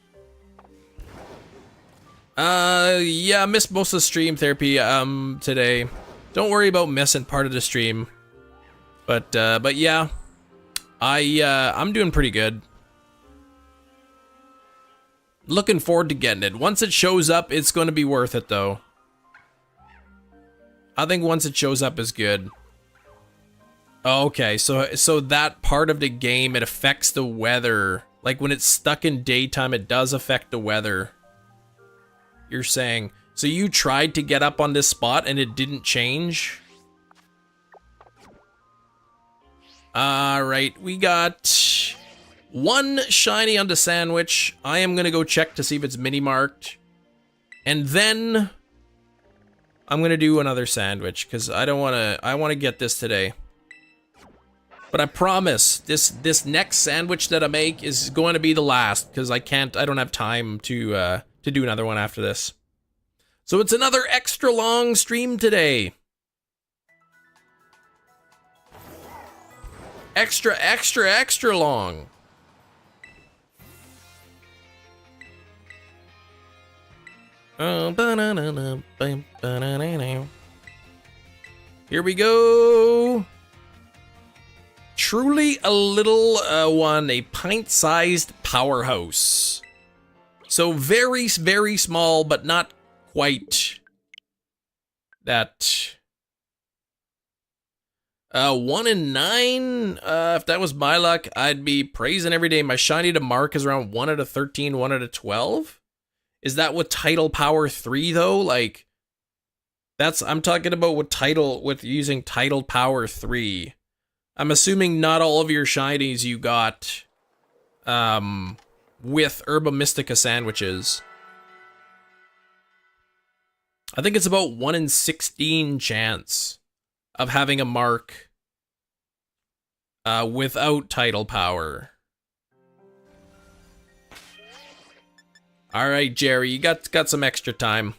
Yeah, I missed most of the stream therapy, today. Don't worry about missing part of the stream. But yeah. I'm doing pretty good. Looking forward to getting it. Once it shows up, it's going to be worth it, though. I think once it shows up is good. Okay, so that part of the game, it affects the weather. Like when it's stuck in daytime, it does affect the weather. You're saying, so you tried to get up on this spot and it didn't change? Alright, we got 1 shiny on the sandwich. I am gonna go check to see if it's mini marked. And then I'm gonna do another sandwich because I wanna get this today. But I promise this next sandwich that I make is going to be the last because I don't have time to do another one after this. So it's another extra long stream today. Extra, extra, extra long. Here we go. Truly a little one, a pint-sized powerhouse. So very, very small, but not quite that. 1 in 9, if that was my luck, I'd be praising every day. My shiny to mark is around 1 out of 13, 1 out of 12. Is that with Tidal Power 3 though? Like, I'm talking about with using Tidal Power 3. I'm assuming not all of your shinies you got, with Herba Mystica sandwiches. I think it's about 1 in 16 chance of having a mark without Tidal Power. All right, Jerry, you got some extra time.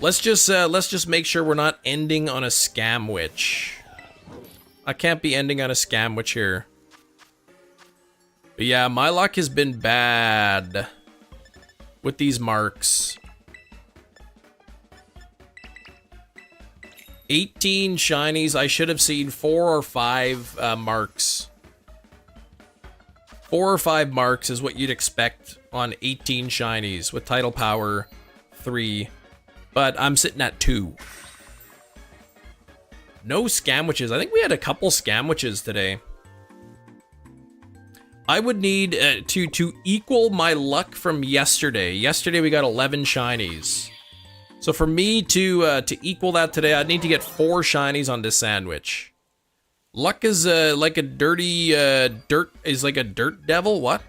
Let's just make sure we're not ending on a scam witch. I can't be ending on a scam witch here. But yeah, my luck has been bad. with these marks. 18 shinies. I should have seen 4 or 5 marks. 4 or 5 marks is what you'd expect on 18 shinies with title power 3. But I'm sitting at 2. No scamwiches. I think we had a couple scamwiches today. I would need to equal my luck from yesterday. Yesterday we got 11 shinies. So for me to equal that today, I'd need to get 4 shinies on this sandwich. Luck is like a dirty dirt is like a dirt devil. What?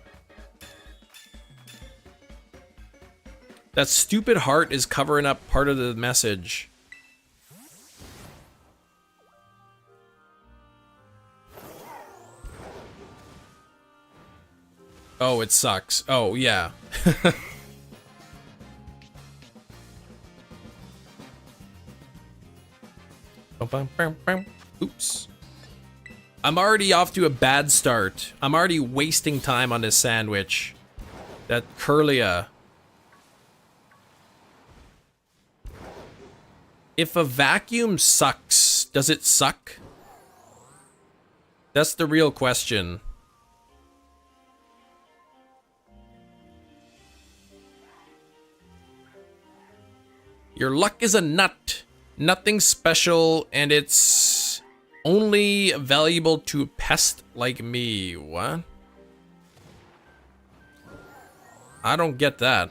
That stupid heart is covering up part of the message. Oh, it sucks. Oh, yeah. Oops. I'm already off to a bad start. I'm already wasting time on this sandwich. That Curlia. If a vacuum sucks, does it suck? That's the real question. Your luck is a nut. Nothing special, and it's only valuable to a pest like me. What? I don't get that.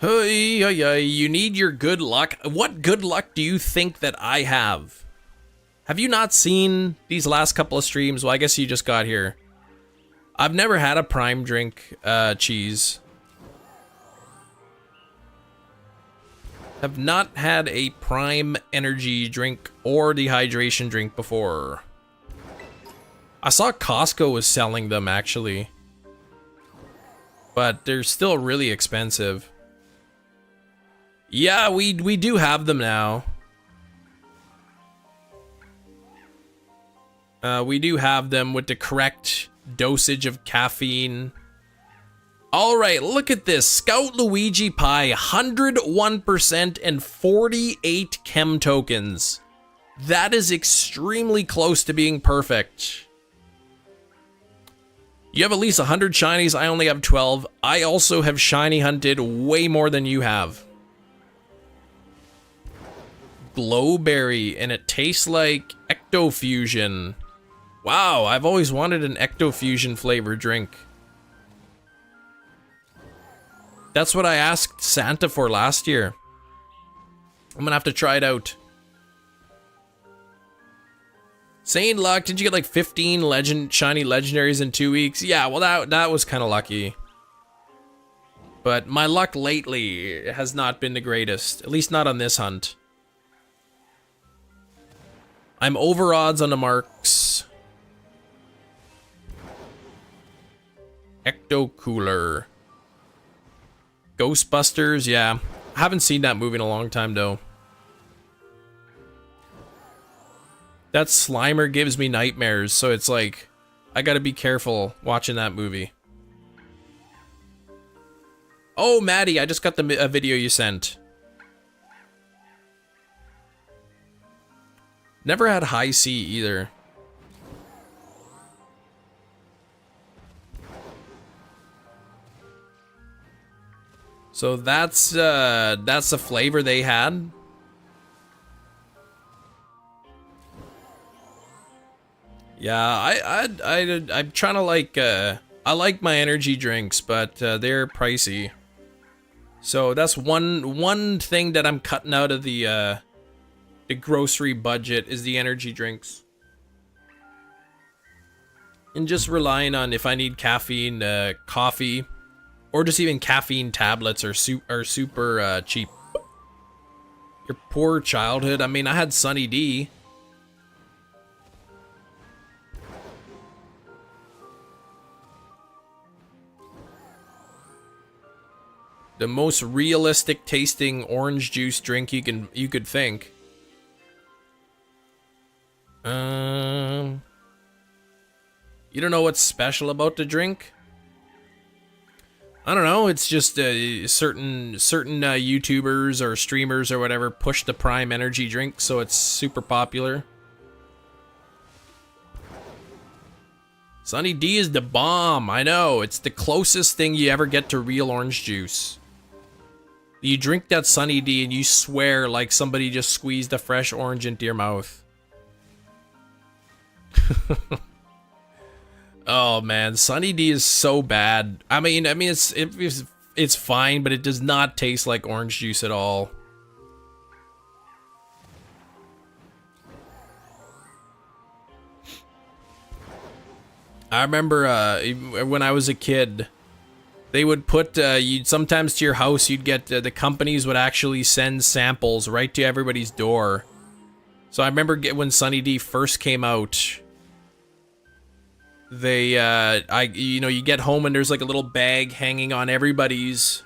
Hey, you need your good luck. What good luck do you think that I have? Have you not seen these last couple of streams? Well, I guess you just got here. I've never had a prime drink, cheese. Have not had a prime energy drink or dehydration drink before. I saw Costco was selling them, actually. But they're still really expensive. Yeah, we do have them now. We do have them with the correct dosage of caffeine. Alright, look at this. Scout Luigi Pie, 101% and 48 chem tokens. That is extremely close to being perfect. You have at least 100 shinies, I only have 12. I also have shiny hunted way more than you have. Glowberry, and it tastes like Ectofusion. Wow, I've always wanted an Ectofusion flavor drink. That's what I asked Santa for last year. I'm gonna have to try it out. Sane luck, did you get like 15 shiny legendaries in 2 weeks? Yeah, well that was kind of lucky. But my luck lately has not been the greatest, at least not on this hunt. I'm over odds on the marks. Ecto Cooler. Ghostbusters, yeah. I haven't seen that movie in a long time, though. That Slimer gives me nightmares, so it's like, I gotta be careful watching that movie. Oh, Maddie, I just got the video you sent. Never had high C either. So that's the flavor they had. Yeah, I'm trying to like I like my energy drinks, but they're pricey. So that's one thing that I'm cutting out of the grocery budget is the energy drinks. And just relying on if I need caffeine, coffee, or just even caffeine tablets are super cheap. Your poor childhood. I mean, I had Sunny D. The most realistic tasting orange juice drink you could think. You don't know what's special about the drink? I don't know. It's just certain YouTubers or streamers or whatever push the Prime energy drink, so it's super popular. Sunny D is the bomb. I know. It's the closest thing you ever get to real orange juice. You drink that Sunny D and you swear like somebody just squeezed a fresh orange into your mouth. Oh man, Sunny D is so bad. I mean it's fine, but it does not taste like orange juice at all. I remember when I was a kid, they would put you'd sometimes to your house you'd get the companies would actually send samples right to everybody's door. So I remember when Sunny D first came out, they you get home and there's like a little bag hanging on everybody's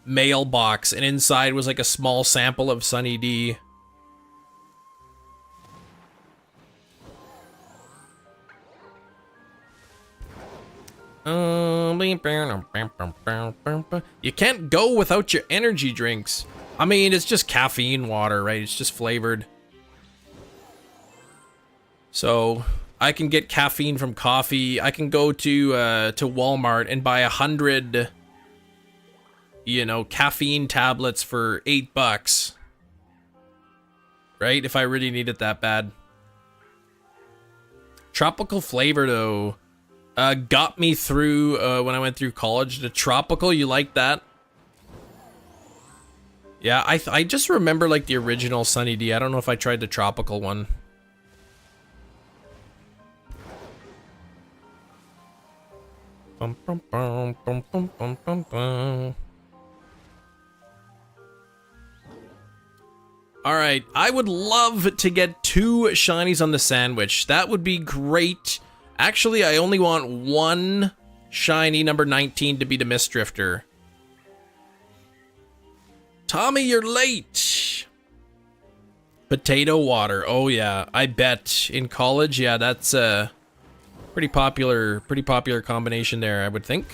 mailbox, and inside was like a small sample of Sunny D. You can't go without your energy drinks. I mean, it's just caffeine water, right? It's just flavored. So I can get caffeine from coffee. I can go to Walmart and buy 100, caffeine tablets for $8, right? If I really need it that bad. Tropical flavor though, got me through when I went through college. The tropical, you like that? Yeah, I just remember like the original Sunny D. I don't know if I tried the tropical one. Bum, bum, bum, bum, bum, bum, bum, bum. All right, I would love to get 2 shinies on the sandwich. That would be great. Actually, I only want 1 shiny number 19 to be the Mistdrifter. Tommy, you're late. Potato water. Oh yeah, I bet in college, yeah, that's a pretty popular combination there, I would think.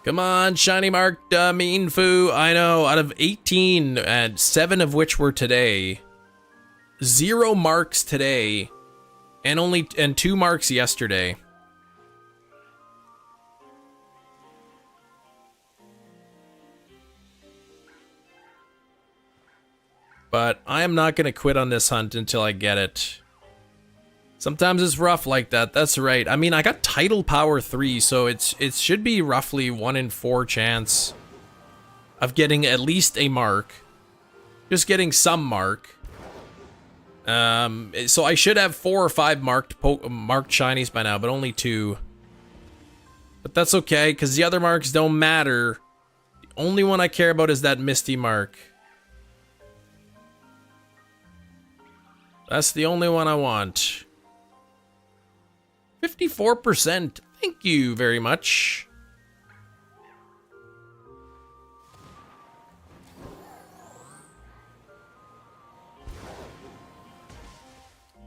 Come on, shiny marked Mienfoo. I know, out of 18, and 7 of which were today. 0 marks today, and 2 marks yesterday. But I am not going to quit on this hunt until I get it. Sometimes it's rough like that, that's right. I mean, I got Tidal Power 3, so it should be roughly 1 in 4 chance of getting at least a mark. Just getting some mark. So I should have 4 or 5 marked shinies by now, but only 2. But that's okay, because the other marks don't matter. The only one I care about is that Misty mark. That's the only one I want. 54%. Thank you very much.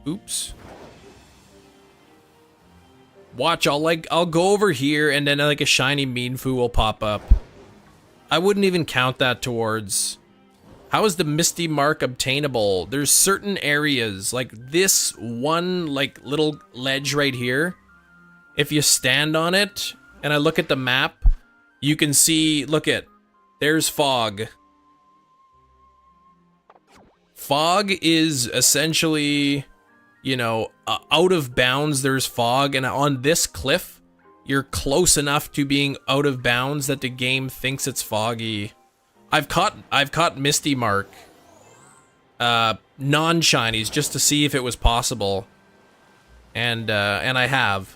Oops. Watch, I'll go over here and then like a shiny Mienfoo will pop up. I wouldn't even count that towards. How is the Misty mark obtainable? There's certain areas, like this one like little ledge right here. If you stand on it and I look at the map, you can see, there's fog. Fog is essentially, out of bounds, there's fog, and on this cliff, you're close enough to being out of bounds that the game thinks it's foggy. I've caught Misty mark non-shinies just to see if it was possible, and I have.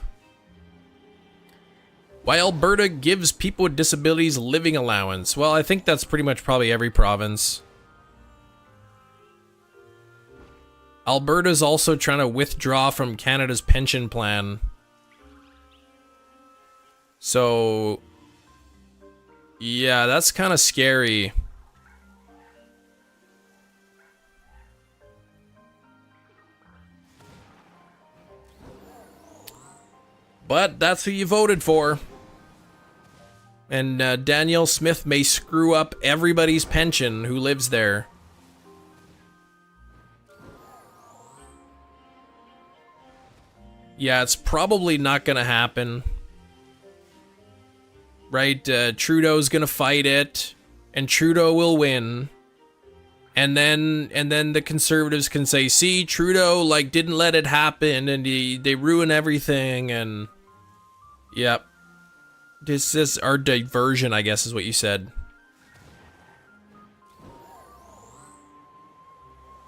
Why Alberta gives people with disabilities living allowance? Well, I think that's pretty much probably every province. Alberta's also trying to withdraw from Canada's pension plan. So, yeah, that's kind of scary. But that's who you voted for. And Danielle Smith may screw up everybody's pension who lives there. Yeah, it's probably not gonna happen. Right? Trudeau's gonna fight it, and Trudeau will win. And then the Conservatives can say, see, Trudeau, like, didn't let it happen, and they ruin everything, and... Yep. This is our diversion, I guess, is what you said.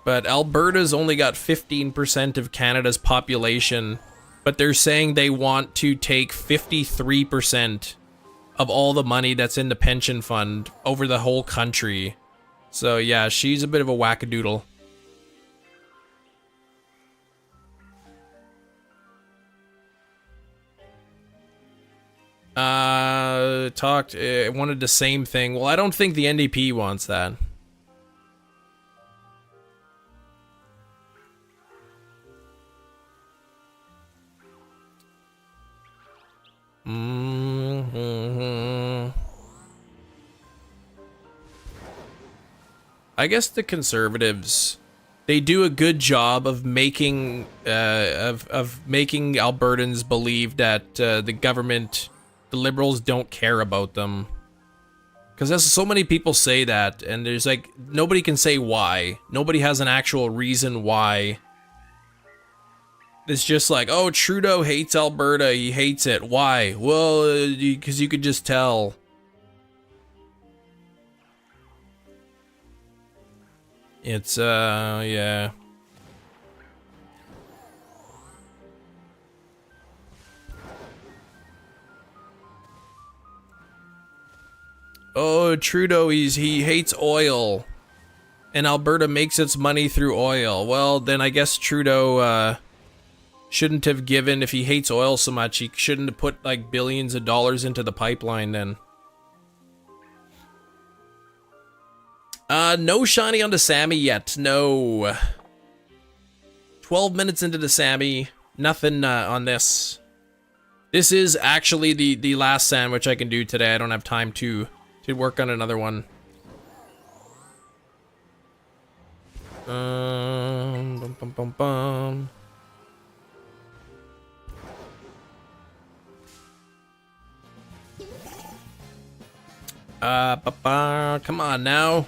But Alberta's only got 15% of Canada's population, but they're saying they want to take 53% of all the money that's in the pension fund over the whole country. So yeah, she's a bit of a wackadoodle. Wanted the same thing. Well, I don't think the NDP wants that. I guess the Conservatives, they do a good job of making making Albertans believe that the government, the Liberals, don't care about them. Because so many people say that, and there's like, nobody can say why. Nobody has an actual reason why. It's just like, oh, Trudeau hates Alberta, he hates it. Why? Well, because you could just tell. It's, yeah. Oh, Trudeau, he hates oil. And Alberta makes its money through oil. Well, then I guess Trudeau, shouldn't have given, if he hates oil so much, he shouldn't have put, like, billions of dollars into the pipeline then. No shiny on the Sammy yet, no. 12 minutes into the Sammy, nothing on this. This is actually the last sandwich I can do today. I don't have time to work on another one. Bum, bum, bum, bum. Come on now.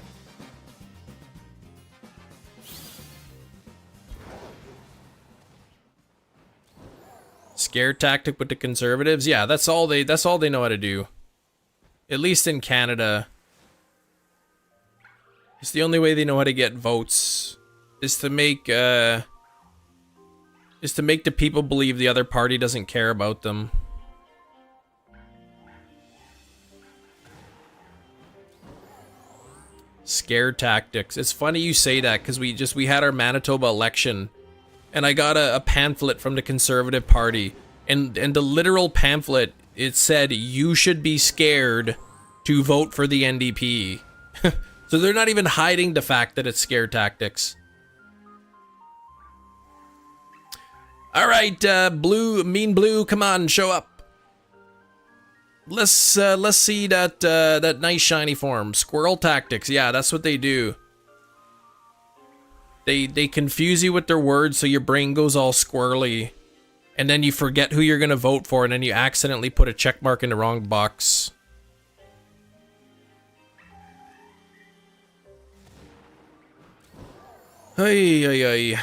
Scare tactic with the Conservatives? Yeah, that's all they know how to do. At least in Canada. It's the only way they know how to get votes. Is to make the people believe the other party doesn't care about them. Scare tactics. It's funny you say that, because we had our Manitoba election, and I got a pamphlet from the Conservative Party, and the literal pamphlet, it said you should be scared to vote for the NDP. So they're not even hiding the fact that it's scare tactics. All right, Mean Blue, come on, show up. Let's see that nice shiny form. Squirrel tactics. Yeah, that's what they do. They confuse you with their words, so your brain goes all squirrely, and then you forget who you're gonna vote for, and then you accidentally put a check mark in the wrong box. Hey, hey, hey.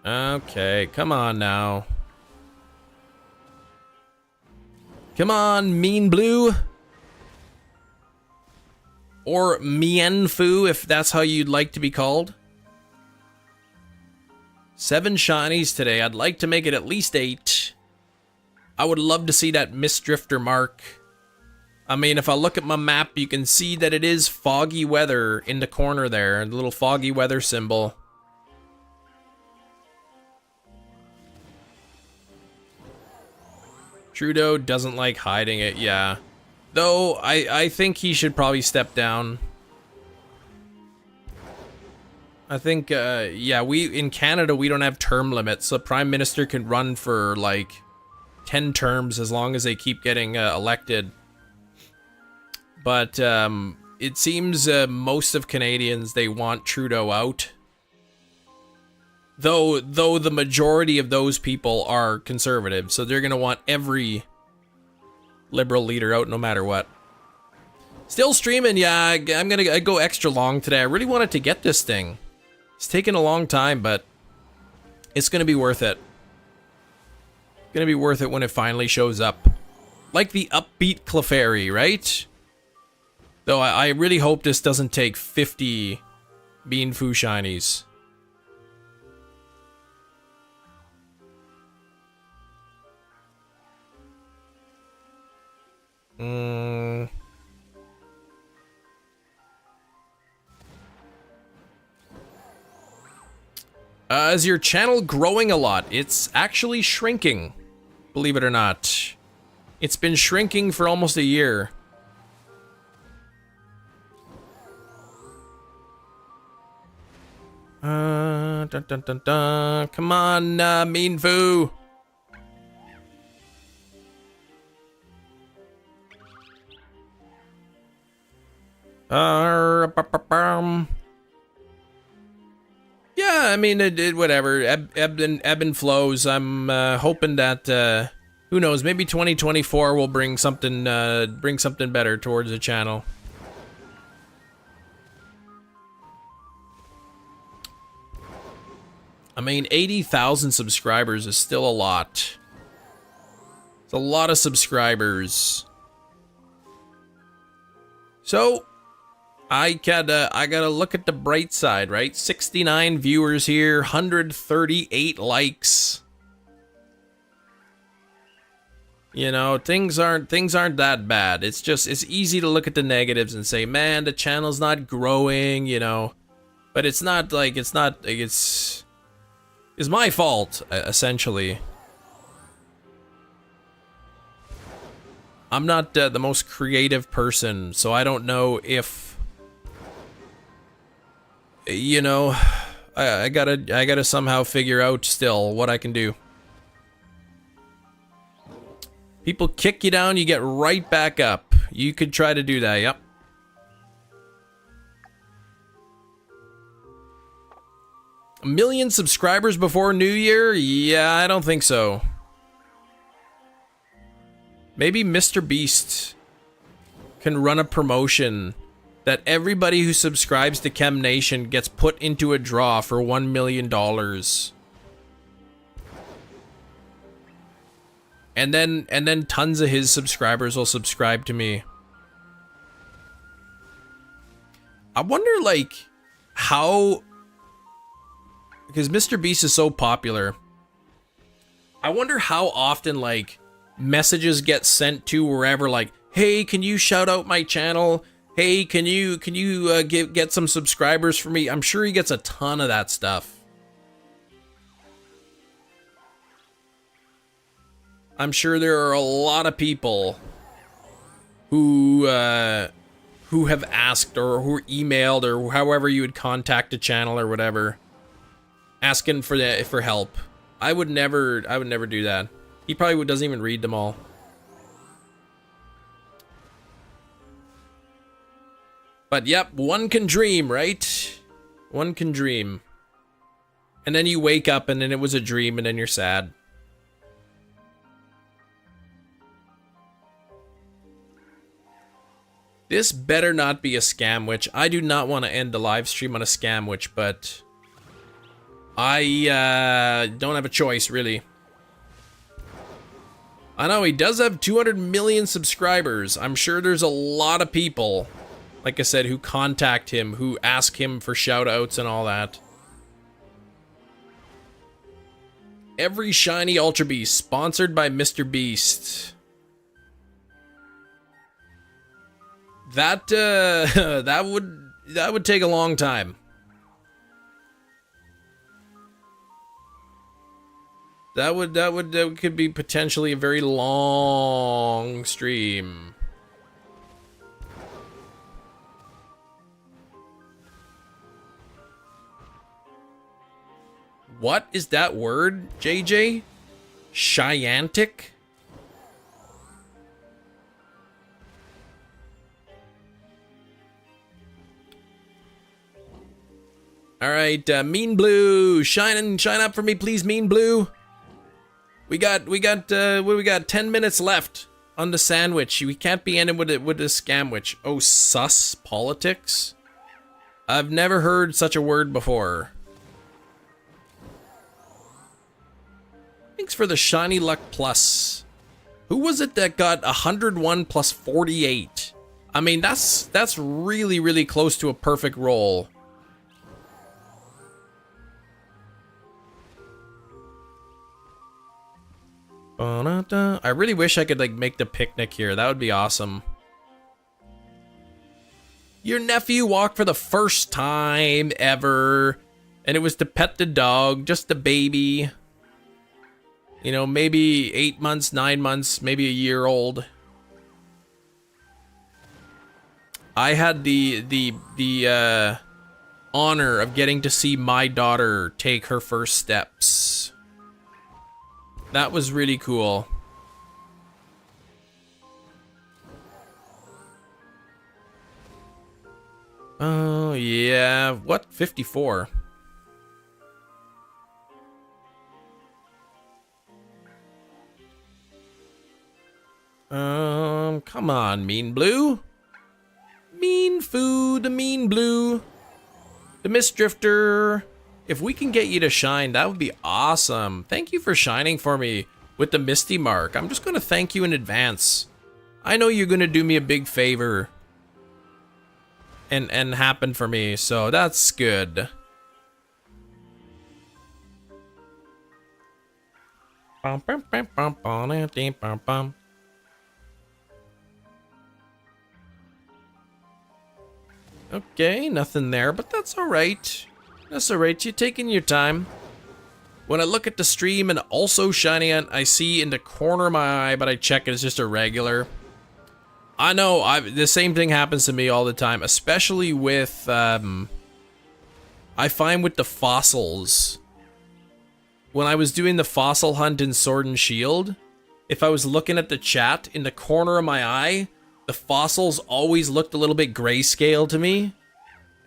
Okay, come on now. Come on, Mean Blue. Or Mienfoo, if that's how you'd like to be called. 7 shinies today. I'd like to make it at least 8. I would love to see that Mist Drifter mark. I mean, if I look at my map, you can see that it is foggy weather in the corner there. The little foggy weather symbol. Trudeau doesn't like hiding it, yeah. Though, I think he should probably step down. I think, yeah, in Canada, we don't have term limits. So the Prime Minister can run for, like, 10 terms as long as they keep getting elected. But, it seems most of Canadians, they want Trudeau out. Though the majority of those people are conservative, so they're going to want every Liberal leader out no matter what. Still streaming, yeah, I'm going to go extra long today. I really wanted to get this thing. It's taken a long time, but it's going to be worth it. Going to be worth it when it finally shows up. Like the upbeat Clefairy, right? Though I really hope this doesn't take 50 Mienfoo shinies. Is your channel growing a lot? It's actually shrinking, believe it or not. It's been shrinking for almost a year. Dun dun dun dun. Come on, Mienfoo. Yeah, I mean, it whatever. Ebb and flows. I'm hoping that who knows? Maybe 2024 will bring something better towards the channel. I mean, 80,000 subscribers is still a lot. It's a lot of subscribers. So, I gotta look at the bright side, right? 69 viewers here, 138 likes. You know, things aren't that bad. It's easy to look at the negatives and say, man, the channel's not growing, you know. But it's my fault, essentially. I'm not the most creative person, so I don't know if, you know, I gotta somehow figure out still what I can do. People kick you down, you get right back up. You could try to do that, yep. A million subscribers before New Year? Yeah, I don't think so. Maybe Mr. Beast can run a promotion that everybody who subscribes to Chem Nation gets put into a draw for $1 million. And then tons of his subscribers will subscribe to me. I wonder, like, how... Because Mr. Beast is so popular. I wonder how often, like, messages get sent to wherever, like, hey, can you shout out my channel? Hey, can you get some subscribers for me? I'm sure he gets a ton of that stuff. I'm sure there are a lot of people who have asked or who emailed or however you would contact a channel or whatever, asking for help. I would never do that. He probably doesn't even read them all. But yep, one can dream, right? One can dream. And then you wake up and then it was a dream and then you're sad. This better not be a scam witch. I do not want to end the live stream on a scam witch, but I don't have a choice, really. I know he does have 200 million subscribers. I'm sure there's a lot of people, like I said, who contact him, who ask him for shoutouts and all that. Every shiny Ultra Beast, sponsored by Mr. Beast. That that would take a long time. That could be potentially a very long stream. What is that word, JJ? Cheyentic? All right, Mean Blue, shine up for me, please, Mean Blue. We got what do we got? 10 minutes left on the sandwich. We can't be ending with a scamwich. Oh, sus politics. I've never heard such a word before. Thanks for the shiny luck plus. Who was it that got 101 plus 48? I mean, that's really close to a perfect roll. I really wish I could like make the picnic here. That would be awesome. Your nephew walked for the first time ever, and it was to pet the dog, just a baby. You know, maybe 8 months, 9 months, maybe a year old. I had the honor of getting to see my daughter take her first steps. That was really cool. Oh, yeah. What? 54. Come on, Mean Blue. Mienfoo, the Mean Blue. The Mist Drifter. If we can get you to shine, that would be awesome. Thank you for shining for me with the Misty mark. I'm just going to thank you in advance. I know you're going to do me a big favor and happen for me, so that's good. Okay, nothing there, but that's all right. That's alright, you're taking your time. When I look at the stream and also shiny on, I see in the corner of my eye, but I check it, it's just a regular. I know, the same thing happens to me all the time, especially with, I find with the fossils. When I was doing the fossil hunt in Sword and Shield, if I was looking at the chat, in the corner of my eye, the fossils always looked a little bit grayscale to me.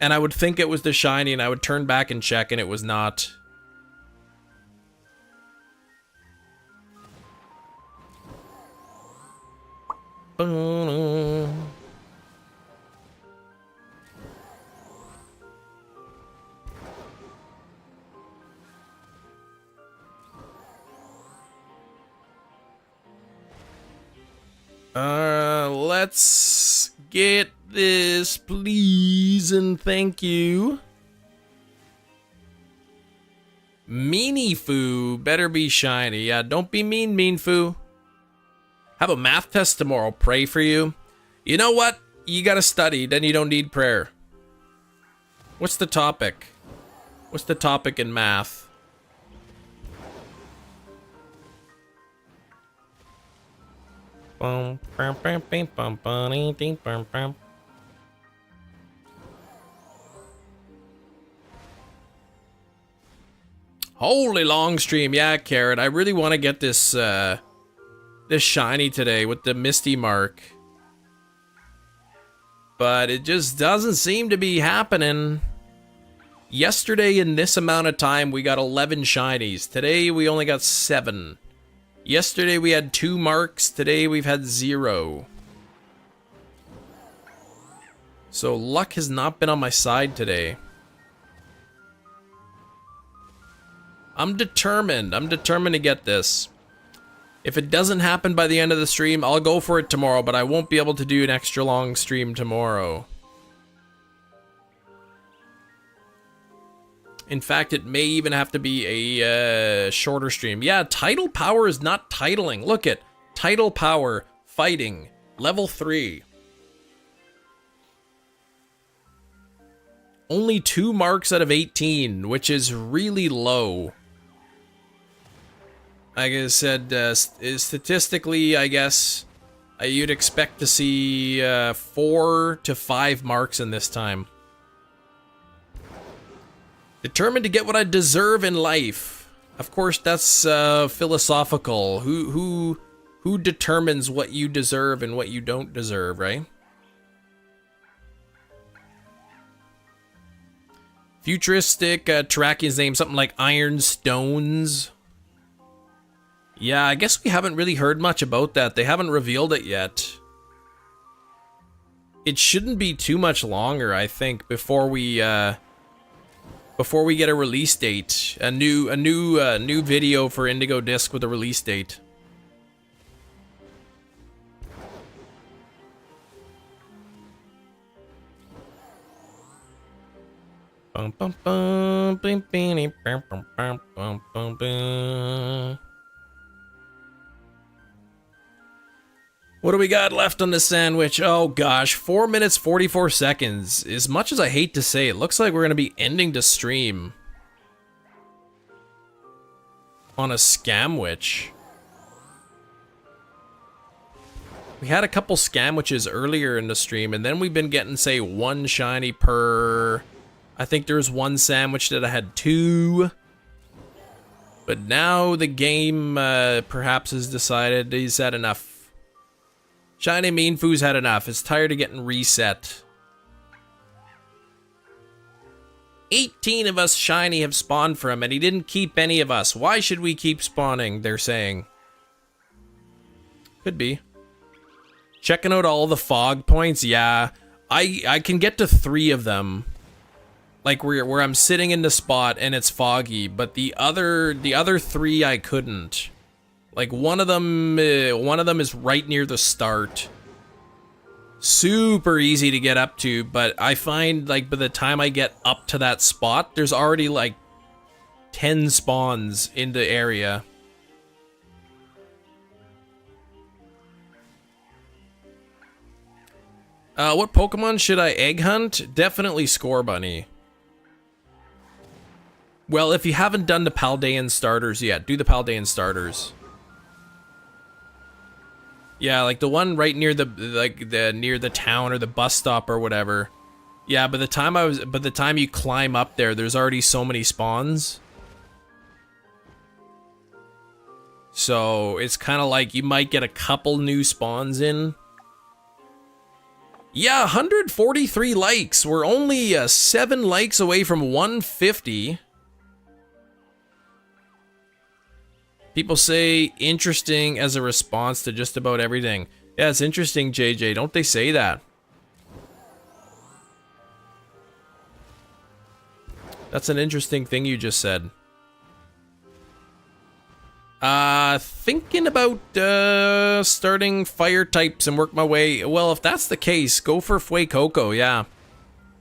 And I would think it was the shiny, and I would turn back and check, and it was not. Let's get this, please, and thank you. Mienfoo better be shiny. Yeah, don't be mean, Mienfoo. Have a math test tomorrow. Pray for you. You know what? You gotta study, then you don't need prayer. What's the topic? What's the topic in math? Holy long stream. Yeah, Carrot. I really want to get this this shiny today with the Misty mark. But it just doesn't seem to be happening. Yesterday in this amount of time we got 11 shinies. Today we only got 7. Yesterday we had 2 marks. Today we've had 0. So luck has not been on my side today. I'm determined. I'm determined to get this. If it doesn't happen by the end of the stream, I'll go for it tomorrow, but I won't be able to do an extra long stream tomorrow. In fact, it may even have to be a shorter stream. Yeah, title power is not titling. Look at title power, fighting, level 3. Only 2 marks out of 18, which is really low. Like I said, statistically, I guess you'd expect to see 4 to 5 marks in this time. Determined to get what I deserve in life. Of course, that's philosophical. Who determines what you deserve and what you don't deserve, right? Futuristic Terrakian's name, something like Iron Stones. Yeah, I guess we haven't really heard much about that. They haven't revealed it yet. It shouldn't be too much longer, I think, before we get a release date. A new video for Indigo Disc with a release date. Bum, bum, bum, bing, bing, bum, bum, bum, bum, bum, bum. What do we got left on the sandwich? Oh gosh, 4 minutes 44 seconds. As much as I hate to say, it looks like we're gonna be ending the stream on a scamwich. We had a couple scamwiches earlier in the stream, and then we've been getting, say, 1 shiny per... I think there was 1 sandwich that I had 2. But now the game perhaps has decided he's had enough. Shiny Mienfoo's had enough. It's tired of getting reset. 18 of us shiny have spawned for him, and he didn't keep any of us. Why should we keep spawning, they're saying. Could be. Checking out all the fog points, yeah. I can get to 3 of them. Like where I'm sitting in the spot and it's foggy, but the other 3 I couldn't. Like one of them is right near the start. Super easy to get up to, but I find like by the time I get up to that spot, there's already like 10 spawns in the area. What Pokemon should I egg hunt? Definitely Scorbunny. Well, if you haven't done the Paldean starters yet, do the Paldean starters. Yeah, like the one right near near the town or the bus stop or whatever. Yeah, by the time you climb up there, there's already so many spawns. So it's kind of like you might get a couple new spawns in. Yeah, 143 likes. We're only 7 likes away from 150. People say interesting as a response to just about everything. Yeah, it's interesting, JJ. Don't they say that? That's an interesting thing you just said. Thinking about starting fire types and work my way. Well, if that's the case, go for Fuecoco, yeah.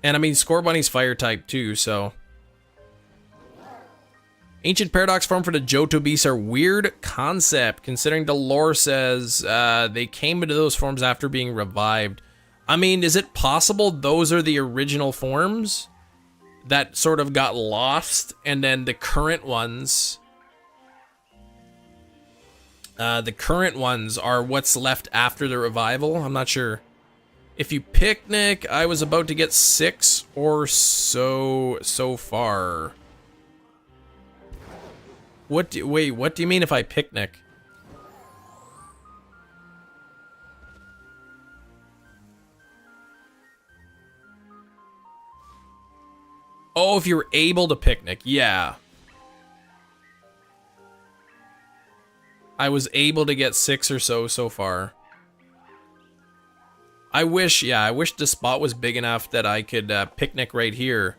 And I mean, Scorbunny's fire type too, so. Ancient Paradox form for the Johto Beasts are weird concept, considering the lore says they came into those forms after being revived. I mean, is it possible those are the original forms that sort of got lost, and then the current ones are what's left after the revival? I'm not sure. If you picnic, I was about to get 6 or so far. Wait, what do you mean if I picnic? Oh, if you're able to picnic, yeah. I was able to get 6 or so far. I wish the spot was big enough that I could picnic right here.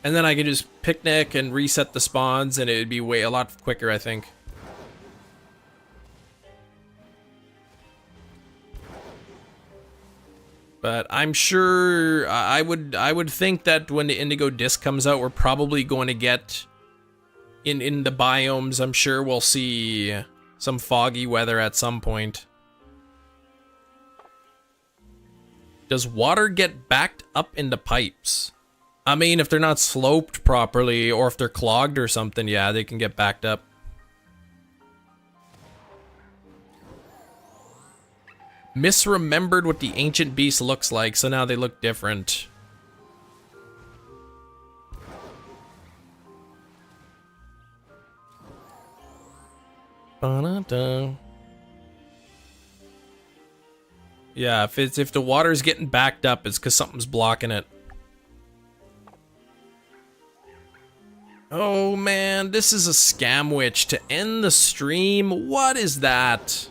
And then I could just picnic and reset the spawns, and it would be a lot quicker, I think. But I'm sure I would think that when the Indigo Disc comes out, we're probably going to get in the biomes. I'm sure we'll see some foggy weather at some point. Does water get backed up into pipes? I mean, if they're not sloped properly, or if they're clogged or something, yeah, they can get backed up. Misremembered what the ancient beast looks like, so now they look different. Ba-da-da. Yeah, if the water's getting backed up, it's because something's blocking it. Oh man, this is a scam witch to end the stream. What is that?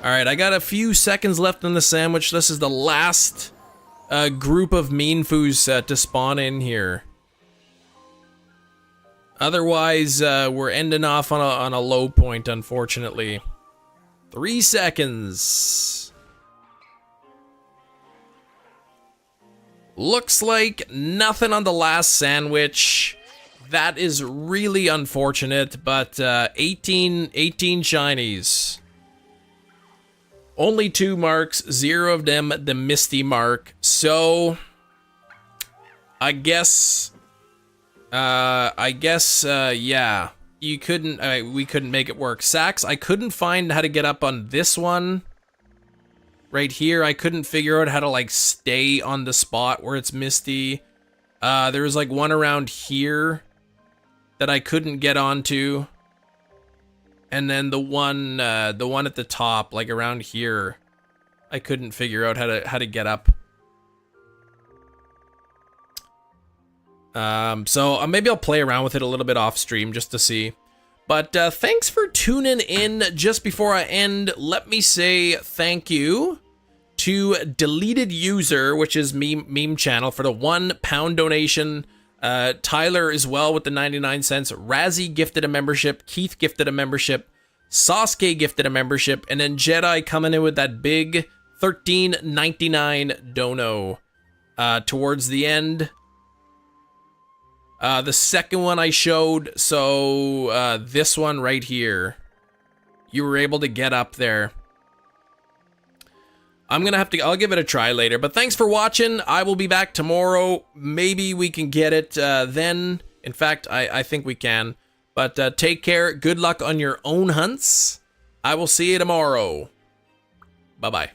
Alright, I got a few seconds left in the sandwich. This is the last group of Mienfoos to spawn in here. Otherwise, we're ending off on a low point, unfortunately. 3 seconds. Looks like nothing on the last sandwich. That is really unfortunate, but 18 shinies. Only 2 marks, 0 of them the Misty mark. So, I guess, yeah, we couldn't make it work. Sax, I couldn't find how to get up on this one. Right here, I couldn't figure out how to, like, stay on the spot where it's Misty. There was, like, one around here that I couldn't get onto. And then the one at the top, like, around here, I couldn't figure out how to get up. So maybe I'll play around with it a little bit off stream just to see. But thanks for tuning in. Just before I end, let me say thank you to Deleted User, which is meme channel, for the £1 donation. Tyler as well with the 99 cents. Razzie gifted a membership. Keith gifted a membership. Sasuke gifted a membership. And then Jedi coming in with that big $13.99 dono towards the end. The second one I showed, so this one right here, you were able to get up there. I'll give it a try later, but thanks for watching. I will be back tomorrow. Maybe we can get it then. In fact, I think we can. But take care. Good luck on your own hunts. I will see you tomorrow. Bye-bye.